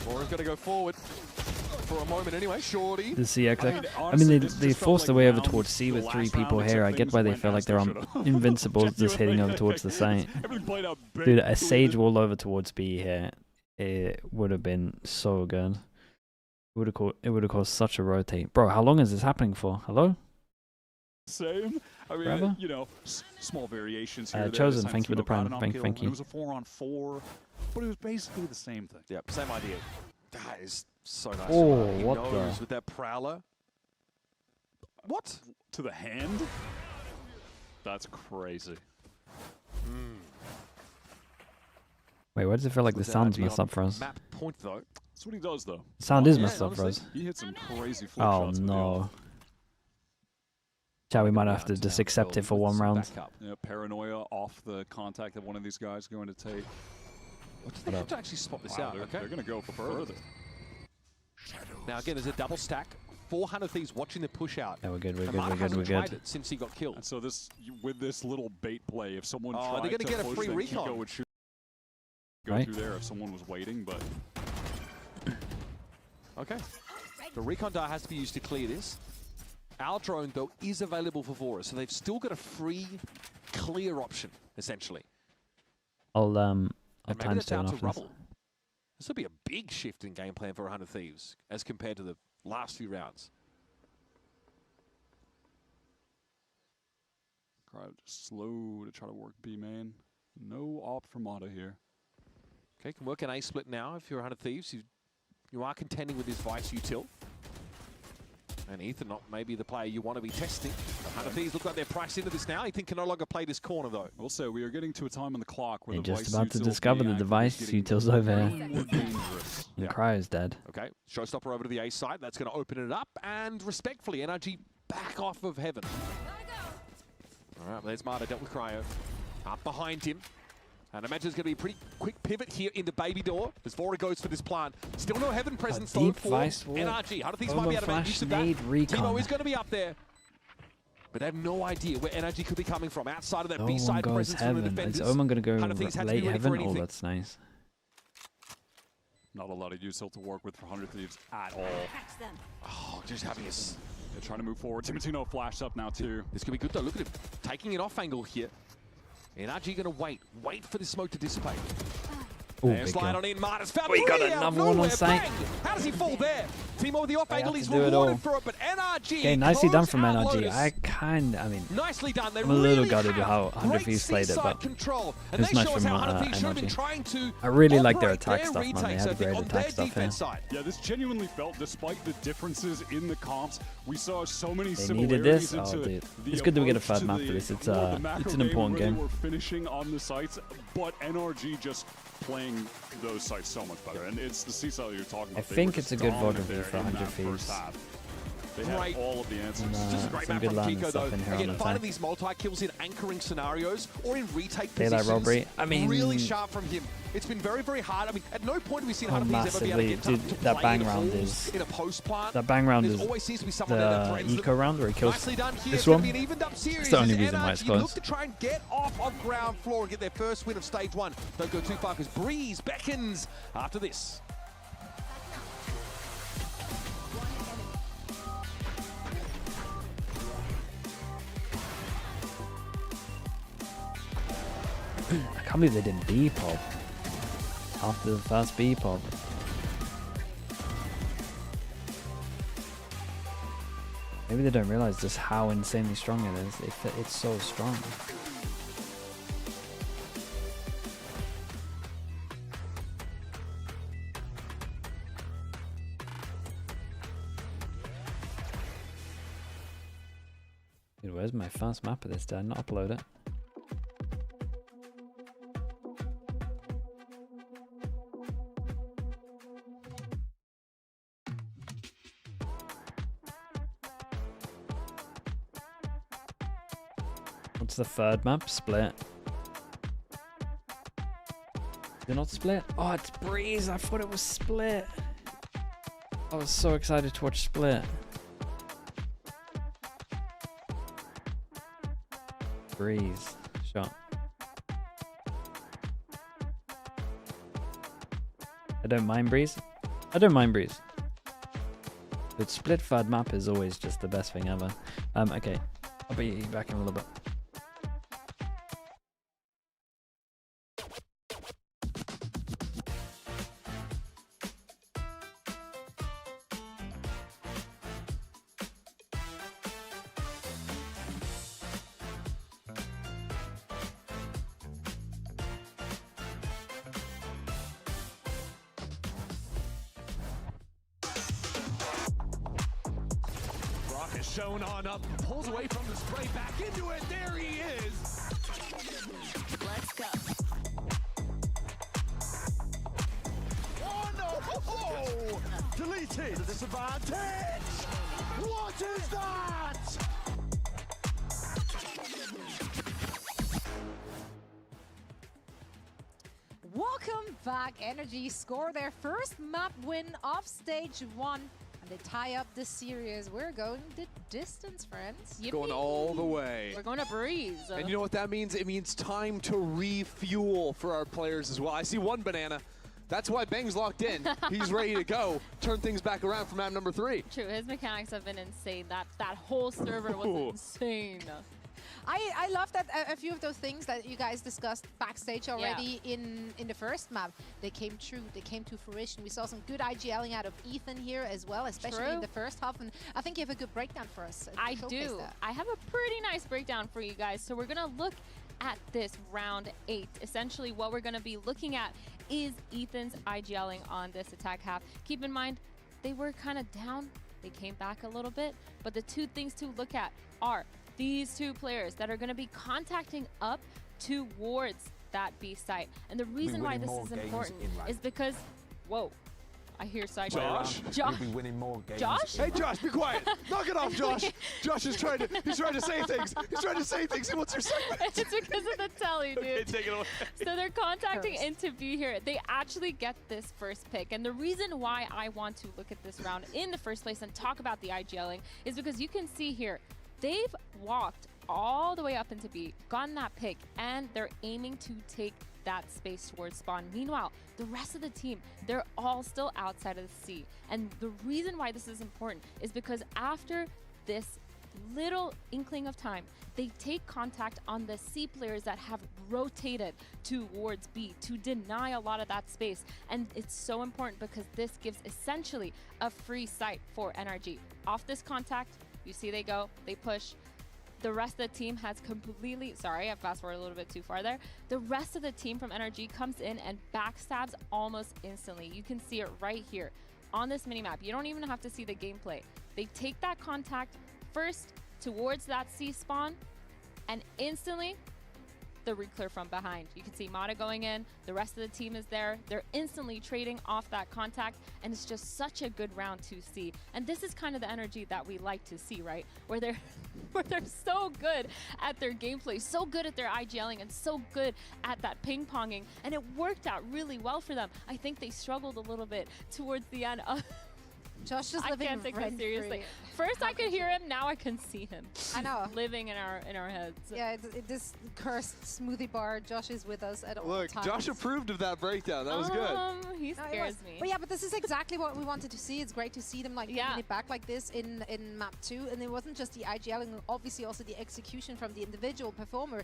Laura's going to go forward for a moment anyway. Shorty. The CX. I mean, they forced their way over towards C with 3 people here. I get why they feel like they're on invincible just hitting over towards the site. Dude, a Sage wall over towards B here. It would have been so good. It would have caused such a rotate. Bro, how long is this happening for? Hello? Same. I mean, Forever? you know, small variations here. Chosen, thank you for the prime. Thank you. It was a 4-on-4, but it was basically the same thing. Yep, same idea. That is so nice. Oh, he what knows the? with that prowler. What? To the hand? That's crazy. Wait, why does it feel like the sound's messed up for us? Map point, though. That's what he does, though. The sound is messed up for us. He hit some crazy flip Oh, shots. no. Chat, we might have to just accept it for one round. Yeah, paranoia off the contact that one of these guys going to take. They have to actually spot this out, okay? They're going to go further. Now, again, there's a double stack. 400 Thieves watching the push out. Yeah, we're good, we're And good, Mark we're good, hasn't we're tried good. it since he got killed. And so this, with this little bait play, if someone Oh, tried they're gonna to get a push, free then recon. Kiko would shoot, go Right. through there if someone was waiting, but... Okay. The recon dart has to be used to clear this. Our drone, though, is available for VORA, so they've still got a free clear option, essentially. I'll And maybe time that's stay out off to this. rubble. This will be a big shift in game plan for 100 Thieves as compared to the last few rounds. Crowd slow to try to work B main. No op for Mata here. Okay, can work an A split now if you're 100 Thieves. You are contending with this Vice util. And Ethan, not maybe the player you want to be testing. 100 Thieves look like they're priced into this now. Ethan can no longer play this corner, though. Also, we are getting to a time on the clock where They're the just Vice about to util discover being the device active is util's getting over more here. and more dangerous. And Cryo's dead. Okay, showstopper over to the A side. That's going to open it up. And respectfully, NRG back off of heaven. All right, there's Marta dealt with Cryo. Up behind him. And I imagine it's going to be a pretty quick pivot here into Baby Door as VORA goes for this plant. Still no heaven presence though deep for vice wall. NRG. 100 Thieves might be able to make use of that. Nade recon. Timo is going to be up there. But they have no idea where NRG could be coming from outside of that No B-side one goes presence from the heaven. defenders. Is Omen going to go 100 Thieves had to be late ready for heaven? Oh, anything. that's nice. Not a lot of util to work with for 100 Thieves at all. Oh, just having us. They're trying to move forward. Timotino flashed up now too. This could be good though. Look at him taking it off angle here. NRG going to wait for the smoke to dissipate. Ooh, And slide on in, Marta's found We got three out of another one on nowhere, site. bang! How does he fall there? Timo with the off angle, have he's to do it all. rewarded for it, but NRG Okay, nicely done from closed out NRG. Lotus. I mean, Nicely done. They I'm a little really gutted have how 100 great Thieves played it, seaside but control. it And was they nice show us from how 100 Thieves should have been NRG. trying to I really like their operate attack stuff, man. They retakes, had I think, great on attack their stuff defense here. side. Yeah, this genuinely felt, despite the differences in the comps, we saw so many They similarities needed this? into Oh, dude. the It's good that we get a approach third to map for the- this. It's more the macro an important where game. They were finishing on the sites, but NRG just playing those sites so much better. And it's the seaside you're talking about. I think it's a good vote of you for 100 first Thieves. half. They had all of the answers. Just a great some map good from landing Kiko, though. stuff in here on Again, finding attack. these multi-kills in anchoring scenarios or in retake Daylight positions. robbery. I mean, really sharp from him. It's been very, very hard. I mean, at no point have we seen Oh, 100 Thieves ever be able to massively. get Dude, to that play bang in round halls, is- in a post plant. That bang round There is always seems to be someone there that the threatens eco them. round where he kills Nicely done here. this It's going one. to be an evened up series. It's the only as reason why it's NRG close. look to try and get off of ground floor and get their first win of stage 1. Don't go too far because Breeze beckons after this. I can't believe they didn't B-pop after the first B-pop. Maybe they don't realize just how insanely strong it is. It's so strong. Dude, where's my first map of this? Did I not upload it? What's the third map? Split. Is it not Split? Oh, it's Breeze. I thought it was Split. I was so excited to watch Split. Breeze. Shot. I don't mind Breeze. I don't mind Breeze. But Split third map is always just the best thing ever. Okay. I'll be back in a little bit. Brock is shown on up, pulls away from the spray, back into it. There he is. Let's go. Oh no! Oh, deleted. The disadvantage. What is that? Welcome back. NRG score their first map win of stage 1. They tie up the series. We're going the distance, friends. Going all the way. We're going to Breeze. And you know what that means? It means time to refuel for our players as well. I see one banana. That's why Bang's locked in. He's ready to go. Turn things back around for map number 3. True, his mechanics have been insane. That whole server was insane. I love that a few of those things that you guys discussed backstage already in the first map, they came true, they came to fruition. We saw some good IGLing out of Ethan here as well, especially in the first half, and I think you have a good breakdown for us. I do. I have a pretty nice breakdown for you guys. So we're going to look at this round 8. Essentially what we're going to be looking at is Ethan's IGLing on this attack half. Keep in mind, they were kind of down. They came back a little bit, but the two things to look at are these two players that are going to be contacting up towards that B site. And the reason why this is important is because, whoa, I hear side Josh. Josh. We'll be winning more games. Josh? Hey, Josh, be quiet. Knock it off, Josh. Josh is trying to, he's trying to say things. He's trying to say things. He wants your segment. It's because of the telly, dude. Okay, take it away. So they're contacting into B here. They actually get this first pick. And the reason why I want to look at this round in the first place and talk about the IGLing is because you can see here, they've walked all the way up into B, gotten that pick, and they're aiming to take that space towards spawn. Meanwhile, the rest of the team, they're all still outside of the C. And the reason why this is important is because after this little inkling of time, they take contact on the C players that have rotated towards B to deny a lot of that space. And it's so important because this gives essentially a free site for NRG. Off this contact, you see they go, they push. The rest of the team has completely, sorry, I fast forwarded a little bit too far there. The rest of the team from NRG comes in and backstabs almost instantly. You can see it right here on this minimap. You don't even have to see the gameplay. They take that contact first towards that C spawn, and instantly the reclear from behind. You can see Mata going in, the rest of the team is there. They're instantly trading off that contact, and it's just such a good round to see. And this is kind of the energy that we like to see, right? Where they're so good at their gameplay, so good at their IGLing, and so good at that ping-ponging, and it worked out really well for them. I think they struggled a little bit towards the end. Josh just I living can't take that seriously. First I could hear him, now I can see him. I know. Living in our heads. Yeah, this cursed smoothie bar. Josh is with us at all Look, times. Josh approved of that breakdown. That was good. He scares me. But yeah, but this is exactly what we wanted to see. It's great to see them like getting it back like this in map 2. And it wasn't just the IGL, and obviously also the execution from the individual performer.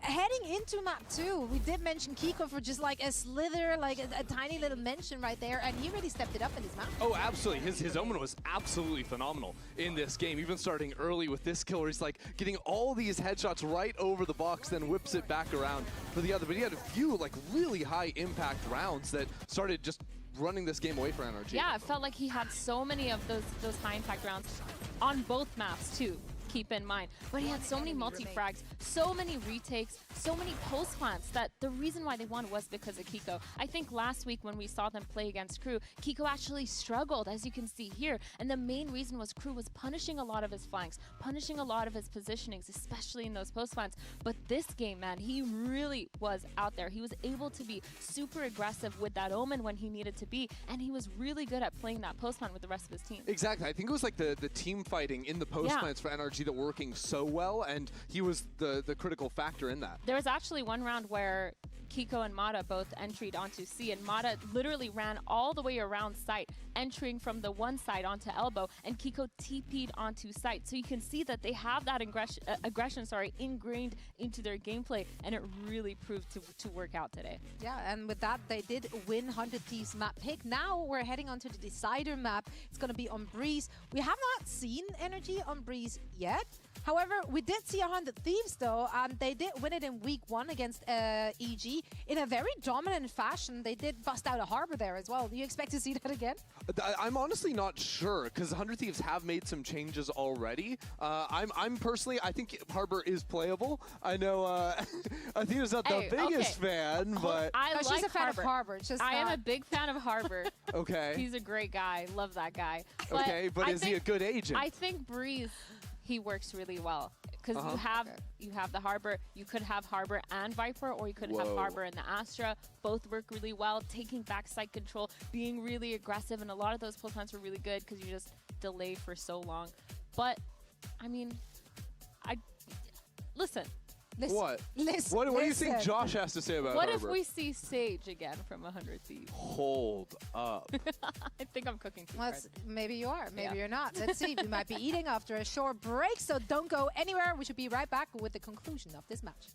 Heading into map 2, we did mention Kiko for just like a slither, like a tiny little mention right there, and he really stepped it up in his map. Oh, absolutely. His Omen was absolutely phenomenal in this game, even starting early with this kill where he's like getting all these headshots right over the box, then whips it back around for the other. But he had a few like really high impact rounds that started just running this game away for NRG. Yeah, it felt like he had so many of those high impact rounds on both maps too. Keep in mind, but he had so many multi-frags, so many retakes, so many post plants that the reason why they won was because of Kiko. I think last week when we saw them play against KRU, Kiko actually struggled, as you can see here, and the main reason was KRU was punishing a lot of his flanks, punishing a lot of his positionings, especially in those post plants. But this game, man, he really was out there. He was able to be super aggressive with that Omen when he needed to be, and he was really good at playing that post plant with the rest of his team. Exactly. I think it was like the team fighting in the post plants for NRG that were working so well, and he was the critical factor in that. There was actually one round where Kiko and Mata both entered onto C, and Mata literally ran all the way around site, entering from the one side onto elbow, and Kiko TP'd onto site. So you can see that they have that aggression ingrained into their gameplay, and it really proved to work out today. Yeah, and with that, they did win 100 Thieves map pick. Now we're heading onto the Decider map. It's going to be on Breeze. We have not seen Energy on Breeze yet. However, we did see 100 Thieves though, and they did win it in week 1 against EG in a very dominant fashion. They did bust out a Harbor there as well. Do you expect to see that again? I'm honestly not sure, because 100 Thieves have made some changes already. I'm personally, I think Harbor is playable. I know Athena's not the biggest fan, but... She's a fan of Harbor. I am a big fan of Harbor. Okay. He's a great guy. Love that guy. Okay, but is he a good agent? I think Breeze, he works really well because you have the Harbor. You could have Harbor and Viper, or you could have Harbor and the Astra. Both work really well, taking back site control, being really aggressive, and a lot of those pull plants were really good because you just delayed for so long. But, I mean, listen. What? What do you think Josh has to say about What Harbor? if we see Sage again from 100 Thieves? Hold up. I think I'm cooking too Well, hard. maybe you are, maybe you're not. Let's see. We might be eating after a short break, so don't go anywhere. We should be right back with the conclusion of this match.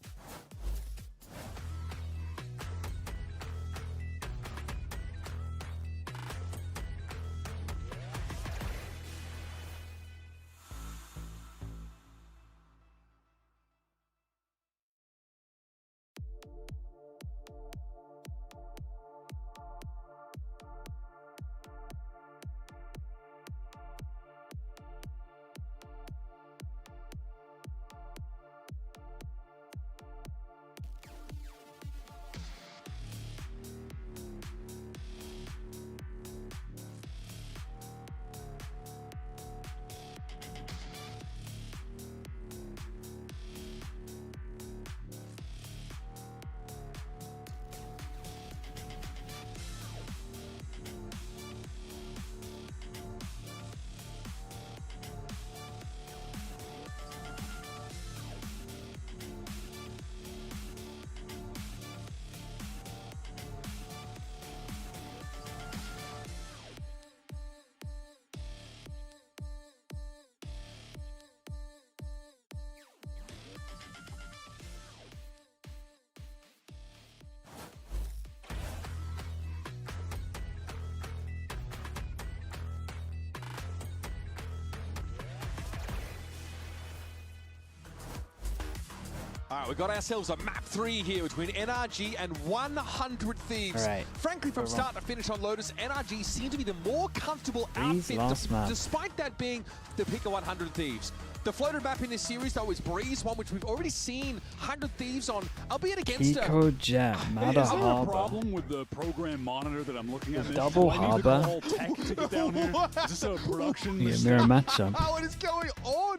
All right, we've got ourselves a map 3 here between NRG and 100 Thieves. All right. Frankly, from start to finish on Lotus, NRG seem to be the more comfortable outfit, last map. despite that being the pick of 100 Thieves. The floated map in this series, though, is Breeze, one which we've already seen 100 Thieves on, albeit against Eco Jet, Mada Is there a Harbor. problem with the program monitor that I'm looking at? Double Do I need to Harbor. call tech to get down here? Is this a production Yeah, mistake? mirror matchup. What is going on?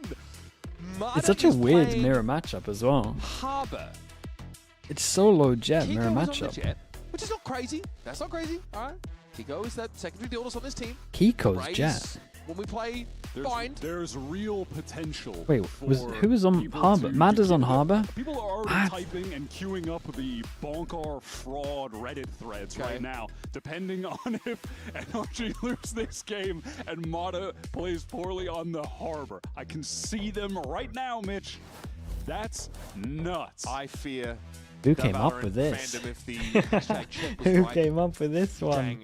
It's such a weird mirror matchup as well. Harbor. It's solo jet Kiko mirror is on the matchup. jet, which is not crazy. That's not crazy. All right. Kiko is that secondary Lotus on this team. Kiko's Raze, jet. When we play Bind. There's real potential. Wait, who was on Harbor? Mada's on Harbor? People are already typing and queuing up the Bonkar fraud Reddit threads right now, depending on if NRG lose this game and Mada plays poorly on the Harbor. I can see them right now, Mitch. That's nuts. I fear. Who came up with this? Who came up with this one?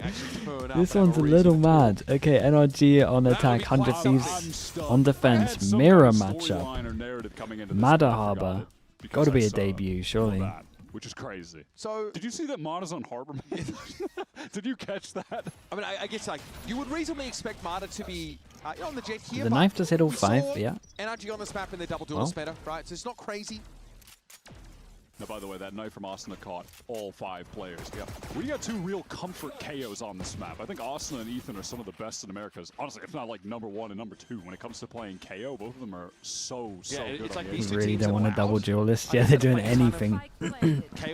This one's a little mad. Okay, NRG on attack, 100 Thieves on defense, mirror matchup. Mada Harbor. Gotta be a debut, surely. Which is crazy. So, did you see that Mada's on Harbor? Did you catch that? I mean, I guess like you would reasonably expect Mada to be on the jet here. The knife does hit all 5, yeah. NRG on this map and their double duelist meta, right? So it's not crazy. Now, by the way, that knife from Austin caught all 5 players. Yep. We got 2 real comfort KOs on this map. I think Austin and Ethan are some of the best in Americas. Honestly, if not like #1 and #2 when it comes to playing KO. Both of them are so good. It's like We really don't want a double duelist. Yeah, they're doing anything.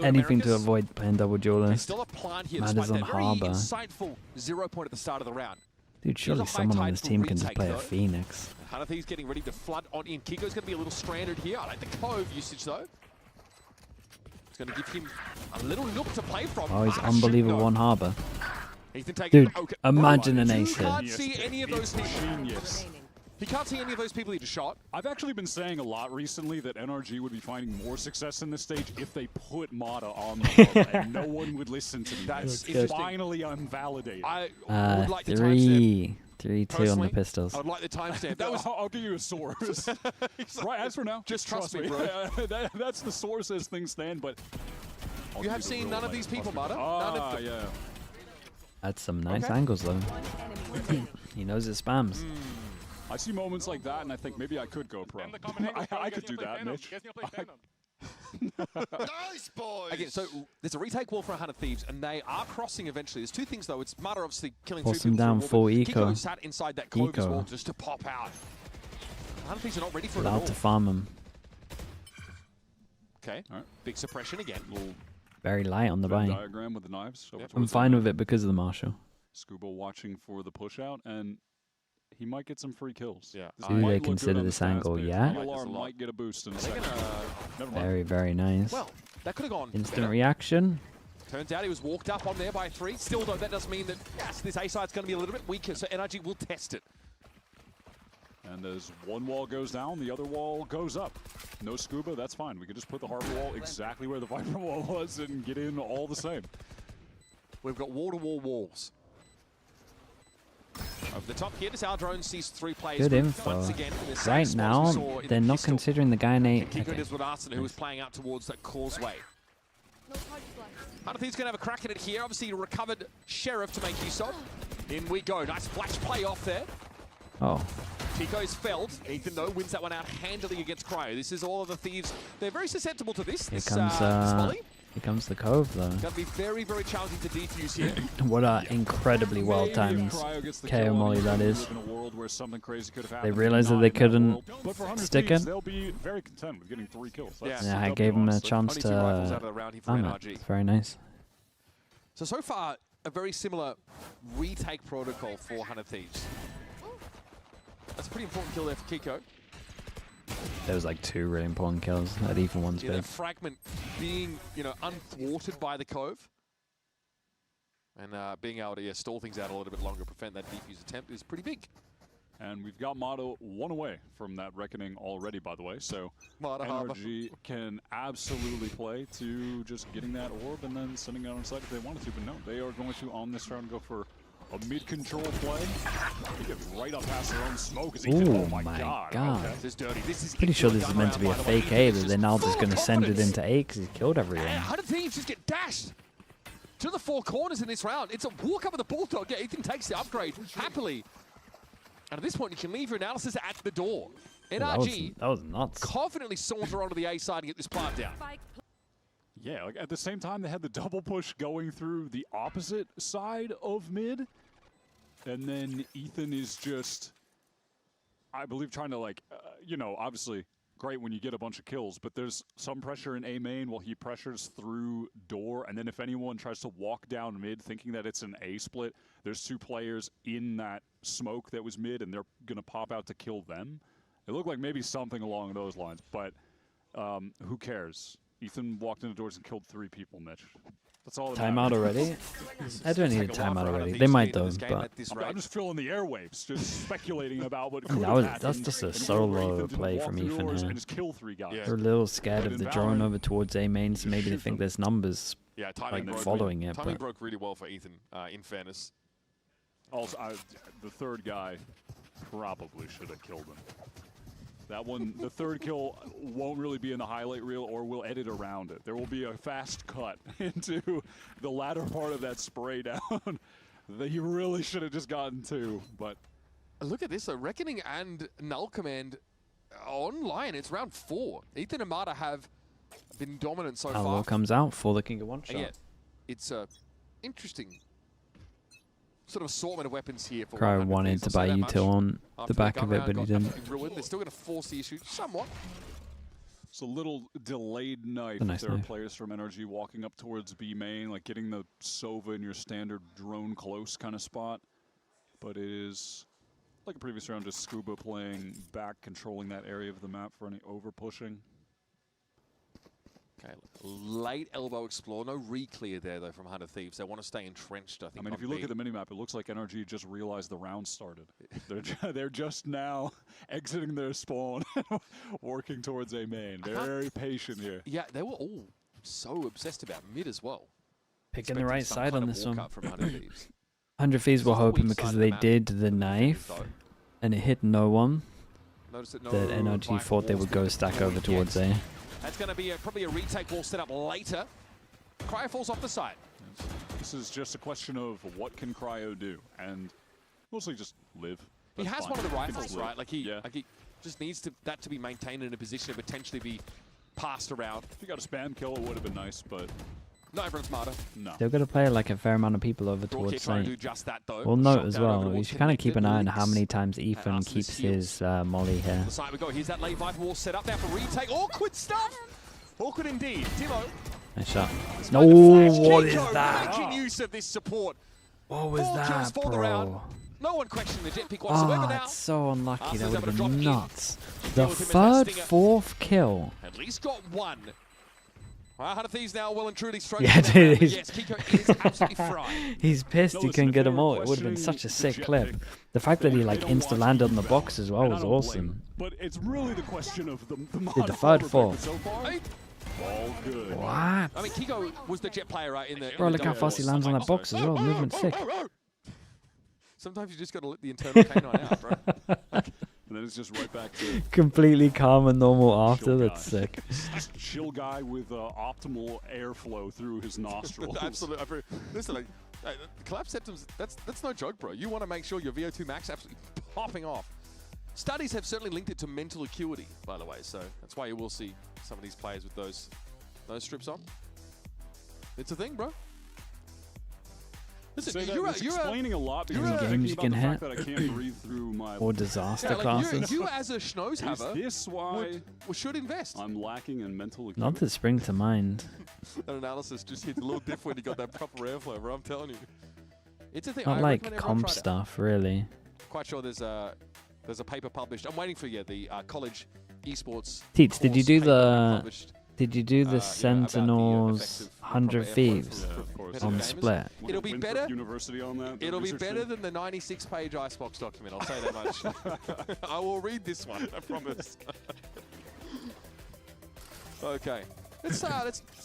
Anything to avoid playing double duelist. Still a plant here. Mada's on Harbor. Insightful 0 point at the start of the round. Dude, surely someone on this team can just play a Phoenix. He's getting ready to flood on in. Kiko's going to be a little stranded here. I like the Cove usage though. It's going to give him a little nook to play from. Oh, he's unbelievable on Harbor. Dude, imagine an ace He can't here. see any of those people. Genius. He can't see any of those people he just shot. I've actually been saying a lot recently that NRG would be finding more success in this stage if they put Mada on the Harbor, and no one would listen to me. That's finally unvalidated. I would like the timestamp. 3-2 on the pistols. I would like the timestamp. That was. I'll give you a source. Right, as for now, just trust me, bro. That's the source as things stand, but you have seen none of these people, Mada. None of them. Yeah. That's some nice angles though. He knows his spams. I see moments like that, and I think maybe I could go pro. I could do that, Mitch. Nice, boys! Again, so there's a retake wall for 100 Thieves, and they are crossing eventually. There's 2 things, though. It's Mada obviously killing 2 Force people. him down full eco. Kiko sat inside that Cove as well just to pop out. 100 Thieves are not ready for it at all. Allowed to farm him. Okay, big suppression again. Very light on the buy. Diagram with the knives. I'm fine with it because of the Marshal. Scuba watching for the push out, and he might get some free kills. Yeah. Do they consider this angle? Yeah. Alarm might get a boost in a second. Never mind. Very, very nice. Well, that could have gone Instant better. reaction. Turns out he was walked up on there by 3. Still, though, that does mean that, yes, this A side's going to be a little bit weaker, so NRG will test it. And as one wall goes down, the other wall goes up. No scuba, that's fine. We can just put the harbor wall exactly where the Viper wall was and get in all the same. We've got wall-to-wall walls. Over the top here, this our drone sees 3 players. Good info. Once again, in the same Right spot now, as we saw in they're the not pistol. considering the guy in A. Kiko Okay. does with Arson, who was playing out towards that causeway. Hunter Thieves going to have a crack at it here. Obviously, recovered Sheriff to make use of. In we go. Nice flash play off there. Oh. Kiko's felled. Ethan, though, wins that one out handily against Cryo. This is all of the Thieves. They're very susceptible to this. Here comes the Cove, though. Going to be very, very challenging to defuse here. What a incredibly well-timed KO molly that is. They realized that they couldn't stick it. They'll be very content with getting 3 kills. Yeah, I gave him a chance to arm it. It's very nice. So far, a very similar retake protocol for Hunter Thieves. That's a pretty important kill there for Kiko. There was like 2 really important kills at even one's Yeah, big. that fragment being, unthwarted by the Cove. And being able to stall things out a little bit longer, prevent that defuse attempt is pretty big. And we've got Motto 1 away from that reckoning already, by the way. So NRG can absolutely play to just getting that orb and then sending it on site if they wanted to. But no, they are going to, on this round, go for a mid-control play. He gets right up past their own smoke as he can. Oh my god. God. This is dirty. This is Pretty sure this is meant to be a fake A, but they're now just going to send it into A because he killed everyone. Hunter Thieves just get dashed to the 4 corners in this round. It's a walk up with the Bulldog. Yeah, Ethan takes the upgrade happily. And at this point, you can leave your analysis at the door. NRG That was nuts. confidently saunter onto the A side and get this plant down. Yeah, like at the same time, they had the double push going through the opposite side of mid. And then Ethan is just, I believe, trying to obviously great when you get a bunch of kills, but there's some pressure in A main while he pressures through door. And then if anyone tries to walk down mid thinking that it's an A split, there's 2 players in that smoke that was mid and they're going to pop out to kill them. It looked like maybe something along those lines, but who cares? Ethan walked into doors and killed 3 people, Mitch. That's all. Timeout already? I don't need a timeout already. They might though, but I'm just filling the airwaves, just speculating about what could that's just a solo play from Ethan here. Just kill 3 guys. They're a little scared of the drone over towards A main, so maybe they think there's numbers following it. Timing But broke really well for Ethan, in fairness. Also, the 3rd guy probably should have killed him. That one, the 3rd kill won't really be in the highlight reel, or we'll edit around it. There will be a fast cut into the latter part of that spray down that he really should have just gotten 2. But look at this, though. Reckoning and Null Command online. It's round 4. Ethan and Mata have been dominant so far. Allo comes out for the King of One Shot. And yet, it's a interesting sort of assortment of weapons here. For Cryo wanted to buy util on the back of it, but he didn't. They're still going to force the issue somewhat. It's a little delayed knife. Nice there are knife. players from NRG walking up towards B main, like getting the Sova in your standard drone close kind of spot. But it is, like a previous round, just Scuba playing back, controlling that area of the map for any over pushing. Okay, late elbow explore. No re-clear there, though, from Hunter Thieves. They want to stay entrenched, I think. I mean, if you look at the minimap, it looks like NRG just realized the round started. They're just now exiting their spawn, working towards A main. Very patient here. Yeah, they were all so obsessed about mid as well. Picking the right side on this one. From Hunter Thieves. 100 Thieves were hoping because they did the knife and it hit no one that NRG thought they would go stack over towards A. That's going to be probably a retake wall set up later. Cryo falls off the side. This is just a question of what can Cryo do, and mostly just live. He That's has fine. one of the He can rifles, just live. right? Like he just needs that to be maintained in a position to potentially be passed around. If you got a spam kill, it would have been nice, but not everyone's smarter. No. They're going to play like a fair amount of people over Broadcast towards trying to site. do just that, though. We'll note Shot as down over well. You towards should kind of keep an eye on Leaks. how many times Ethan Arsenal's keeps heals. his molly here. The side we go. Here's that late Viper wall set up there for retake. Awkward stuff. Awkward indeed. Timo. Nice shot. No, what is Kiko that? making use of this support. What was Four kills that, for the round. bro? No one questioning the jet pick whatsoever Oh, now. it's so unlucky. That Arsenal's would have able to been drop in. nuts. Deal The with him as that third, stinger. fourth kill. At least got one. Well, Hunter Thieves now well and truly straight. Yeah, dude. Yes, Kiko is absolutely fried. He's pissed he couldn't get them all. It would have been such a sick clip. The fact that he like insta-landed on the box as well was awesome. But it's really the question of the Dude, the third, fourth. So far, all good. What? I mean, Kiko was the jet player, right? In the Bro, look how fast he lands on that box as well. Movement sick. Sometimes you just got to let the internal canine out, bro. And then it's just right back to Completely calm and normal after. That's sick. chill guy with optimal airflow through his nostrils. Absolutely. Listen, like, collapse septums, that's no joke, bro. You want to make sure your VO2 max absolutely popping off. Studies have certainly linked it to mental acuity, by the way, so that's why you will see some of these players with those strips on. It's a thing, bro. Listen, you're explaining a lot because I'm games thinking you about can the fact hit. that I can't breathe through my Or disaster like classes. you as a schnoz haver Is this why should invest. I'm lacking in mental acuity? Not to spring to mind. That analysis just hit a little diff when you got that proper airflow, bro. I'm telling you. It's a thing. Not I like recommend everyone comp try it out. stuff, really. Quite sure there's a paper published. I'm waiting for the college esports. Teats, did you course do paper the published, did you do the about the Sentinels effective 100 proper Thieves airflow for on gamers? split? It'll be Winthrop better. University on that. It'll be research better thing? than the 96-page Icebox document. I'll say that much. I will read this one. I promise. Okay. Let's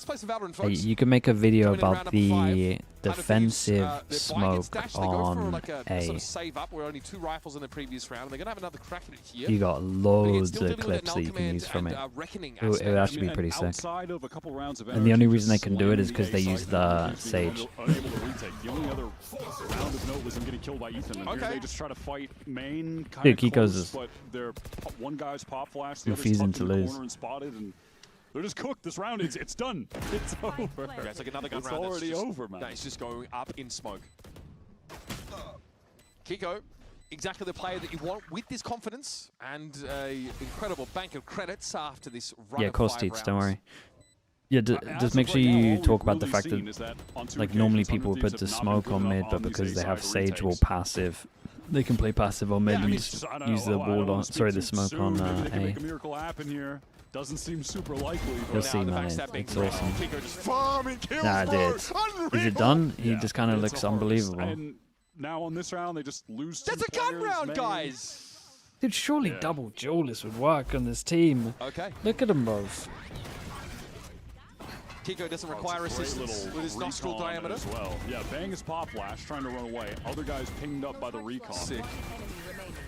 play some Valorant, Hey, folks. you can make a video Coming in round about number 5. the Hunter defensive Thieves, they're buying its smoke dash. They go for on like a A. sort of save up. We're only 2 rifles in the previous round, and they're gonna have another crack at it here. You got But again, loads still of dealing with clips that you can use from it. Reckoning It would aspect. actually be pretty sick. Outside of a couple rounds of And the only energy, reason they just can do it is slamming because they A use site the and just being Sage. unable to retake. The only other round of note was him getting killed by Ethan. And here they just try to fight main kind Dude, of Kiko's close, is but they're one guy's pop flash, the other's refusing tucked to in the lose. corner and spotted, and they're just cooked. This round, it's done. It's over. Okay, it's like another gun It's round. that's already just, over, man. It's just going up in smoke. Kiko, exactly the player that you want with this confidence and an incredible bank of credits after this run Yeah, of course, of 5 Teats, don't rounds. worry. Yeah, just make sure you talk about the fact seen is that that, on 2 like, normally occasions, people will Hunter put the Thieves have not smoke been on good mid, enough but on these because they have A-side Sage will retakes. passive, they can play passive on mid and just I don't use know, the I don't wall wanna on, speak sorry, the too smoke soon. on Maybe they can A. make a miracle happen here. Doesn't seem super likely. You'll But see, the man. backstab being It's great. awesome. Kiko just farming kills, Nah, bro. dude. Is Unreal. it done? He Yeah, just kind of it's looks a horse. unbelievable. And now on this round, they just lose 2 That's a gun players, round, man. guys. Dude, surely Yeah. double duelist would work on this team. Okay. Look at them both. Kiko doesn't Oh, require it's a great assistance little with his nostril recon diameter. as well. Yeah, bang his pop flash, trying to run away. Other guys pinged up by the recon. Sick.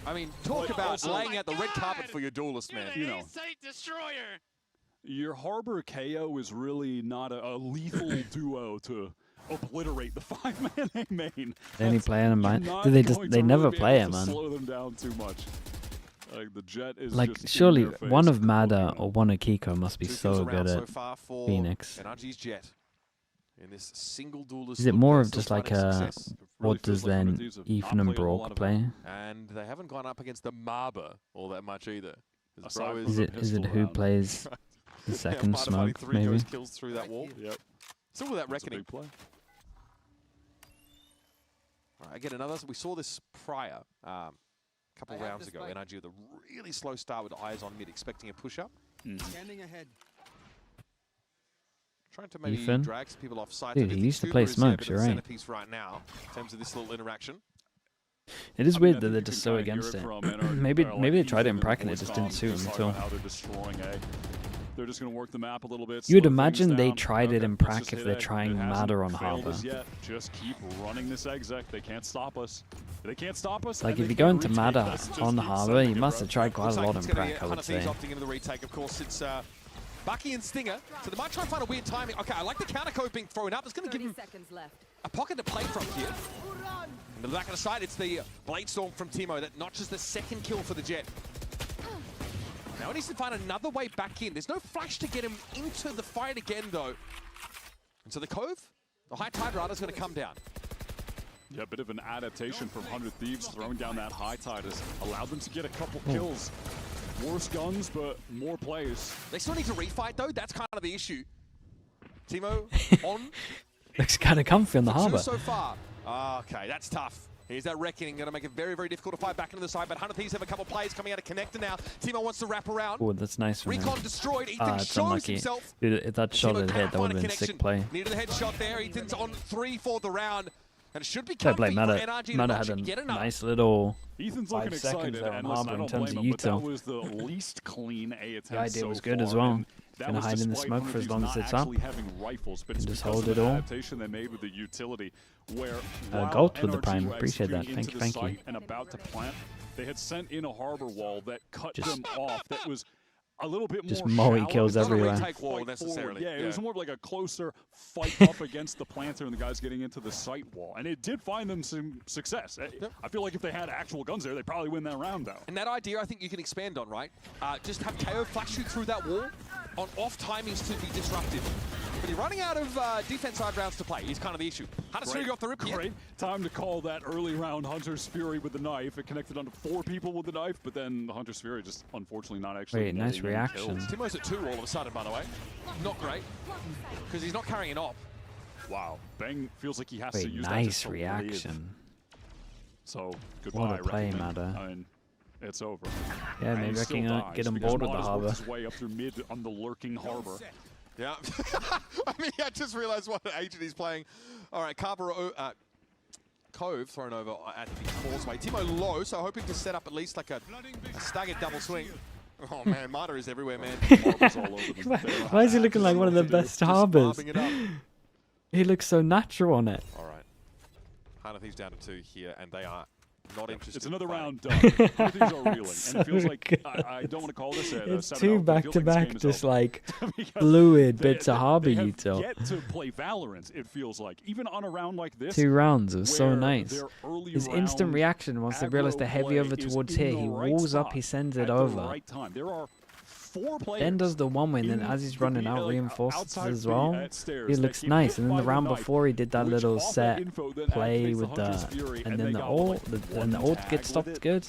I mean, talk But about also- laying out the red carpet for your duelist, man. You know, Site destroyer. your Harbor KO is really not a lethal duo to obliterate the 5-man A main. They only play him, man. Not They going they to never really be play able him, to man. Slow them down too much. Like the Jet is Like, just in surely their face. one of Mada or one of Kiko must be 2 so kills good around so at far for Phoenix. NRG's Jet. In this single duelist Is it look, more they're of still just like finding a success. what does feels like then Thieves have Ethan not and played a whole lot Brock of play? And they haven't gone up against the Marber all that much either. His Aside bro from Is the it pistol who round. plays the second Marder fighting smoke, 3 maybe? ghost kills through that wall. Yep. Still with that That's a reckoning. big play. All right, again, another. We saw this prior, couple rounds ago. NRG with a really slow start with eyes on mid, expecting a push up. Standing ahead. Trying to maybe Ethan? drag some people off site. Dude, he used to play smokes, you're right. Centerpiece right now in terms of this little interaction. It is I mean, weird I that think they're you just can so kinda hear against it. from NRG, maybe like maybe they tried it Ethan in Prac and it voice just didn't comms, suit them just at talking all. about how they're destroying A. They're just going to work the map a little bit. You would slow things imagine they down. tried it Okay, in let's Prac just if hit they're A. trying It hasn't Madder on failed Harbour. us yet. Just keep running this exec. They can't stop us. They can't stop us. Like, and if they you go can't into retake Madder us. Just on keep Harbour, sending you it, must bro. have tried quite Looks a like lot it's in gonna be Prac, I Hunter would Thieves say. opting into the retake, of course. It's Bucky and Stinger, so they might try and find a weird timing. Okay, I like the counter code being thrown up. It's going to give him a pocket to play from here. In the back of the side, it's the Blade Storm from Timo that notches the second kill for the Jet. Now he needs to find another way back in. There's no flash to get him into the fight again, though. And so the Cove, the High Tide Rider, is going to come down. Yeah, a bit of an adaptation from 100 Thieves. Throwing down that high tide has allowed them to get a couple kills. Worse guns, but more plays. They still need to refight, though. That's kind of the issue. Timo on. Looks kind of comfy on the for 2 Harbour. so far. Okay, that's tough. Here's that Reckoning, going to make it very, very difficult to fight back into the side, but 100 Thieves have a couple players coming out of Connector now. Timo wants to wrap around. Oh, that's nice from him. Recon destroyed. Ethan it's shows unlucky. himself. Dude, if that shot had hit, that would have been a sick play. Needed the headshot there. Ethan's on 3 for the round. And it should be Fair comfy play, for NRG Mata to had a get enough. nice little Ethan's 5 looking seconds excited, there on and listen, Harbour I in don't terms blame of him, but that util. was the least clean A attempt The idea so was good far, as well. and that Gonna was hide in the despite smoke for as long as not it's up. actually having rifles, but it's Just because hold of it the all. adaptation they made with the utility, where Gold with the NRG prime. were Appreciate that. executing Thank you, into the thank you. site and about to plant, they had sent in a harbor wall that cut Just- them off. That was a little bit Just more Moe shallow. kills It's not a everywhere. retake wall Fight necessarily. forward. Yeah, it was more of like a closer fight up against the planter and the guys getting into the site wall. And it did find them some success. I feel like if they had actual guns there, they'd probably win that round, though. And that idea, I think you can expand on, right? Just have KO flash you through that wall on off timings to be disruptive. But you're running out of defense side rounds to play is kind of the issue. Hunter's Fury off the rip here. Great time to call that early round Hunter's Fury with the knife. It connected onto 4 people with the knife, but then the Hunter's Fury just unfortunately not actually. Wait, nice getting any reaction. kills. Timo's at 2 all of a sudden, by the way. Not great, because he's not carrying it off. Wow, Bang feels like he has to Wait, use that nice just to live. reaction. So goodbye, What a play, Reckoning. Mata. I mean, it's over. Yeah, And maybe he I still can dies get on because board with the Mata's Harbour. worked his way up through mid on the lurking Harbor. Yeah. I mean, I just realized what agent he's playing. All right, Cove thrown over at the causeway. Timo low, so hoping to set up at least like a staggered double swing. Oh man, Mata is everywhere, man. Why is he looking like one of the best Harbours? barbing it up. He looks so natural on it. All right. 100 Thieves down to 2 here, and they are not interested. It's another in round fighting. done. Both teams are reeling, So and it feels like good. I don't want to call this a It's 7-0, two but it feels like this game back-to-back, is just over. like Because fluid they- bits of they Harbour have util. yet to play Valorant, it feels like. Even on a round like this. 2 rounds, it was so where nice. their early His instant round reaction once they realize the heavy aggro over play towards is in here, the he right walls up, spot he sends it at the over. right time. There are 4 players. Then does the one way, and then in as he's the running out, like, reinforces outside as B well. at stairs He that looks get nice. hit And then by the round knife, before, he did that which little off that set info then play activates with Hunter's the, Fury, and they then the got, ult, like, and one the ult tag gets with stopped it. good.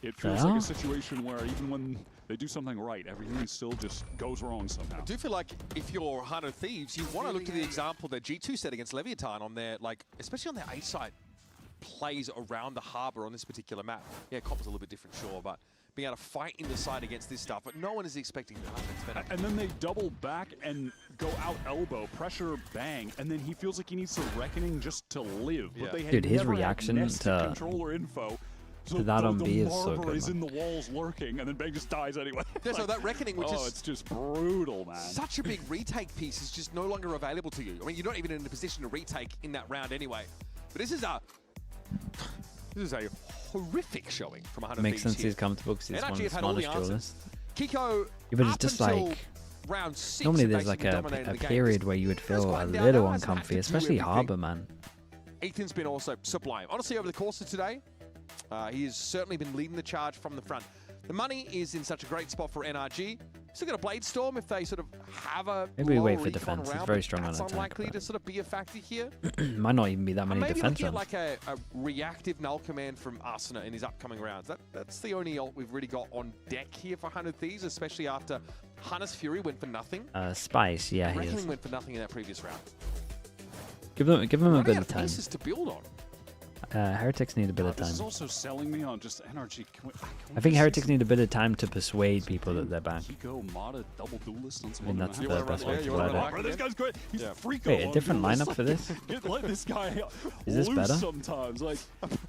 It feels like Yeah. a situation where even when they do something right, everything still just goes wrong somehow. I do feel like if you're 100 Thieves, you want to look to the example that G2 set against Leviathan on their, like, especially on their A side plays around the Harbour on this particular map. Yeah, Cop was a little bit different, sure, but being able to fight in the side against this stuff, but no one is expecting that. And then they double back and go out elbow, pressure, bang, and then he feels like he needs to Reckoning just to live. Yeah. But they had Dude, his never had reaction nested to- controller info. So to that the, on the B is so Marver good, is man. in the walls lurking, and then Bang just dies anyway. Yeah, so that Reckoning, which is it's just brutal, man. such a big retake piece, is just no longer available to you. I mean, you're not even in a position to retake in that round anyway. But this is a horrific showing from 100 Makes Thieves sense here. he's comfortable because he's one of NRG the have had all the smartest answers. duelists. Kiko, Yeah, but it's up just until like round 6, normally have there's like basically a dominated the game. period where you would feel a quieted down little now, hasn't had uncomfy, to do especially everything. Harbour, man. Ethan's been also sublime. Honestly, over the course of today, he has certainly been leading the charge from the front. The money is in such a great spot for NRG. Still got a Blade Storm if they sort of have a Maybe we wait lower for recon defense. It's round, very but strong on that's attack, unlikely but- to sort of be a factor here. Might not even be that many Maybe defense looking at rounds. like a reactive null command from Arsena in his upcoming rounds. That's the only ult we've really got on deck here for 100 Thieves, especially after Hunter's Fury went for nothing. Spice, yeah, he Reckoning is. went for nothing in that previous round. Give them a Running bit out of time. pieces to build on. Heretics need a bit of This is time. also selling me on just NRG. I think Heretics need a bit of time to persuade people that they're back. Kiko, Mata, double duelist on some I mean, other that's map. the best way to word it. Bro, this guy's great. He's freako. Wait, a on different duelist. lineup for this? Let this guy Is this loose better? sometimes. Like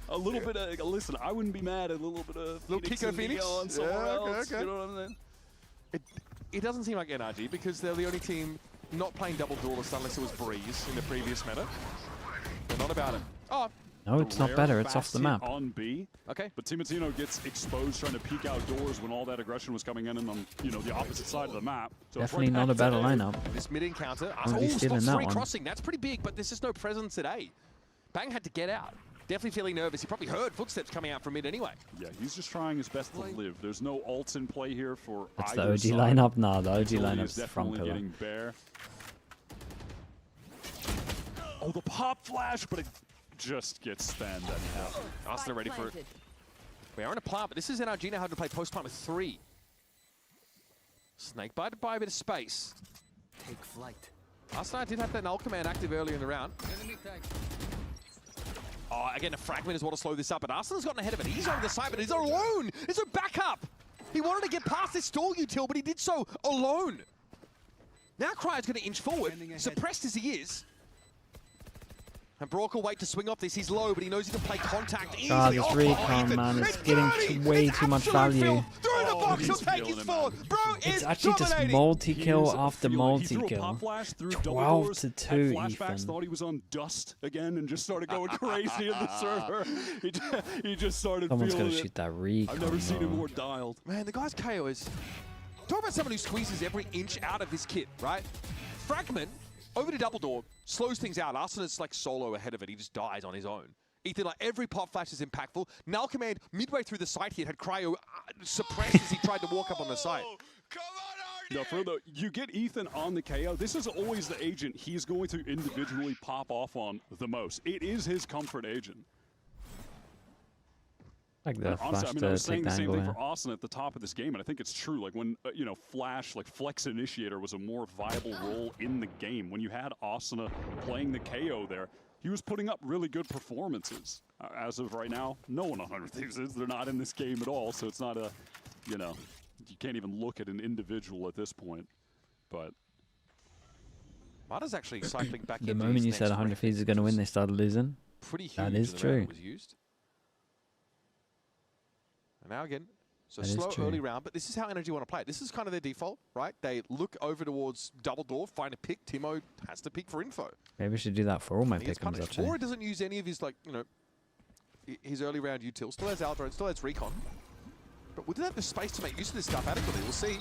a little bit of listen. I wouldn't be mad at a little bit of Little Kiko and Phoenix? Neon somewhere Yeah, okay, else. okay. You know what I'm saying? It doesn't seem like NRG because they're the only team not playing double duelist unless it was Breeze in the previous meta. They're not about it. Oh. No, it's not Rare better. It's off fast the hit map. on B. Okay. But Timatino gets exposed trying to peek outdoors when all that aggression was coming in and on the opposite side of the map. So it's Definitely right not a back better to A. lineup. This mid encounter. Won't be stealing spot that 3 one. crossing. That's pretty big, but there's just no presence at A. Bang had to get out. Definitely feeling nervous. He probably heard footsteps coming out from mid anyway. Yeah, he's just trying his best to live. There's no ults in play here for That's the either OG side. lineup? Nah, the OG Utility lineup's is the front definitely pillar. getting bare. Oh, the pop flash, but it just gets spanned anyhow. Arsenal ready for it. We are in a plant, but this is NRG now having to play post plant with 3. Snakebite to buy a bit of space. Take flight. Arsenal did have that null command active earlier in the round. Oh, again, a fragment is what will slow this up, but Arsenal's gotten ahead of it. He's on the side, but he's alone. It's a backup. He wanted to get past this stall util, but he did so alone. Now Cryer's going to inch forward, suppressed as he is. And Brock will wait to swing off this. He's low, but he knows he can play contact easily. God, this recon, man, is getting way too much value. Through the box, he'll take his fall. Bro It's is actually just dominating. multi-kill after He multi-kill. threw a pop flash through 12 to 2, flashbacks, Ethan. thought he was on dust again and just started going crazy in the server. He just started Someone's feeling gonna it. shoot that recon. I've never seen him though. more dialed. Man, the guy's KO is... Talk about someone who squeezes every inch out of this kit, right? Fragment, over to double door, slows things out. Arsenal's like solo ahead of it. He just dies on his own. Ethan, like every pop flash is impactful. Null Command, midway through the site hit, had Cryo suppressed as he tried to walk up on the site. No, further, you get Ethan on the KO. This is always the agent he's going to individually pop off on the most. It is his comfort agent. Like the honestly, I flash mean, I was to saying take the the same angle. thing Yeah. for Austin at the top of this game, and I think it's true. Like when, you know, Flash, like Flex Initiator was a more viable role in the game. When you had Austin playing the KO there, he was putting up really good performances. As of right now, no one on 100 Thieves is. They're not in this game at all, so it's not a, you know, you can't even look at an individual at this point. But Mada's actually cycling back The into moment his you said next 100 rep, Thieves is going to win, they started losing. pretty huge That is in the round true. it was used. And now again, so That is slow true. early round, but this is how NRG want to play it. This is kind of their default, right? They look over towards double door, find a pick. Timo has to pick for info. Maybe we should do that for all my He gets pick'ems, punished. actually. Or it doesn't use any of his, like, you know, his early round util. Still has Aldrone, still has Recon. But we didn't have the space to make use of this stuff adequately. We'll see.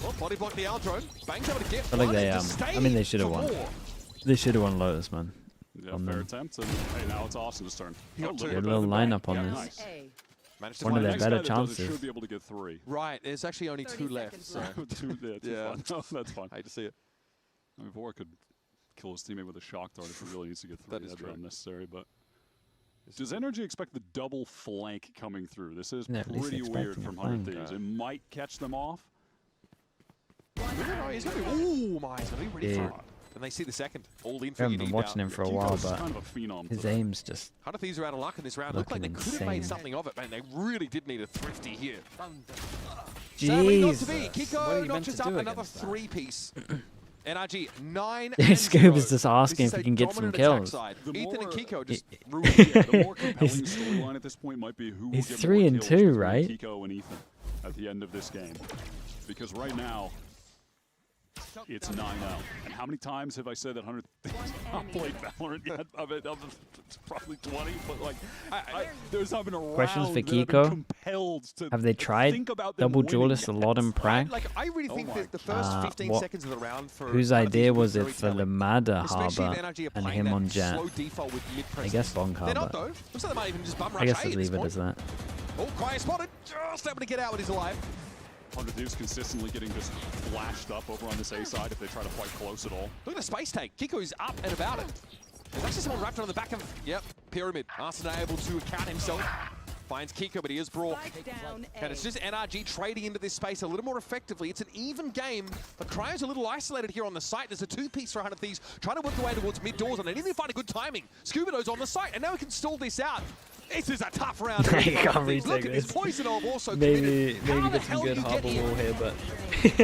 Well, body block the Aldrone. Bang's able to get I feel like one they, and to stay I mean, they should have for won. more. They should have won Lotus, man. yeah, fair attempt. And hey, now it's Austin's turn. got two. Good little lineup on this. Nice. Managed to One of find their the Next better guy that does it chances. should be able to get 3. Right, there's actually only 2 left. So. Yeah, fun. No, that's fine. Hate to see it. I mean, Vor could kill his teammate with a shock dart if he really needs to get 3. That is That'd be true. unnecessary, but does NRG expect the double flank coming through? This is Yeah, at least pretty weird expecting a from 100 flank. Thieves. It might catch them off. No, he's going to be... Ooh, my, he's going to be ready Yeah. for it. And they see the second. All in I for haven't you been watching him for a while, Kiko's but kind of a phenom his today. aim's just 100 Thieves are out of luck in this round. Looked like they looking could have made insane. something of it, man. They really did need a thrifty here. Sadly not to be. Jesus. What are Kiko you meant notches to up do another against that? 3-piece. NRG 9 Yeah, and Scoob 0. is just asking This if is he can a get some dominant attack kills. side. The Ethan and more- Kiko just It- ruined Yeah, the more compelling storyline at this point might be who will He's get 3 more and kills 2, between right? Kiko and Ethan at the end of this game. Because right now, it's 9-0. And how many times have I said that 100 not played Valorant yet? I mean, it's probably 20, but like, there's not been a Questions round for that I've been Kiko? compelled to Have they tried think about them double winning duelist a yet. lot in Prague? Like, I really think my that the first 15 what- seconds of the round for Whose 100 Thieves idea was was it very for the telling. Mada Especially if Harbour NRG are and playing him that on Jet? slow default with mid I guess Von They're not, Harbour. though. Looks like they might even just bum rush I guess A let's at this leave it point. as that. Oh, Cryer spotted. Just able to get out with his life. 100 Thieves consistently getting just flashed up over on this A side if they try to fight close at all. Look at the space take. Kiko's up and about it. There's actually someone wrapped on the back of, yep, Pyramid. Arsenal able to account himself. Finds Kiko, but he is brought. And it's just NRG trading into this space a little more effectively. It's an even game, but Cryo's a little isolated here on the site. There's a 2-piece for 100 Thieves, trying to work their way towards mid doors, and they didn't even find a good timing. Scubado's on the site, and now we can stall this out. This is a tough round. You can't retake Look at this. this. Poison Orb also Maybe committed. How the get some hell good you get Harbour here? wall here,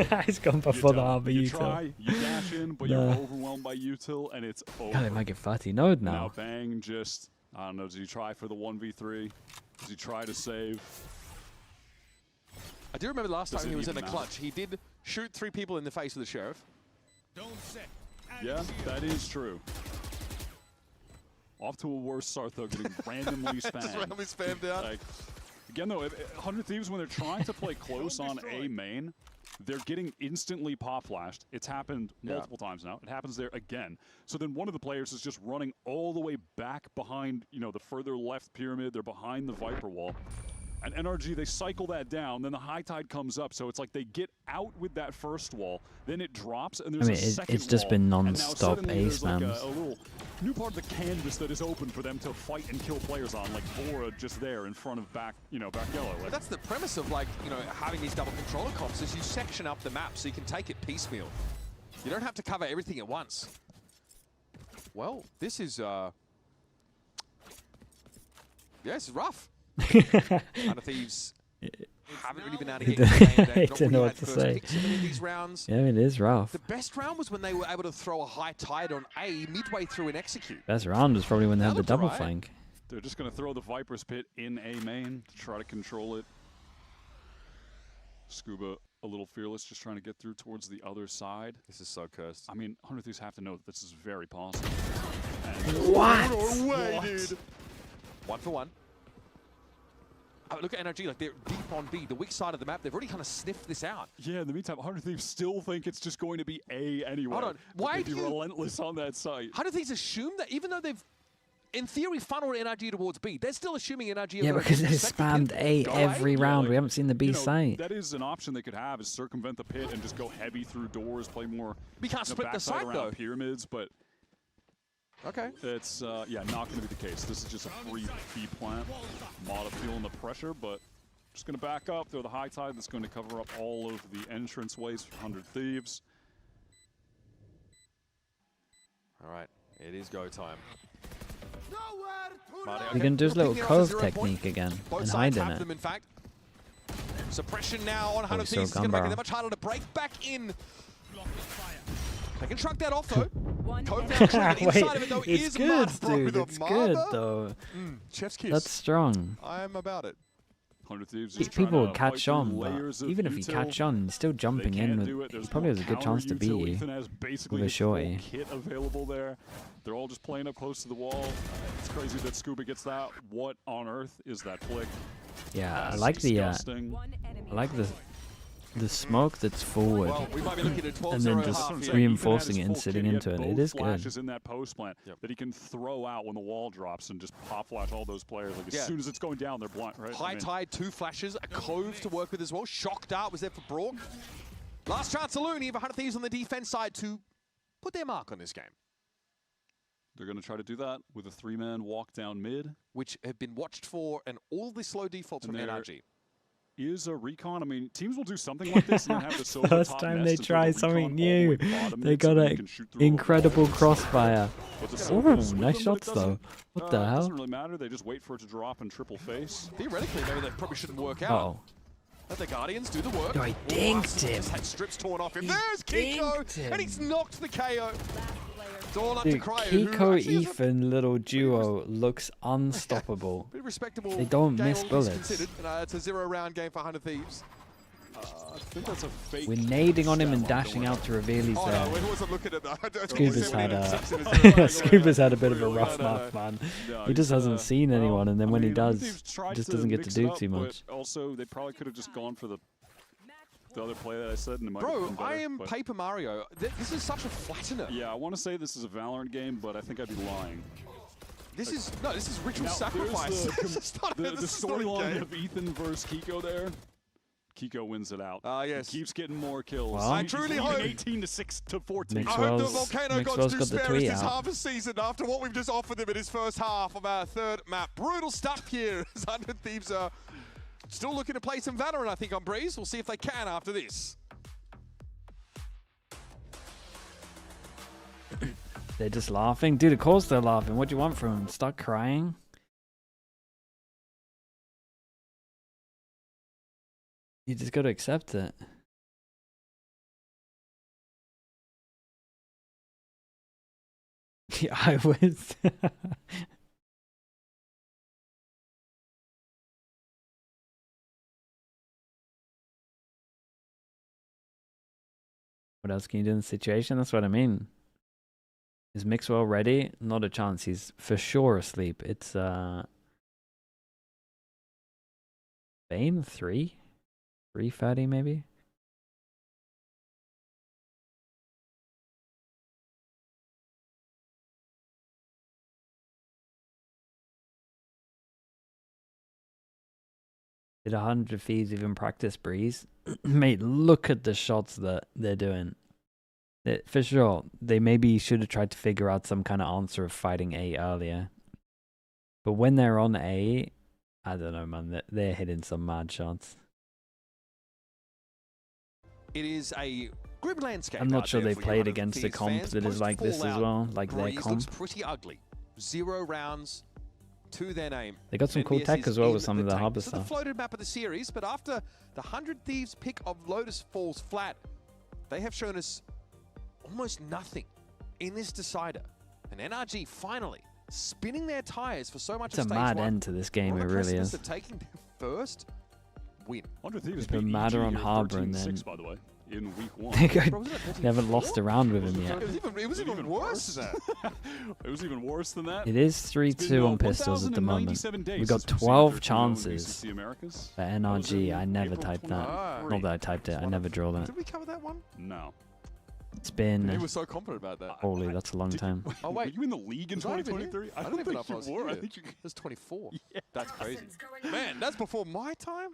but he's gone for the Harbour You util. try, you dash in, but you're overwhelmed by util, and it's over. God, they might get 30 node Now now. Bang just, I don't know, does he try for the 1v3? Does he try to save? I do remember last Does time it he was in even the matter? clutch. He did shoot 3 people in the face with the Sheriff. Yeah, that is true. Off to a worse start though, getting randomly spammed. Just randomly spammed out. Like, again though, 100 Thieves, when they're trying to play close on A main, they're getting instantly pop flashed. It's happened multiple times now. It happens there again. So then one of the players is just running all the way back behind, you know, the further left pyramid. They're behind the Viper wall. And NRG, they cycle that down, then the high tide comes up, so it's like they get out with that first wall, then it drops, and there's I mean, a second it's just wall, been and now non-stop suddenly ace there's like spams. a little new part of the canvas that is open for them to fight and kill players on, like Bora just there in front of back yellow. But Like, that's the premise of, like, you know, having these double controller comps is you section up the map so you can take it piecemeal. You don't have to cover everything at once. Well, this is Yes, it's rough. Under Thieves haven't really been able to get I don't know what to say. These rounds. Yeah, it is rough. The best round was when they were able to throw a high tide on A midway through and execute. Best round was probably when they had the double flank. They're just going to throw the Viper's Pit in A main to try to control it. Scuba a little fearless, just trying to get through towards the other side. This is so cursed. I mean, 100 Thieves have to know that this is very possible. What? No way, dude. 1 for 1. Look at NRG, like they're deep on B, the weak side of the map. They've already kind of sniffed this out. Yeah, in the meantime, 100 Thieves still think it's just going to be A anyway. Hold on, why do you relentless on that site? 100 Thieves assume that even though they've, in theory, funneled NRG towards B, they're still assuming NRG. Yeah, because they spammed A every round. We haven't seen the B site. That is an option they could have, is circumvent the pit and just go heavy through doors, play more. We can't split the site though. Pyramids, but. Okay. It's, yeah, not going to be the case. This is just a free B plant. Mata feeling the pressure, but just going to back up, throw the high tide that's going to cover up all of the entrance ways for 100 Thieves. All right, it is go time. You can do his little cove technique again Both and sides hide in have it. them, in fact. Suppression now on 100 saw Thieves is going to make it Gunbar. that much harder to break back in. They can truck that off though. Cove now Wait, inside of it though it's is good, Mud, bro. dude. The It's good Mother. though. Chef's kiss. That's strong. I'm about it. 100 Thieves just People would trying to catch fight on, through but layers of even if you util. catch on, he's still jumping They in can't with. do it. He There's probably no has a good chance to beat counter util. you. Ethan has basically with a his full shorty. kit available there. They're all just playing up close to the wall. It's crazy that Scuba gets that. What on earth is that flick? Yeah, I That's like the disgusting. I like the smoke that's forward, Well, we might be looking at 12-0 and then half just here. Ethan reinforcing it had and his full sitting kit. He into had it. It both is good. flashes in that post plant that he can throw out when the wall drops and just pop flash all those players. Like as soon as it's going down, they're blind. Right? High tide, 2 flashes, a cove to work with as well. Shock dart was there for Brock. Last chance to Looney, 100 Thieves on the defense side to put their mark on this game. They're going to try to do that with a 3-man walk down mid, which have been watched for, and all the slow defaults from NRG. Is a recon. I mean, teams will do something like this and then have the silver First top time nest they and throw try the something recon all the way new, bottom they mid so got you an can shoot through all the incredible walls. crossfire. But the Ooh, silver is with nice them, shots but it though. doesn't- What the It hell? doesn't really matter. They just wait for it to drop and triple face. Theoretically, maybe that probably shouldn't work out. Uh-oh. Let the Guardians do the work. Oh, he dinked him. Just had strips torn off him. He There's Kiko, dinked him. and he's knocked the KO. It's all up Dude, to Cryo, who Kiko actually has a Ethan little duo looks unstoppable. pretty respectable They don't game, miss all things bullets. considered. And, it's a 0-round game for 100 Thieves. I think that's a fake. We're nading on him and dashing out to reveal he's Oh there. no, it wasn't looking at that. I don't think Scuba's he's had 6 in a his 0. Scuba's had a bit of a rough No, month, man. No, He just he's, hasn't seen anyone, and then I when he mean, does, Thieves tried just to doesn't get to mix do it up, too but much. Also, they probably could have just gone for the other play that I said, and it might have Bro, been better, I am but- Paper Mario. This is such a flattener. Yeah, I want to say this is a Valorant game, but I think I'd be lying. This is ritual Now, sacrifice. there's This is not- the this is not a storyline game. of Ethan versus Kiko there. Kiko wins it out. Yes. He keeps getting more kills. Well, I He's truly leading hope 18 to 6 to 14. I hope the Mixwell's- Volcano Gods Mixwell's do got the spare us tweet this out. half a season after what we've just offered them in his first half of our 3rd map. Brutal stuff here as 100 Thieves are still looking to play some Valorant, I think, on Breeze. We'll see if they can after this. They're just laughing. Dude, of course they're laughing. What do you want from them? Start crying? You just got to accept it. Yeah, I was. What else can you do in the situation? That's what I mean. Is Mixwell ready? Not a chance. He's for sure asleep. It's Bane 3:30 maybe. Did 100 Thieves even practice Breeze? Mate, look at the shots that they're doing. For sure, they maybe should have tried to figure out some kind of answer of fighting A earlier. But when they're on A, I don't know, man. They're hitting some mad shots. It is a grim landscape. I'm not out sure there they for played 100 against a Thieves comp fans. that is like this as Post-Fallout well, like their Breeze comp. looks pretty ugly. 0 rounds, to their name. They got some cool NBS tech is as well in with some of the tank. harbor This is the stuff. floated map of the series, but after the 100 Thieves pick of Lotus falls flat, they have shown us almost nothing in this decider. And NRG finally spinning their tires for so much It's of a stage mad one. end to this game, On it the really precipice is. of taking their first win. 100 Thieves They've been beat madder EG on here Harbor and 13-6, then by the way, in week 1. They haven't lost a round with him yet. It was even worse than that. It was even worse than that. It is 3-2 on pistols at the moment. We got 12 chances VCT Americas. for NRG. I never typed that. Not that I typed it. I never drew that. Did we cover that one? No. It's been. He was so confident about that. Holy, that's a long time. Oh wait, were you in the league in Was I even here? 2023? I don't even know think if I was you were. here. I think you. That's 24. Yeah. That's crazy. Man, that's before my time.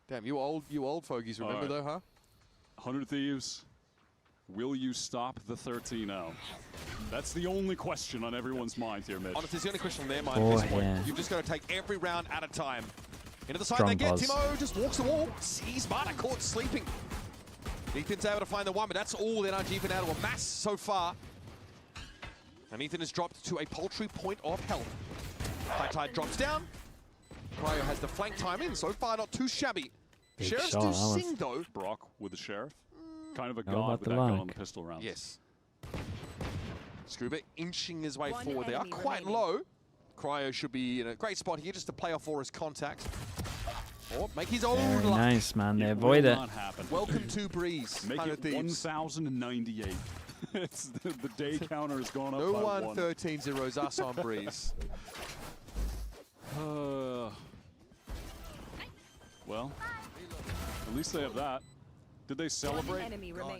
Damn, you old fogies remember though, huh? 100 Thieves, will you stop the 13-0? That's the only question on everyone's mind here, Mitch. Honestly, it's the only question on their mind Oh, at this point. yeah. You've just got to take every round at a time. Into the side Strong they get. pause. Timo just walks the wall. Sees Marta caught sleeping. Ethan's able to find the one, but that's all NRG been able to amass so far. And Ethan has dropped to a paltry point of health. High Tide drops down. Cryo has the flank time in. So far, not too shabby. Big Sheriffs shot, do that was- sing, though. Brock with the Sheriff. Kind of a How god about with the that gun luck? on the pistol rounds. Yes. Scuba inching his way forward. They are quite low. Cryo should be in a great spot here just to play off for his contact. Or make his own Very luck. nice, man. They It avoid will it. not happen. Welcome to Breeze. Make 100 it Thieves. 1,098. It's the day counter has gone up No by one one. 13-0s us on Breeze. Well, at least they have that. Did they celebrate?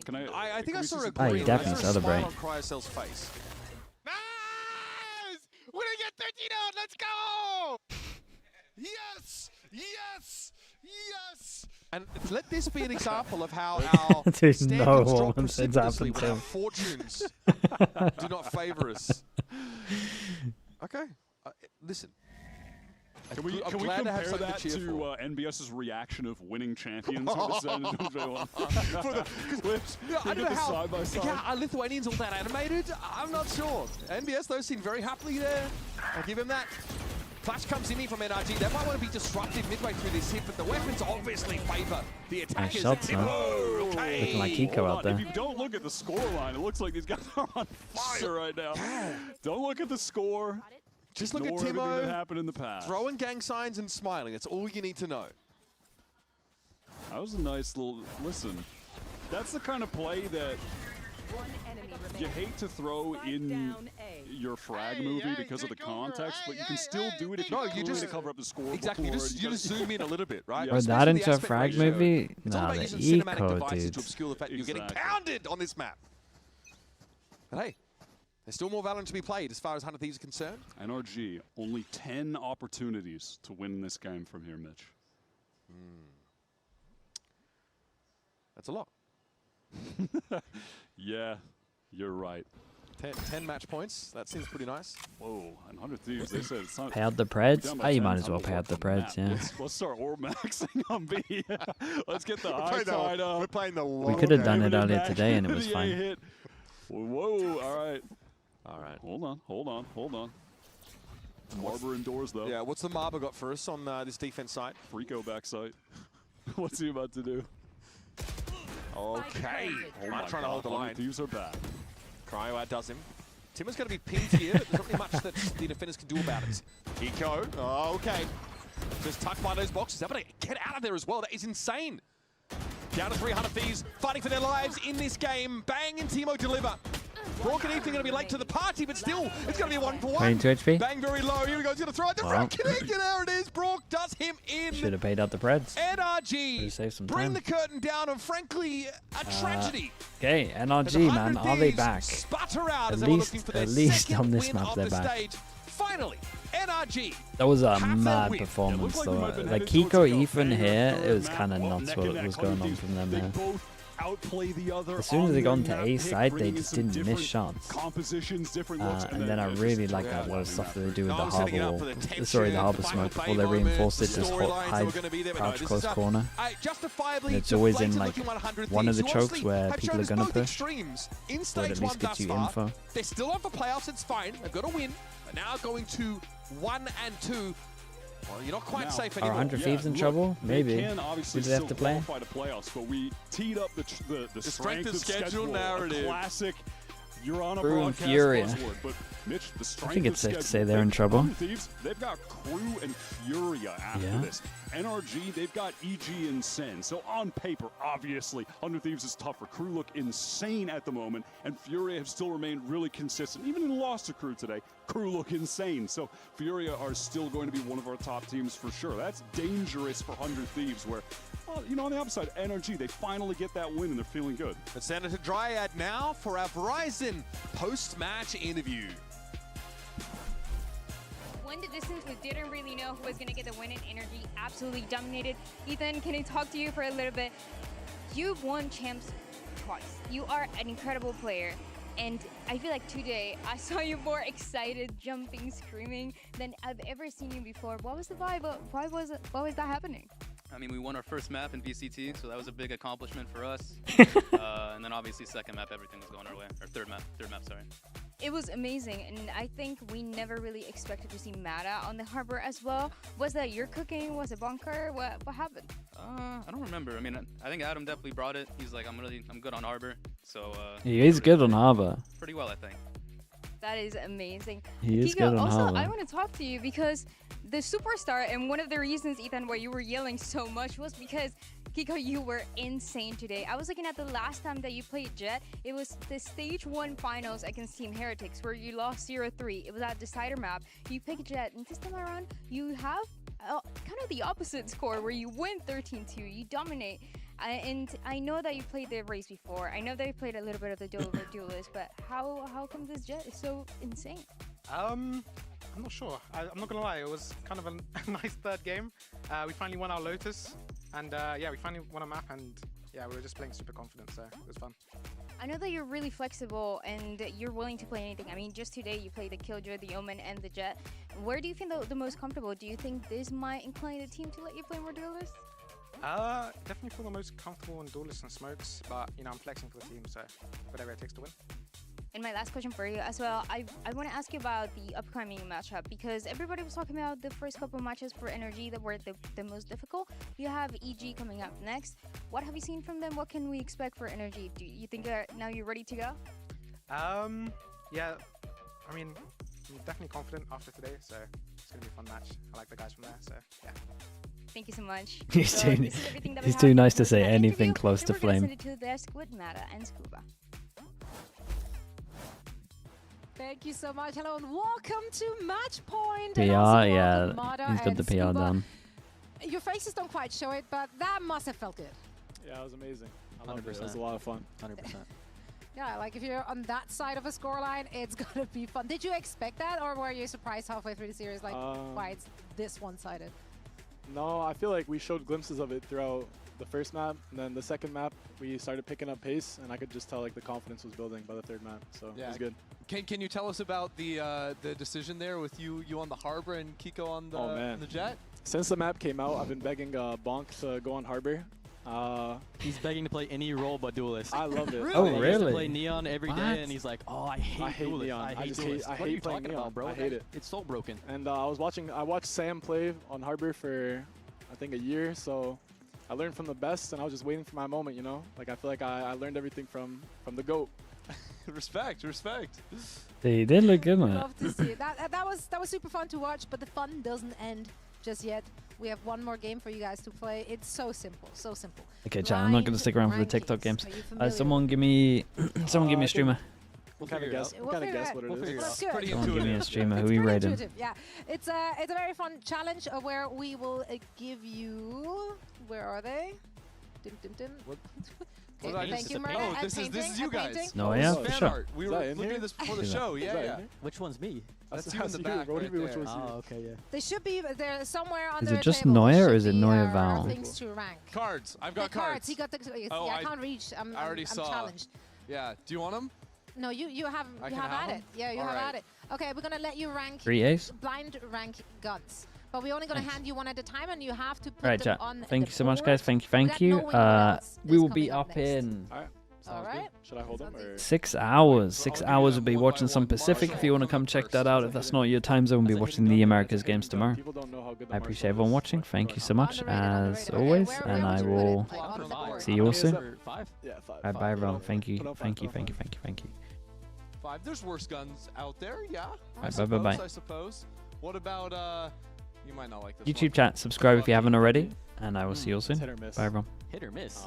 Can I think I saw a Oh, green. you definitely I saw a celebrate. smile on Cryocel's face. We're gonna get 13 out. Let's go! Yes! Yes! Yes! And let this be an example of how our Dude, standards no drop one said precipitously happened when our to. fortunes do not favor us. Okay, listen. Can we I'm compare glad to have something that cheer to for. NBS's reaction of winning champions for the San Antonio? Yeah, I don't know how. Side by side. Yeah, are Lithuanians all that animated? I'm not sure. NBS though seem very happily there. I'll give him that. Flash comes in here from NRG. They might want to be disruptive midway through this hit, but the weapons obviously favor the attackers. Nice shots, man. Okay. Looking like Kiko out there. If you don't look at the score line, it looks like these guys are on fire right now. Don't look at the score. Just look at Ignore everything that Timo happened in the past. throwing gang signs and smiling. That's all you need to know. That was a nice little listen. That's the kind of play that you hate to throw in your frag movie because of the context, but you can still do it if you to cover up the score. Exactly. You before. just zoom in a little bit, right? Yeah. Or Especially that the into a aspect frag ratio. movie? It's all Nah, about the using cinematic eco, devices to dude. obscure the fact you're getting Exactly. pounded on this map. But hey, there's still more Valorant to be played as far as 100 Thieves are concerned. NRG, only 10 opportunities to win this game from here, Mitch. That's a lot. Yeah, you're right. 10 match points. That seems pretty nice. Whoa, and 100 Thieves, they said it's not... Pay out the Preds? down Oh, by you 10, might as well how pay out the about Preds, yeah. Let's start orb maxing on B. Let's get the high playing the- side up. we're playing the We could have done it Giving earlier back today and it to was the A fine. hit. Whoa, all right. All right. Hold on. Marber indoors, though. Yeah, what's the Marber got for us on this defense side? Freako backside. What's he about to do? Okay. Oh Not trying to hold the line. Thieves are back. Cryo outdoes him. Timo's going to be pinned here, but there's not really much that the defenders can do about it. Kiko. Oh, okay. Just tucked by those boxes. They're able to get out of there as well. That is insane. Down to 300 Thieves, fighting for their lives in this game. Bang and Timo deliver. Brock and Ethan going to be late to the party, but still, it's going to be a 1-for-1. 22 HP. Bang very low. Here we go. He's going to throw it. The Wow. connect, and there it is. Brock does him in. Should have paid out the Preds. NRG Could've saved some bring time. the curtain down, and frankly, a tragedy. Okay, As NRG, 100 man, are they Thieves back? Sputter out At as they were least- looking for their at least second on this win map of they're the back. stage. Finally, NRG. That was a Have their mad win. performance, like though. we might have been Like headed towards Kiko, like a Ethan banger here, third it was map. kind of Well, nuts neck what and was neck, going on 100 from them They here. both outplay the other. As soon as they got onto that A pick, side, they bringing in just some didn't miss shots. Compositions, different looks, And then I really like that little stuff that they do with the setting it up harbor for the wall. Sorry, the tension, harbor the smoke final before they moment, reinforce it, the just storylines hide, are gonna be there, but crouch no, close this is corner. Justifiably And it's always in like deflated looking 100 one of the Thieves, chokes honestly where have people shown are us gonna both push. extremes in Or at stage least one gives thus you far. info. They're still on for playoffs, it's fine. They've got to win. But now going to 1 and 2. Well, you're not quite Now, safe Are anymore. 100 Thieves in look, trouble? Maybe. They can obviously Who do they have still to play? qualify to playoffs, but we teed up the strength of schedule narrative. A classic. You're on a FUR and broadcast FURIA. buzzword, but Mitch, the strength I think of it's safe to schedule. say they're in trouble. 100 Thieves, they've got KRU and FURIA after Yeah. this. NRG, they've got EG and Sen. So on paper, obviously, 100 Thieves is tougher. KRU look insane at the moment, and FURIA have still remained really consistent. Even in the loss to KRU today, KRU look insane. So FURIA are still going to be one of our top teams for sure. That's dangerous for 100 Thieves, where, well, you know, on the upside, NRG, they finally get that win and they're feeling good. Let's send it to Dryad now for our Verizon post-match interview. Won the distance, we didn't really know who was going to get the win, and Energy absolutely dominated. Ethan, can I talk to you for a little bit? You've won champs twice. You are an incredible player. And I feel like today I saw you more excited, jumping, screaming than I've ever seen you before. What was the vibe? Why was that happening? I mean, we won our first map in VCT, so that was a big accomplishment for us. And then obviously second map, everything was going our way. Or third map, sorry. It was amazing, and I think we never really expected to see Mata on the harbor as well. Was that your cooking? Was it bunker? What happened? I don't remember. I mean, I think Adam definitely brought it. He's like, I'm good on harbor, so. He is good on harbor. Pretty well, I think. That is amazing. He is Kiko, good on also, harbor. I want to talk to you because the superstar, and one of the reasons, Ethan, why you were yelling so much was because, Kiko, you were insane today. I was looking at the last time that you played Jet. It was the Stage 1 finals against Team Heretics where you lost 0-3. It was at Decider map. You picked Jet, and this time around, you have kind of the opposite score where you win 13-2. You dominate. And I know that you played the race before. I know that you played a little bit of the duelist, but how come this Jet is so insane? I'm not sure. I'm not gonna lie, it was kind of a nice third game. We finally won our Lotus, and yeah, we finally won a map, and yeah, we were just playing super confident, so it was fun. I know that you're really flexible and you're willing to play anything. I mean, just today you played the Killjoy, the Omen, and the Jet. Where do you feel the most comfortable? Do you think this might incline the team to let you play more duelists? Definitely feel the most comfortable in duelists and smokes, but you know, I'm flexing for the team, so whatever it takes to win. And my last question for you as well, I want to ask you about the upcoming matchup, because everybody was talking about the first couple matches for NRG that were the most difficult. You have EG coming up next. What have you seen from them? What can we expect for NRG? Do you think now you're ready to go? Yeah, I mean, I'm definitely confident after today, so it's going to be a fun match. I like the guys from there, so yeah. Thank you so much. He's So too, this is everything that we he's have too for nice to this say interview. anything close to Then we're gonna flame. send it to the desk with Mata and Scuba. Thank you so much. Hello and welcome to Match Point. PR, And also yeah, welcome Mata he's got and the PR Scuba. done. Your faces don't quite show it, but that must have felt good. Yeah, it was amazing. I loved it. It 100%. was a lot of fun. 100%. Yeah, like if you're on that side of a scoreline, it's gonna be fun. Did you expect that, or were you surprised halfway through the series, like why it's this one-sided? No, I feel like we showed glimpses of it throughout the first map, and then the second map we started picking up pace, and I could just tell like the confidence was building by the third map, so it was good. Can you tell us about the decision there with you on the harbor and Kiko on the Jet? Since the map came out, I've been begging Bonk to go on harbor. He's begging to play any role but duelist. I love it. Really? Oh, He used to really? play Neon every day, and he's like, oh, I hate duelist. Neon. I hate duelist. I What are hate you playing talking Neon. about, bro? I hate it. It's so broken. And I watched Sam play on harbor for I think a year, so I learned from the best, and I was just waiting for my moment, you know? Like I feel like I learned everything from the GOAT. Respect. They did look good, man. Love to see it. That was super fun to watch, but the fun doesn't end just yet. We have one more game for you guys to play. It's so simple, so simple. Okay, chat, I'm not going to stick around for the TikTok games. Someone give me a streamer. We'll kind of guess what it is. Someone give me a streamer. Who are you rating? Yeah, it's a very fun challenge where we will give you. Where are they? Okay, thank you, Merlin. Oh, this is you guys. No, yeah, for fan sure. art. We were looking at this before the show. Yeah. Which one's me? That's you in the back. Right there. Oh, okay, yeah. They should be there somewhere on Is the it just table. Neuer There or is should it be, Neuer Val? Things to rank. Cards. I've got The cards. He got the. Oh, I can't reach. I'm saw. challenged. Yeah. Do you want them? No, you have I can at have it. them? Yeah, you All have right. at it. Okay, we're gonna let you rank 3 ace. blind rank guns, but we're only gonna hand you one at a time, and you have to put Right, them chat. on. Thank the you so much, board guys. Thank without you. knowing what else We is will be coming up up next. in All right. Should I hold them or? 6 hours. 6 hours. We'll be watching some Pacific. If you want to come check that out, if that's not your time zone, we'll be watching the Americas games tomorrow. I appreciate everyone watching. Thank you so much, as always, and I will see you all soon. Bye bye, everyone. Thank you. Thank you. Thank you. Thank you. Thank you. 5. There's worse guns out there. Yeah. Bye. I suppose. What about you might not like this YouTube chat. Subscribe if you haven't already, and I will see you all soon. Bye, everyone. Hit or miss.